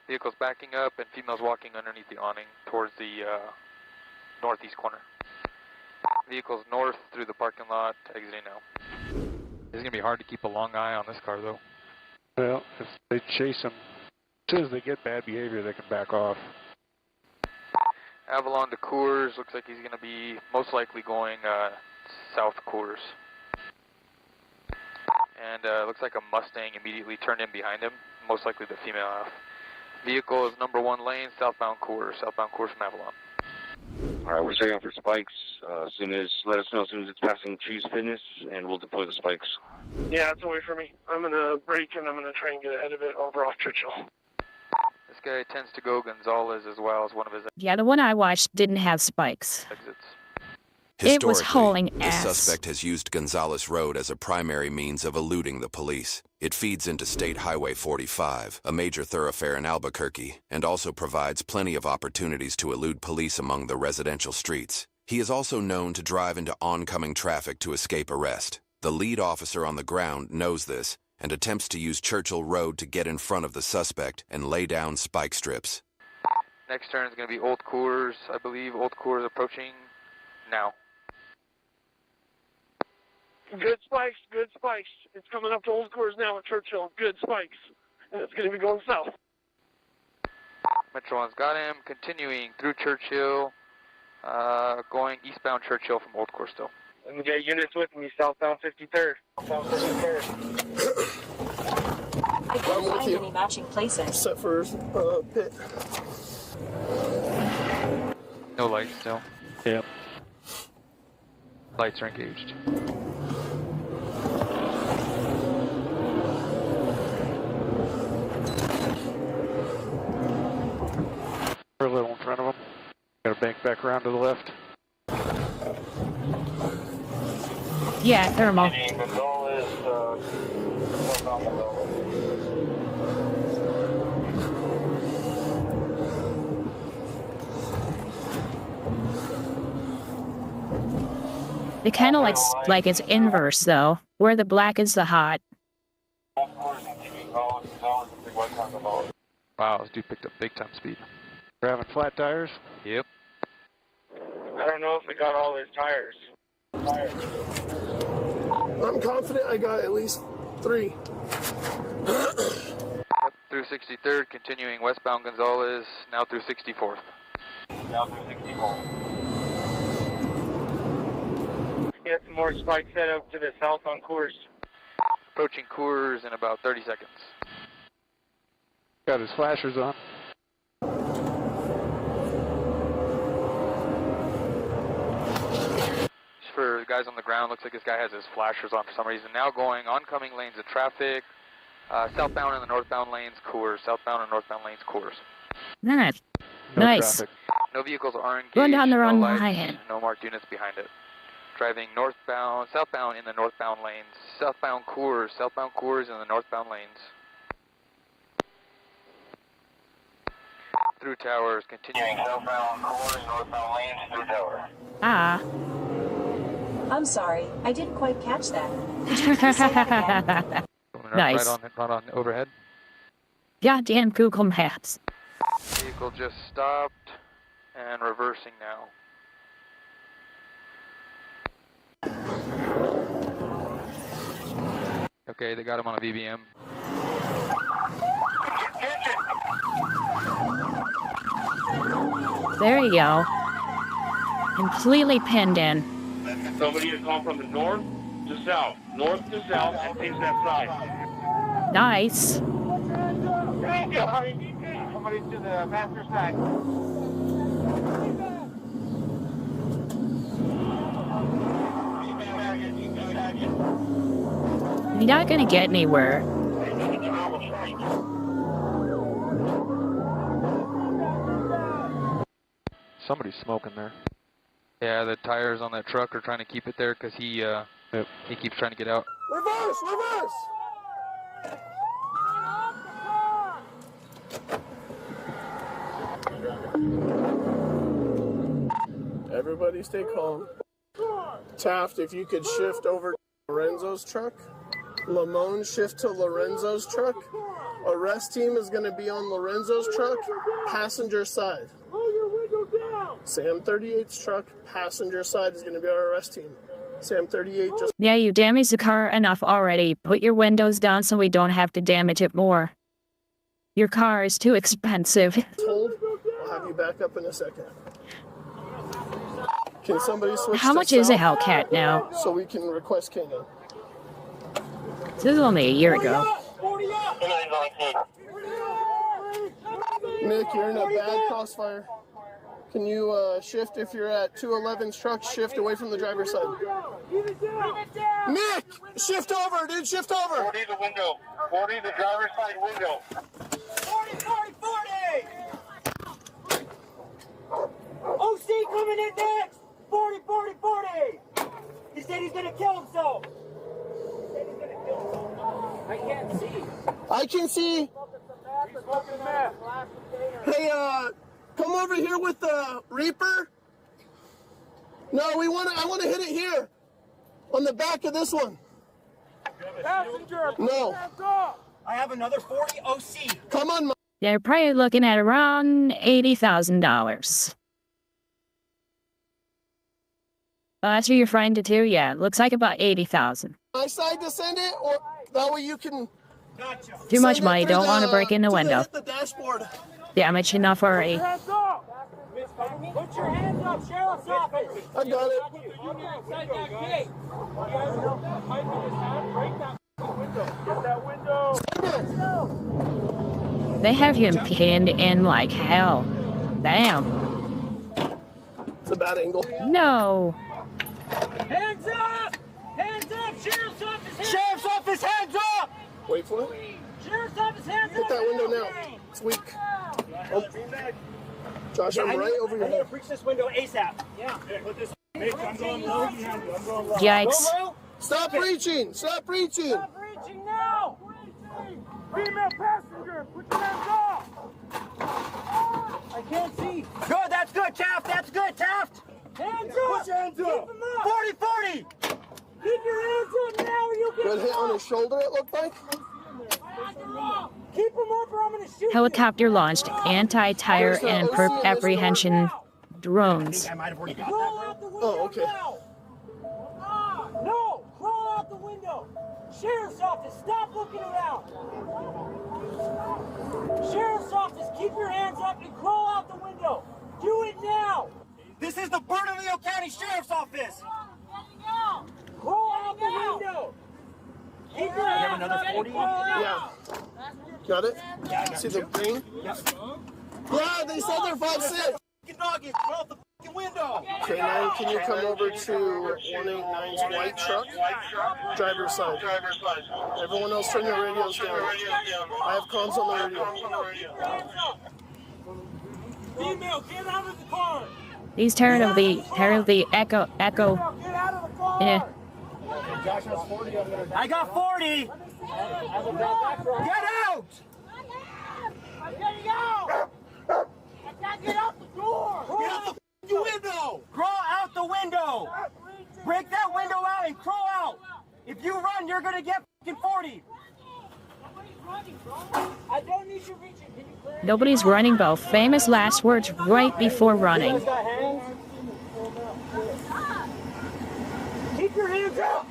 Vehicle's backing up and female's walking underneath the awning towards the northeast corner. Vehicle's north through the parking lot, exiting now. It's going to be hard to keep a long eye on this car, though. Well, if they chase them, as soon as they get bad behavior, they can back off. Avalon to Coors, looks like he's going to be most likely going south Coors. And looks like a Mustang immediately turned in behind him, most likely the female half. Vehicle is number 1 lane, southbound Coors from Avalon. All right, we're setting up for spikes. Let us know as soon as it's passing Choose Fitness, and we'll deploy the spikes. Yeah, it's away from me. I'm going to brake, and I'm going to try and get ahead of it over off Churchill. This guy tends to go Gonzalez as well as one of his Yeah, the one I watched didn't have spikes. exits. It was hauling Historically, the ass. suspect has used Gonzales Road as a primary means of eluding the police. It feeds into State Highway 45, a major thoroughfare in Albuquerque, and also provides plenty of opportunities to elude police among the residential streets. He is also known to drive into oncoming traffic to escape arrest. The lead officer on the ground knows this and attempts to use Churchill Road to get in front of the suspect and lay down spike strips. Next turn is going to be Old Coors, I believe. Old Coors approaching now. Good spikes, good spikes. It's coming up to Old Coors now at Churchill. Good spikes. And it's going to be going south. Metro 1's got him. Continuing through Churchill. Going eastbound Churchill from Old Coors still. Let me get units with me, southbound 53rd. Southbound 53rd. I can't find any matching places. Except for pit. No lights still. Yep. Lights are engaged. We're a little in front of them. Got to bank back around to the left. Yeah, thermal. They kind of like it's inverse though, where the black is the hot. Wow, this dude picked up big time speed. We're having flat tires? Yep. I don't know if we got all his tires. I'm confident I got at least 3. Up through 63rd, continuing westbound Gonzales, now through 64th. Now through 64th. Get some more spikes set up to the south on Coors. Approaching Coors in about 30 seconds. Got his flashers on. For the guys on the ground, looks like this guy has his flashers on for some reason. Now going oncoming lanes of traffic, southbound and the northbound lanes, Coors. Southbound and northbound lanes, Coors. Nice. No Nice. traffic. No vehicles are engaged. Going down the no wrong lights, line. No marked units behind it. Driving southbound in the northbound lanes. Southbound Coors in the northbound lanes. Through towers, continuing. Southbound Coors, northbound lanes, through tower. Ah. I'm sorry, I didn't quite catch that. Nice. Right on overhead. Goddamn Google Maps. Vehicle just stopped and reversing now. Okay, they got him on a VBM. There you go. Completely pinned in. Somebody has gone from the north to south, and face that side. Nice. Somebody to the master side. You're not gonna get anywhere. Somebody's smoking there. Yeah, the tires on that truck are trying to keep it there because he keeps trying to get out. Reverse, reverse! Everybody stay calm. Taft, if you could shift over to Lorenzo's truck. Lamone, shift to Lorenzo's truck. Arrest team is going to be on Lorenzo's truck, passenger side. Sam 38's truck, passenger side is going to be our arrest team. Sam 38 just... Yeah, you damaged the car enough already. Put your windows down so we don't have to damage it more. Your car is too expensive. Hold. I'll have you back up in a second. Can somebody switch How to much is a south Hellcat now? so we can request K9? This was only a year ago. Nick, you're in a bad crossfire. Can you shift if you're at 211's truck? Shift away from the driver's side. Nick, shift over, dude, shift over. 40 the window. 40 the driver's side window. 40, 40, 40! OC coming in next! 40, 40, 40! said he's gonna kill himself. He said he's gonna kill himself. I can't see. I can see. Hey, come over here with the Reaper. No, I want to hit it here, on the back of this one. Passenger, no. I have another 40 OC. Come on, They're probably looking at around $80,000. That's what you're trying to do? Yeah, looks like about $80,000. my side to send it, or that way you can. Gotcha. Too much money, don't want to break in the window. Hit the dashboard. Damage enough already. Hands up! Put your hands up, Sheriff's Office! I got it. You get inside that gate! You guys hold that pipe in his hand, break that window. Get that window! They have him pinned in like hell. Damn. It's a bad angle. No. Hands up! Hands up! Sheriff's Office! Sheriff's Office, hands up! Wait for it. Sheriff's Office, hands Hit up! that window now. It's weak. Oh. Josh, I'm right over your I need head. to breach this window ASAP. Yeah. Put this. I'm going low. Yikes. Stop breaching! Stop breaching! Stop breaching now! Female passenger, put your hands up! I can't see. Good, that's good, Taft. That's good, Taft. Hands up! Put your hands up! Keep them up! 40-40! Keep your hands up now or you get Good hit on his shoulder, it looked like. Keep them up or I'm gonna shoot Helicopter launched anti-tire and perp apprehension drones. I might have already got that, bro. Oh, okay. No! Crawl out the window! Sheriff's Office, stop looking around! Sheriff's Office, keep your hands up and crawl out the window! Do it now! This is the Bernalillo County Sheriff's Office! Crawl out the window! Keep your hands up and crawl out! Yeah. Got it? See the green? Yeah, they said they're 5'6". Doggies, crawl out the fucking window! K9, can you come over to 189's white truck? Driver's side. Everyone else turn their radios down. I have comms on the radio. Female, get out of the car! He's tired of the echo. Get out of the car! Yeah. I got 40! Get out! I'm getting out! I can't get out the door! Get out the window! Crawl out the window! Break that window out and crawl out! If you run, you're gonna get 40! I don't need you reaching. Can you clear? Nobody's running, Bo. Famous last words right before running. Keep your hands up!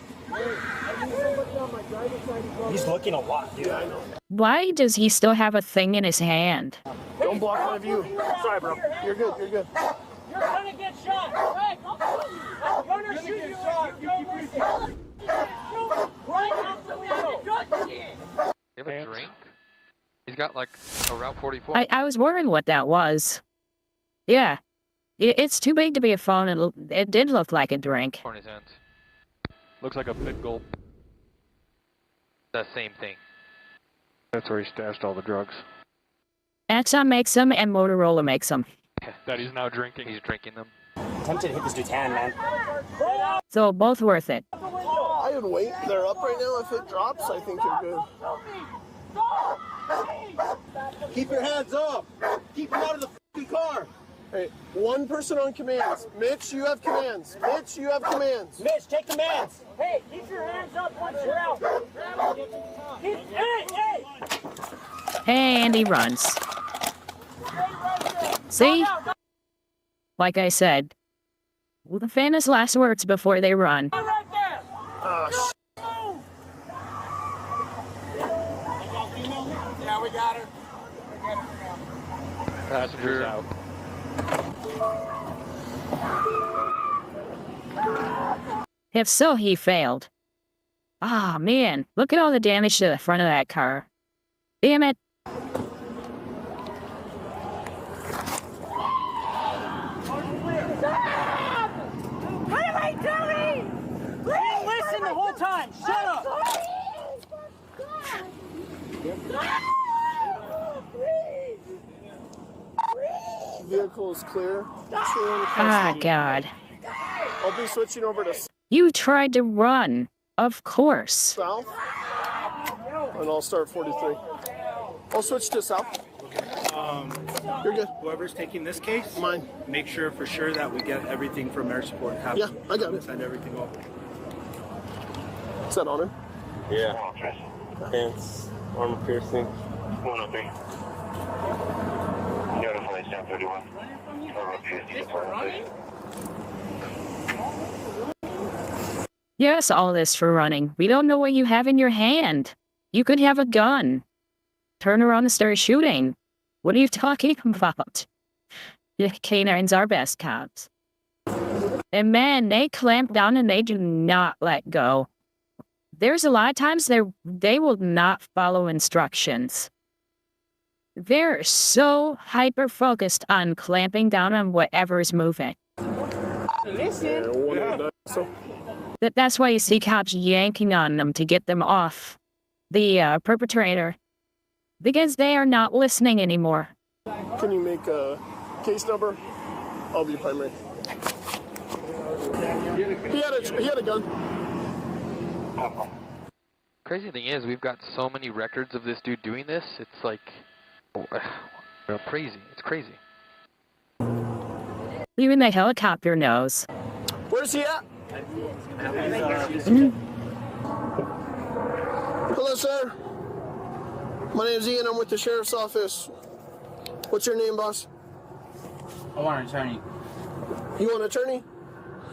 He's looking a lot, dude. I know. Why does he still have a thing in his hand? Don't block my view. Sorry, bro. You're good. You're good. You're gonna get shot. Hey, I'm gonna shoot you. Right out the window. You have a drink? He's got like a Route 44. I was wondering what that was. Yeah. It's too big to be a phone. It did look like a drink. On his hands. Looks like a big gulp. The same thing. That's where he stashed all the drugs. Exxon makes them and Motorola makes them. That he's now drinking. He's drinking them. Tempted to hit this dude's hand, man. So both worth it. I would wait. They're up right now. If it drops, I think you're good. Keep your hands up. Keep them out of the fucking car. Hey, one person on commands. Mitch, you have commands. Mitch, you have commands. Mitch, take commands. Hey, keep your hands up once you're out. Hey! And he runs. See? Like I said, the famous last words before they run. Oh, Yeah, we got her. Passenger's out. If so, he failed. Ah, man, look at all the damage to the front of that car. Damn it. What am I doing? Please listen the whole time. Shut up. vehicle is clear. Ah, God. I'll be switching over to You tried to run. Of course. South. And I'll start 43. I'll switch to south. You're good. Whoever's taking this case, mine. Make sure for sure that we get everything from air support. Yeah, I got it. Send everything over. Is that on him? Yeah. Pants, armor piercing. 103. Notify Sound 31. Yes, all this for running. We don't know what you have in your hand. You could have a gun. Turn around and start shooting. What are you talking about? The canines are best cops. And man, they clamp down and they do not let go. There's a lot of times they will not follow instructions. They're so hyper-focused on clamping down on whatever is moving. That's why you see cops yanking on them to get them off the perpetrator. Because they are not listening anymore. Can you make a case number? I'll be primary. He had a gun. Crazy thing is, we've got so many records of this dude doing this. It's like, crazy. It's crazy. Even the helicopter knows. Where's he at? Hello, sir. My name's Ian. I'm with the sheriff's office. What's your name, boss? I want an attorney. You want an attorney?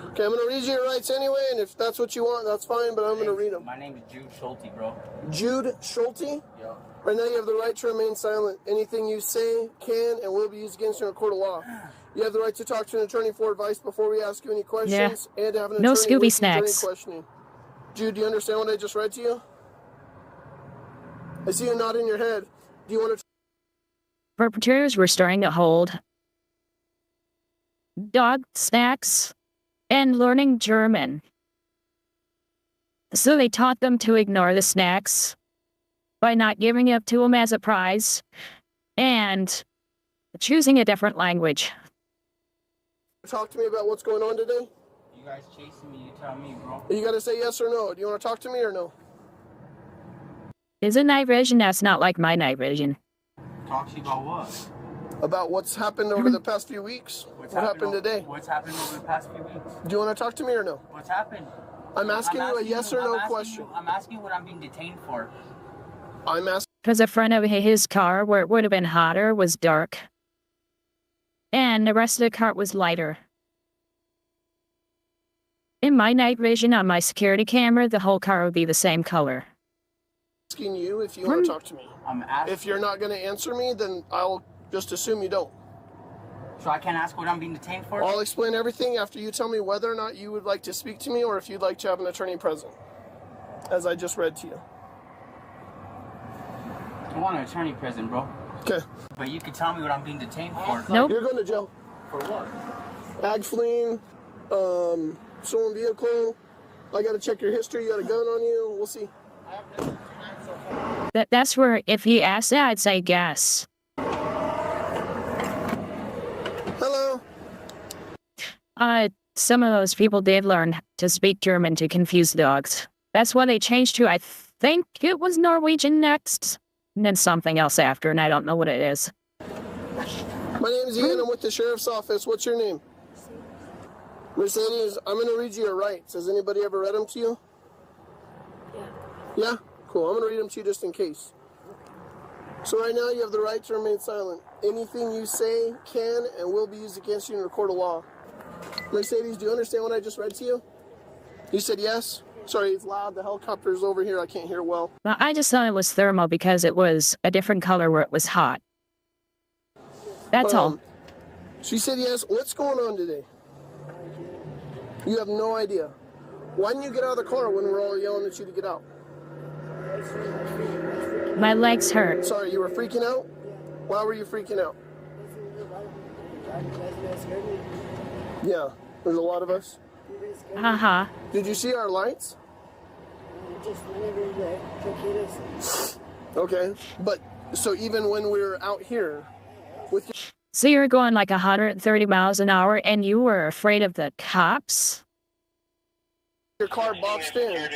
Okay, I'm going to read you your rights anyway, and if that's what you want, that's fine, but I'm going to read them. My name is Jude Schulte, bro. Jude Schulte? Yeah. Right now you have the right to remain silent. Anything you say can and will be used against you in a court of law. You have the right to talk to an attorney for advice before we ask you any questions, and to have an No attorney Scooby with you during snacks. questioning. Jude, do you understand what I just read to you? I see a nod in your head. Do you want to... Perpetrators were starting to hold dog snacks and learning German. So they taught them to ignore the snacks by not giving it to them as a prize and choosing a different language. Talk to me about what's going on today? You guys chasing me, you tell me, bro. You got to say yes or no. Do you want to talk to me or no? Is it night vision? That's not like my night vision. Talk to you about what? About what's happened over the past few weeks. What happened today? What's happened over the past few weeks? Do you want to talk to me or no? What's happened? I'm asking you a yes or no question. I'm asking what I'm being detained for. I'm asking. Because the front of his car, where it would have been hotter, was dark. And the rest of the car was lighter. In my night vision on my security camera, the whole car would be the same color. Asking you if you want to talk to me. I'm asking. If you're not going to answer me, then I'll just assume you don't. So I can't ask what I'm being detained for? I'll explain everything after you tell me whether or not you would like to speak to me or if you'd like to have an attorney present, as I just read to you. I want an attorney present, bro. Okay. But you can tell me what I'm being detained for. Nope. You're going to jail. For what? Ag fleeing, stolen vehicle. I got to check your history. You got a gun on you. We'll see. That's where, if he asked that, I'd say guess. Hello. Some of those people did learn to speak German to confuse dogs. That's what they changed to. I think it was Norwegian next, and then something else after, and I don't know what it is. My name is Ian. I'm with the sheriff's office. What's your name? Mercedes. I'm going to read you your rights. Has anybody ever read them to you? Yeah? Cool. I'm going to read them to you just in case. So right now you have the right to remain silent. Anything you say can and will be used against you in a court of law. Mercedes, do you understand what I just read to you? You said yes? Sorry, it's loud. The helicopter's over here. I can't hear well. Well, I just thought it was thermal because it was a different color where it was hot. That's all. She said yes. What's going on today? You have no idea. Why didn't you get out of the car when we're all yelling at you to get out? My legs hurt. Sorry, you were freaking out? Why were you freaking out? Yeah, there's a lot of us. Haha. Did you see our lights? Okay, but so even when we were out here with you. So you were going like 130 miles an hour and you were afraid of the cops? Your car boxed in.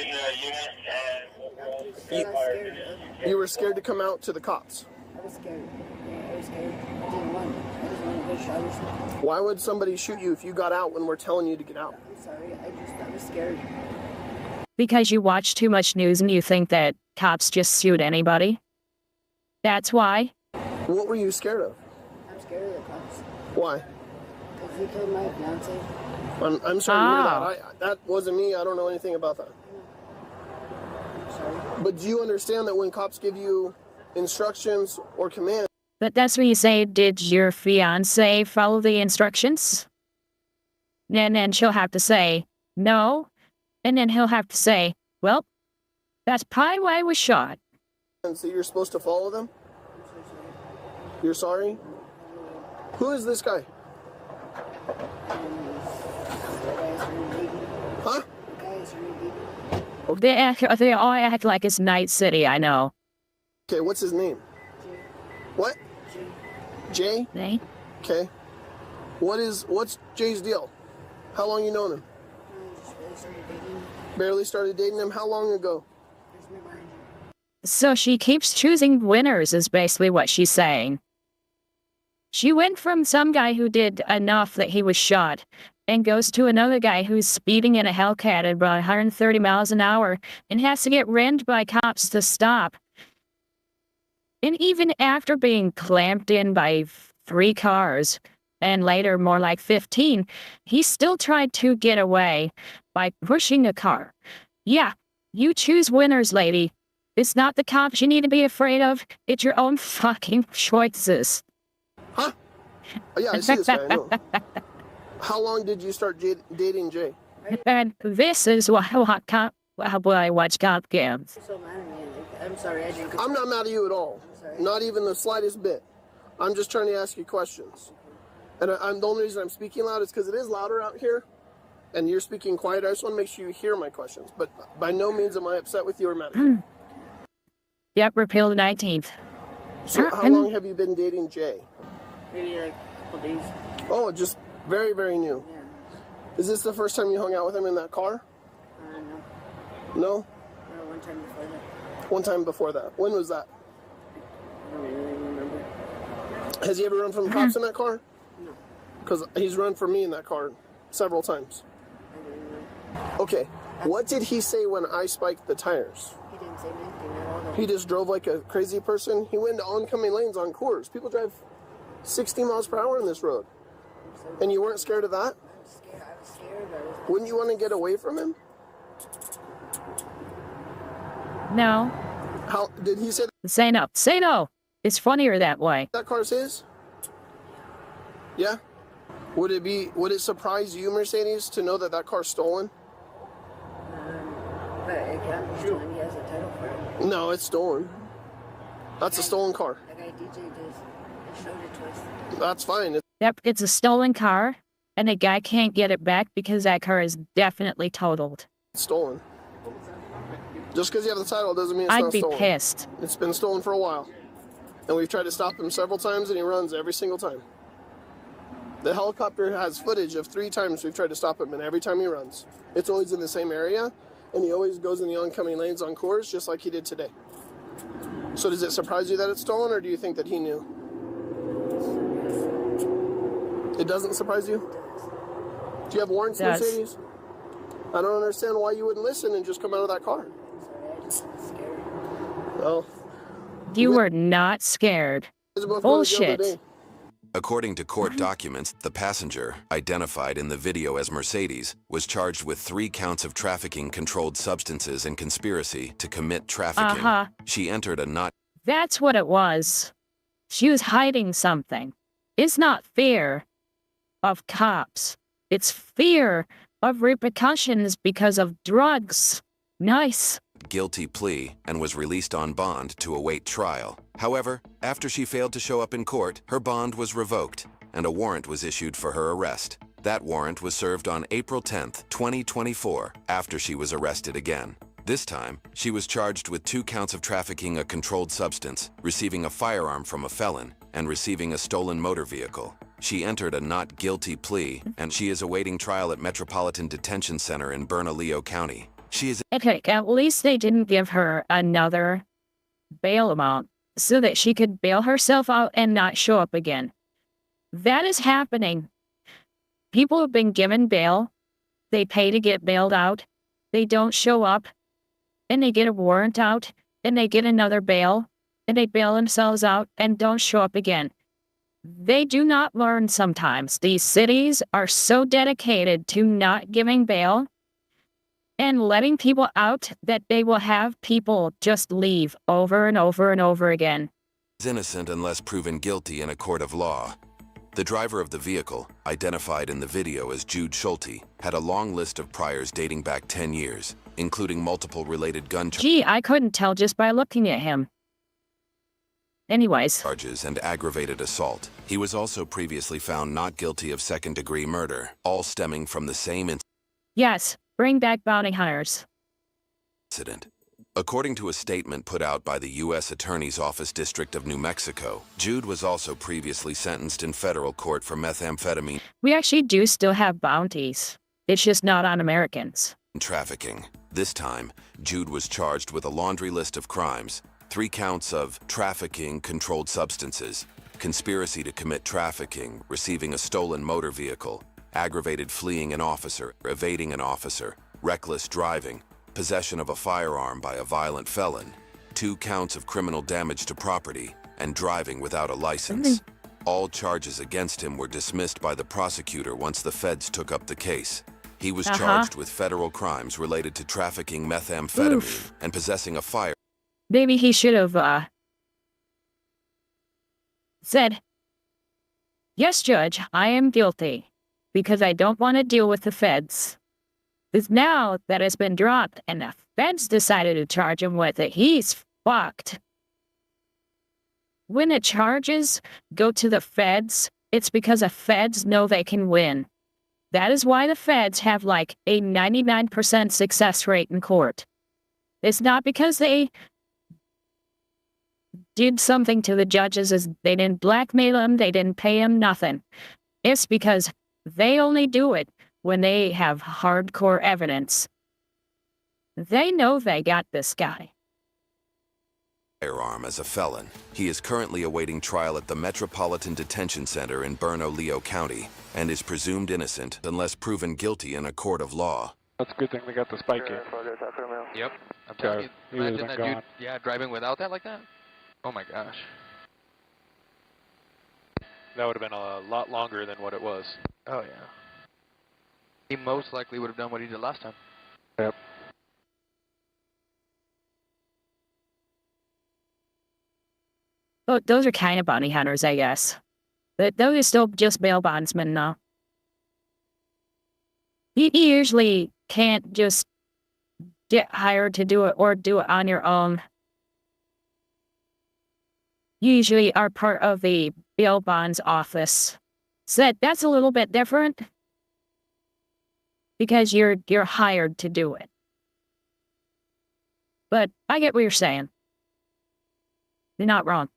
You were scared to come out to the cops. I was scared. I was scared. I didn't run. I just wanted to get shot. Why would somebody shoot you if you got out when we're telling you to get out? I'm sorry. I was scared. Because you watch too much news and you think that cops just shoot anybody. That's why. What were you scared of? I'm scared of the cops. Why? Because he killed my fiance. I'm sorry to hear that. That wasn't me. I don't know anything about that. Sorry. But do you understand that when cops give you instructions or commands? But that's when you say, did your fiance follow the instructions? And then she'll have to say, no. And then he'll have to say, well, that's probably why I was shot. And so you're supposed to follow them? You're sorry? Who is this guy? Huh? They all act like it's Night City, I know. Okay, what's his name? What? Jay? Jay? Okay. What's Jay's deal? How long you known him? Barely started dating him? How long ago? So she keeps choosing winners is basically what she's saying. She went from some guy who did enough that he was shot and goes to another guy who's speeding in a Hellcat at about 130 miles an hour and has to get rammed by cops to stop. And even after being clamped in by 3 cars, and later more like 15, he still tried to get away by pushing a car. Yeah, you choose winners, lady. It's not the cops you need to be afraid of. It's your own fucking choices. Huh? Oh, yeah, I see this guy. I know. How long did you start dating Jay? And this is why I watch cop games. So mad at me. I'm sorry. I didn't. I'm not mad at you at all. Not even the slightest bit. I'm just trying to ask you questions. And the only reason I'm speaking loud is because it is louder out here. And you're speaking quiet. I just want to make sure you hear my questions. But by no means am I upset with you or mad at you. Yep, repeal the 19th. So how long have you been dating Jay? Maybe like a couple days. Oh, just very, very new. Yeah. Is this the first time you hung out with him in that car? No. No? No, one time before that. One time before that. When was that? I don't really remember. Has he ever run from the cops in that car? No. Because he's run from me in that car several times. I didn't know. Okay. What did he say when I spiked the tires? He didn't say anything at all. He just drove like a crazy person. He went into oncoming lanes on Coors. People drive 60 miles per hour in this road. And you weren't scared of that? I'm scared. I was scared. Wouldn't you want to get away from him? No. How did he say that? Say no. Say no. It's funnier that way. That car's his? Yeah? Would it surprise you, Mercedes, to know that that car's stolen? But it can't be stolen. He has a title for it. No, it's stolen. That's a stolen car. That guy DJ just showed it to us. That's fine. Yep, it's a stolen car, and the guy can't get it back because that car is definitely totaled. It's stolen. Just because you have the title doesn't mean it's not stolen. I'd be pissed. It's been stolen for a while. And we've tried to stop him several times, and he runs every single time. The helicopter has footage of 3 times we've tried to stop him, and every time he runs. It's always in the same area, and he always goes in the oncoming lanes on Coors, just like he did today. So does it surprise you that it's stolen, or do you think that he knew? It doesn't surprise you? Do you have warrants, Mercedes? I don't understand why you wouldn't listen and just come out of that car. Well, you were not scared. Bullshit. According to court documents, the passenger, identified in the video as Mercedes, was charged with 3 counts of trafficking controlled substances and conspiracy to commit trafficking. She entered a not. That's what it was. She was hiding something. It's not fear of cops. It's fear of repercussions because of drugs. Nice. Guilty plea and was released on bond to await trial. However, after she failed to show up in court, her bond was revoked and a warrant was issued for her arrest. That warrant was served on April 10th, 2024, after she was arrested again. This time, she was charged with 2 counts of trafficking a controlled substance, receiving a firearm from a felon, and receiving a stolen motor vehicle. She entered a not guilty plea, and she is awaiting trial at Metropolitan Detention Center in Bernalillo County. She is... Okay, at least they didn't give her another bail amount so that she could bail herself out and not show up again. That is happening. People have been given bail. They pay to get bailed out. They don't show up. And they get a warrant out. And they get another bail. And they bail themselves out and don't show up again. They do not learn sometimes. These cities are so dedicated to not giving bail and letting people out that they will have people just leave over and over and over again. Is innocent unless proven guilty in a court of law. The driver of the vehicle, identified in the video as Jude Schulte, had a long list of priors dating back 10 years, including multiple related gun Gee, I couldn't tell just by looking at him. Anyways. Charges and aggravated assault. He was also previously found not guilty of second-degree murder, all stemming from the same Yes, bring back bounty hunters. incident. According to a statement put out by the U.S. Attorney's Office District of New Mexico, Jude was also previously sentenced in federal court for methamphetamine We actually do still have bounties. It's just not on Americans. trafficking. This time, Jude was charged with a laundry list of crimes, 3 counts of trafficking controlled substances, conspiracy to commit trafficking, receiving a stolen motor vehicle, aggravated fleeing an officer, evading an officer, reckless driving, possession of a firearm by a violent felon, 2 counts of criminal damage to property, and driving without a license. All charges against him were dismissed by the prosecutor once the feds took up the case. He was charged with federal crimes related to trafficking methamphetamine and possessing a fire. Maybe he should have, said, "Yes, Judge, I am guilty, because I don't want to deal with the feds." Because now that it's been dropped and the feds decided to charge him with it, he's fucked. When the charges go to the feds, it's because the feds know they can win. That is why the feds have like a 99% success rate in court. It's not because they did something to the judges, as they didn't blackmail them, they didn't pay them, nothing. It's because they only do it when they have hardcore evidence. They know they got this guy. Firearm as a felon. He is currently awaiting trial at the Metropolitan Detention Center in Bernalillo County and is presumed innocent unless proven guilty in a court of law. That's a good thing they got the spike in. Yep. I'm telling you, He would've imagine been that dude, gone. yeah, driving without that like that? Oh my gosh. That would have been a lot longer than what it was. Oh yeah. He most likely would have done what he did last time. Yep. But those are kind of bounty hunters, I guess. But those are still just bail bondsmen now. You usually can't just get hired to do it or do it on your own. You usually are part of the bail bonds office. So that's a little bit different. Because you're hired to do it. But I get what you're saying. You're not wrong.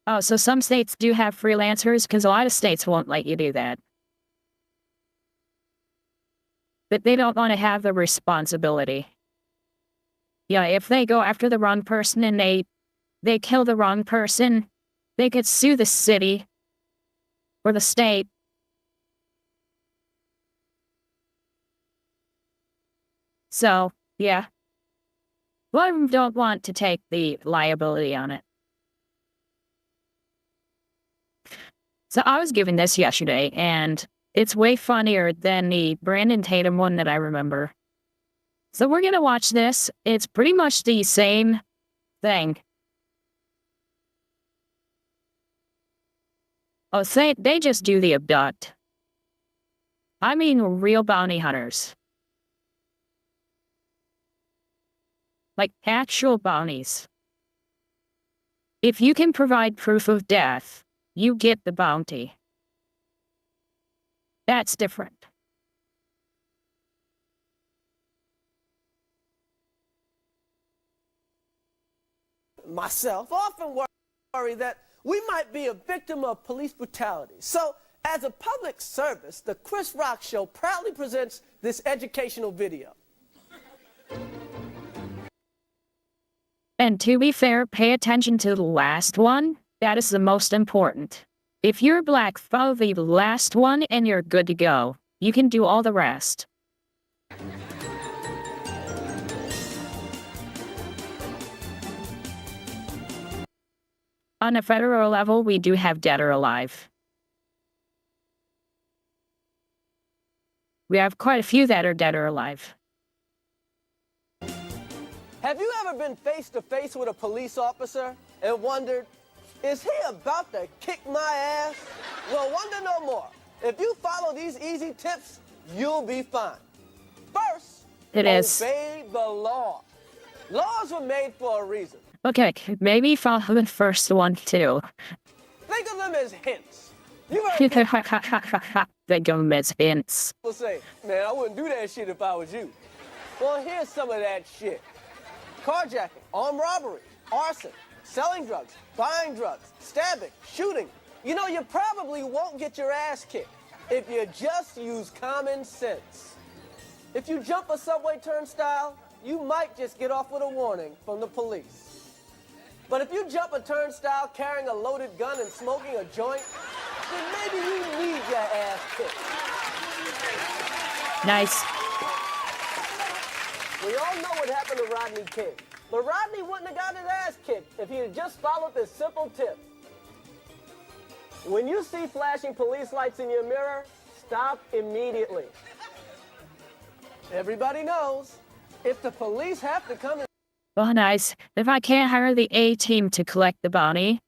Oh, so some states do have freelancers, because a lot of states won't let you do that. But they don't want to have the responsibility. Yeah, if they go after the wrong person and they kill the wrong person, they could sue the city or the state. So, yeah. A lot of them don't want to take the liability on it. So I was given this yesterday, and it's way funnier than the Brandon Tatum one that I remember. So we're gonna watch this. It's pretty much the same thing. Oh, say they just do the abduct. I mean real bounty hunters. Like actual bounties. If you can provide proof of death, you get the bounty. That's different. myself often worry that we might be a victim of police brutality. So, as a public service, the Chris Rock Show proudly presents this educational video. And to be fair, pay attention to the last one. That is the most important. If you're black, follow the last one and you're good to go. You can do all the rest. On a federal level, we do have dead or alive. We have quite a few that are dead or alive. Have you ever been face to face with a police officer and wondered, is he about to kick my ass? Well, wonder no more. If you follow these easy tips, you'll be fine. First, obey the law. Laws were made for a reason. Okay, maybe follow the first one too. Think of them as hints. You heard Think of them as hints. people say, man, I wouldn't do that shit if I was you. Well, here's some of that shit. Carjacking, armed robbery, arson, selling drugs, buying drugs, stabbing, shooting. You know, you probably won't get your ass kicked if you just use common sense. If you jump a subway turnstile, you might just get off with a warning from the police. But if you jump a turnstile carrying a loaded gun and smoking a joint, then maybe you need your ass kicked. Nice. We all know what happened to Rodney King. But Rodney wouldn't have got his ass kicked if he had just followed this simple tip. When you see flashing police lights in your mirror, stop immediately. Everybody knows, if the police have to come in... Well, nice. If I can't hire the A-team to collect the bounty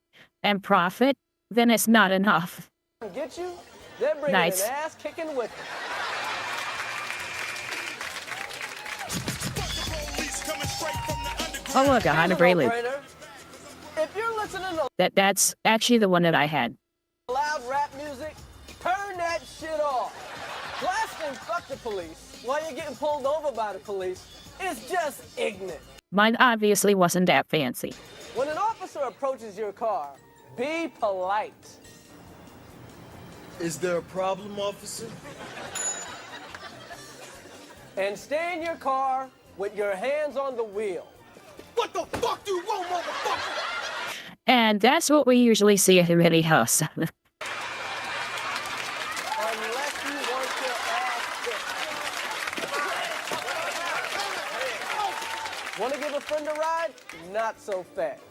and profit, then it's not enough. Get you, they're bringing Nice. an ass kicking with them. Oh look, a Honda Prelude. If you're listening to That's actually the one that I had. loud rap music, turn that shit off. Blasting fuck the police while you're getting pulled over by the police is just ignorant. Mine obviously wasn't that fancy. When an officer approaches your car, be polite. Is there a problem, officer? And stay in your car with your hands on the wheel. What the fuck do you want, motherfucker? And that's what we usually see at a mini house. Unless you want your ass kicked. Want to give a friend a ride? Not so fast.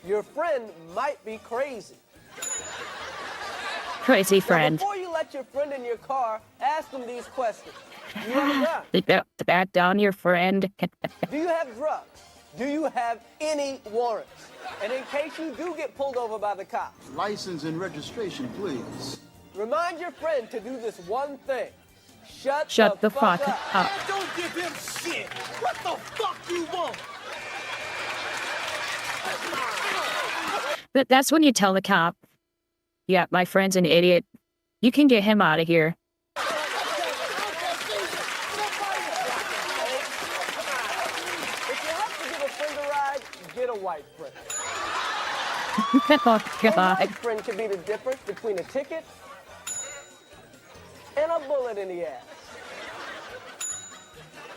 Your friend might be crazy. Crazy friend. Now, before you let your friend in your car, ask them these questions. Do you have a gun? Back down your friend. Do you have drugs? Do you have any warrants? And in case you do get pulled over by the cops, License and registration, please. remind your friend to do this one thing. Shut the fuck up. Don't give him shit. What the fuck you want? But that's when you tell the cop, yeah, my friend's an idiot. You can get him out of here. If you have to give a friend a ride, get a white friend. Oh, A white God. friend can be the difference between a ticket and a bullet in the ass.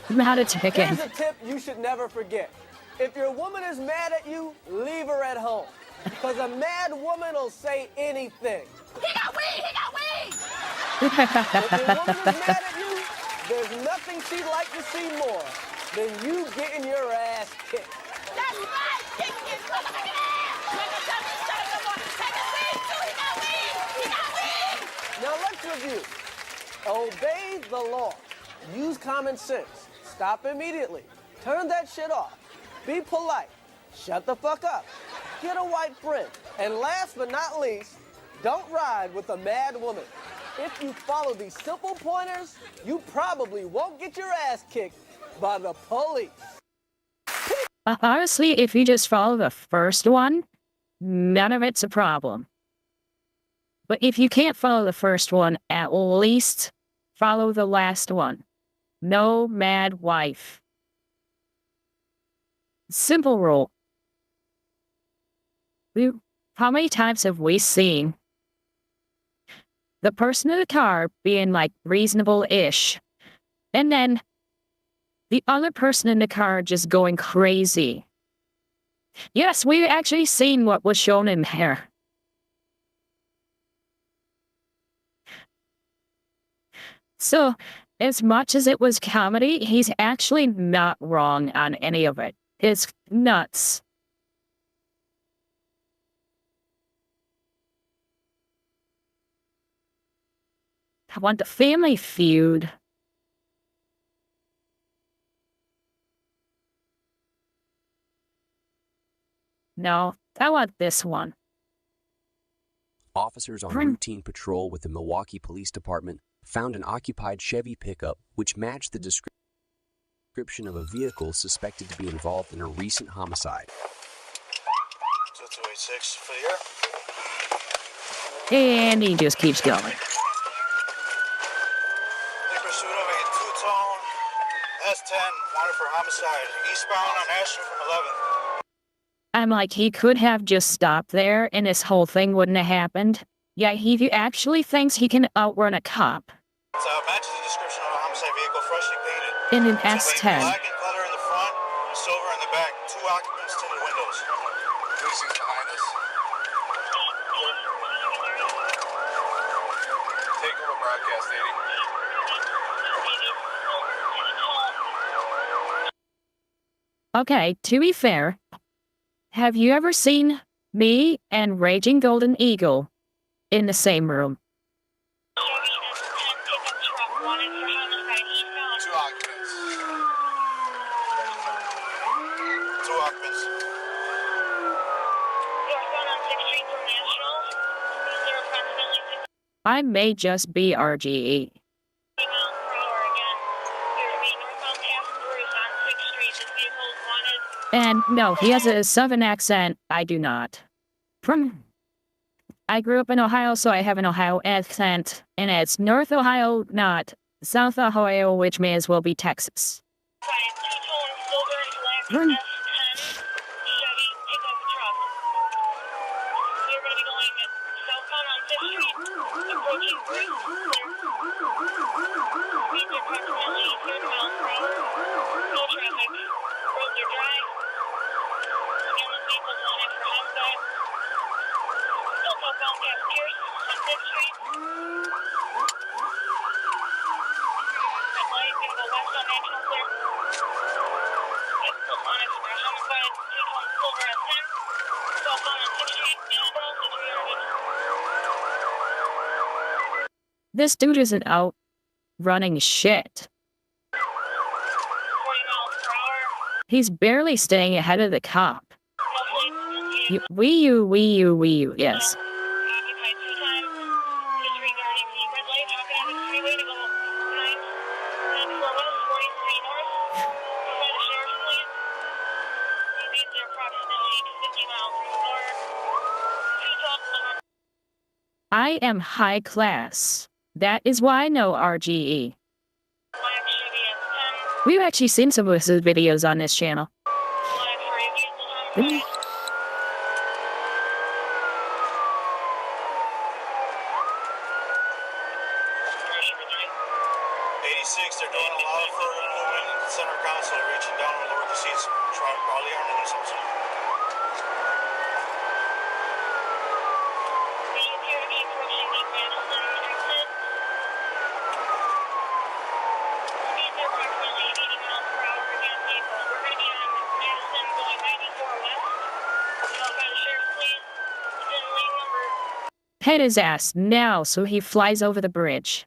Not a ticket. Here's a tip you should never forget. If your woman is mad at you, leave her at home. Because a mad woman will say anything. He got weed! He got weed! If your woman is mad at you, there's nothing she'd like to see more than you getting your ass kicked. That's right! Kick his motherfucking ass! He got weed! Now let's review. Obey the law. Use common sense. Stop immediately. Turn that shit off. Be polite. Shut the fuck up. Get a white friend. And last but not least, don't ride with a mad woman. If you follow these simple pointers, you probably won't get your ass kicked by the police. Honestly, if you just follow the first one, none of it's a problem. But if you can't follow the first one, at least follow the last one. No mad wife. Simple rule. How many times have we seen the person in the car being like reasonable-ish, and then the other person in the car just going crazy? Yes, we've actually seen what was shown in here. So, as much as it was comedy, he's actually not wrong on any of it. It's nuts. I want the Family Feud. No, I want this one. Officers on routine patrol with the Milwaukee Police Department found an occupied Chevy pickup which matched the description of a vehicle suspected to be involved in a recent homicide. 286 for the year. And he just keeps going. In pursuit of a two-tone S10 wanted for homicide, eastbound on Ashton from 11th. I'm like, he could have just stopped there and this whole thing wouldn't have happened. Yeah, he actually thinks he can outrun a cop. Matches the description of a homicide vehicle, freshly painted. In an S10. Black in color in the front, silver in the back. 2 occupants, tinted windows. Precincts behind us. Take over broadcast, 80. Okay, to be fair, have you ever seen me and Raging Golden Eagle in the same room? 2 occupants. 2 occupants. I may just be RGE. And no, he has a southern accent. I do not. I grew up in Ohio, so I have an Ohio accent. And it's North Ohio, not South Ohio, which may as well be Texas. This dude isn't out running shit. He's barely staying ahead of the cop. Wee you, yes. I am high class. That is why I know RGE. We've actually seen some of his videos on this channel. 86, they're doing a lot of further movement in the center console, reaching down and lower the seats. Probably aren't in some sort. Hit his ass now so he flies over the bridge.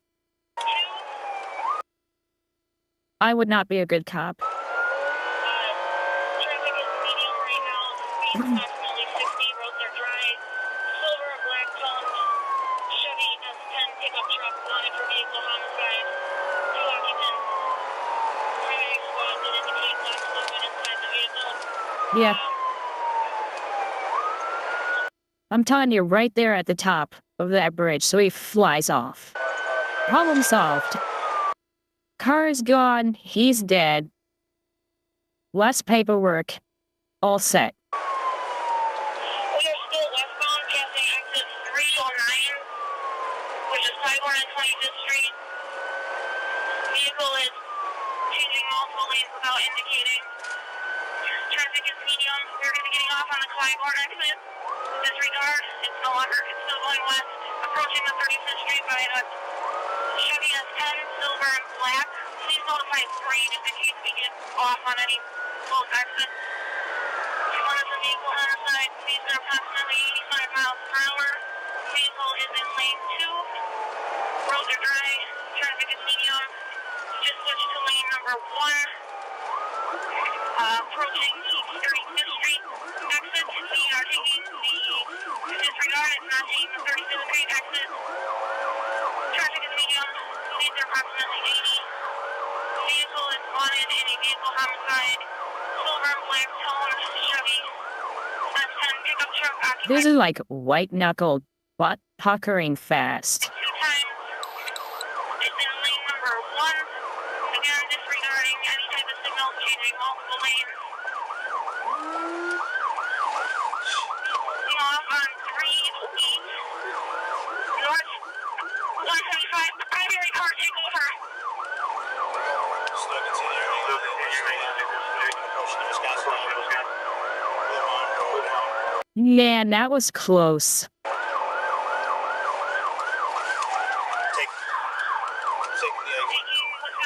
I would not be a good cop. Yeah. I'm telling you, right there at the top of that bridge, so he flies off. Problem solved. Car is gone, he's dead. Less paperwork. All set. We are still Quagmore exit. Disregard. It's no longer. It's still going west. Approaching the 35th Street by a Chevy S10, silver and black. Please notify green if in case we get off on any close exit. One of the vehicle on our side. Speeds are approximately 85 miles per hour. Vehicle is in lane 2. Roads are dry. Traffic is medium. Just switch to lane number 1. Approaching the 35th Street exit. We are taking the disregard. It's not taking the 35th Street exit. Traffic is medium. Speeds are approximately 80. Vehicle is wanted in a vehicle homicide. Silver and black tone Chevy S10 pickup truck occupied. This is like white knuckled butt puckering fast. 2 times. It's in lane number 1. Again, disregarding any type of signal, changing multiple lanes. Off on 38 north 175. Primary car take over. Still continuing. Man, that was close.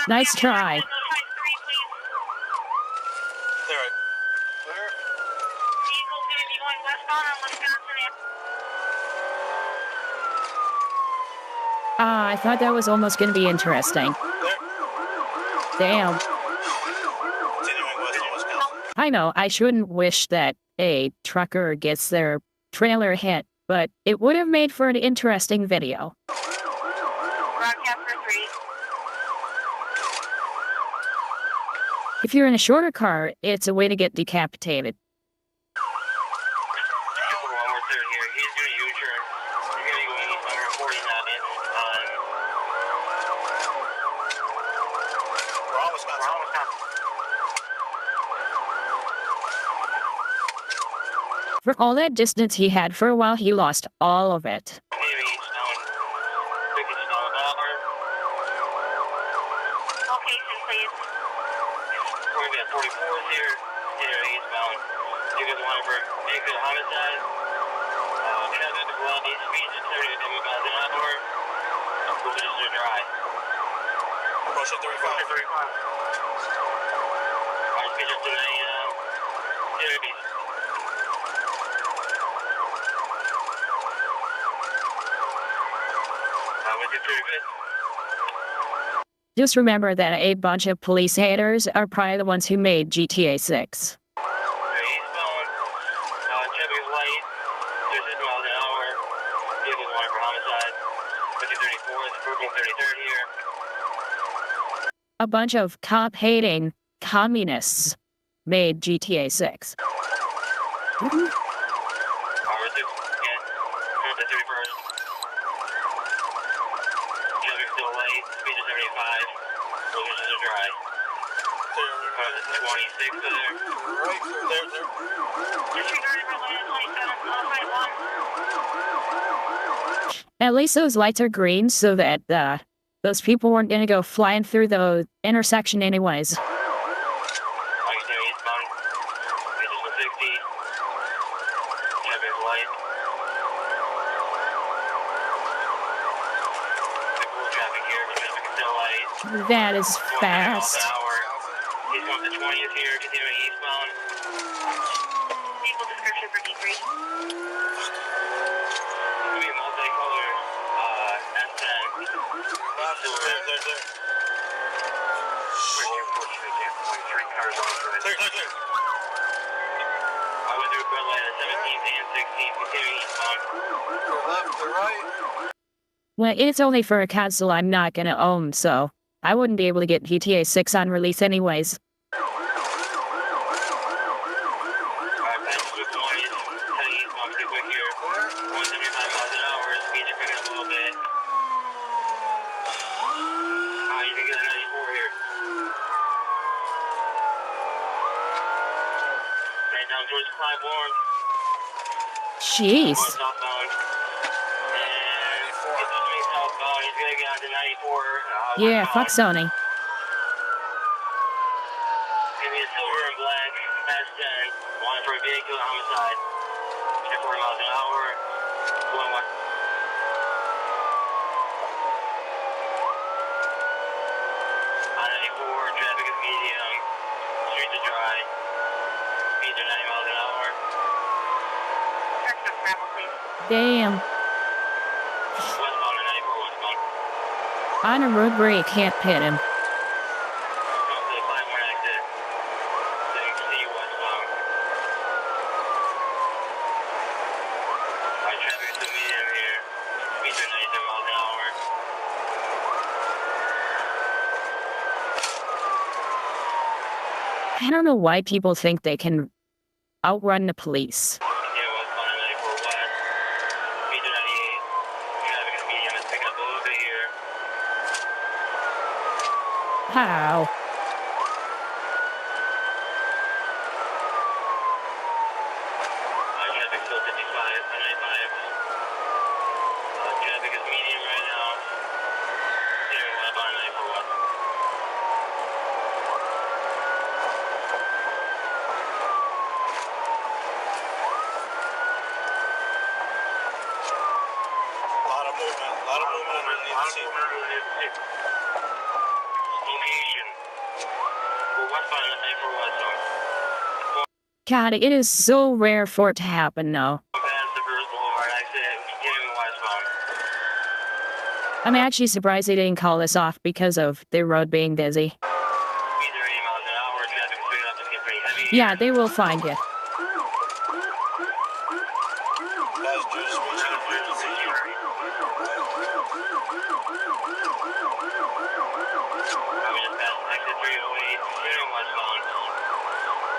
Nice try. I thought that was almost going to be interesting. Damn. I know, I shouldn't wish that a trucker gets their trailer hit, but it would have made for an interesting video. If you're in a shorter car, it's a way to get decapitated. For all that distance he had for a while, he lost all of it. Just remember that a bunch of police haters are probably the ones who made GTA 6. A bunch of cop-hating communists made GTA 6. At least those lights are green so that those people weren't going to go flying through the intersection anyways. That is fast. He's going to the 20th here, continuing eastbound. Vehicle description for D3. It's going to be a multicolored S10. I went through a red light at 17th and 16th, continuing eastbound. Left to right. Well, it's only for a console I'm not going to own, so I wouldn't be able to get GTA 6 on release anyways. Jeez. Yeah, fuck Sony. Give me a silver and black S10, one for a vehicular homicide. 40 miles an hour. Going west. I-94, traffic is medium. Streets are dry. Speeds are 90 miles an hour. Check the travel, please. Damn. Westbound and 94 westbound. On a road where you can't pit him. Don't say 51 exit. Then C westbound. My traffic is still medium here. Speeds are 97 miles an hour. I don't know why people think they can outrun the police. Yeah, westbound and 94 west. Speeds are 98. Traffic is medium. It's picking up a little bit here. How? Traffic still 55 on 95. Traffic is medium right now. Steering westbound and 94 west. Lot of movement underneath the seat. Location. We're westbound and 94 west zone. God, it is so rare for it to happen, though. Past the Bruce Boulevard exit, continuing westbound. I'm actually surprised they didn't call this off because of the road being busy. Speeds are 80 miles an hour. Traffic is picking up. It's getting pretty heavy. Yeah, they will find you. We just passed exit 308, continuing westbound.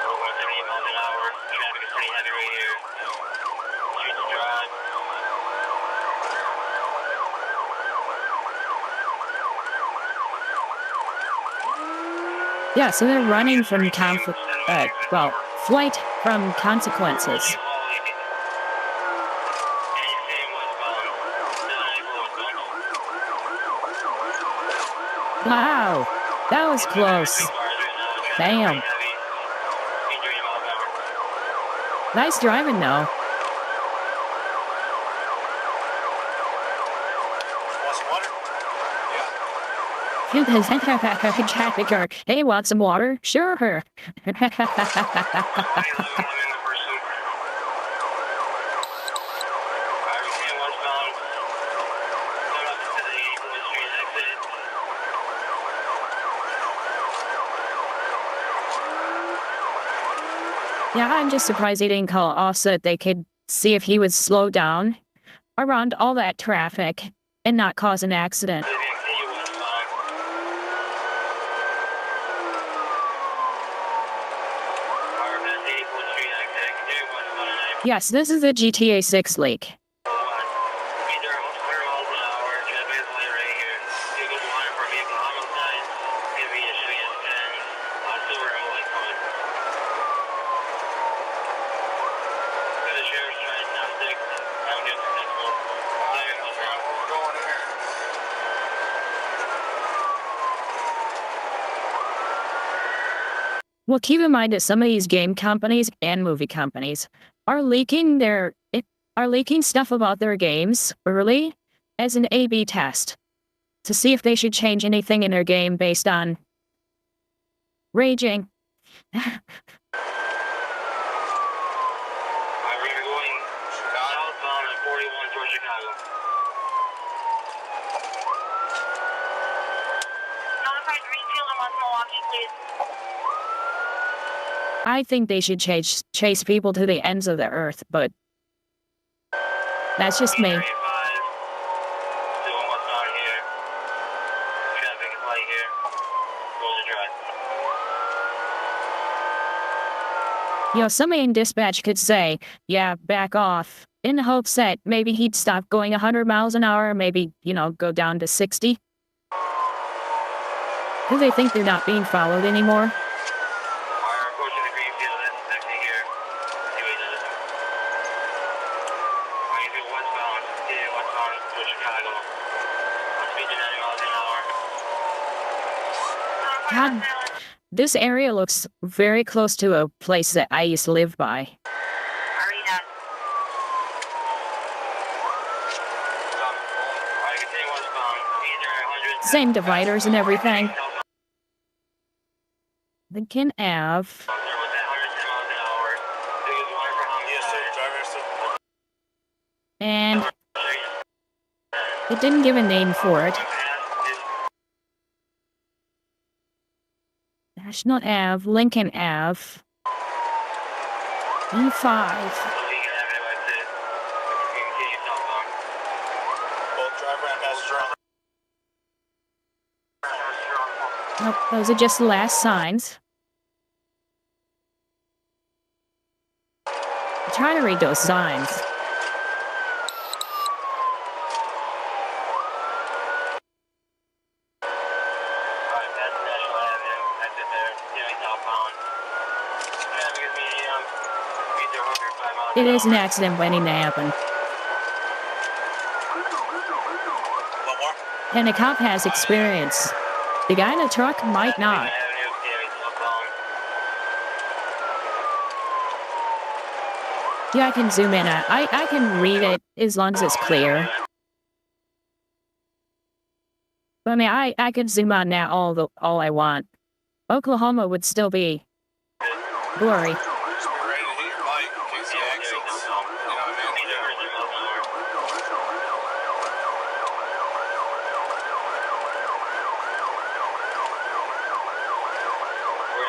Over 78 miles an hour. Traffic is pretty heavy right here. Streets are dry. Yeah, so they're running from flight from consequences. Wow, that was close. Damn. Nice driving, though. Hey, want some water? Sure. Yeah, I'm just surprised they didn't call off so that they could see if he would slow down around all that traffic and not cause an accident. Yes, this is a GTA 6 leak. Well, keep in mind that some of these game companies and movie companies are leaking stuff about their games early as an A/B test to see if they should change anything in their game based on raging. I think they should chase people to the ends of the earth, but that's just me. You know, somebody in dispatch could say, yeah, back off, in the hopes that maybe he'd stop going 100 miles an hour, maybe, you know, go down to 60. Do they think they're not being followed anymore? God, this area looks very close to a place that I used to live by. Same dividers and everything. Lincoln Ave. And it didn't give a name for it. National Ave, Lincoln Ave. E5. Nope, those are just the last signs. I'm trying to read those signs. It is an accident waiting to happen. And the cop has experience. The guy in the truck might not. Yeah, I can zoom in. I can read it as long as it's clear. But I mean, I can zoom out now all I want. Oklahoma would still be blurry.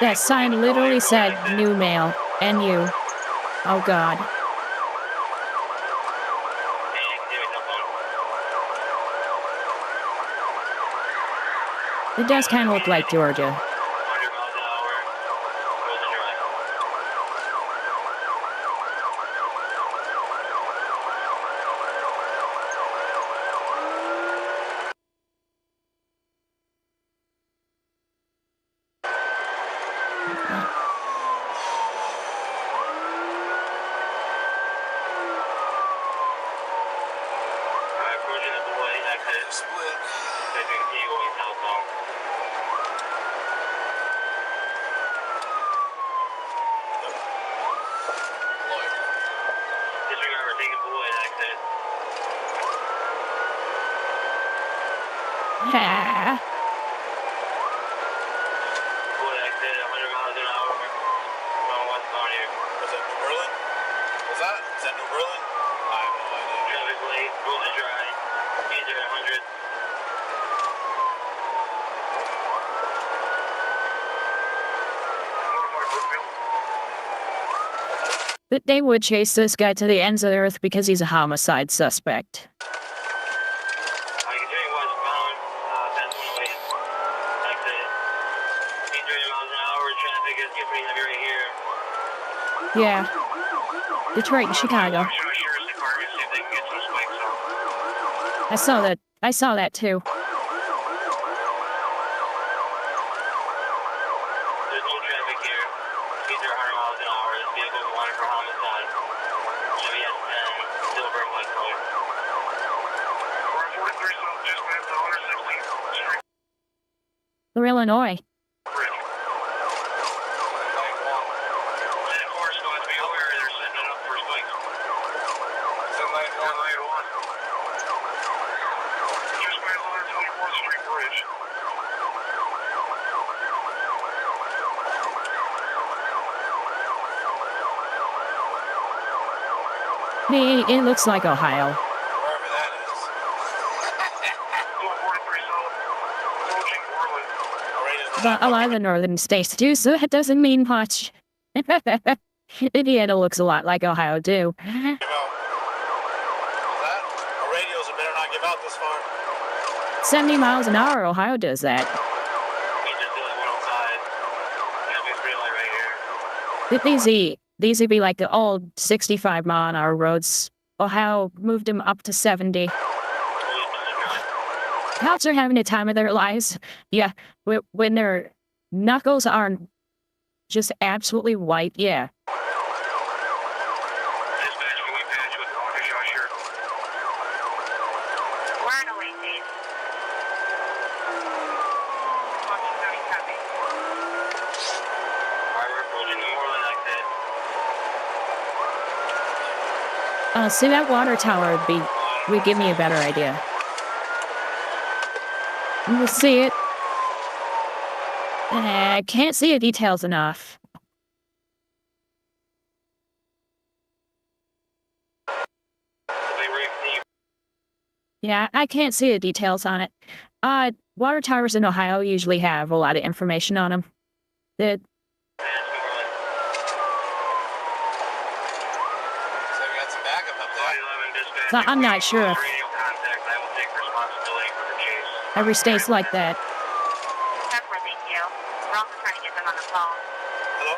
That sign literally said new mail. NU. Oh God. It does kind of look like Georgia. Yeah. But they would chase this guy to the ends of the earth because he's a homicide suspect. Yeah. Detroit and Chicago. I saw that. I saw that too. They're Illinois. It looks like Ohio. But a lot of the northern states do, so that doesn't mean much. Indiana looks a lot like Ohio, too. 70 miles an hour, Ohio does that. These would be like the old 65 mile an hour roads. Ohio moved them up to 70. Cops are having a time of their lives. Yeah, when their knuckles are just absolutely white, yeah. See, that water tower would give me a better idea. We'll see it. I can't see the details enough. Yeah, I can't see the details on it. Water towers in Ohio usually have a lot of information on them. So I'm not sure if every state's like that. Hello?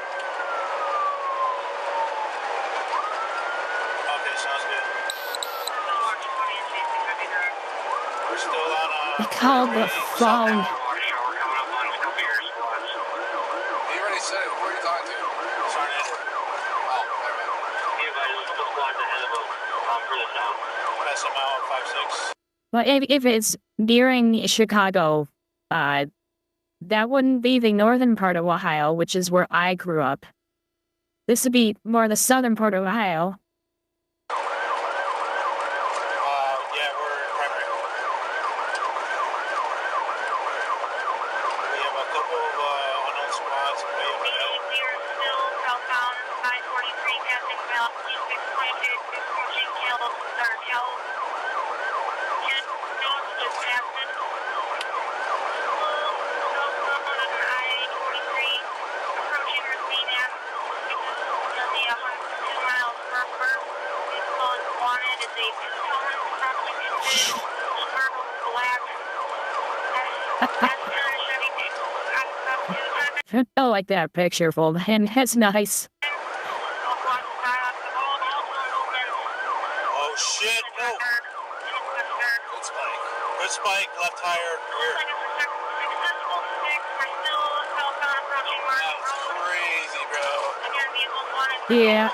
Okay, sounds good. We're still on, They called the phone. He already said it. Who are you talking to? Sergeant. Oh, never mind. He advised the squad ahead of him for the town. Pass him out, 5-6. But if it's nearing Chicago, that wouldn't be the northern part of Ohio, which is where I grew up. This would be more the southern part of Ohio. Yeah, we're primary. We have a couple of unknown spots way over there. We are still southbound 543, passing about 26.2, approaching Cal. Just passed it. I-43, approaching Racine. Only 2 miles per hour. This call is wanted as a two-tone, properly conditioned, purple, black. I like that picture, full, and it's nice. Oh shit! No. Good spike. Good spike. Left tire. Rear. That was crazy, bro. Yeah.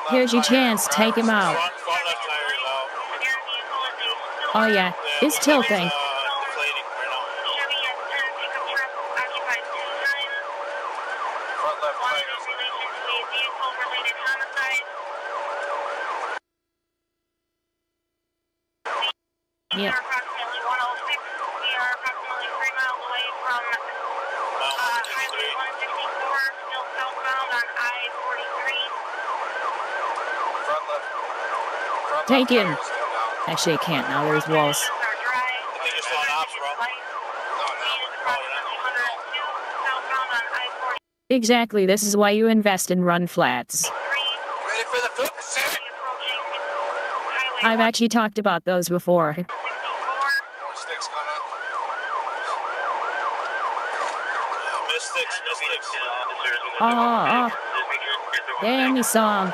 Here's your chance. Take him out. Oh, yeah. It's tilting. Yeah. Approximately 106. We are approximately 3 miles away from Highway 164, still southbound on I-43. Front left. Take him. Actually, I can't now. There's walls. I think you're still on ops, bro. Exactly. This is why you invest in run flats. Ready for the flip, sir? I've actually talked about those before. Sticks coming. Mystics. Oh. Damn, he saw him.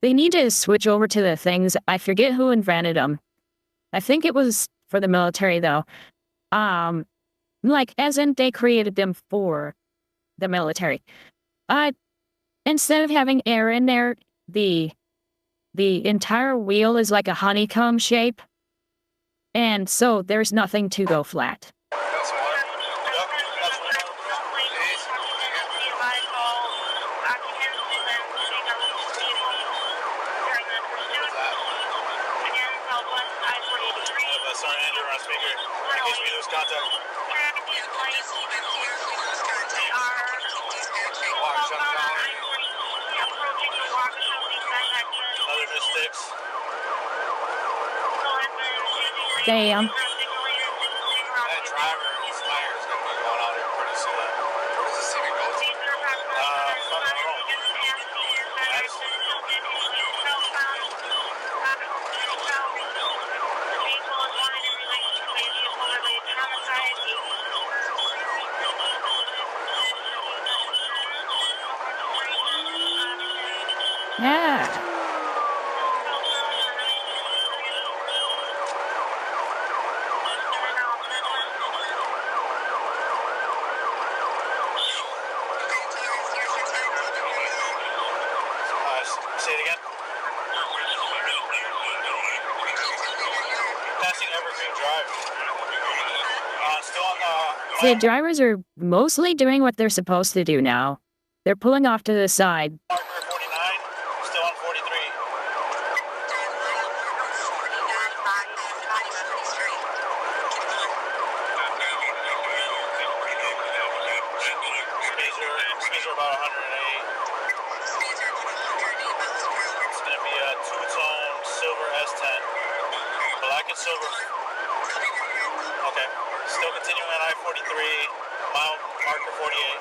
They need to switch over to the things. I forget who invented them. I think it was for the military, though. Like, as in they created them for the military. Instead of having air in there, the entire wheel is like a honeycomb shape. And so there's nothing to go flat. Sergeant Andrew on speaker. In case we lose contact. Another Mystics. Damn. That driver, his tire is going to be going out here pretty soon. Where does this even go to? Fuck, I don't know. Still on the... The drivers are mostly doing what they're supposed to do now. They're pulling off to the side. Marker 49, still on 43. Speeds are about 108. It's going to be a two-tone silver S10. Black and silver. Okay. Still continuing on I-43, mile marker 48.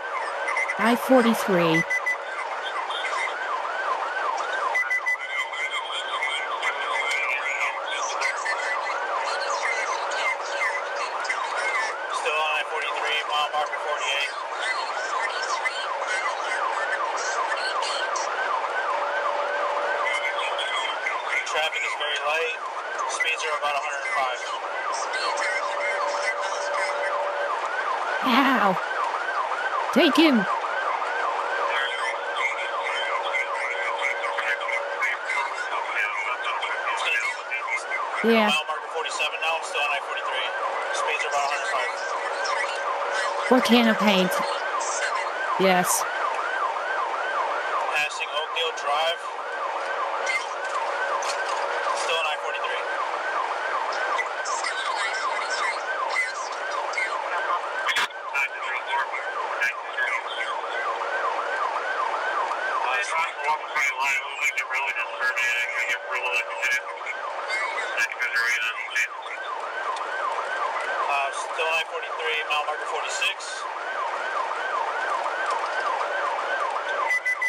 I-43. Still on I-43, mile marker 48. Traffic is very light. Speeds are about 105. Ow! Take him! Yeah. Mile marker 47 now, I'm still on I-43. Speeds are about 105. What can of paint? Yes. Passing Oakdale Drive. Still on I-43. Still on I-43, mile marker 46.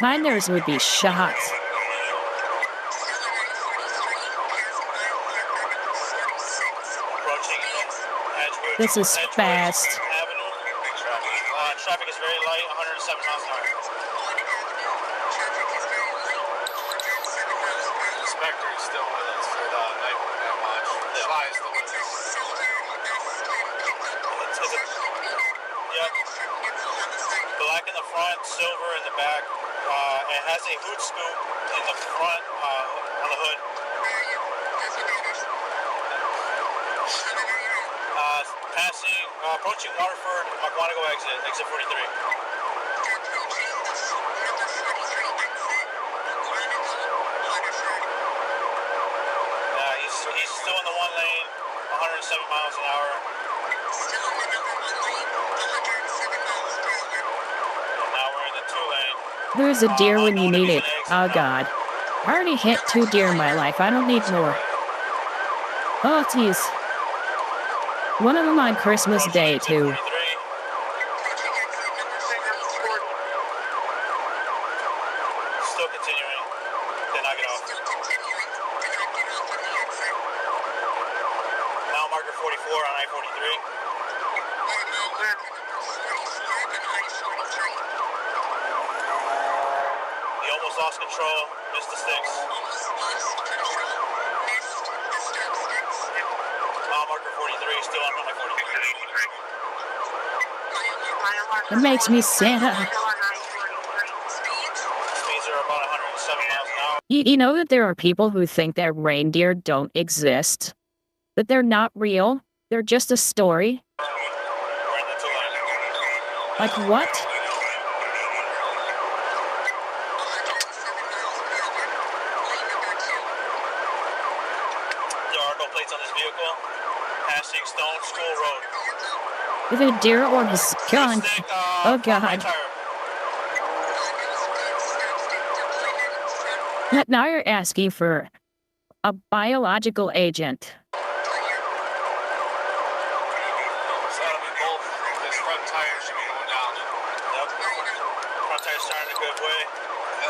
Minders would be shot. This is fast. Traffic is very light, 107 miles an hour. Inspector is still with us for the night watch. Sly is still with us. Yep. Black in the front, silver in the back. It has a hood scoop in the front on the hood. Passing, approaching Waterford, Maguanago exit 43. He's still in the one lane, 107 miles an hour. Now we're in the two lane. There's a deer when you need it. Oh god. I already hit 2 deer in my life. I don't need more. Oh, jeez. One of them on Christmas Day, too. Still continuing. Then knock it off. Mile marker 44 on I-43. He almost lost control. Missed the sticks. Mile marker 43, still on I-43. It makes me sad. Speeds are about 107 miles an hour. You know that there are people who think that reindeer don't exist? That they're not real? They're just a story? Like what? There are no plates on this vehicle. Passing Stone School Road. With a deer or a skunk? Oh god. Now you're asking for a biological agent. So that'll be both. This front tire should be going down. Yep. Front tire's starting a good way.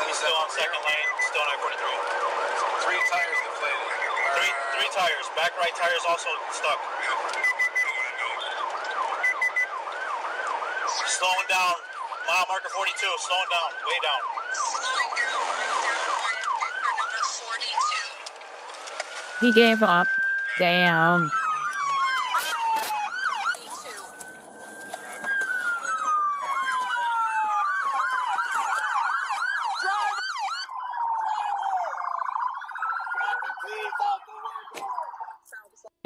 He's still on second lane, still on I-43. 3 tires deflated. Three tires. Back right tire's also stuck. Slowing down. Mile marker 42, slowing down, way down. He gave up. Damn.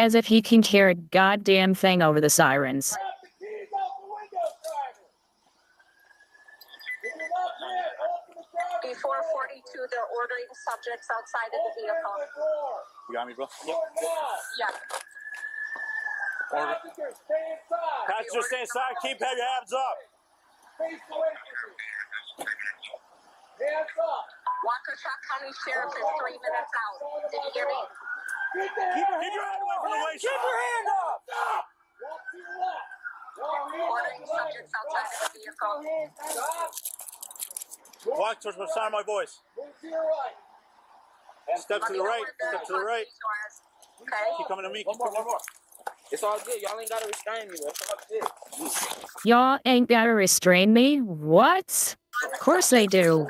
As if he can hear a goddamn thing over the sirens. Before 42, they're ordering subjects outside of the vehicle. You got me, bro? Yeah. Order. Passengers stay inside. Keep have your hands up. Waukesha County Sheriff is 3 minutes out. Did you hear me? Keep your hand away from the waist. Keep your hand up. Stop. Ordering subjects outside of the vehicle. Walk towards the sound of my voice. Step to the right. Step to the right. Okay. Keep coming to me. Keep coming more. It's all good. Y'all ain't gotta restrain me, bro. It's all good. Y'all ain't gotta restrain me? What? Of course they do.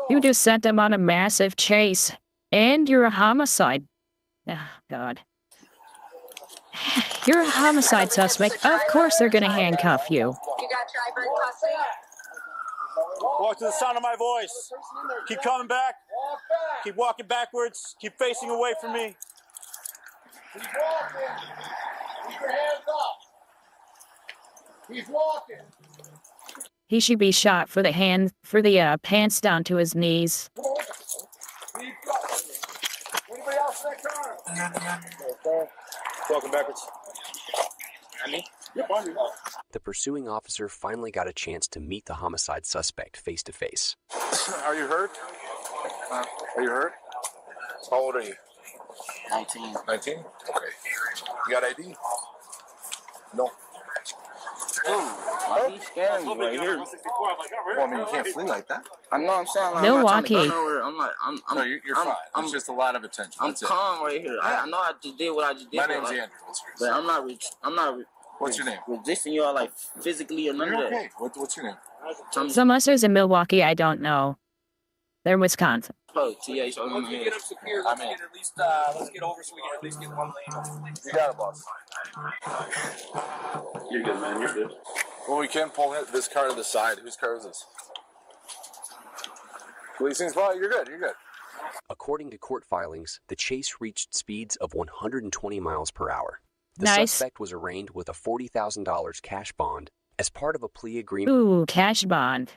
You just sent them on a massive chase. And you're a homicide. Oh, God. You're a homicide suspect. Of course they're gonna handcuff you. You got driver in custody? Walk to the sound of my voice. Keep coming back. Keep walking backwards. Keep facing away from me. He's walking. Keep your hands up. He's walking. He should be shot for the pants down to his knees. Anybody else in that car? Walking backwards. The pursuing officer finally got a chance to meet the homicide suspect face to face. Are you hurt? Are you hurt? How old are you? 19. 19? Okay. You got ID? No. Why you scaring me right here? Well, I mean, you can't flee like that. I know I'm saying like, Milwaukee. I'm not. No, you're fine. It's just a lot of attention. I'm That's it. calm right here. I know I just did what I just did. My name's like, Andrew. What's yours? But I'm not. What's your name? Resisting y'all like physically or none You're of that. okay. What's your name? Some of us in Milwaukee, I don't know. They're Wisconsin. Oh, TA, so I'm in. let's get over so we can at least get one lane. You got it, boss. You're good, man. You're good. Well, we can pull this car to the side. Whose car is this? Policing spot? You're good. You're good. According to court filings, the chase reached speeds of 120 miles per hour. The Nice. suspect was arraigned with a $40,000 cash bond as part of a plea agreement. Ooh, cash bond.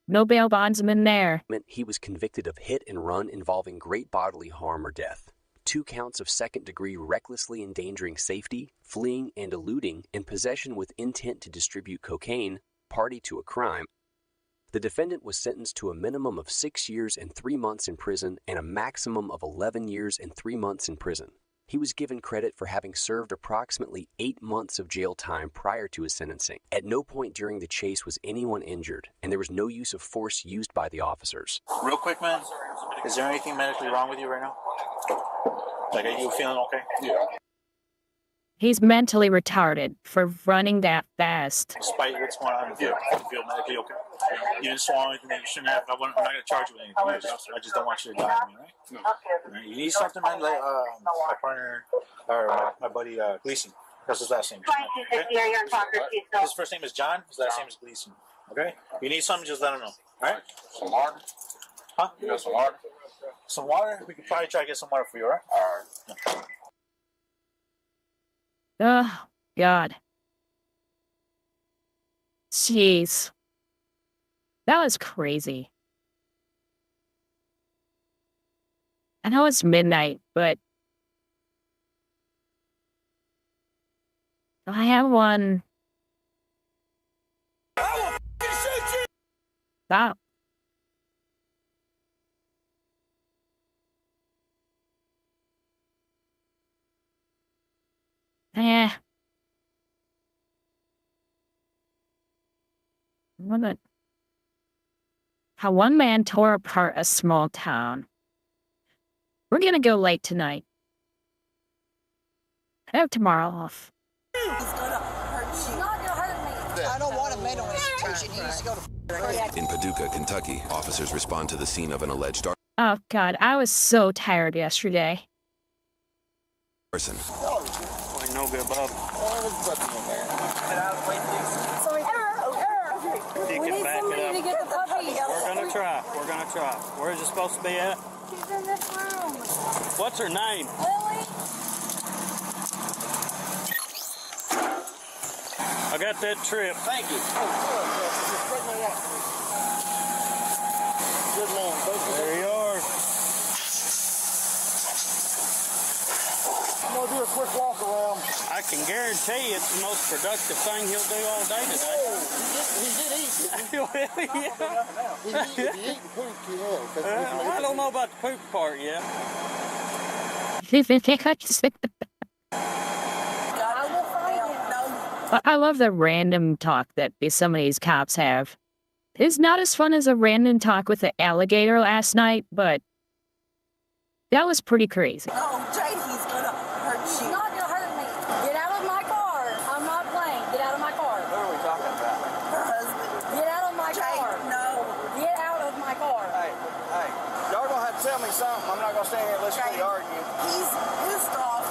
No bail bondsman there. He was convicted of hit and run involving great bodily harm or death, 2 counts of second-degree recklessly endangering safety, fleeing and eluding, and possession with intent to distribute cocaine, party to a crime. The defendant was sentenced to a minimum of 6 years and 3 months in prison and a maximum of 11 years and 3 months in prison. He was given credit for having served approximately 8 months of jail time prior to his sentencing. At no point during the chase was anyone injured, and there was no use of force used by the officers. Real quick, man. Is there anything medically wrong with you right now? Like, are you feeling okay? Yeah. He's mentally retarded for running that fast. Despite what's going on with you, you feel medically okay? You didn't swallow anything that you shouldn't have. I'm not going to charge you with anything. I just don't want you to die on me, right? No. Right. You need something, man, like my partner, or my buddy Gleason. That's his last name. Okay? His first name is John. His last name is Gleason. Okay? You need something, just let him know. All right? Some water? Huh? You got some water? Some water? We could probably try to get some water for you, all right? All right. Oh, God. Jeez. That was crazy. I know it's midnight, but I have one. Stop. How one man tore apart a small town. We're gonna go late tonight. I have tomorrow off. I don't want a mental institution. He needs to go to In Paducah, Kentucky, officers respond to the scene of an alleged Oh, God, I was so tired yesterday. arson. No good, Bob. Sorry, error. You can back it up. To get the puppy. We're gonna try. my truck. Where is it supposed to be at? She's in this room. What's her name? Lily? I got that trip. Thank you. Good man. There you are. I'm going to do a quick walk around. I can guarantee it's the most productive thing he'll do all day today. He did eat. Well, yeah. He ate the poop, you know. I don't know about the poop part yet. I love the random talk that some of these cops have. It's not as fun as a random talk with the alligator last night, but that was pretty crazy. Oh, JC's gonna hurt you. He's not gonna hurt me. Get out of my car. I'm not playing. Get out of my car. What are we talking about? Her husband. Get out of my car. No. Get out of my car. Hey, y'all gonna have to tell me something. I'm not gonna stand here and listen to you argue. He's pissed off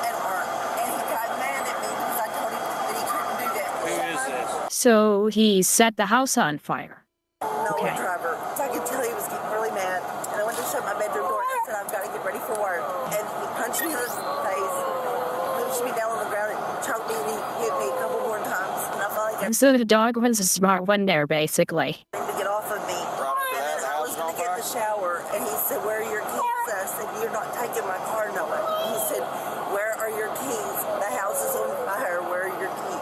at her, and he got mad at me because I told him that he couldn't do that. Who is this? So he set the house on fire. No, driver. So I could tell he was getting really mad. And I went to shut my bedroom door and I said, I've got to get ready for work. And he punched me in the face, pushed me down on the ground, and choked me, and he hit me a couple more times. And I finally got So the dog was a smart one there, basically. him to get off of me. And then I was going to get in the shower, and he said, where are your keys? I said, you're not taking my car nowhere. He said, where are your keys? The house is on fire. Where are your keys?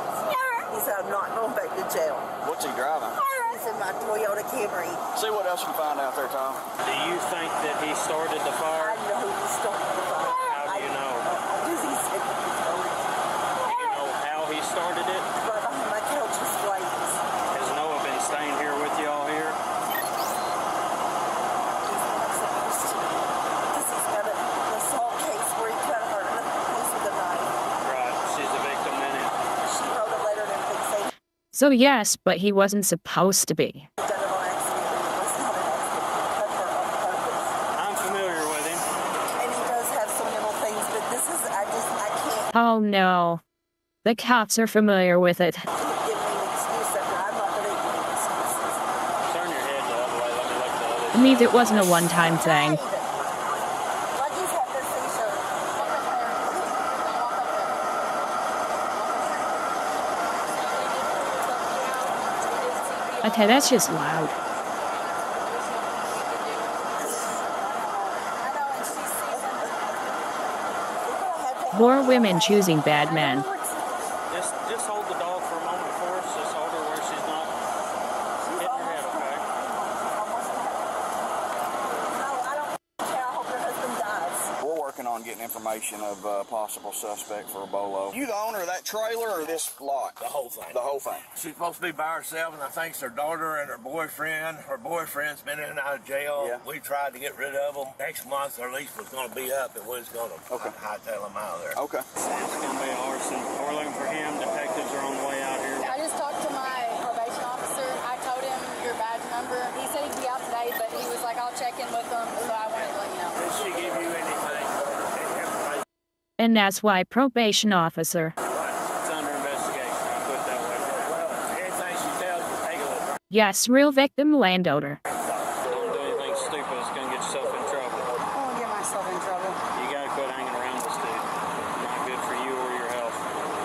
He said, I'm not going back to jail. What's he driving? He said, my Toyota Camry. See what else you can find out there, Tom. Do you think that he started the fire? I know he started the fire. How do you know? Because he said he started it. Do you know how he started it? Right behind my couch was flames. Has Noah been staying here with you all here? Because he's got an assault case where he cut her in the face with a knife. Right, she's a victim in it. She wrote a letter and everything saying So yes, but he wasn't supposed to be. he done it on accident. It was not an accident. He cut her on purpose. I'm familiar with him. And he does have some mental things, but this is, I can't Oh no. The cops are familiar with it. give me an excuse after I'm not going to give you excuses. Turn your head the other way. Let me look the other I mean, it wasn't a one-time thing. Like he's had this t-shirt. Okay, that's just loud. More women choosing bad men. Just hold the dog for a moment for us. Just hold her where she's not hitting her head, okay? No, I don't care. I hope your husband dies. We're working on getting information of a possible suspect for a bolo. You the owner of that trailer or this lot? The whole thing. The whole thing. She's supposed to be by herself, and I think it's her daughter and her boyfriend. Her boyfriend's been in and out of jail. Yeah. We tried to get rid of them. Next month, their lease was going to be up, and we was going to hightail them out of there. Okay. It's going to be arson. We're looking for him. Detectives are on the way out here. I just talked to my probation officer. I told him your badge number. He said he'd be out today, but he was like, I'll check in with them, so I wanted to let you know. Did she give you anything? And that's why probation officer. It's under investigation. I'll put it that way. Well, anything she tells you, take a look. Yes, real victim landowner. Don't do anything stupid. It's going to get yourself in trouble. I won't get myself in trouble. You got to quit hanging around this dude. Not good for you or your health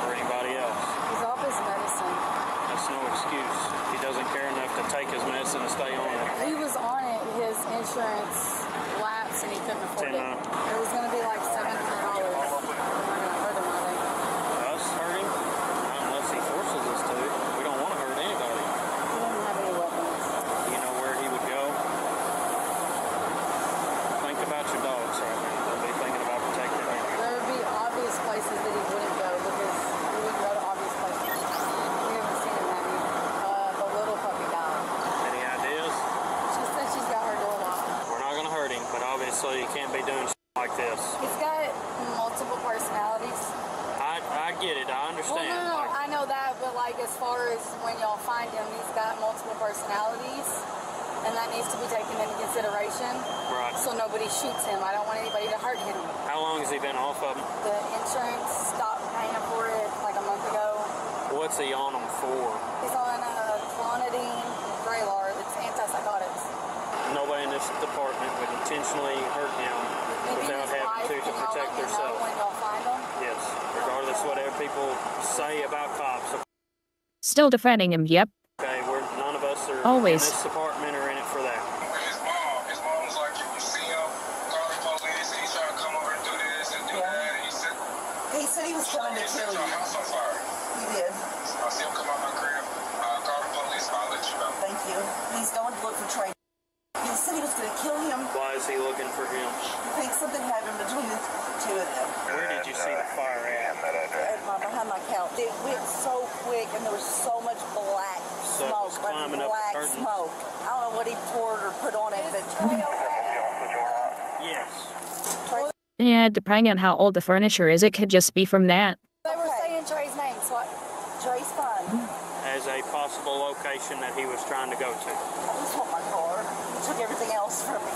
or anybody else. He's off his medicine. That's no excuse. He doesn't care enough to take his medicine and stay on it. He was on it. His insurance lapsed and he couldn't afford it. It was going to be like $700. Us hurt him? Not unless he forces us to. We don't want to hurt anybody. He doesn't have any weapons. You know where he would go? Think about your dogs right now. They'll be thinking about protecting him. There would be obvious places that he wouldn't go because he wouldn't go to obvious places. We haven't seen him that either. The little puppy died. Any ideas? She said she's got her door locked. We're not going to hurt him, but obviously you can't be doing shit like this. He's got multiple personalities. I get it. I understand. Well, no, I know that, but like as far as when y'all find him, he's got multiple personalities, and that needs to be taken into consideration. Right. So nobody shoots him. I don't want anybody to hurt him. How long has he been off of them? The insurance stopped paying for it like a month ago. What's he on them for? He's on clonidine, Vraylar. It's antipsychotics. Nobody in this department would intentionally hurt him without having to protect themselves. Yes, regardless of whatever people say about cops. Still defending him, yep. Okay, none of us are Always. in this department or in it for that. His mom was like, you see him, call the police, and he's trying to come over and do this and do that. And He said he was coming to kill you. House on fire. He did. I see him come out my crib. Call the police, I'll let you know. Thank you. He's going to look for Trey. He said he was going to kill him. Why is he looking for him? I think something happened between the two of them. Where did you see the fire at? Behind my couch. It went so quick, and there was so much black smoke, black smoke. I don't know what he poured or put on it, but yes. Yeah, depending on how old the furniture is, it could just be from that. They were saying Trey's name, so Trey's fine. As a possible location that he was trying to go to. I just want my car. He took everything else from me.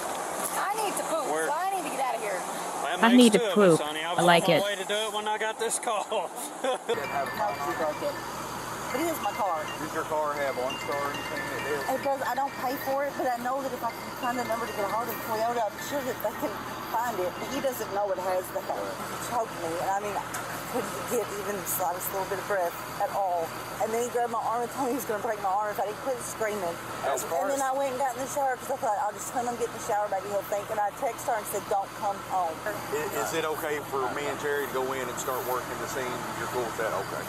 I need to poop, so I need to get out of here. I need to poop. I like it. I was on my way to do it when I got this call. But it is my car. Does your car have OnStar or anything? It does. I don't pay for it, but I know that if I can find the number to get a hold of Toyota, I'm sure that they can find it. But he doesn't know it has the help. He choked me, and I mean, I couldn't get even the slightest little bit of breath at all. And then he grabbed my arm and told me he was going to break my arm if I didn't quit screaming. And then I went and got in the shower because I thought, I'll just come and get in the shower, maybe he'll think. And I texted her and said, don't come home. Is it okay for me and Jerry to go in and start working the scene? You're cool with that? Okay.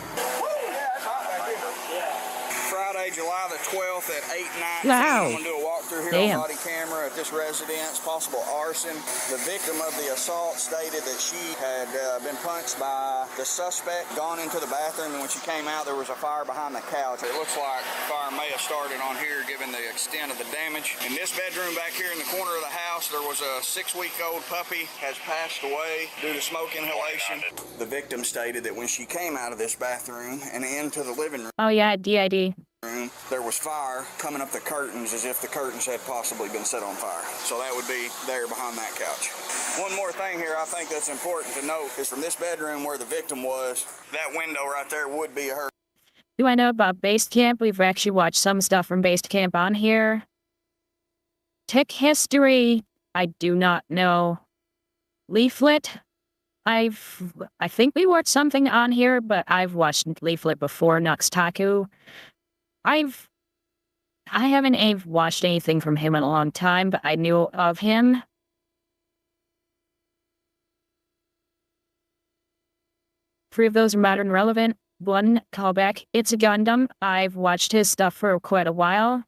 Friday, July the 12th at 8:19. Wow. I'm going to do a walkthrough here Damn. on body camera at this residence, possible arson. The victim of the assault stated that she had been punched by the suspect, gone into the bathroom, and when she came out, there was a fire behind the couch. It looks like fire may have started on here, given the extent of the damage. In this bedroom back here in the corner of the house, there was a 6-week-old puppy, has passed away due to smoke inhalation. The victim stated that when she came out of this bathroom and into the living room, Oh yeah, DID. there was fire coming up the curtains as if the curtains had possibly been set on fire. So that would be there behind that couch. One more thing here I think that's important to note is from this bedroom where the victim was, that window right there would be her. Do I know about Base Camp? We've actually watched some stuff from Base Camp on here. Tech history, I do not know. Leaflet, I think we watched something on here, but I've watched Leaflet before, Nuxtaku. I haven't watched anything from him in a long time, but I knew of him. Three of those are modern relevant. One callback, It's a Gundam. I've watched his stuff for quite a while.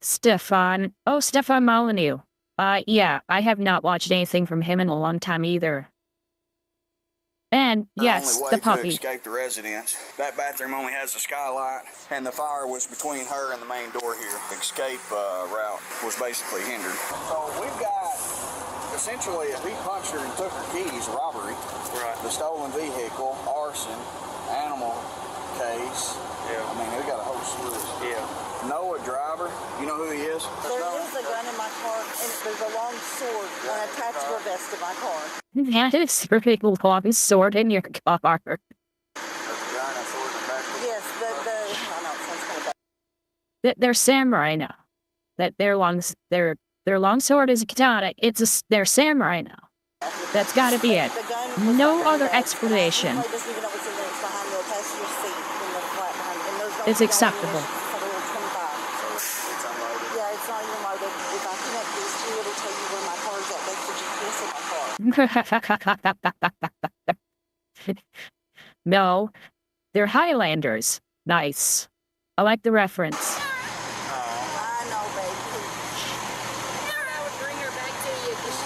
Stefan Molyneux. Yeah, I have not watched anything from him in a long time either. And yes, the puppy. To escape the residence. That bathroom only has a skylight, and the fire was between her and the main door here. The escape route was basically hindered. So we've got essentially, he punched her and took her keys, robbery, right? The stolen vehicle, arson, animal case. Yeah. I mean, we got a whole slew. Yeah. Noah driver, you know who he is? There is a gun in my car, and there's a long sword and a tactical vest in my car. That is a pretty long sword in your car. Yes, I know, it sounds kind of bad. They're samurai now. That their long sword is a katana. They're samurai now. That's got to be it. No other explanation. It's acceptable. Yeah, it's not even loaded. If I connect these two, it'll tell you where my car's at. That's the GPS in my car. No, they're Highlanders. Nice. I like the reference. I know, baby. I would bring her back to you because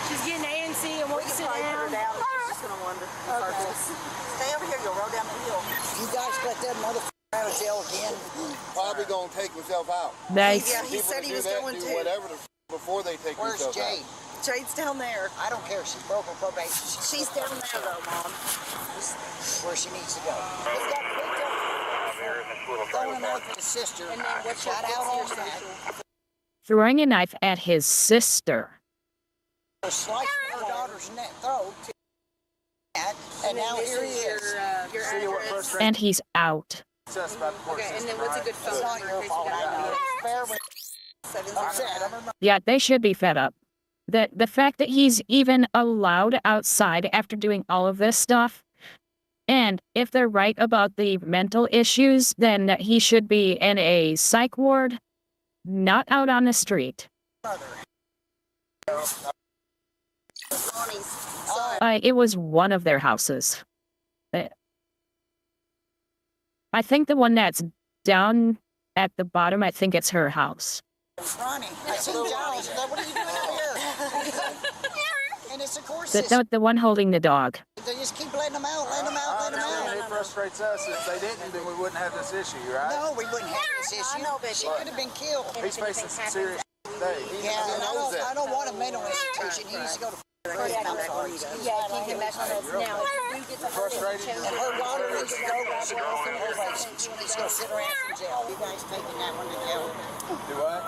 she's getting antsy and won't sit down. She's just going to wonder. Okay. Stay over here. You'll roll down the hill. You guys let that motherfucker out of jail again. Probably gonna take himself out. Nice. Yeah, he said he was going do to. whatever before they take Where's themselves Jade? out. Jade's down there. I don't care. She's broke her probation. She's down there, though, Mom. Where she needs to go. Throwing a knife at his sister. And then what's Shot your out on social? that. Throwing a knife at his sister. Slicing her daughter's neck throat. And now here he is. And he's out. Okay, and then what's a good phone number in case we got Yeah, they should be fed up. The fact that he's even allowed outside after doing all of this stuff, and if they're right about the mental issues, then he should be in a psych ward, not out on the street. It was one of their houses. I think the one that's down at the bottom, I think it's her house. Ronnie, I see Jones. What are you doing out here? And it's of course The one holding the dog. they just keep letting them out, letting them out, letting them out. It frustrates us. If they didn't, then we wouldn't have this issue, right? No, we wouldn't have this issue. But she could have been killed. He's facing some serious things. Yeah, I don't want a mental institution. He needs to go to prison. I'm sorry. Yeah, I can't get back on this now. If you get to Frustrated. And her daughter needs to go to prison. She needs to go sit her ass in jail. You guys taking that one to jail? Do what?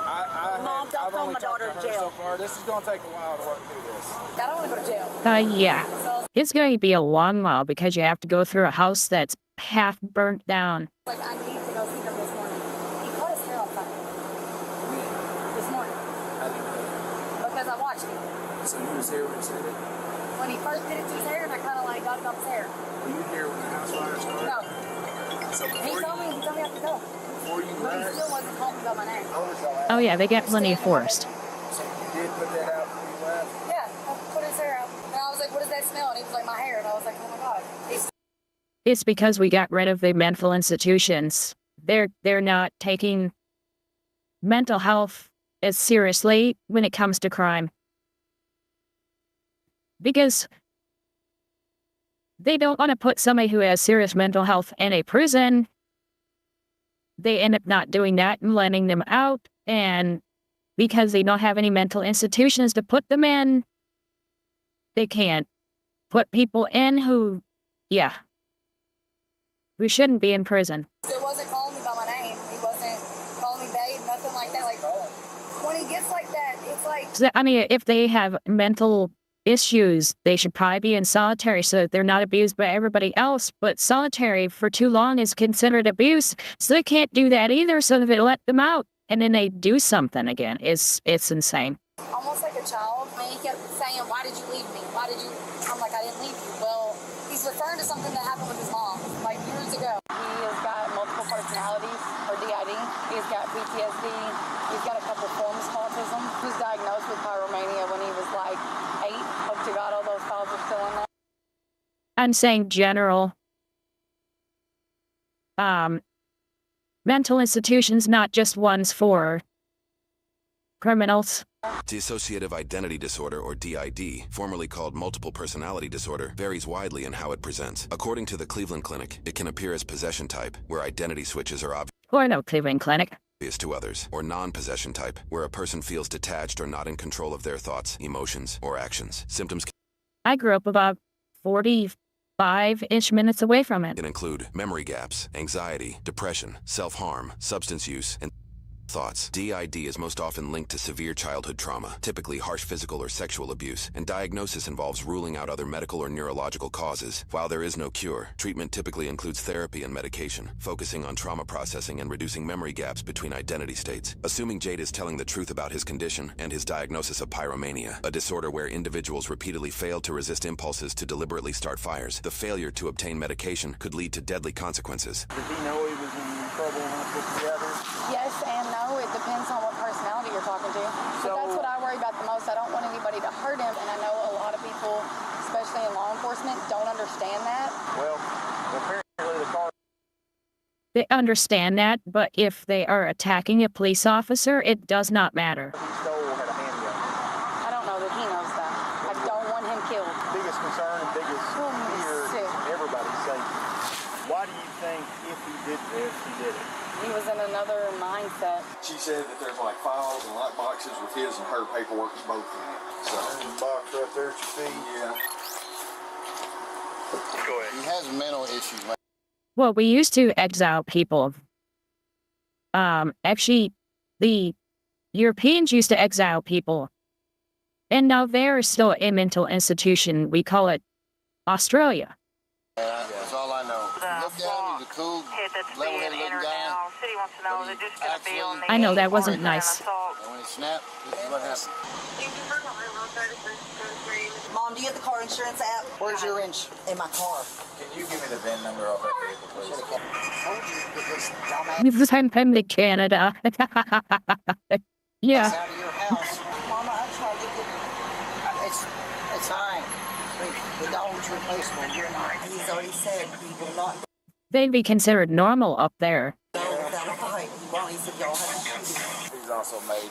I've only talked to her so far. This is going to take a while to work through this. I don't want to go to jail. Yeah. It's going to be a long while because you have to go through a house that's half burnt down. Like, I need to go see him this morning. He cut his hair on fire. This morning. How do you know? Because I watched him. So you was here when he said it? When he first did it to his hair, and I kind of like got up his hair. Were you here when the house fire started? No. So He told me I have to go. before you But he left, still wasn't calling me by my name. Oh yeah, they got plenty of forest. so you did put that out before you left? Yeah, I put his hair out. And I was like, what does that smell? And he was like, my hair. And I was like, oh my God. It's because we got rid of the mental institutions. They're not taking mental health as seriously when it comes to crime. Because they don't want to put somebody who has serious mental health in a prison. They end up not doing that and letting them out. And because they don't have any mental institutions to put them in, they can't put people in who shouldn't be in prison. He wasn't calling me by my name. He wasn't calling me babe, nothing like that. Like, when he gets like that, it's like... So, I mean, if they have mental issues, they should probably be in solitary so that they're not abused by everybody else. But solitary for too long is considered abuse, so they can't do that either. So they let them out, and then they do something again. It's insane. Almost like a child. I mean, he kept saying, why did you leave me? Why did you... I'm like, I didn't leave you. Well, he's referring to something that happened with his mom, like years ago. He has got multiple personalities, or DID. He's got PTSD. He's got a couple forms of autism. He was diagnosed with pyromania when he was like 8. Hope to God all those files are still in there. I'm saying general mental institutions, not just ones for criminals. Dissociative identity disorder, or DID, formerly called multiple personality disorder, varies widely in how it presents. According to the Cleveland Clinic, it can appear as possession type, where identity switches are Or no Cleveland Clinic. obvious to others, or non-possession type, where a person feels detached or not in control of their thoughts, emotions, or actions. Symptoms I grew up about 45-ish minutes away from it. can include memory gaps, anxiety, depression, self-harm, substance use, and thoughts. DID is most often linked to severe childhood trauma, typically harsh physical or sexual abuse, and diagnosis involves ruling out other medical or neurological causes. While there is no cure, treatment typically includes therapy and medication, focusing on trauma processing and reducing memory gaps between identity states. Assuming Jade is telling the truth about his condition and his diagnosis of pyromania, a disorder where individuals repeatedly fail to resist impulses to deliberately start fires, the failure to obtain medication could lead to deadly consequences. Did he know he was in trouble when I put together? Yes and no. It depends on what personality you're talking to. But that's what I worry about the most. I don't want anybody to hurt him. And I know a lot of people, especially in law enforcement, don't understand that. Well, apparently the car... They understand that, but if they are attacking a police officer, it does not matter. he stole had a handgun. I don't know that he knows that. I don't want him killed. Biggest concern and biggest fear is everybody's safety. Why do you think if he did this, he did it? He was in another mindset. She said that there's like files and like boxes with his and her paperwork both in it. So There's a box right there at your feet. yeah. Go ahead. He has mental issues, man. Well, we used to exile people. Actually, the Europeans used to exile people. And now they're still a mental institution. We call it Australia. That's all I know. Look down, he's a cool they're just going to be on the... I know that wasn't nice. When it snapped, this is what happened. Mom, do you have the car insurance app? Where's your wrench? In my car. Can you give me the VIN number of that vehicle, please? Told you that this dumbass We've sent him to Canada. Yeah. is out of your house. Mama, I tried to get it's fine. The dog's replaceable. You're not. He's already said he will not They'd be considered normal up there. go without a fight. Well, he said y'all have to shoot him. He's also made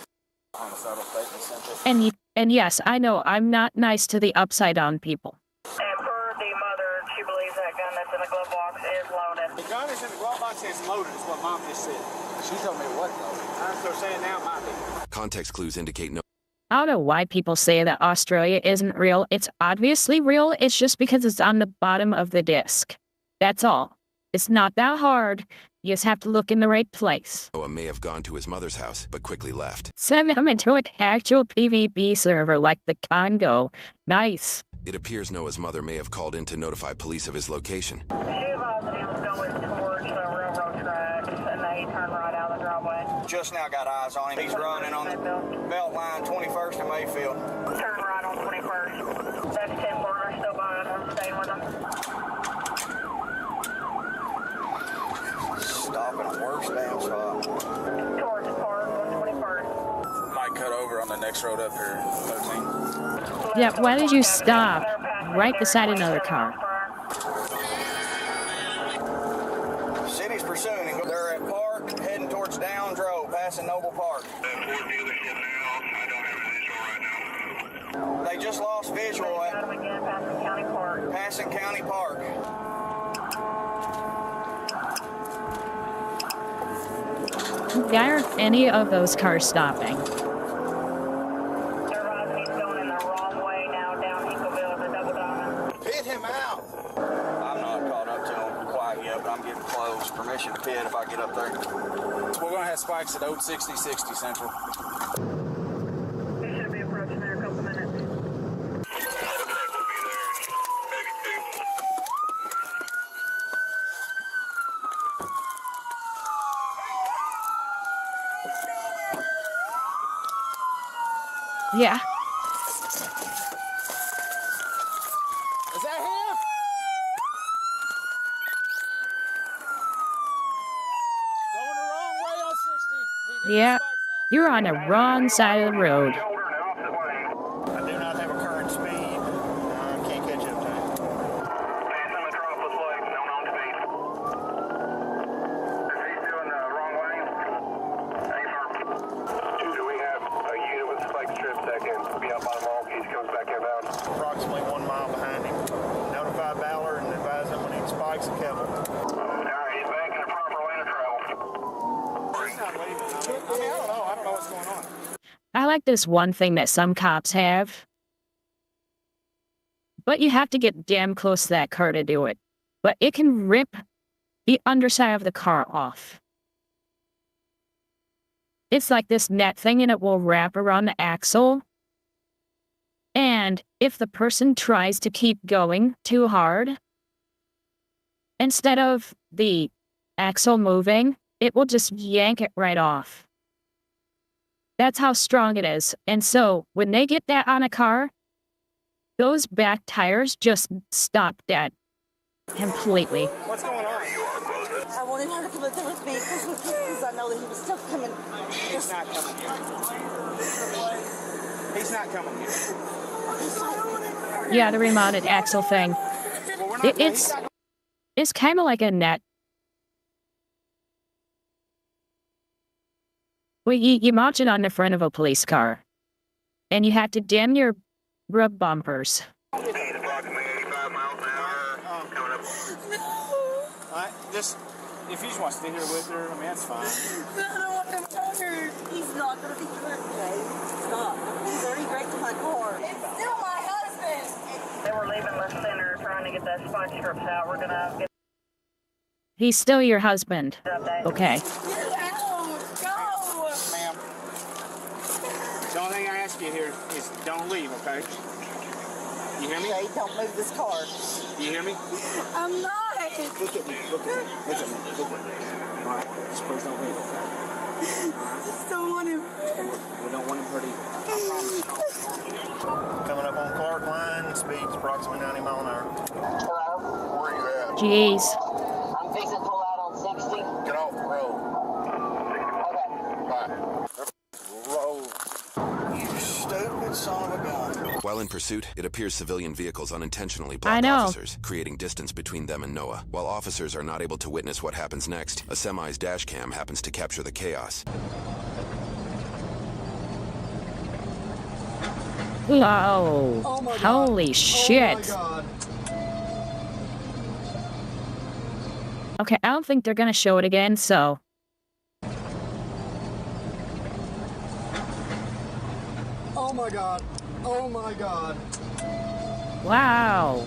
homicidal statement simple. And yes, I know I'm not nice to the upside down people. And per the mother, she believes that gun that's in the glove box is loaded. The gun is in the glove box and it's loaded, is what Mom just said. She told me it wasn't loaded. So saying now it might be. Context clues indicate no. I don't know why people say that Australia isn't real. It's obviously real. It's just because it's on the bottom of the disc. That's all. It's not that hard. You just have to look in the right place. Noah may have gone to his mother's house, but quickly left. Send him into an actual PvP server like the Congo. Nice. It appears Noah's mother may have called in to notify police of his location. She advised that he was going towards the railroad tracks and that he turned right out of the driveway. Just now got eyes on him. He's running on the belt line, 21st and Mayfield. Turn right on 21st. That's 10 corner, still behind him, staying with him. Stopping at worst damn spot. Towards Park on 21st. Might cut over on the next road up here, 13. Yeah, why did you stop right beside another car? City's pursuing him. They're at Park, heading towards Downs Road, passing Noble Park. They just lost visual at passing County Park. Why aren't any of those cars stopping? He's going in the wrong way now, down Eagleville to Double Diamond. Pit him out. I'm not caught up to him quite yet, but I'm getting close. Permission to pit if I get up there. We're going to have spikes at 06060 Central. He should be approaching there in a couple minutes. Yeah. Is that him? Going the wrong way on 60. Yeah. You're on the wrong side of the road. I do not have a current speed. I can't catch up to him. Passing the Metropolis Lake, unknown speed. Is he doing the wrong way? Do we have a unit with spike strips that can be up on the wall in case he comes back inbound? Approximately 1 mile behind him. Notify Ballard and advise him when he spikes and Kevin. Alright, he's back in the proper lane of travel. He's not leaving. I mean, I don't know. I don't know what's going on. I like this one thing that some cops have. But you have to get damn close to that car to do it. But it can rip the underside of the car off. It's like this net thing and it will wrap around the axle. And if the person tries to keep going too hard, instead of the axle moving, it will just yank it right off. That's how strong it is. And so when they get that on a car, those back tires just stop dead completely. What's going on? I wanted her to come up there with me because I know that he was still coming. He's not coming here. He's not coming here. Yeah, the remounted axle thing. It's kind of like a net. Well, you mount it on the front of a police car, and you have to damn near rub bumpers. Approximately 85 miles an hour. Coming up. Alright, just, if you just want to stay here with her, I mean, that's fine. I don't want him to hurt. He's not going to be hurt today. Stop. He's already wrecked my car. It's still my husband. They were leaving the center trying to get that spike strips out. We're going to get He's still your husband. Okay. Get out. Go. Ma'am. The only thing I ask you here is don't leave, okay? You hear me? Jay, don't move this car. You hear me? I'm not. Look at me. Look at me. Look at me. Look at me. All right. Just please don't leave, okay? just don't want him. We don't want him hurt either. Coming up on Clark Line, speeds approximately 90 mile an hour. Hello? Where you at? Jeez. I'm fixing to pull out on 60. Get off the road. Okay. Bye. Roll. You stupid son of a gun. While in pursuit, it appears civilian vehicles unintentionally block officers, creating distance between them and Noah. While officers are not able to witness what happens next, a semi's dash cam happens to capture the chaos. Whoa. Oh my God. Holy shit. Oh my God. Okay, I don't think they're gonna show it again, so. Oh my God. Oh my God. Wow.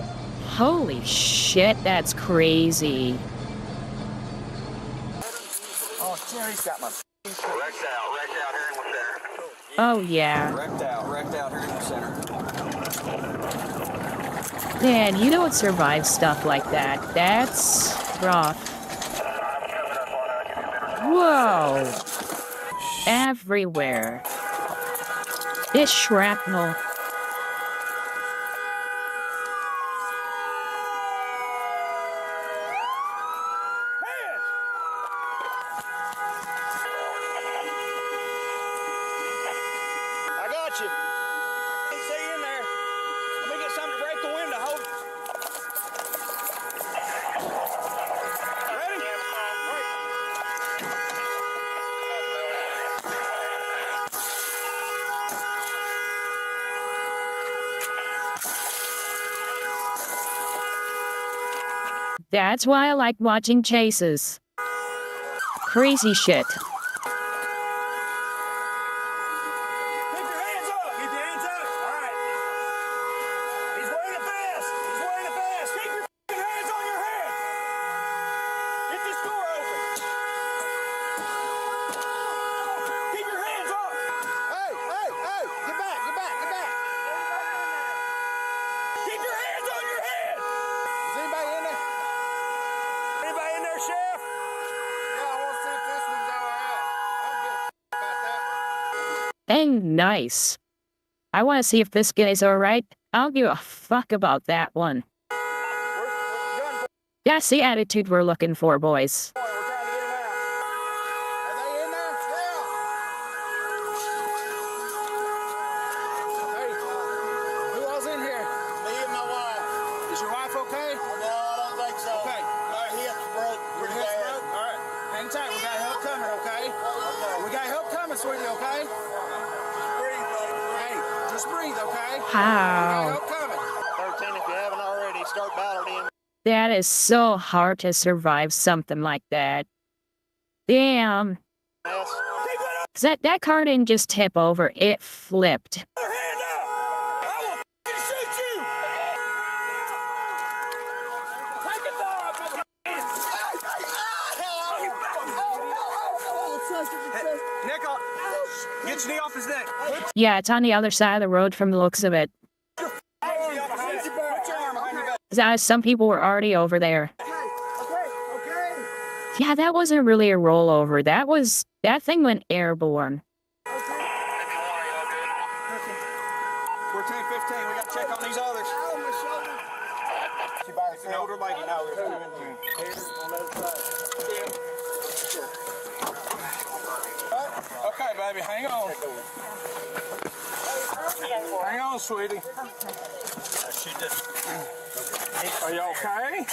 Holy shit, that's crazy. Oh, Terry's got my Wrecked out here in the center. Oh, yeah. Wrecked out here in the center. Man, you don't survive stuff like that. That's rough. Whoa. Everywhere. This shrapnel. I got you. Can't see you in there. Let me get something to break the window. Hold it. Ready? That's why I like watching chases. Crazy shit. Keep your hands up. Keep your hands up. All right. He's wearing a vest. He's wearing a vest. Keep your f***ing hands on your head. Get this door open. Keep your hands up. Hey, hey, hey. Get back, get back, get back. Keep your hands on your head. Is anybody in there? Anybody in there, Sheriff? Yeah, I want to see if this one's all right. I'm good about that. Dang nice. I want to see if this guy's alright. I don't give a fuck about that one. That's the attitude we're looking for, boys. We're trying to get him out. Are they in there? Yeah. Hey, who else in here? Me and my wife. Is your wife okay? No, I don't think so. Okay. My hips broke. Your hips broke? All right. Hang tight. We got help coming, okay? We got help coming, sweetie, okay? Just breathe, baby. Hey, just breathe, okay? How? We got help coming. 13, if you haven't already, start battle in. That is so hard to survive something like that. Damn. That car didn't just tip over, it flipped. Neck off. Get your knee off his neck. Yeah, it's on the other side of the road from the looks of it. Some people were already over there. Yeah, that wasn't really a rollover. That thing went airborne. We're 10-15. We got to check on these others. It's an older lady now. Okay, baby, hang on. Hang on, sweetie. Are you okay?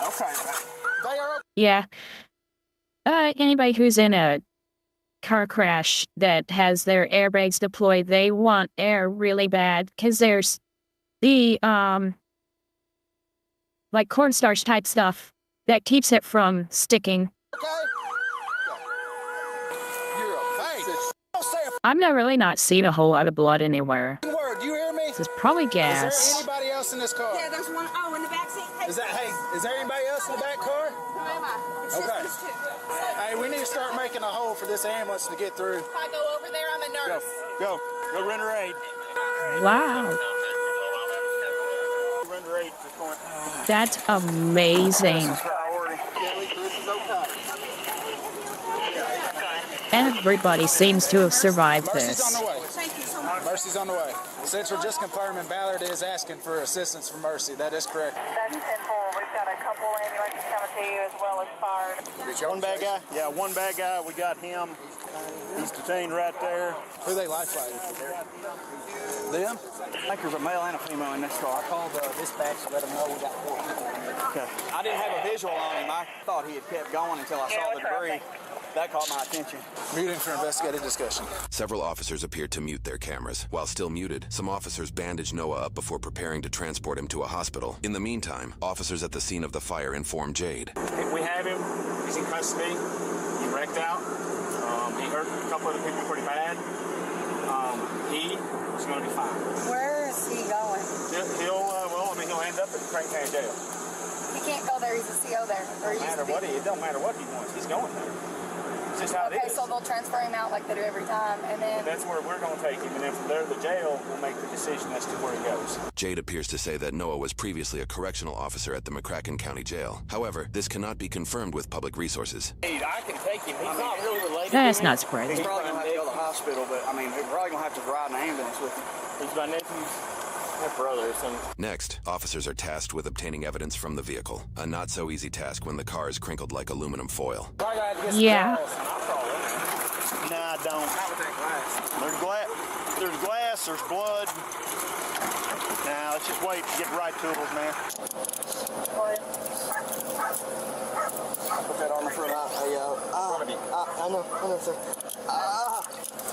Okay. They are. Yeah. Anybody who's in a car crash that has their airbags deployed, they want air really bad because there's the like cornstarch type stuff that keeps it from sticking. I'm not really not seeing a whole lot of blood anywhere. Do you hear me? This is probably Is there gas. anybody else in this car? Yeah, there's one. Oh, in the back seat. Hey, Is there anybody else in the back car? Who am I? It's Okay. just these two. Hey, we need to start making a hole for this ambulance to get through. If I go over there, I'm a nurse. Go render aid. Wow. Render aid to point. That's amazing. This is okay. Everybody seems to have survived Mercy's this. on the way. Mercy's on the way. Central just confirming Ballard is asking for assistance from Mercy. That is correct. That's 10-4. We've got a couple ambulances coming to you as well as fire. One bad guy? Yeah, one bad guy. We got him. He's detained right there. Who they life fighting? Them? I think there's a male and a female in this car. I called dispatch to let them know we got 4 people in here. Okay. I didn't have a visual on him. I thought he had kept going until I saw the debris. That caught my attention. Muting for investigative discussion. Several officers appeared to mute their cameras. While still muted, some officers bandaged Noah up before preparing to transport him to a hospital. In the meantime, officers at the scene of the fire informed Jade. We have him. He's in custody. He wrecked out. He hurt a couple of the people pretty bad. He's going to be fine. Where is he going? He'll end up at the Crank County Jail. He can't go there. He's a CO there. It don't matter what he wants. He's going there. It's just how it is. So they'll transfer him out like they do every time, and then that's where we're going to take him, and then from there the jail will make the decision as to where he goes. Jade appears to say that Noah was previously a correctional officer at the McCracken County Jail. However, this cannot be confirmed with public resources. I can take him. He's not really related That's to me. not surprising. He's probably going to have to go to the hospital, but I mean, we're probably going to have to ride in an ambulance with him. He's my nephew's brother. Next, officers are tasked with obtaining evidence from the vehicle. A not-so-easy task when the car is crinkled like aluminum foil. Yeah. Nah, I don't. Not with that glass. There's glass, there's blood. Now, let's just wait to get the right tools, man. Put that on the front. I know, sir.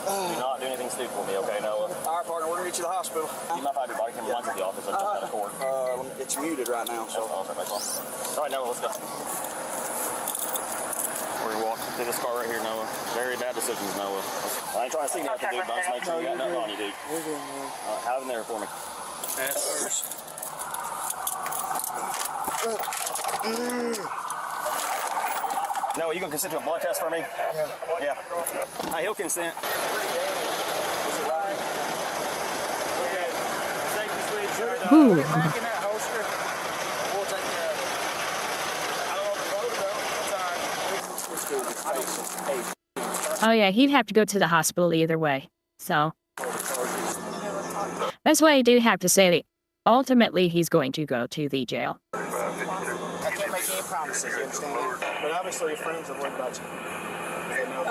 Do not do anything stupid for me, okay, Noah? All right, partner, we're going to get you to the hospital. You might have your body cam lines at the office. I'll jump out of court. It's muted right now, so. All right, Noah, let's go. We're walking through this car right here, Noah. Very bad decisions, Noah. I ain't trying to see nothing, dude, but just make sure you got nothing on you, dude. Have him there for me. Ass first. Noah, you gonna consent to a blood test for me? Yeah. Hey, he'll consent. Is it right? Okay. Safety switch. Ooh. Get back in that holster. We'll take care of it. I don't know if the road though. It's all right. Oh yeah, he'd have to go to the hospital either way. So that's why I do have to say that ultimately he's going to go to the jail. I can't make any promises, you understand? But obviously your friends are worried about you.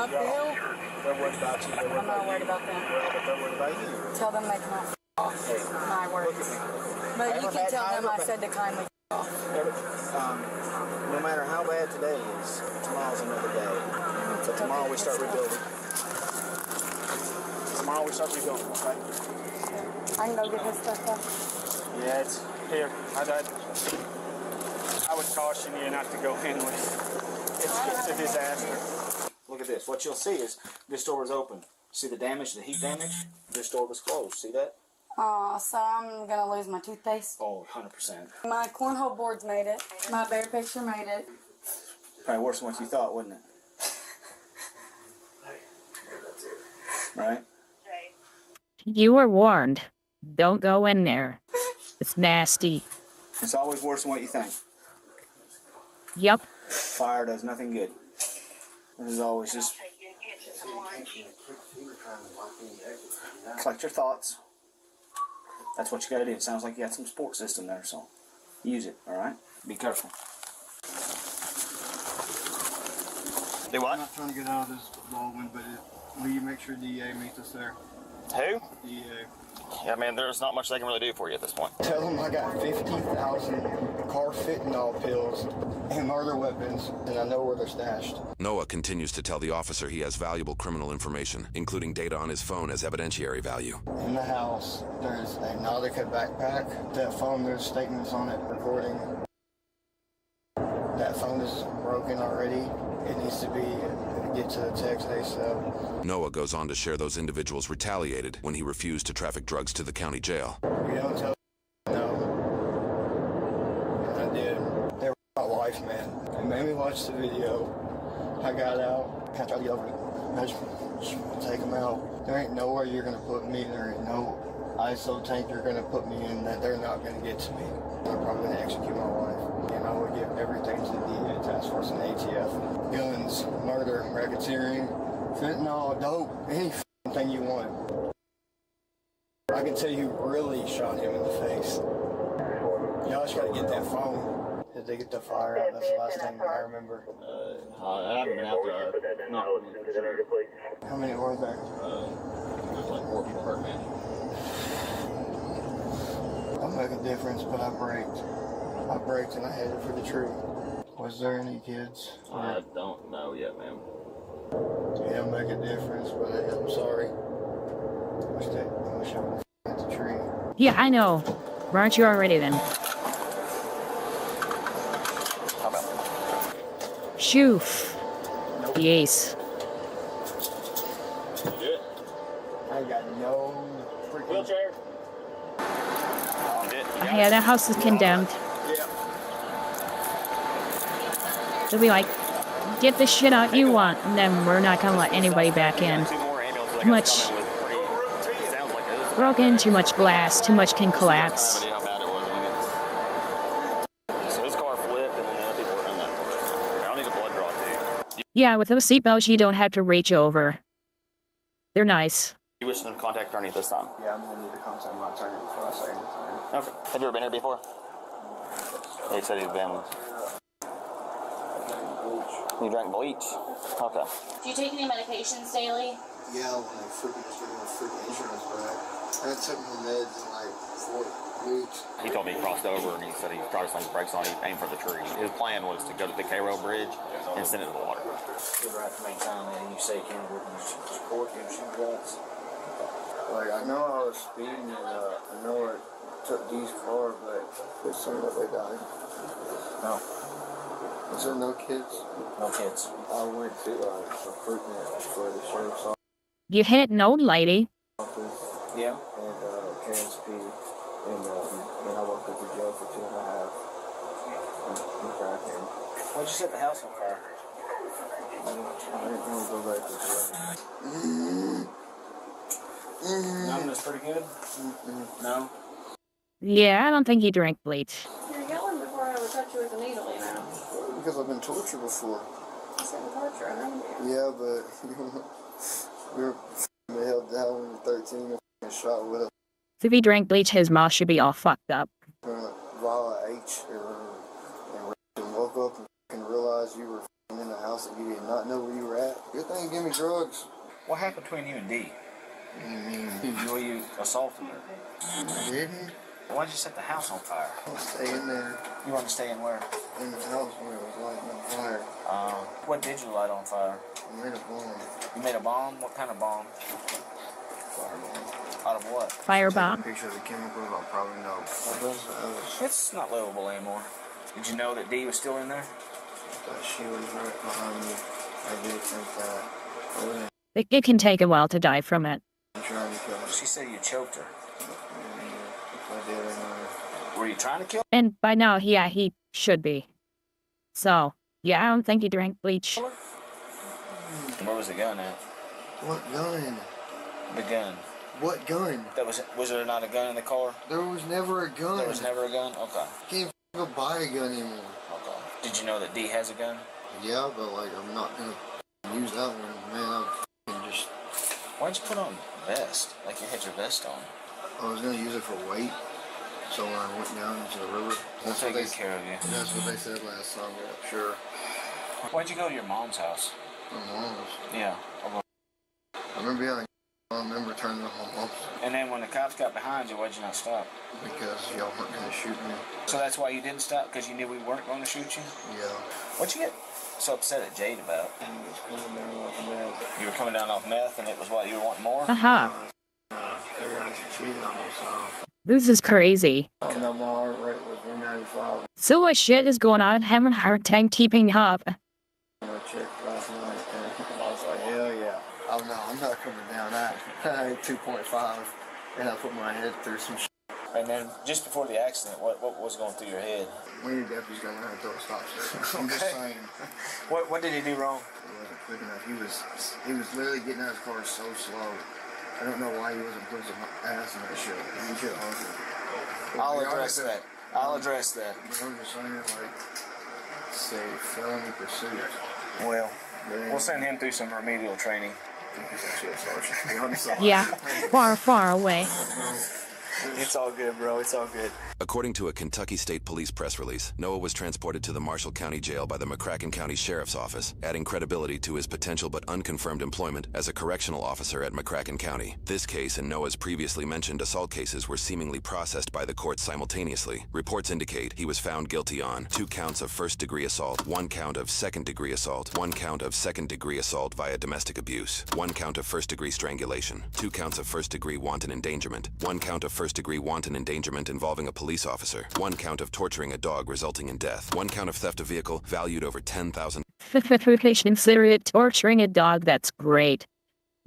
uphill. They're worried about you. I'm not worried about them. But they're worried about you. Tell them they can all off. My words. But you can tell them I said to kindly off. No matter how bad today is, tomorrow's another day. So tomorrow we start rebuilding. Tomorrow we start rebuilding, okay? I can go get his stuff done. Yeah, it's here. I would caution you not to go in with. It's a disaster. Look at this. What you'll see is this door is open. See the damage, the heat damage? This door was closed. See that? So I'm going to lose my toothpaste. Oh, 100%. My cornhole boards made it. My bear picture made it. Probably worse than what you thought, wouldn't it? Right? You were warned. Don't go in there. It's nasty. It's always worse than what you think. Yep. Fire does nothing good. This is always just collect your thoughts. That's what you gotta do. It sounds like you got some support system there, so use it, alright? Be careful. Do what? I'm not trying to get out of this Baldwin, but will you make sure DEA meets us there? Who? DEA. Yeah, man, there's not much they can really do for you at this point. Tell them I got 50,000 car fentanyl pills and murder weapons, and I know where they're stashed. Noah continues to tell the officer he has valuable criminal information, including data on his phone as evidentiary value. In the house, there's a Nautica backpack. That phone, there's statements on it recording. That phone is broken already. It needs to be get to the text ASAP. Noah goes on to share those individuals retaliated when he refused to traffic drugs to the county jail. You don't tell no. I did. They were my life, man. It made me watch the video. I got out. I tried to get over it. I just take them out. There ain't nowhere you're going to put me. There ain't no ISO tank you're going to put me in that they're not going to get to me. They're probably going to execute my wife. And I would give everything to the DEA task force and ATF. Guns, murder, racketeering, fentanyl, dope, any thing you want. I can tell you really shot him in the face. Y'all just gotta get that phone. Did they get the fire out? That's the last thing I remember. I haven't been out there. No. How many were there? There's like 4 people hurt, man. Don't make a difference, but I braked. I braked and I headed for the tree. Was there any kids? I don't know yet, ma'am. It don't make a difference, but I'm sorry. I wish I would have hit the tree. Yeah, I know. Aren't you already then? Shoof. Yes. I got no freaking wheelchair. Yeah, that house is condemned. Yeah. They'll be like, get the shit out you want, and then we're not gonna let anybody back in. Too much broken, too much glass, too much can collapse. So his car flipped and then the other people were in that. I don't need a blood draw too. Yeah, with those seatbelts, you don't have to reach over. They're nice. You wish to contact attorney this time? Yeah, I'm gonna need to contact my attorney before I say anything. Okay. Have you ever been here before? Yeah, he said he's been with. You drank bleach? Okay. Do you take any medications daily? Yeah, when I freaking just getting my freaking insurance back. I took my meds in like 4 weeks. He told me he crossed over and he said he tried to slam the brakes on. He aimed for the tree. His plan was to go to the Cairo Bridge and send it to the water. You're right to make time and you say you can't work in support your shoe guts. Like, I know I was speeding and I know I took D's car, but it seemed like they died. No. Was there no kids? No kids. I went to recruitment for the sheriff's office. You hit an old lady. Yeah. And KSP, and then I worked at the jail for 2.5. Why'd you set the house on fire? I didn't want to go back to jail. Numbness pretty good? No? Yeah, I don't think he drank bleach. You're yelling before I ever touch you with a needle, you know. Because I've been tortured before. I said torture, I know you. Yeah, but we were held down when we were 13 and shot with us. If he drank bleach, his mouth should be all fucked up. While H and woke up and realized you were in the house and you did not know where you were at. Good thing you gave me drugs. What happened between you and D? Well, you assaulted her. I didn't. Why'd you set the house on fire? I was staying there. You wanted to stay in where? In the house where it was lighting on fire. What did you light on fire? I made a bomb. You made a bomb? What kind of bomb? Firebomb. Out of what? Firebomb. Picture of the chemicals, I'll probably know. It's not livable anymore. Did you know that D was still in there? She was right behind me. I did think that. It can take a while to die from it. I'm trying to kill her. She said you choked her. I did, I know. Were you trying to kill her? And by now, yeah, he should be. So, yeah, I don't think he drank bleach. Where was the gun at? What gun? The gun. What gun? Was there not a gun in the car? There was never a gun. There was never a gun? Okay. Can't go buy a gun anymore. Okay. Did you know that D has a gun? Yeah, but like I'm not gonna use that one, man. I'm just. Why'd you put on a vest? Like you had your vest on. I was gonna use it for weight. So when I went down into the river, that's what they take care of you. That's what they said last time. Yeah, sure. Why'd you go to your mom's house? My mom's. Yeah. I remember yelling. I remember turning off my mom's. And then when the cops got behind you, why'd you not stop? Because y'all weren't gonna shoot me. So that's why you didn't stop? Because you knew we weren't going to shoot you? Yeah. What'd you get so upset at Jade about? You were coming down off meth, and it was what, you were wanting more? This is crazy. I know my heart rate was 195. So much shit is going on, having a hard time keeping up. I checked last night, and I was like, hell yeah. Oh no, I'm not coming down. I hit 2.5, and I put my head through some shit. And then, just before the accident, what was going through your head? We need deputies going to throw a stop sign. I'm just saying. What did he do wrong? He wasn't quick enough. He was literally getting out of his car so slow. I don't know why he wasn't putting some ass in that shit. He should have. I'll address that. I'll address that. I'm just saying, like, say felony pursuit. Well, We'll send him through some remedial training. Yeah, far away. It's all good, bro. It's all good. According to a Kentucky State Police press release, Noah was transported to the Marshall County Jail by the McCracken County Sheriff's Office, adding credibility to his potential but unconfirmed employment as a correctional officer at McCracken County. This case and Noah's previously mentioned assault cases were seemingly processed by the courts simultaneously. Reports indicate he was found guilty on 2 counts of first-degree assault, 1 count of second-degree assault, 1 count of second-degree assault via domestic abuse, 1 count of first-degree strangulation, 2 counts of first-degree wanton endangerment, 1 count of first-degree wanton endangerment involving a police officer, 1 count of torturing a dog resulting in death, 1 count of theft of vehicle valued over $10,000. Consider it torturing a dog. That's great.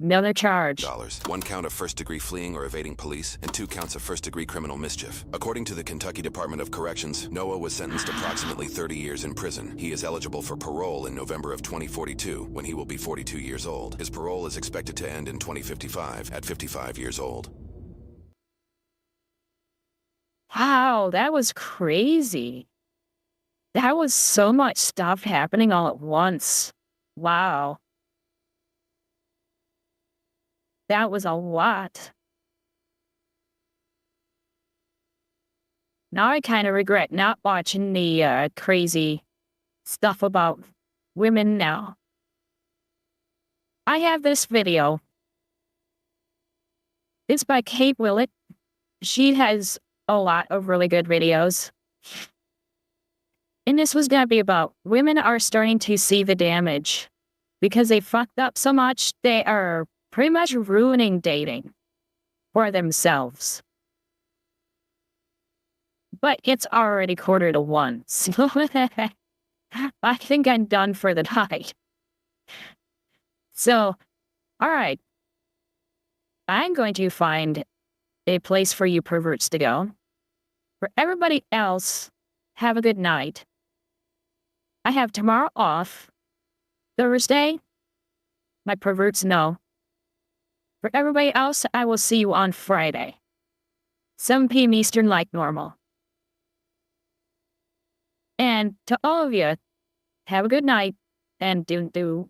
Another charge. 1 count of first-degree fleeing or evading police, and 2 counts of first-degree criminal mischief. According to the Kentucky Department of Corrections, Noah was sentenced approximately 30 years in prison. He is eligible for parole in November of 2042, when he will be 42 years old. His parole is expected to end in 2055, at 55 years old. Wow, that was crazy. That was so much stuff happening all at once. Wow. That was a lot. Now I kind of regret not watching the crazy stuff about women now. I have this video. It's by Kate Willett. She has a lot of really good videos. And this was going to be about women are starting to see the damage. Because they fucked up so much, they are pretty much ruining dating for themselves. But it's already 1:45, so I think I'm done for the night. So, alright. I'm going to find a place for you perverts to go. For everybody else, have a good night. I have tomorrow off. Thursday, my perverts know. For everybody else, I will see you on Friday. 7 p.m. Eastern like normal. And to all of you, have a good night and do